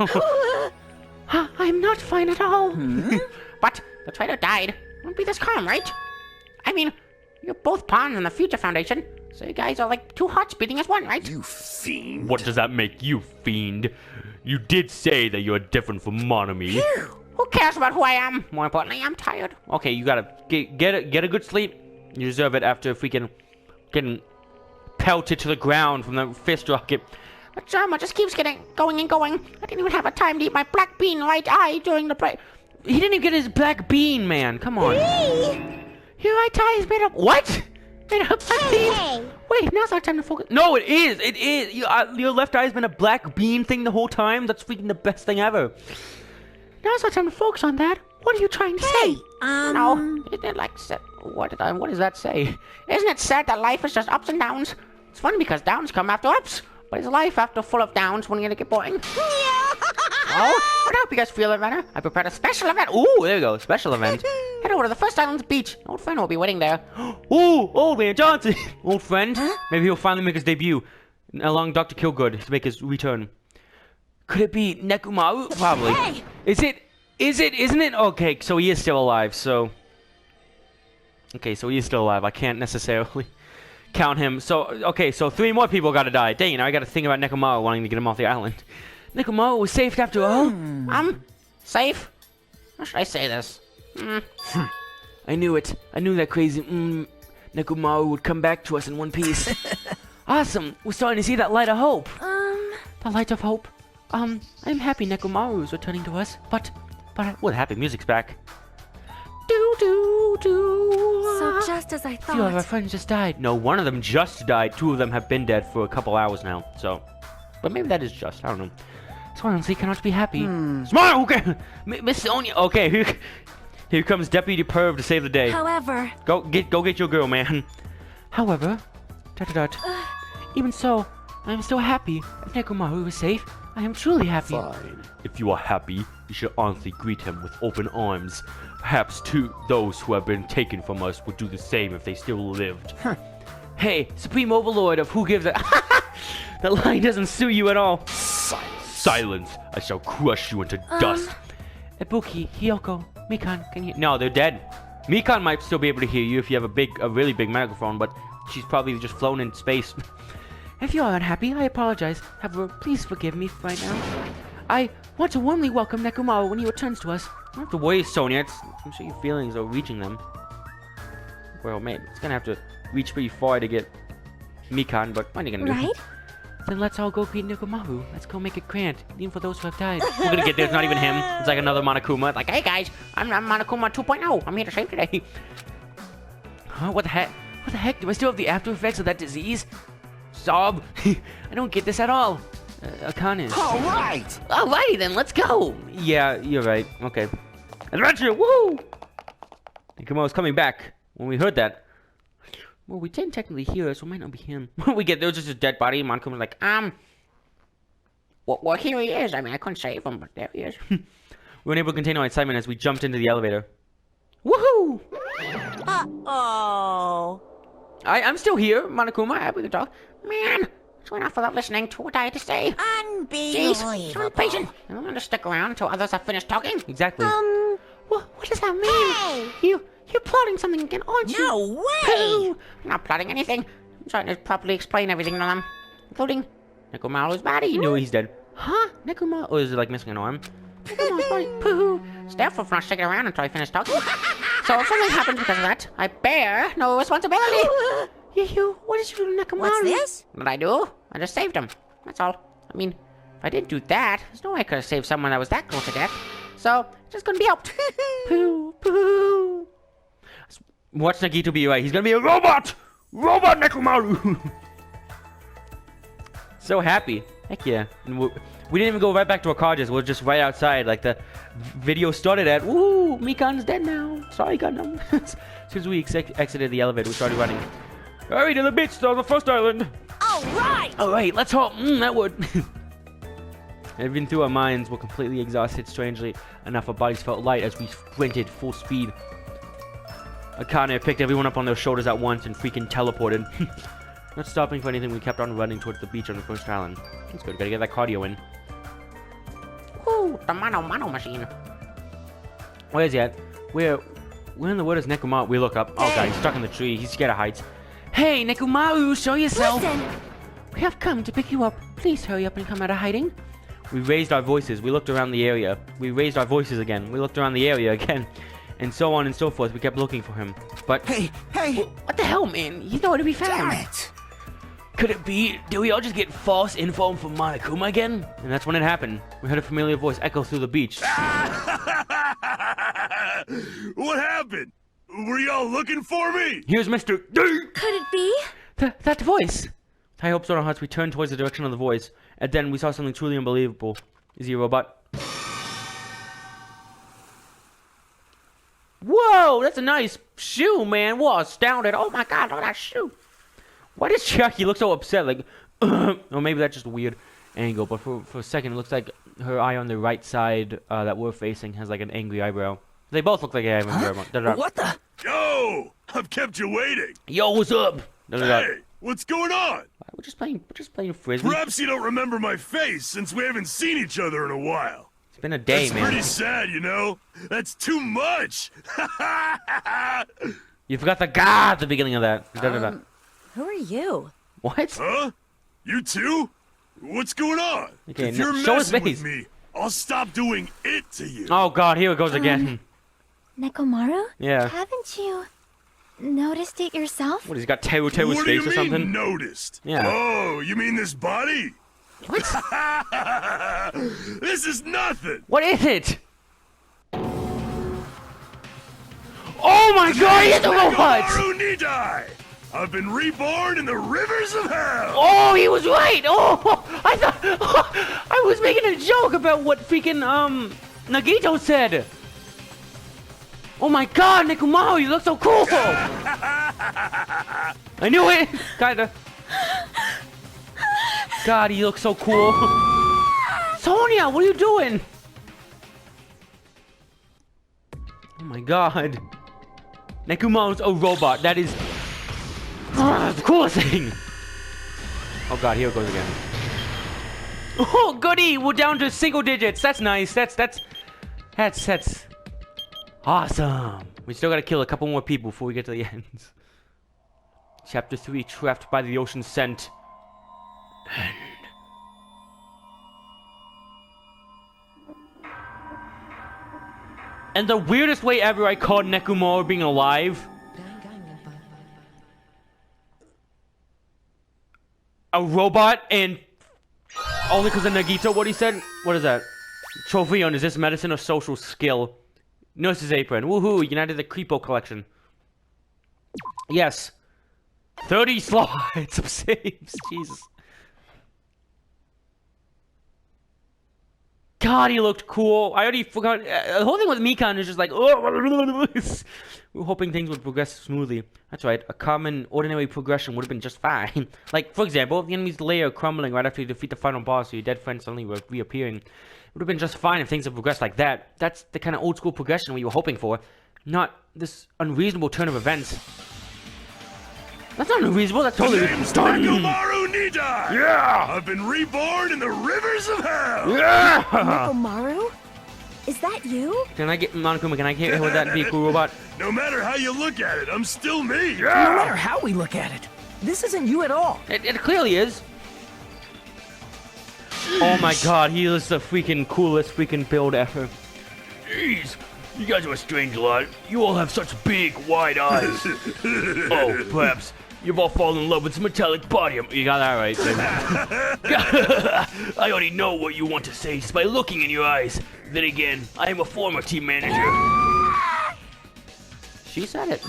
I'm not fine at all. But the traitor died. Don't be this calm, right? I mean, you're both pawns in the Future Foundation, so you guys are like two hearts beating as one, right? You fiend. What does that make you, fiend? You did say that you're different from Monami. Who cares about who I am? More importantly, I'm tired. Okay, you gotta get a good sleep. You deserve it after freaking getting pelted to the ground from the fist rocket. The drama just keeps going and going. I didn't even have a time to eat my black bean right eye during the break. He didn't even get his black bean, man. Come on. Your right eye is made up. What? Made up black beans? Wait, now's our time to focus. No, it is. It is. Your left eye's been a black bean thing the whole time. That's freaking the best thing ever. Now's our time to focus on that. What are you trying to say? No, isn't it like what does that say? Isn't it said that life is just ups and downs? It's funny because downs come after ups, but it's life after full of downs when you're gonna get boring. Oh, I hope you guys feel it better. I prepared a special event. Ooh, there you go, special event. Head over to the First Islands Beach. An old friend will be waiting there. Ooh, old man Johnson, old friend. Maybe he'll finally make his debut, along Dr. Kilgood to make his return. Could it be Nekomaru? Probably. Hey! Isn't it? Okay, so he is still alive, so... Okay, so he is still alive. I can't necessarily count him. So, okay, so 3 more people gotta die. Dang, now I gotta think about Nekomaru wanting to get him off the island. Nekomaru was saved after all. Safe? How should I say this? I knew it. I knew that crazy Nekomaru would come back to us in one piece. Awesome. We're starting to see that light of hope. The light of hope. I'm happy Nekomaru is returning to us, but well, happy music's back. So just as I A few of our thought. friends just died. No, one of them just died. 2 of them have been dead for a couple hours now. So, but maybe that is just. I don't know. So honestly, cannot be happy. Smile, okay. Miss Sonia. Okay, here comes Deputy Perv to save the day. However, Go get your girl, man. However, even so, I am still happy. If Nekomaru is safe, I am truly happy. Fine. If you are happy, you should honestly greet him with open arms. Perhaps too, those who have been taken from us would do the same if they still lived. Hey, Supreme Overlord of who gives a... That line doesn't suit you at all. Silence. I shall crush you into dust. Ibuki, Hiyoko, Mikan, can you... No, they're dead. Mikan might still be able to hear you if you have a really big microphone, but she's probably just flown in space. If you are unhappy, I apologize. However, please forgive me right now. I want to warmly welcome Nekomaru when he returns to us. You don't have to worry, Sonia. I'm sure your feelings are reaching them. Well, maybe it's gonna have to reach pretty far to get Mikan, but what are you gonna do? right? Then let's all go greet Nekomaru. Let's go make it grand, even for those who have died. We're gonna get there. It's not even him. It's like another Monokuma. Like, Hey guys, I'm Monokuma 2.0. I'm here to save today. huh? What the heck? What the heck? Do I still have the after effects of that disease? Sob? I don't get this at all. Akane. All right! Alrighty then, let's go! Yeah, you're right. Okay. Adventure! Woo! Nekomaru's coming back. When we heard that. Well, we didn't technically hear it, so it might not be him. There was just a dead body. Monokuma's like, well, here he is. I mean, I couldn't save him, but there he is. We weren't able to contain our excitement as we jumped into the elevator. Woohoo! Uh-oh. I'm still here, Monokuma. We can talk. Man, just went off without listening to what I had to say. Jeez, so Unbelievable. impatient. I'm going to stick around until others have finished talking. Exactly. What does that mean? You're plotting something again, aren't you? No way! Pooh. I'm not plotting anything. I'm trying to properly explain everything to them, including Nekomaru's body. You know he's dead. Huh? Nekomaru? Or is it like missing an arm? Nekomaru's body. Pooh. It's therefore for not sticking around until I finish talking. So if something happens because of that, I bear no responsibility. What did you do to Nekomaru? What's this? What did I do? I just saved him. That's all. I mean, if I didn't do that, there's no way I could have saved someone that was that close to death. So, just gonna be out. Poo, poo. Watch Nagito be right. He's gonna be a robot! Robot Nekomaru! So happy. Heck yeah. And we didn't even go right back to our car, we're just right outside. Like the video started at, woo, Mikan's dead now. Sorry, Gundam. As soon as we exited the elevator, we started running. Hurry to the beach on the first island. Alright, let's hope. That would. Even through our minds, we're completely exhausted. Strangely enough, our bodies felt light as we sprinted full speed. Akane picked everyone up on their shoulders at once and freaking teleported. Not stopping for anything, we kept on running towards the beach on the first island. That's good, gotta get that cardio in. Woo, the mano machine. Where is he at? Where in the world is Nekomaru? We look up. Oh god, he's stuck in the tree. He's scared of heights. Hey, Nekomaru, show yourself! Listen! We have come to pick you up. Please hurry up and come out of hiding. We raised our voices. We looked around the area. We raised our voices again. We looked around the area again. And so on and so forth. We kept looking for him. But... Hey! What the hell, man? He's nowhere to be found. Damn it! Could it be? Did we all just get false info from Monokuma again? And that's when it happened. We heard a familiar voice echo through the beach. What happened? Were y'all looking for me? Here's Mr. D! Could it be? That voice! High hopes on our hearts, we turned towards the direction of the voice. And then we saw something truly unbelievable. Is he a robot? Whoa! That's a nice shoe, man. We're astounded. Oh my god, look at that shoe. Why does Chucky look so upset? Like, or maybe that's just a weird angle. But for a second, it looks like her eye on the right side that we're facing has like an angry eyebrow. They both look like they have an angry eyebrow. What the? Yo! I've kept you waiting. Yo, what's up? Hey, what's going on? We're just playing frisbee. Perhaps you don't remember my face since we haven't seen each other in a while. It's been a day, That's man. pretty sad, you know? That's too much! You forgot the God at the beginning of that. Who are you? What? Huh? You too? What's going on? Okay, if you're show his messing face. with me, I'll stop doing it to you. Oh god, here it goes again. Nekomaru? Yeah. Haven't you noticed it yourself? What, he's got Teru's What do you face or mean, something? noticed? Yeah. Oh, you mean this body? What? This is nothing! What is it? Oh my god, he's a robot! Mahiru Nidai! I've been reborn in the rivers of hell! Oh, he was right! Oh, I thought... I was making a joke about what freaking, Nagito said! Oh my god, Nekomaru, you look so cool! I knew it! Kinda. God, he looks so cool. Sonia, what are you doing? Oh my god. Nekomaru's a robot. That is the coolest thing. Oh god, here it goes again. Oh goody, we're down to single digits. That's nice. That's awesome. We still gotta kill a couple more people before we get to the end. Chapter 3, Trapped by the Ocean Scent. End. And the weirdest way ever I called Nekomaru being alive. A robot and only because of Nagito, what he said? What is that? Trophy on, is this medicine or social skill? Nurse's apron. Woohoo, United the Creepo collection. Yes. 30 slots of saves. Jesus. God, he looked cool. I already forgot. The whole thing with Mikan is just like, oh, we're hoping things would progress smoothly. That's right. A common, ordinary progression would have been just fine. Like, for example, if the enemy's lair crumbling right after you defeat the final boss or your dead friend suddenly reappearing, it would have been just fine if things had progressed like that. That's the kind of old school progression we were hoping for, not this unreasonable turn of events. That's not unreasonable. That's totally Nekomaru Nidai! Yeah! I've been reborn in the rivers of hell! Yeah! Nekomaru? Is that you? Can I get Monokuma? Can I get with that be a cool robot? No matter how you look at it, I'm still me! No matter how we look at it, this isn't you at all. It clearly is. Oh my god, he is the freaking coolest freaking build ever. Jeez, you guys are a strange lot. You all have such big, wide eyes. Oh, perhaps You've all fallen in love with this metallic body. You got that right, I already know what you want to say just by looking in your eyes. Then again, I am a former team manager. She said it.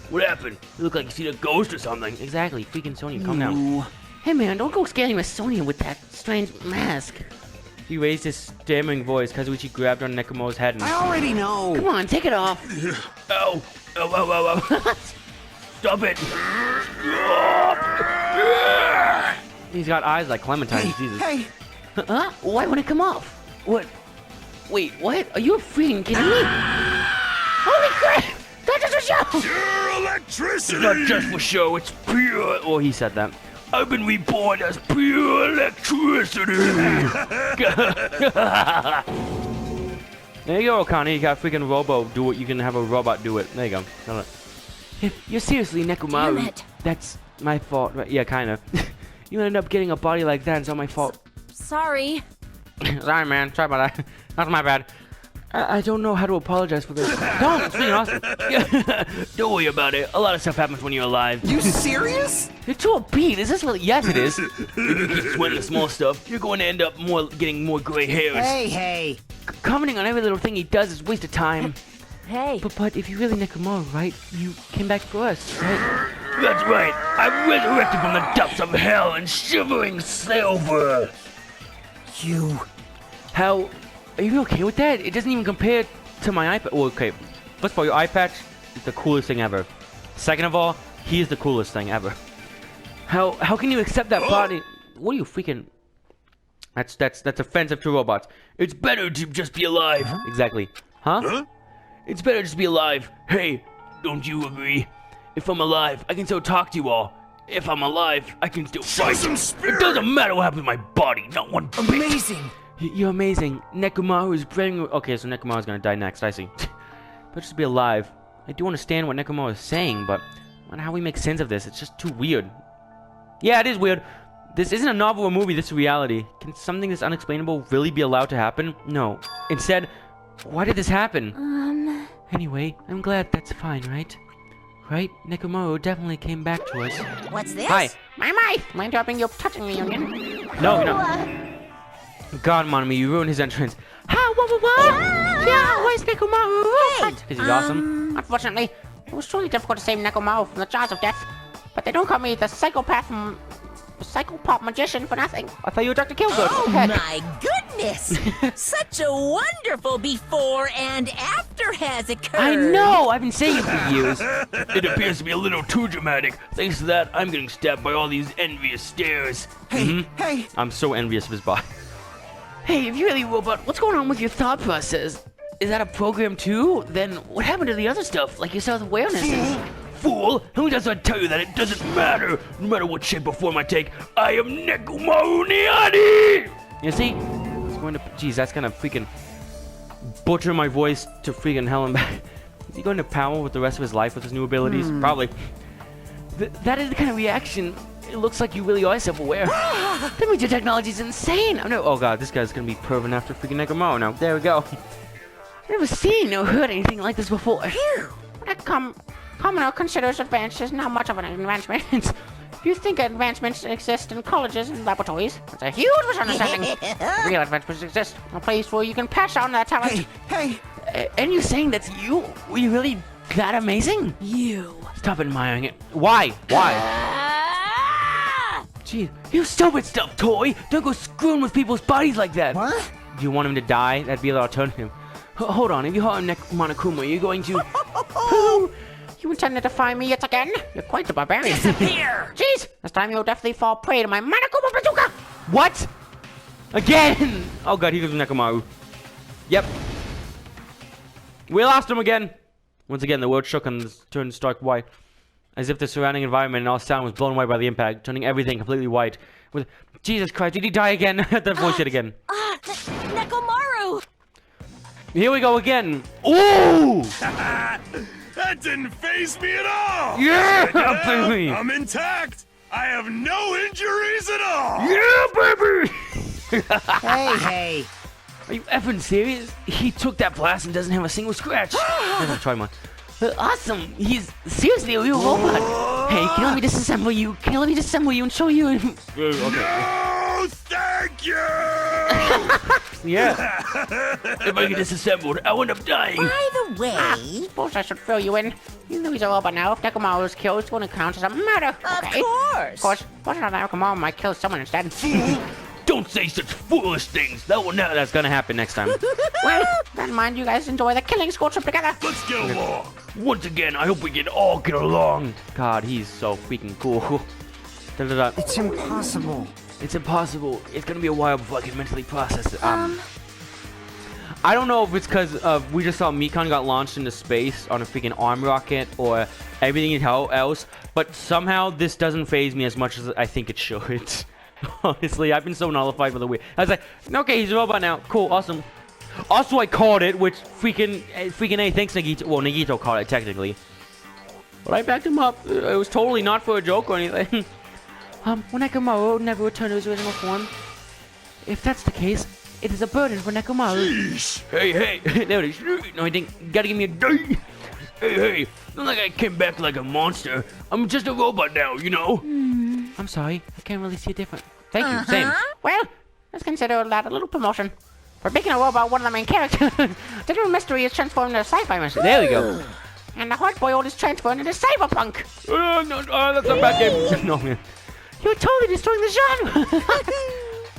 What happened? You look like you see a ghost or something. Exactly. Freaking Sonya, calm down. Hey man, don't go scaring Miss Sonya with that strange mask. He raised his stammering voice. Kazuichi grabbed on Nekomaru's head and... I already know. Come on, take it off. Ow. Ow, ow, ow, ow. Stop it. He's got eyes like Clementine. Jesus. Hey. Huh? Why would it come off? What? Wait, what? Are you freaking kidding me? Holy crap! That just for show! Pure electricity! It's not just for show, it's pure... Oh, he said that. I've been reborn as pure electricity! There you go, Okane. You got freaking Robo do it. You can have a robot do it. There you go. Got it. You're seriously Nekomaru. Damn it. That's my fault. Right? Yeah, kind of. You ended up getting a body like that. It's not my fault. Sorry. Sorry, man. Sorry about that. That's my bad. I don't know how to apologize for this. Don't. It's freaking awesome. Don't worry about it. A lot of stuff happens when you're alive. You serious? You're too upbeat. Is this really? Yes, it is. If you keep sweating the small stuff, you're going to end up getting more gray hairs. Hey. Commenting on every little thing he does is a waste of time. Hey. But if you're really Nekomaru, right? You came back for us, right? That's right. I'm resurrected from the depths of hell and shivering silver. You... How... Are you okay with that? It doesn't even compare to my iPad. Well, okay. First of all, your eye patch is the coolest thing ever. Second of all, he is the coolest thing ever. How can you accept that body? What are you freaking... That's offensive to robots. It's better to just be alive. Exactly. Huh? It's better just to be alive. Hey, don't you agree? If I'm alive, I can still talk to you all. If I'm alive, I can still fight. It doesn't matter what happens to my body. Not one bit. Amazing. You're amazing. Nekomaru is bringing... Okay, so Nekomaru's gonna die next. I see. But just to be alive. I do understand what Nekomaru is saying, but I wonder how we make sense of this. It's just too weird. Yeah, it is weird. This isn't a novel or movie. This is reality. Can something this unexplainable really be allowed to happen? No. Instead, why did this happen? Anyway, I'm glad that's fine, right? Right? Nekomaru definitely came back to us. What's this? Hi. My, mind dropping you touching me again? No. God, Monami, you ruined his entrance. What? Yeah, where's Nekomaru? Hey, Is he awesome? Unfortunately, it was truly difficult to save Nekomaru from the jaws of death. But they don't call me the psychopath magician for nothing. I thought you were Dr. Killgood. Oh my goodness! Such a wonderful before and after has occurred. I know! I've been saying it for years. It appears to be a little too dramatic. Thanks to that, I'm getting stabbed by all these envious stares. Hey. I'm so envious of his body. Hey, if you're really a robot, what's going on with your thought process? Is that a program too? Then what happened to the other stuff, like your self-awareness? Fool! Who does I tell you that it doesn't matter? No matter what shape or form I take, I am Nekomaru Niani! You see? It's going to... Jeez, that's gonna freaking butcher my voice to freaking hell and back. Is he going to power with the rest of his life with his new abilities? Probably. That is the kind of reaction... It looks like you really are self-aware. That means your technology's insane! Oh god, this guy's gonna be perving after freaking Nekomaru now. There we go. I've never seen or heard anything like this before. Commoner considers advances not much of an advancement. If you think advancements exist in colleges and laboratories, that's a huge misunderstanding. Real advancements exist in a place where you can pass on that talent. Hey. And you're saying that's you? Were you really that amazing? You. Stop admiring it. Why? Jeez, you stupid stuff, toy! Don't go screwing with people's bodies like that! What? Do you want him to die? That'd be the alternative. Hold on, if you harm Monokuma, you're going to... You intend to defy me yet again? You're quite the barbarian. Disappear! Jeez, this time you'll definitely fall prey to my Monokuma bazooka! What? Again! Oh god, here goes Nekomaru. Yep. We lost him again! Once again, the world shook and turned stark white. As if the surrounding environment and all sound was blown away by the impact, turning everything completely white. With Jesus Christ, did he die again? That voice shit again. Nekomaru! Here we go again. Ooh! That didn't faze me at all! Yeah, baby! I'm intact! I have no injuries at all! Yeah, baby! Hey! Are you effing serious? He took that blast and doesn't have a single scratch. Try one. Awesome. He's seriously a real robot. Hey, can you let me disassemble you? Can you let me disassemble you and show you? Okay. No, thank you! Yeah. If I get disassembled, I'll end up dying. By the way, Suppose I should fill you in. You know he's a robot now. If Nekomaru was killed, it's going to count as a murder. Okay. of course. Of course, Nekomaru might kill someone instead. Don't say such foolish things. That will never. That's gonna happen next time. Well, then mind you guys enjoy the killing school trip together. Let's get along. Once again, I hope we can all get along. God, he's so freaking cool. Da-da-da. It's impossible. It's impossible. It's gonna be a while before I can mentally process it. I don't know if it's because we just saw Mikan got launched into space on a freaking arm rocket or everything else, but somehow this doesn't faze me as much as I think it should. Honestly, I've been so nullified by the way. I was like, okay, he's a robot now. Cool, awesome. Also, I called it, which freaking A, thanks Nagito. Well, Nagito called it technically, but I backed him up. It was totally not for a joke or anything. When Nekomaru never returned to his original form. If that's the case, it is a burden for Nekomaru. Hey. No, I think gotta give me a day. Hey. Not like I came back like a monster. I'm just a robot now, you know? I'm sorry, I can't really see it different. Thank you, same. Well, let's consider that a little promotion. For making a robot one of the main characters, the new mystery is transformed into a sci-fi mystery. There we go. And the hard-boiled is transformed into cyberpunk. That's a bad game. No, man. You're totally destroying the genre.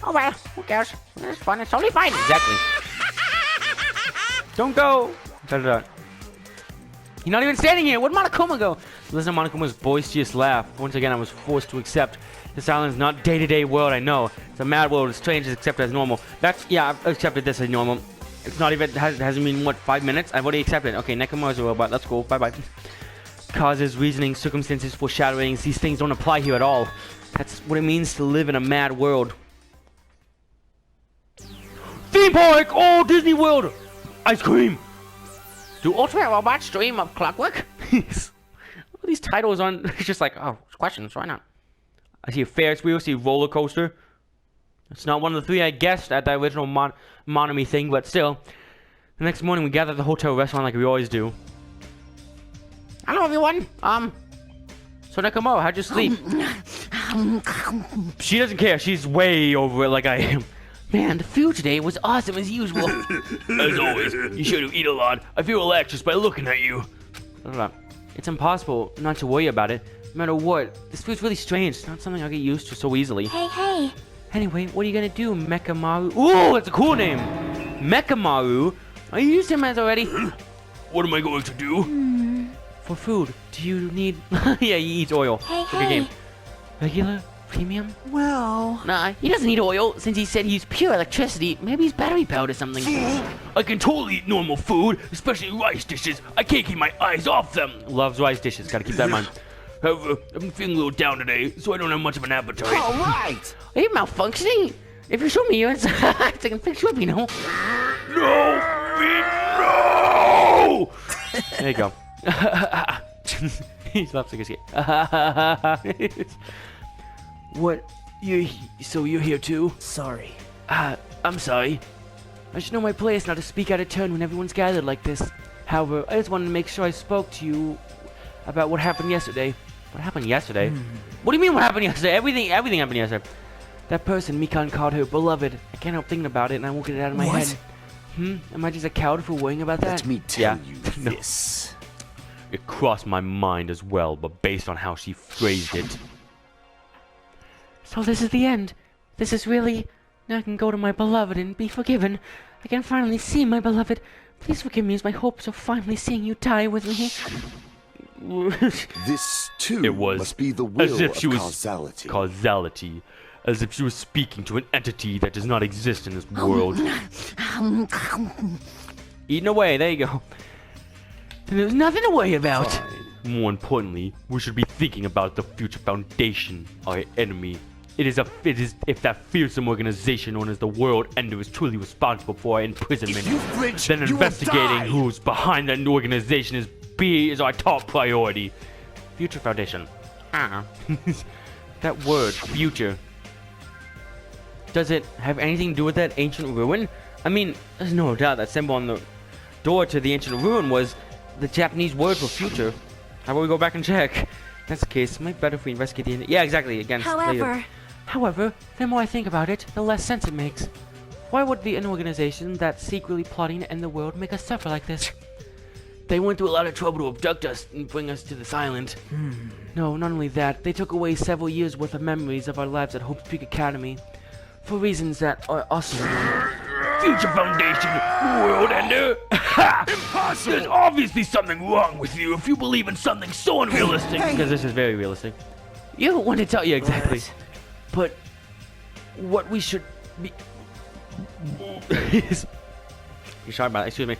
Oh well, who cares? It's fun, it's totally fine. Exactly. Don't go. Da-da-da. You're not even standing here. Where'd Monokuma go? Listen to Monokuma's boisterous laugh. Once again, I was forced to accept this island's not day-to-day world. I know it's a mad world. It's strange. It's accepted as normal. Yeah, I've accepted this as normal. It's not even hasn't been what 5 minutes. I've already accepted. Okay, Nekomaru's a robot. Let's go. Bye. Causes, reasoning, circumstances, foreshadowings. These things don't apply here at all. That's what it means to live in a mad world. Theme park! Oh, Disney World! Ice cream! Do ultimate robots dream of clockwork? All these titles on, it's just like, oh, questions, why not? I see a Ferris wheel, I see a roller coaster. It's not one of the three I guessed at that original Monami thing, but still. The next morning we gather at the hotel restaurant like we always do. Hello, everyone. So Nekomaru, how'd you sleep? She doesn't care, she's way over it like I am. Man, the food today was awesome as usual. As always, you should have eaten a lot. I feel relaxed just by looking at you. It's impossible not to worry about it, no matter what. This food's really strange. It's not something I get used to so easily. Hey. Anyway, what are you gonna do, Mekamaru? Ooh, that's a cool name. Mekamaru? I used him as already. What am I going to do? For food, do you need... Yeah, he eats oil. Hey. Game. Regular? Premium? Well... Nah, he doesn't need oil. Since he said he used pure electricity, maybe he's battery powered or something. I can totally eat normal food, especially rice dishes. I can't keep my eyes off them. Loves rice dishes. Gotta keep that in mind. However, I'm feeling a little down today, so I don't have much of an appetite. All right! Are you malfunctioning? If you show me your insides, I can fix you up, you know. No! There you go. He slaps like a skate. What? So you're here too? Sorry. I'm sorry. I should know my place not to speak out of turn when everyone's gathered like this. However, I just wanted to make sure I spoke to you about what happened yesterday. What happened yesterday? What do you mean what happened yesterday? Everything happened yesterday. That person, Mikan called her beloved. I can't help thinking about it and I won't get it out of my head. Am I just a coward for worrying about that? Let me tell you this. It crossed my mind as well, but based on how she phrased it. So this is the end. This is really... Now I can go to my beloved and be forgiven. I can finally see my beloved. Please forgive me as my hopes of finally seeing you die with me. This, too, must be the as will if she of was causality. Causality. As if she was speaking to an entity that does not exist in this world. Eating away, there you go. And there's nothing to worry about. Fine. More importantly, we should be thinking about the future foundation, our enemy. It is if that fearsome organization known as the World Ender is truly responsible for our imprisonment, then investigating who's behind that organization is our top priority. Future Foundation. That word, future. Does it have anything to do with that ancient ruin? I mean, there's no doubt that symbol on the door to the ancient ruin was the Japanese word for future. How about we go back and check? That's the case. It might be better if we investigate the... Yeah, exactly. Against later. However, the more I think about it, the less sense it makes. Why would an organization that's secretly plotting to end the world make us suffer like this? They went through a lot of trouble to abduct us and bring us to this island. No, not only that, they took away several years' worth of memories of our lives at Hope's Peak Academy. For reasons that are also Future Foundation, World Ender. Impossible! There's obviously something wrong with you if you believe in something so unrealistic. Because this is very realistic. You don't want to tell you exactly. But what we should be... Sorry about that, excuse me.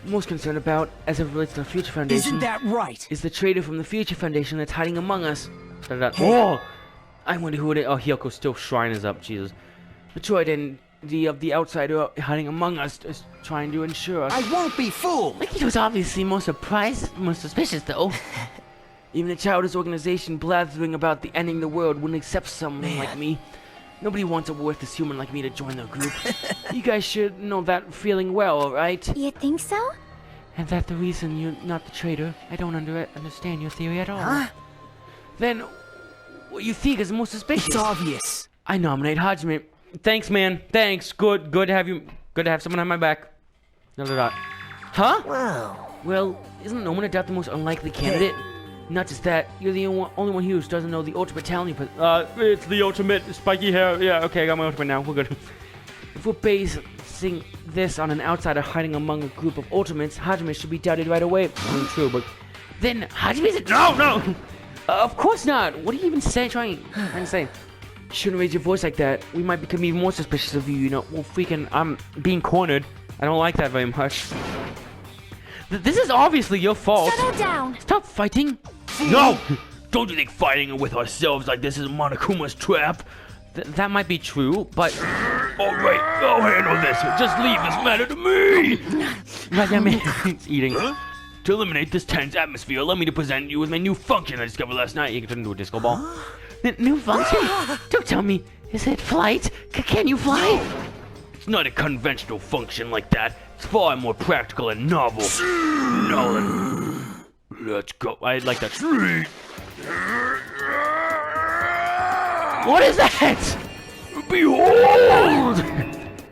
Most concerned about, as it relates to the Future Foundation... Isn't that right? ...is the traitor from the Future Foundation that's hiding among us. Oh! I wonder who it is. Oh, Hiyoko's still shrine is up, Jesus. The traitor of the outsider hiding among us is trying to ensure us... I won't be fooled! He was obviously more surprised, more suspicious, though. Even a childish organization blathering about the ending the world wouldn't accept someone like me. Nobody wants a worthless human like me to join their group. You guys should know that feeling well, right? You think so? And that the reason you're not the traitor, I don't understand your theory at all. Huh? Then, what you think is more suspicious? It's obvious. I nominate Hajime. Thanks, man. Thanks. Good to have you. Good to have someone on my back. Huh? Wow. Well, isn't no one a doubt the most unlikely candidate? Not just that, you're the only one here who doesn't know the ultimate talent. It's the ultimate spiky hair. Yeah, okay, I got my ultimate now. We're good. If we're basing this on an outsider hiding among a group of ultimates, Hajime should be doubted right away. True, but then Hajime's no. Of course not. What are you even trying to say? You shouldn't raise your voice like that. We might become even more suspicious of you. You know, well, freaking, I'm being cornered. I don't like that very much. This is obviously your fault. Settle down. Stop fighting. No! Don't you think fighting with ourselves like this is Monokuma's trap? That might be true, but... Alright, I'll handle this. Just leave this matter to me! He's eating. To eliminate this tense atmosphere, allow me to present you with my new function I discovered last night. You can turn into a disco ball. New function? Don't tell me. Is it flight? Can you fly? It's not a conventional function like that. It's far more practical and novel. Now then, let's go. I like that. What is that? Behold!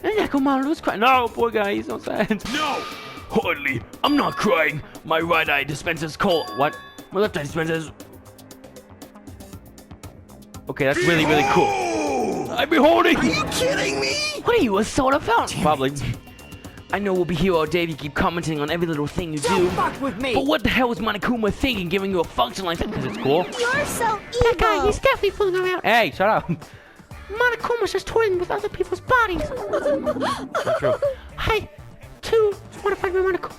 Nekomaru's crying. No, poor guy, he's so sad. No! Hardly. I'm not crying. My right eye dispenses cold. What? My left eye dispenses... Okay, that's really, really cool. I'm beholding! Are you kidding me? What are you, a soda fountain? Probably. I know we'll be here all day if you keep commenting on every little thing you do. Don't fuck with me. But what the hell is Monokuma thinking giving you a function like that? Because it's cool. You're so evil. That guy, he's definitely fooling around. Hey, shut up. Monokuma's just toying with other people's bodies. Not true. I, too, want to find my Monokuma.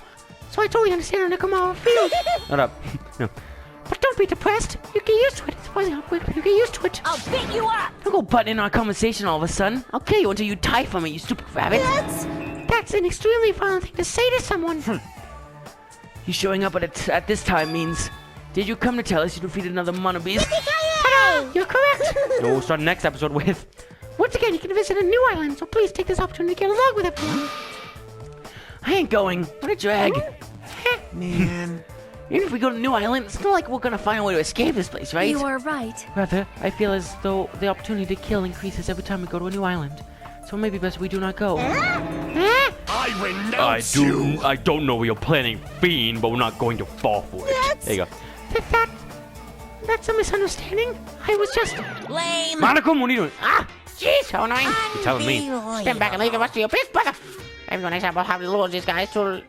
So I totally understand how Nekomaru feels. Shut up. No. But don't be depressed. You get used to it. It's funny how quick you get used to it. I'll beat you up. Don't go butting in our conversation all of a sudden. I'll kill you until you die from it, you stupid rabbit. That's an extremely violent thing to say to someone. You showing up at this time means... Did you come to tell us you defeated another Monobeast? Ta-da! You're correct. No, we'll start next episode with... Once again, you can visit a new island, so please take this opportunity to get along with everyone. I ain't going. What a drag. Man. Even if we go to New Island, it's not like we're gonna find a way to escape this place, right? You are right. Rather, I feel as though the opportunity to kill increases every time we go to a new island. So maybe best we do not go. I renounce you! I don't know what you're planning, Fiend, but we're not going to fall for it. There you go. That's a misunderstanding. I was just... Lame. Monokuma, what are you doing? Jeez, how annoying. You're telling me. Stand back and leave the rest of your piss, brother. Everyone example how to lure these guys to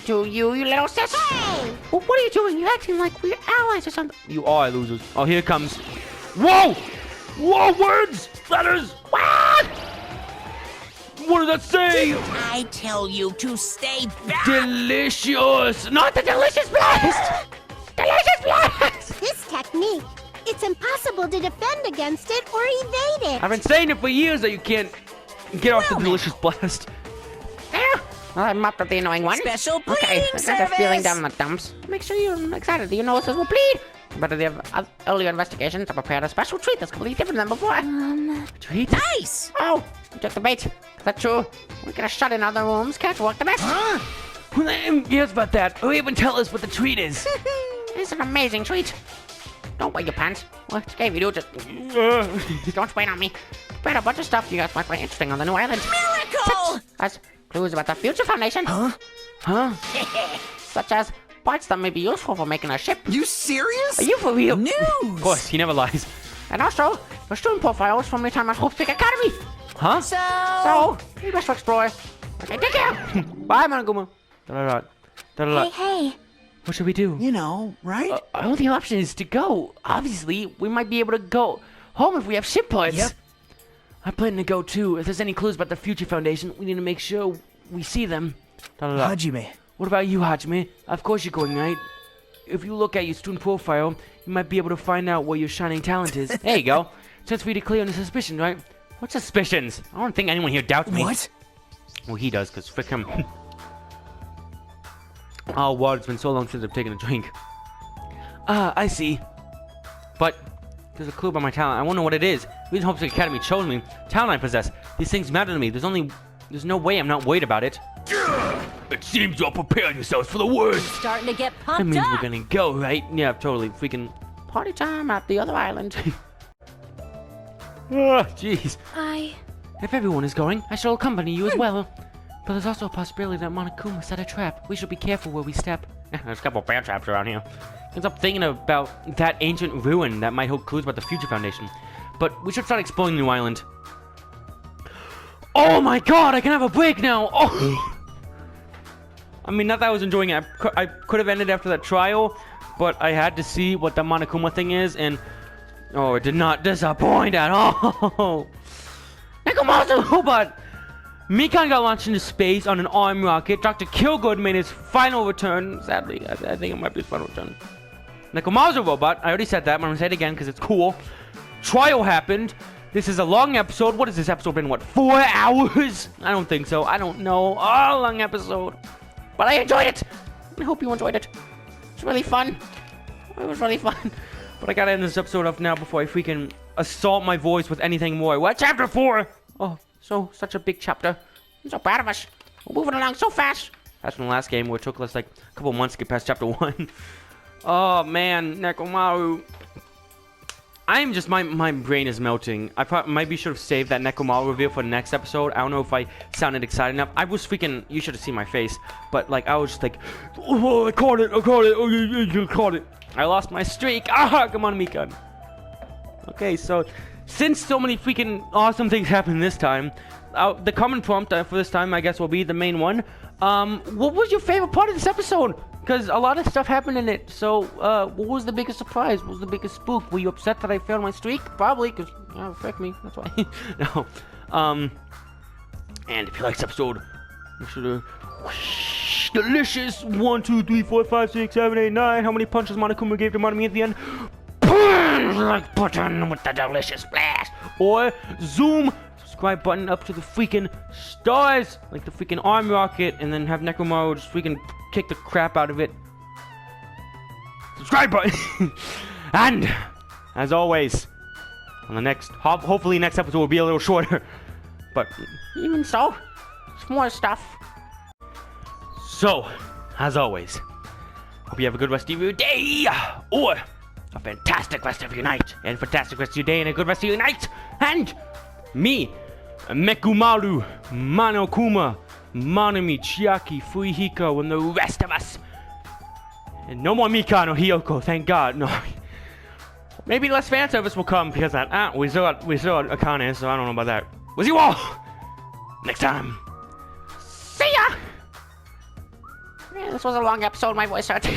you little sis. Hey! Well, what are you doing? You're acting like we're allies or something. You are losers. Oh, here it comes. Whoa! Whoa, words! Letters! What? What does that say? I tell you to stay back. Delicious! Not the delicious blast! Delicious blast! This technique, it's impossible to defend against it or evade it. I've been saying it for years that you can't get off the delicious blast. Well, I'm up with the annoying one. Special bleeding Okay, there's a feeling service. down the dumps. Make sure you're excited that your noses will bleed. But the earlier investigations, I prepared a special treat that's completely different than before. Treat? Nice. Oh, you took the bait. Is that true? We're gonna shut in other rooms. Catch work the best. Yes, about that. Oh, even tell us what the treat is. It's an amazing treat. Don't wear your pants. Well, it's okay if you do, just don't spit on me. But a bunch of stuff you guys might find interesting on the new island. Miracle! As clues about the future foundation. Huh? Such as parts that may be useful for making a ship. You serious? Are you for real? News! Of course, he never lies. And also, the student profiles from the time at Hope Peak Academy. Huh? So, you best explore. Okay, take care. Bye, Monoguma. Hey. What should we do? You know, right? Our only option is to go. Obviously, we might be able to go home if we have ship parts. Yep. I plan to go too. If there's any clues about the Future Foundation, we need to make sure we see them. Hajime. What about you, Hajime? Of course you're going, right? If you look at your student profile, you might be able to find out where your shining talent is. There you go. Chance for you to clear any suspicion, right? What suspicions? I don't think anyone here doubts me. What? Well, he does, because frick him. Oh, wow, it's been so long since I've taken a drink. I see. But there's a clue about my talent. I wonder what it is. The reason Hope's Academy chose me, talent I possess. These things matter to me. There's no way I'm not worried about it. It seems you're preparing yourselves for the worst. Starting to get That pumped means up. we're gonna go, right? Yeah, totally. Freaking Party time at the other island. jeez. I... If everyone is going, I shall accompany you as well. But there's also a possibility that Monokuma set a trap. We should be careful where we step. There's a couple bear traps around here. I was up thinking about that ancient ruin that might hold clues about the Future Foundation. But we should start exploring the new island. Oh my god, I can have a break now! Oh! I mean, not that I was enjoying it. I could have ended after that trial, but I had to see what the Monokuma thing is, and... oh, it did not disappoint at all! Nekomaru robot! Mikan got launched into space on an arm rocket. Dr. Kilgood made his final return. Sadly, I think it might be his final return. Nekomaru robot. I already said that, but I'm gonna say it again because it's cool. Trial happened. This is a long episode. What has this episode been? What, 4 hours? I don't think so. I don't know. Oh, long episode. But I enjoyed it. I hope you enjoyed it. It's really fun. It was really fun. But I gotta end this episode off now before I freaking assault my voice with anything more. What? Chapter 4! Oh, such a big chapter. I'm so proud of us. We're moving along so fast. That's from the last game where it took us like a couple months to get past chapter 1. Oh man, Nekomaru. I'm just, my brain is melting. I maybe should have saved that Nekomaru reveal for the next episode. I don't know if I sounded excited enough. I was freaking, you should have seen my face. But like, I was just like, oh, I caught it, oh, you caught it. I lost my streak. Ah, come on, Mikan. Okay, so since so many freaking awesome things happened this time, the common prompt for this time, I guess, will be the main one. What was your favorite part of this episode? Because a lot of stuff happened in it. So, what was the biggest surprise? What was the biggest spook? Were you upset that I failed my streak? Probably, because, frick me. That's why. No. And if you like this episode, make sure to... delicious! 1, 2, 3, 4, 5, 6, 7, 8, 9. How many punches Monokuma gave to Monami at the end? Like button with the delicious blast. Or zoom subscribe button up to the freaking stars, like the freaking arm rocket, and then have Nekomaru just freaking kick the crap out of it. Subscribe button. And as always, on the next, hopefully next episode will be a little shorter, but even so, it's more stuff. So, as always, hope you have a good rest of your day, or a fantastic rest of your night, and a fantastic rest of your day, and a good rest of your night, and me, Nekomaru, Monokuma, Monami, Chiaki, Fuyuhiko, and the rest of us. And no more Mikan or Hiyoko, thank God. No. Maybe less fan service will come because that. We still got Akane, so I don't know about that. We'll see you all next time. See ya. Man, this was a long episode. My voice starts.